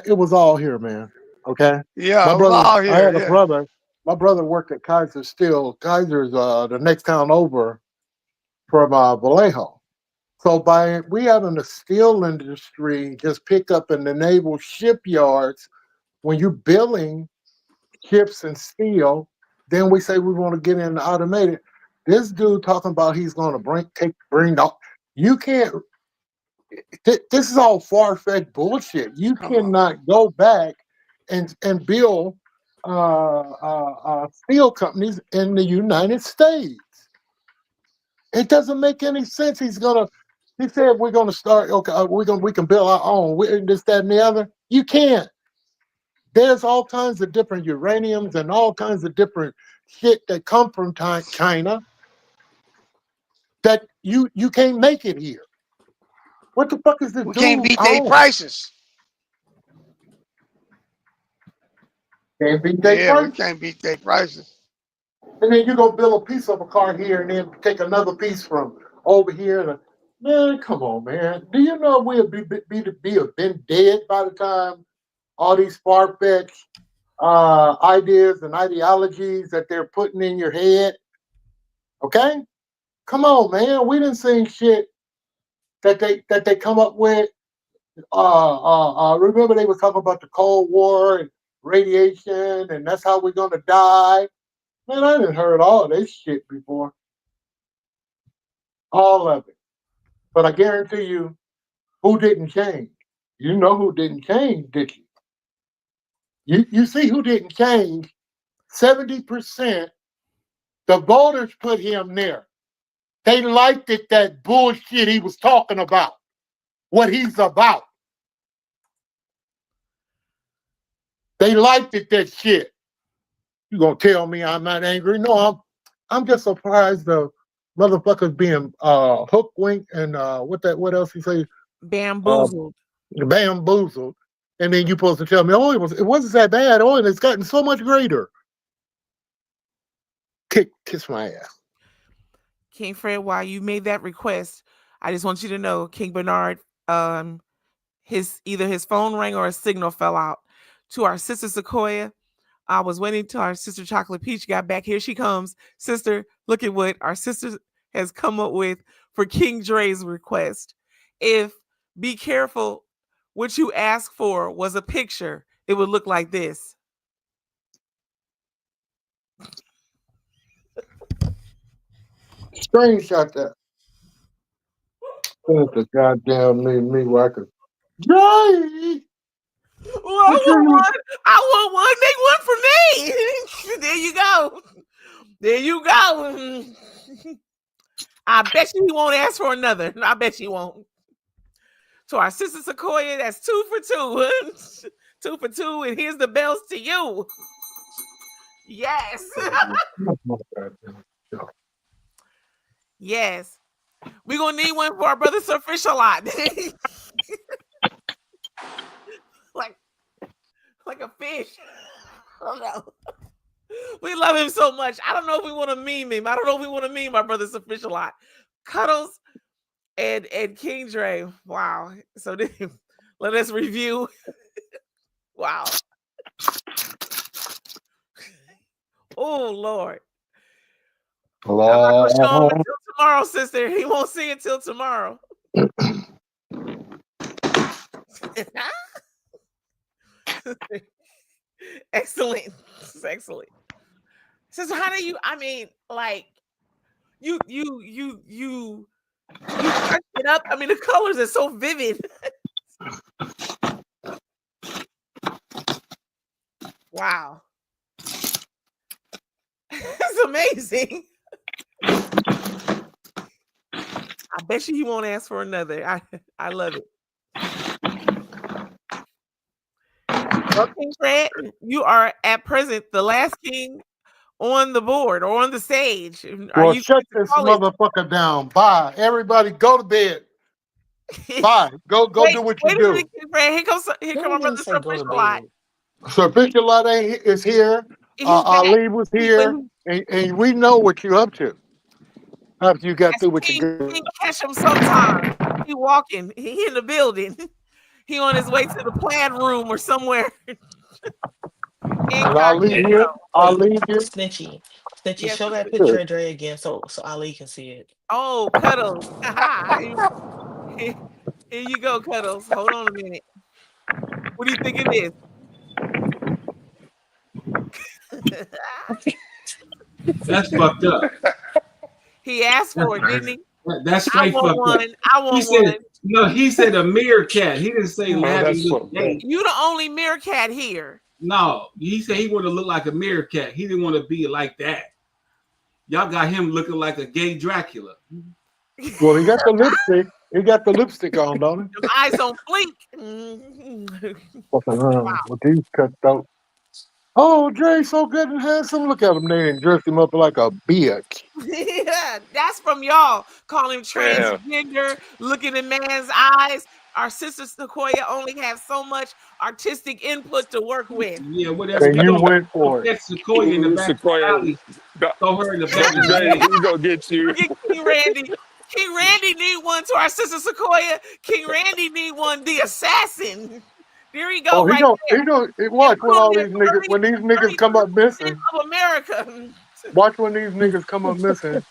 It was all here, man. Okay. Yeah, my it was brother. all here. I had a brother. My brother worked at Kaiser Steel. Kaiser's the next town over from Vallejo. So by we having the steel industry just pick up in the naval shipyards, when you're building ships and steel, then we say we want to get into automated. This dude talking about he's going to bring up. You can't. This is all far-fetched bullshit. You cannot go back and build steel companies in the United States. It doesn't make any sense. He said we're gonna start. Okay, we can build our own. This, that, and the other. You can't. There's all kinds of different uraniums and all kinds of different shit that come from China that you can't make it here. What the fuck is this? We can't beat their prices. Can't beat their prices. We can't beat their prices. And then you go build a piece of a car here and then take another piece from over here. Man, come on, man. Do you know we'll be been dead by the time all these far-fetched ideas and ideologies that they're putting in your head? Okay? Come on, man. We didn't see shit that they come up with. Remember they were talking about the Cold War and radiation, and that's how we're gonna die. Man, I didn't heard all of this shit before. All of it. But I guarantee you, who didn't change? You know who didn't change, did you? You see who didn't change? 70%. The voters put him there. They liked it, that bullshit he was talking about. What he's about. They liked it, that shit. You gonna tell me I'm not angry? No, I'm just surprised the motherfuckers being hook, wink, and what else you say? Bamboozled. Bamboozled. And then you supposed to tell me, oh, it wasn't that bad. Oh, and it's gotten so much greater. Kiss my ass. King Fred, while you made that request, I just want you to know, King Bernard, either his phone rang or a signal fell out. To our sister Sequoia, I was waiting till our sister Chocolate Peach got back. Here she comes. Sister, look at what our sister has come up with for King Dre's request. If be careful, what you asked for was a picture, it would look like this. Screenshot that. That's a goddamn me where I could. Dre! Well, I want one. Make one for me. There you go. There you go. I bet you he won't ask for another. I bet you won't. To our sister Sequoia, that's 2 for 2. 2 for 2, and here's the bells to you. Yes. Yes. We're gonna need one for our brother Sir Fish a lot. like a fish. Oh no. We love him so much. I don't know if we want to meme him. I don't know if we want to meme our brother Sir Fish a lot. Cuddles and King Dre. Wow. So then, let us review. Wow. Oh Lord. I'm not gonna show him until tomorrow, sister. He won't see it till tomorrow. Excellent. Excellent. So how do you, I mean, like you touch it up. I mean, the colors are so vivid. Wow. It's amazing. I bet you he won't ask for another. I love it. Well, King Fred, you are at present the last king on the board or on the stage. Well, shut this motherfucker down. Bye. Everybody go to bed. Bye. Go do what you do. King Fred. Here comes my brother Sir Fish a lot. Sir Fish a lot is here. Ali was here. And we know what you're up to. After you got through with your girl. He catch him sometime. He walking. He in the building. He on his way to the plan room or somewhere. And I'll leave you. Snitchy. That you Yes. show that picture of Dre again so Ali can see it. Oh, Cuddles. Here you go, Cuddles. Hold on a minute. What do you think it is? That's fucked up. He asked for it, didn't he? That's I straight want fucked one. up. I He want said, one. no, he said a meerkat. He didn't say Oh, have that's you look fucked up. gay. You the only meerkat here. No, he said he wanted to look like a meerkat. He didn't want to be like that. Y'all got him looking like a gay Dracula. Well, he got the lipstick. He got the lipstick on, don't he? Them eyes on fleek. Fucking around with these cut out. Oh, Dre, so good and handsome. Look at him there and dress him up like a bitch. Yeah, that's from y'all. Call him Yeah. transgender, looking in man's eyes. Our sister Sequoia only has so much artistic input to work with. Yeah, whatever. And you went for it. That's Sequoia in the back of the Sequoia. alley. Throw her in the back of the Jay, alley. he gonna get you. Look at King Randy. King Randy need one to our sister Sequoia. King Randy need one. The assassin. There he go. Oh, he right don't. there. He don't. Watch when all these niggas. When these niggas come up missing. Of America. Watch when these niggas come up missing.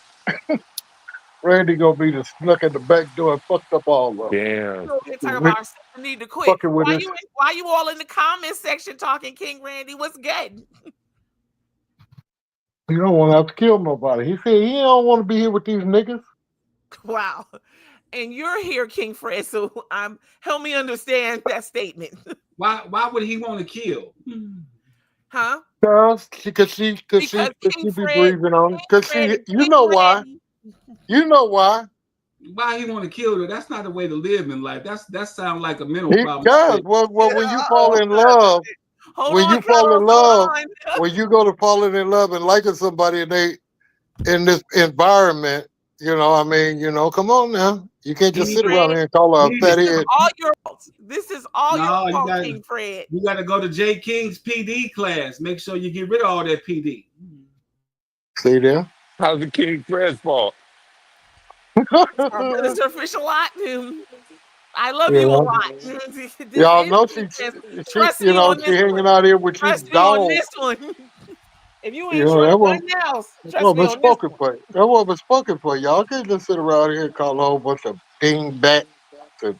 Randy gonna be the snuck at the back door and fucked up all of them. Damn. We're talking about our sister need to quit. Fucking with Why this. you all in the comment section talking King Randy? What's good? You don't want to have to kill nobody. He said he don't want to be here with these niggas. Wow. And you're here, King Fred. So help me understand that statement. Why would he want to kill? Huh? Because she be breathing on. Because you know why. You know why. Why he want to kill her? That's not the way to live in life. That sounds like a mental He problem. does. Well, when you fall in love, when you fall in love, when you go to falling in love and liking somebody and they in this environment, you know, I mean, you know, come on now. You can't just sit around here and call her a fat head. All your fault. This is all No, your you fault, gotta- King Fred. You got to go to J. King's PD class. Make sure you get rid of all that PD. See there? How's the King Fred's fault? It's her fish a lot. I love you a lot. Y'all know she Trust you me know, on she this hanging one. out here with these Trust me on dogs. this one. If you ain't You know, trust that nothing else, That trust me was on this spoken for. That was spoken for. Y'all can't just sit around here and call a whole bunch of dingbat to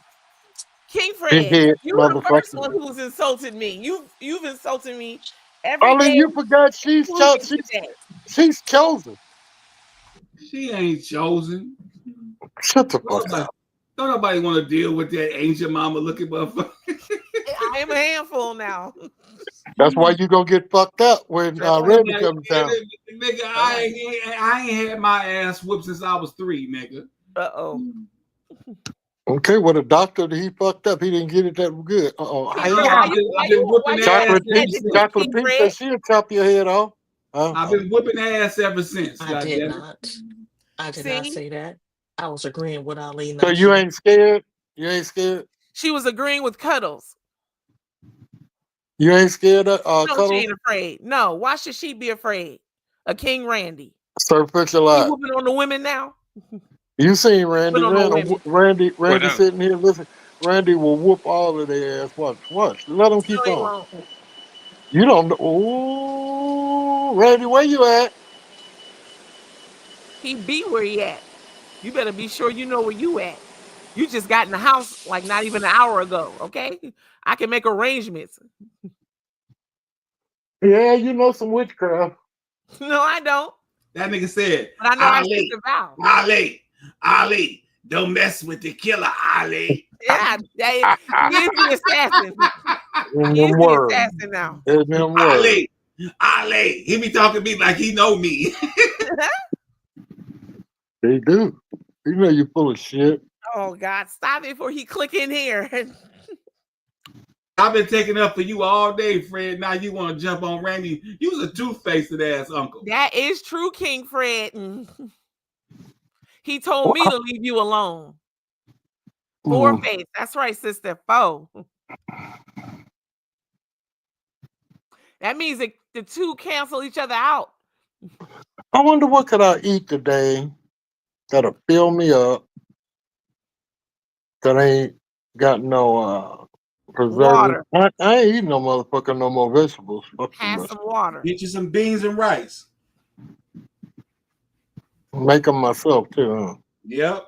King big Fred, head you were the first motherfuckers. one who's insulted me. You've insulted me every Only day. you forgot she's she's chosen. She ain't chosen. Shut the fuck up. Don't nobody want to deal with that angel mama looking motherfucker. I am a handful now. That's why you gonna get fucked up when Randy comes down. Nigga, I ain't had my ass whooped since I was 3, nigga. Uh-oh. Okay, well the doctor he fucked up. He didn't get it that good. I've been whooping Chocolate ass. Pink, Chocolate Pink said she'll chop your head off. I've been whipping ass ever since. I did goddamn it. not. I did not say that. I was agreeing with Ali. So you ain't scared? You ain't scared? She was agreeing with Cuddles. You ain't scared of No, Cuddles? she ain't afraid. No, why should she be afraid of King Randy? Sir Fish a You lot. whooping on the women now? You seen Randy? Put on the women. Randy sitting here. Listen, Randy will whoop all of their ass. Watch. Let him keep No, he on. won't. You don't know. Ooh, Randy, where you at? He be where he at. You better be sure you know where you at. You just got in the house like not even an hour ago, okay? I can make arrangements. Yeah, you know some witchcraft. No, I don't. That nigga said, But I know our sister Val. Ali, don't mess with the killer, Ali. Yeah, he is the assassin. In He is them the words. assassin now. In them words. Ali, he be talking to me like he know me. They do. You know you full of shit. Oh God, stop it before he click in here. I've been taking up for you all day, Fred. Now you want to jump on Randy. You was a two-faced ass uncle. That is true, King Fred. He told me to leave you alone. Four face. That's right, sister. Foe. That means that the two cancel each other out. I wonder what could I eat today that'll fill me up that ain't got no preservative. Water. I ain't eating no motherfucker no more vegetables. Fuck Have them. some water. Get you some beans and rice. Make them myself too. Huh? Yep.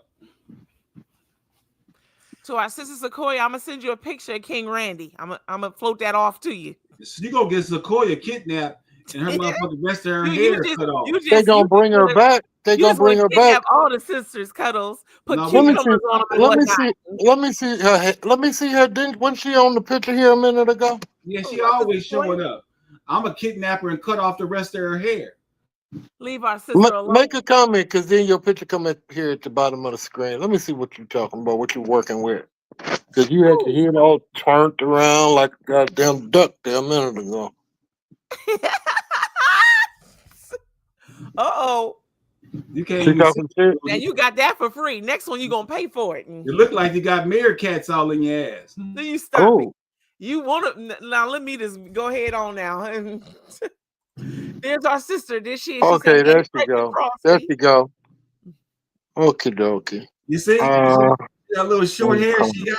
To our sister Sequoia, I'm gonna send you a picture of King Randy. I'm gonna float that off to you. You gonna get Sequoia kidnapped and her motherfucking rest of her hair cut off. They gonna bring her back. They gonna bring her back. All the sisters, Cuddles. Put No, cucumbers on them and whatnot. Let me see her. Let me see her. Wasn't she on the picture here a minute ago? Yeah, she always showing up. I'm a kidnapper and cut off the rest of her hair. Leave our sister alone. Make a comment, because then your picture come up here at the bottom of the screen. Let me see what you're talking about, what you're working with. Because you had your head all turned around like a goddamn duck there a minute ago. Uh-oh. You can't even see. Now you got that for free. Next one, you're going to pay for it. You look like you got meerkats all in your ass. Then you stop me. You want to... Now, let me just go ahead on now. There's our sister. There she is. Okay, there she go. There she go. Okie dokie. You see? That little short hair she got.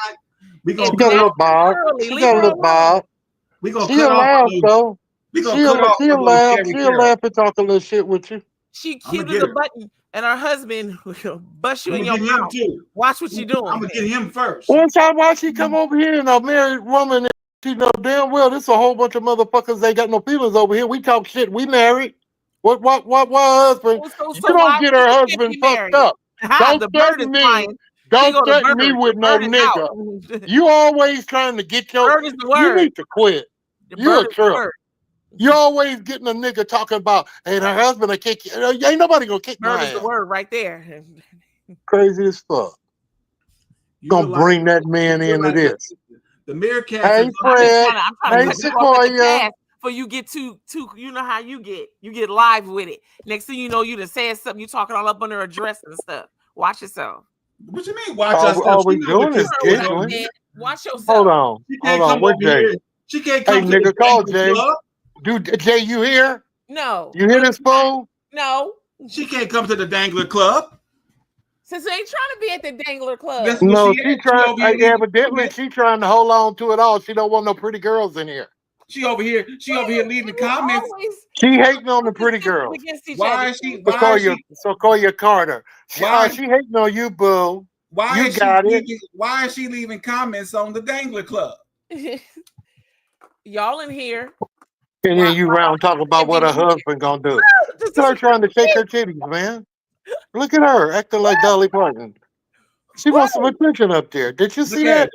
She got a little bob. She got a little bob. We gonna she'll laugh, though. She'll laugh. She'll laugh and talk a little shit with you. She cute as a button, and her husband will bust you in your mouth. Watch what you're doing. I'm gonna get him first. One time, why she come over here and a married woman, she know damn well this a whole bunch of motherfuckers. They got no feelings over here. We talk shit. We married. What husband? You don't get her husband fucked up. Don't threaten me. Don't threaten me with no nigga. You always trying to get your. You need to quit. You're a trip. You always getting a nigga talking about, hey, her husband will kick you. Ain't nobody gonna kick my ass. The word right there. Crazy as fuck. You gonna bring that man into this. The meerkat. Hey, Fred. Hey, Sequoia. For you get too, you know how you get live with it. Next thing you know, you done said something, you talking all up under her dress and stuff. Watch yourself. What you mean? Watch yourself. All we doing is giggling. Watch yourself. Hold on. Where's Jay? She can't come. Hey, nigga, call Jay. Dude, Jay, you here? No. You hear this fool? No. She can't come to the Dangler Club. Since they ain't trying to be at the Dangler Club. No, she trying. Evidently, she trying to hold on to it all. She don't want no pretty girls in here. She over here leaving comments. She hating on the pretty girls. Why is she? Sequoia Carter. She hating on you, boo. Why is she leaving comments on the Dangler Club? Y'all in here. And then you round talking about what her husband gonna do. Start trying to shake her titties, man. Look at her acting like Dolly Parton. She wants some attention up there. Did you see that?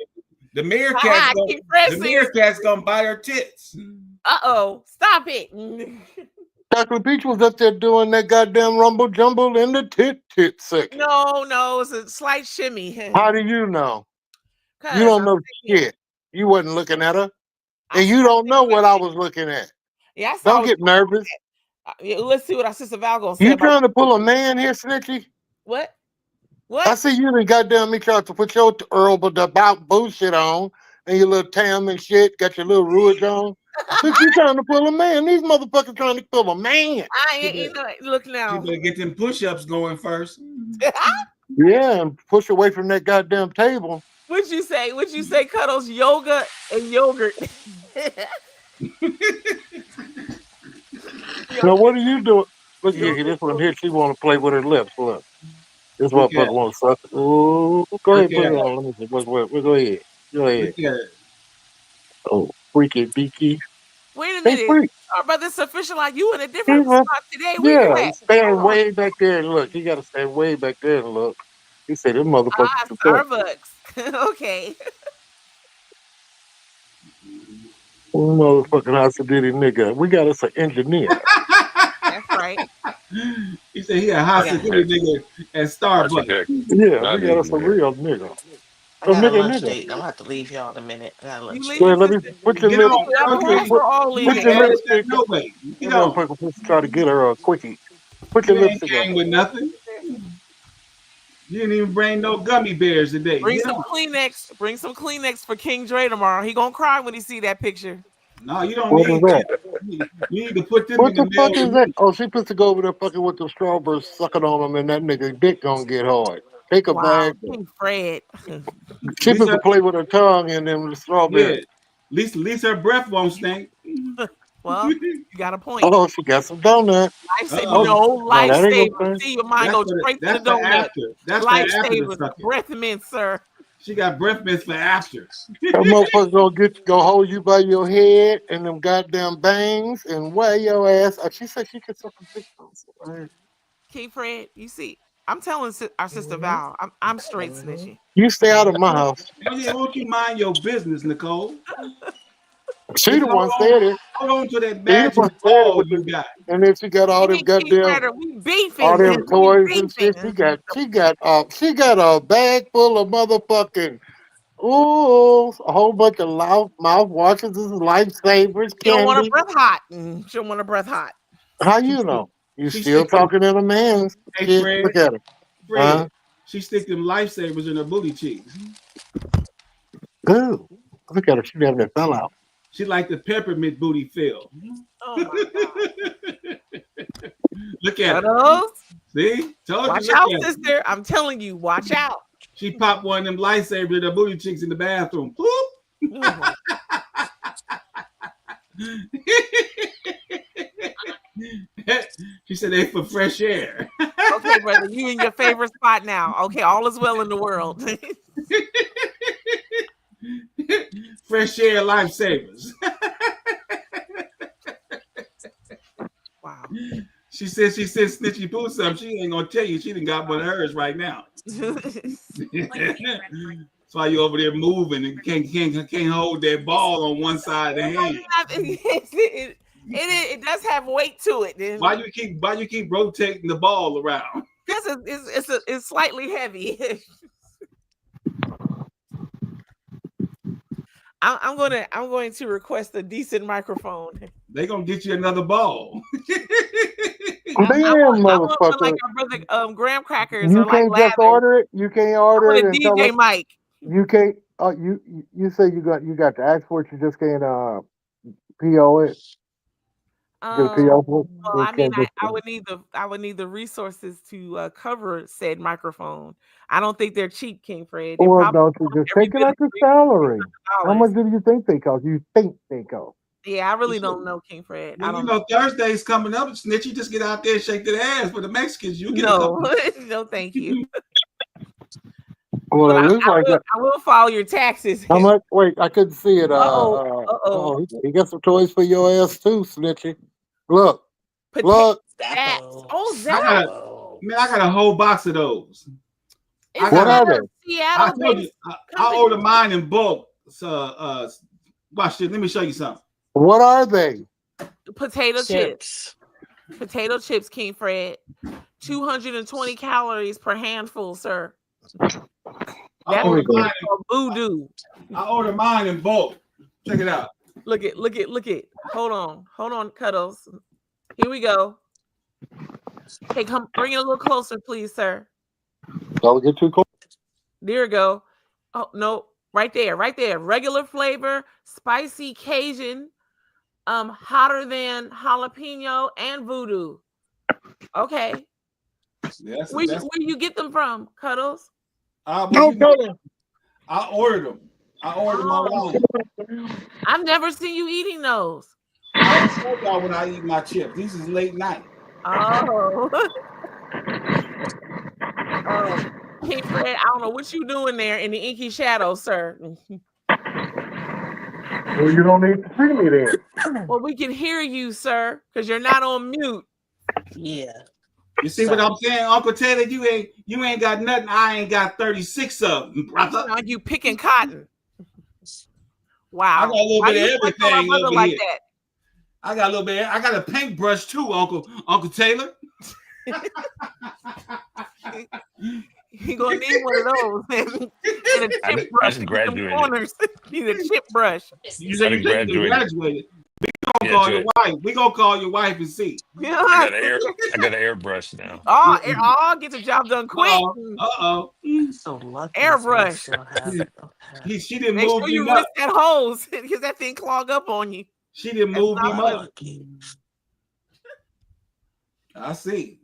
The meerkat's gonna buy her tits. Uh-oh. Stop it. Chocolate Peach was up there doing that goddamn rumble jumble in the tit section. No, it's a slight shimmy. How do you know? You don't know shit. You wasn't looking at her. And you don't know what I was looking at. Yeah, don't get nervous. Let's see what our sister Val gonna say. You trying to pull a man here, Snitchy? What? I see you done goddamn me trying to put your Earl about bullshit on and your little tam and shit, got your little rouge on. Look, you trying to pull a man. These motherfuckers trying to pull a man. Look now. You better get them push-ups going first. Yeah, and push away from that goddamn table. What'd you say, Cuddles? Yoga and yogurt. Now, what are you doing? Look at this one here. She want to play with her lips. Look. This motherfucker wants to suck. Oh, go ahead, put it on. Let me see. Go ahead. Go ahead. Oh, freaky beaky. Wait a minute. Our brother's official like you in a different spot today. Yeah, stand way back there and look. You got to stand way back there and look. He said, this motherfucker. Starbucks. Okay. Motherfucking Hasididi nigga. We got us an engineer. That's right. He said he a Hasididi nigga at Starbucks. Yeah, we got us a real nigga. I got a lunch date. I'm gonna have to leave y'all in a minute. I got a lunch date. Let me put your lipstick. No way. You know, try to get her a quickie. Put your lipstick on. With nothing. You didn't even bring no gummy bears today. Bring some Kleenex. Bring some Kleenex for King Dre tomorrow. He gonna cry when he see that picture. No, you don't need that. You need to put them what in the fuck is that? Oh, she puts to go over there fucking with the strawberries, sucking on them, and that nigga dick gonna get hard. Take a bag. King Fred. She puts to play with her tongue and then the strawberry. Yeah. At least her breath won't stink. Well, you got a point. Oh, she got some donut. Lifesaver, Uh-oh. no, that ain't lifesaver. gonna See, your mind That's goes for the, straight to the that's for donut. after. That's for after the Lifesavers, sucking. breath mint, sir. She got breath mints for after. That motherfucker gonna hold you by your head and them goddamn bangs and wear your ass. She said she could suck a dick. King Fred, you see, I'm telling our sister Val, I'm straight snitching. You stay out of my house. Oh, yeah, won't you mind your business, Nicole? She the one said it. Hold on to that She the magic one said it ball with you the, got. and then she got all them Me and King goddamn, Fred, we beefing. all them We toys and shit. beefing. She got a bag full of motherfucking a whole bunch of mouthwashes and lifesavers, She don't want a candy. breath hot. She don't want a breath hot. How you know? You She still stick them- talking in a man's Hey, shit? Fred. Look at her. Fred, Huh? she stick them lifesavers in her booty cheeks. Ooh, look at her. She never fell out. She like the peppermint booty feel. Oh my God. Look at Cuddles? her. See? Told Watch you. out, Look at her. sister. I'm telling you, watch out. She popped one of them lifesavers in her booty cheeks in the bathroom. Boop. She said they for fresh air. Okay, brother, you in your favorite spot now. Okay, all is well in the world. Fresh air lifesavers. Wow. She said Snitchy Poo something. She ain't gonna tell you she done got one of hers right now. That's why you over there moving and can't hold that ball on one side of the hand. It does have weight to it. Why you keep rotating the ball around? Yes, it's slightly heavy. I'm going to request a decent microphone. They gonna get you another ball. Damn, I want motherfucker. like our brother Graham Crackers You or like can't just Lathers. order it. You can't order I it want a and tell DJ us mic. you can't. You say you got to ask for it. You just can't PO it. Get a PO for it. Well, You I mean, can't just- I would need the resources to cover said microphone. I don't think they're cheap, King Fred. They Or probably don't you just take it out your salary? How much do you think they cost? You think they cost? Yeah, I really don't know, King Fred. I Well, don't you know Thursday's coming up, Snitch. You just get out there and shake that ass for the Mexicans. You get No, a couple. no, thank you. Well, But it looks like that. I will file your taxes. How much? Wait, I couldn't see it. Uh-oh. He got some toys for your ass too, Snitchy. Look, look. Zaps. Oh, I Zaps. got a whole box of those. What are they? I told you, I ordered mine in bulk. So, watch this. Let me show you something. What are they? Potato chips. Potato chips, King Fred. 220 calories per handful, sir. That's ordered mine voodoo. I ordered mine in bulk. Check it out. Look it. Hold on, Cuddles. Here we go. Hey, come bring it a little closer, please, sir. Don't get too close. There we go. Oh no, right there. Regular flavor, spicy Cajun, hotter than jalapeno and voodoo. Okay. Yes, Where you get them from, Cuddles? I ordered them. I ordered them online. I've never seen you eating those. I told y'all when I eat my chips. This is late night. Oh. King Fred, I don't know what you doing there in the inky shadows, sir. Well, you don't need to see me then. Well, we can hear you, sir, because you're not on mute. Yeah. You see what I'm saying, Uncle Taylor? You ain't got nothing. I ain't got 36 of them, brother. Now you picking cotton. Wow. I got a little Why bit you of like my everything mother over like here. that? I got a little bit. I got a paintbrush too, Uncle Taylor. He gonna need one of those and a chip brush. just graduated. Corners. Need a chip brush. You said you graduated. We gonna call your wife. We gonna call your wife and see. I got an airbrush now. Oh, get the job done quick. Uh-oh. So lucky. Airbrush. She didn't Make move sure you him up. rinse that hose because that thing clog up on you. She didn't move That's him not up. I see.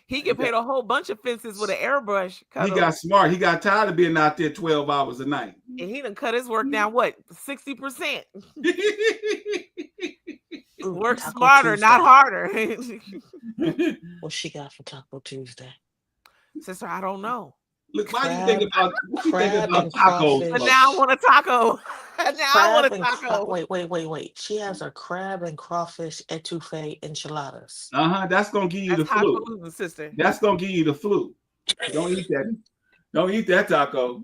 He can paint a whole bunch of fences with an airbrush. He Cuddle. got smart. He got tired of being out there 12 hours a night. And he done cut his work down, what, 60%? Work Taco smarter, not Tuesday. harder. What she got for Taco Tuesday? Sister, I don't know. Look, why you think about what you think crab about and tacos? But crawfish. now I want a taco. Now I want a taco. Wait. She has a crab and crawfish etouffee enchiladas. That's gonna give you That's the flu. highfalutin, sister. That's gonna give you the flu. Don't eat that. Don't eat that taco.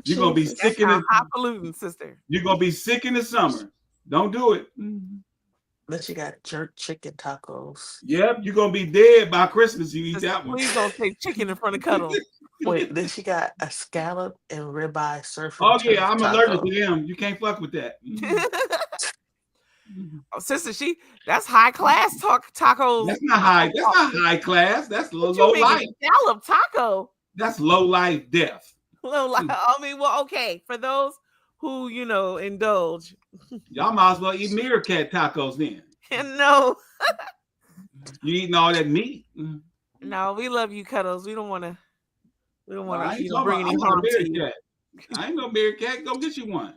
You're gonna be sick in the highfalutin, sister. You're gonna be sick in the summer. Don't do it. Then she got jerk chicken tacos. Yep, you're gonna be dead by Christmas. You eat that one. Please don't take chicken in front of Cuddles. Wait, then she got a scallop and ribeye surf. Oh and yeah, I'm turf allergic taco. to them. You can't fuck with that. Oh, sister, that's high class tacos. That's not high. That's not high class. That's low What you mean, life. scallop taco. That's low life death. Low life. I mean, well, okay, for those who indulge. Y'all might as well eat meerkat tacos then. No. You eating all that meat. No, we love you, Cuddles. We don't want to. We don't I want ain't to bring any harm to you. I ain't no meerkat. Go get you one.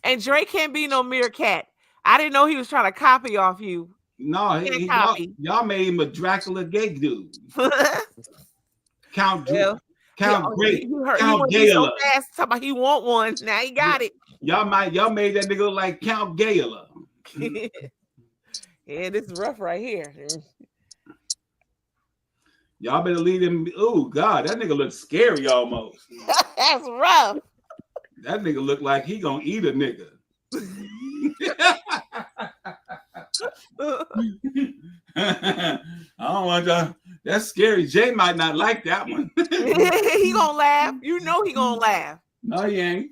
And Drake can't be no meerkat. I didn't know he was trying to copy off you. No, y'all made him a Dracula gay dude. Count Gala. Count Gala. So fast, talking about he want one. Now he got it. Y'all made that nigga look like Count Gala. Yeah, this is rough right here. Y'all better leave him. Oh God, that nigga looks scary almost. That's rough. That nigga look like he gonna eat a nigga. I don't want to. That's scary. Jay might not like that one. He gonna laugh. You know he gonna laugh. No, he ain't.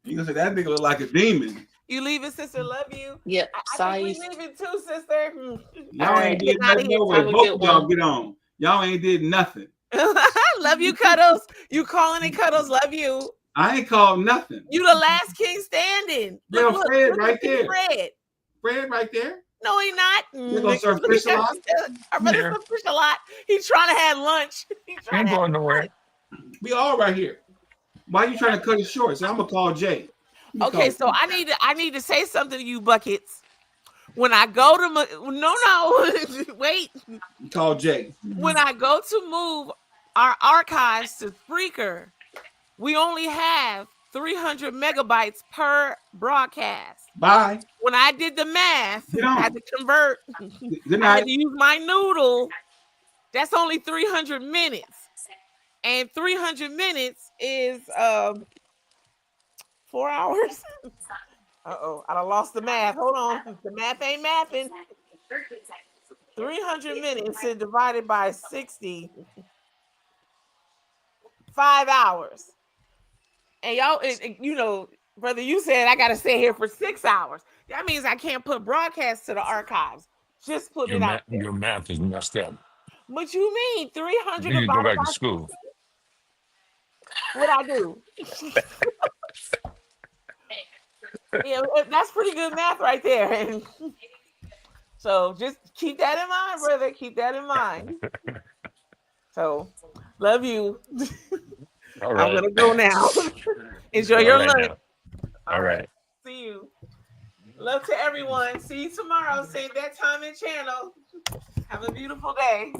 He gonna say that nigga look like a demon. You leaving, sister? Love you. Yep. I think we leaving too, sister. Y'all ain't did nothing. Both of y'all get on. Y'all ain't did nothing. Love you, Cuddles. You calling it, Cuddles? Love you. I ain't called nothing. You the last king standing. Look, Fred right there. Fred right there. No, he not. You gonna serve fish a lot? Our brother serve fish a lot. He's trying to have lunch. Ain't going nowhere. We all right here. Why you trying to cut it short? So I'm gonna call Jay. Okay, so I need to say something to you, Buckets. When I go to wait. You call Jay. When I go to move our archives to Spreaker, we only have 300 megabytes per broadcast. Bye. When I did the math, I had to convert. Good I had to use my noodle. That's only 300 minutes. And 300 minutes is 4 hours. Uh-oh, I done lost the math. Hold on. The math ain't mathing. 300 minutes is divided by 60. 5 hours. And y'all, brother, you said I got to stay here for 6 hours. That means I can't put broadcasts to the archives. Just put it out there. Your math is messed up. What you mean? 300 You need to go divided back by to school. What I do? Yeah, that's pretty good math right there. And so just keep that in mind, brother. Keep that in mind. So, love you. All right. I'm gonna go now. Enjoy your lunch. Now. All right. See you. Love to everyone. See you tomorrow. Same that time and channel. Have a beautiful day.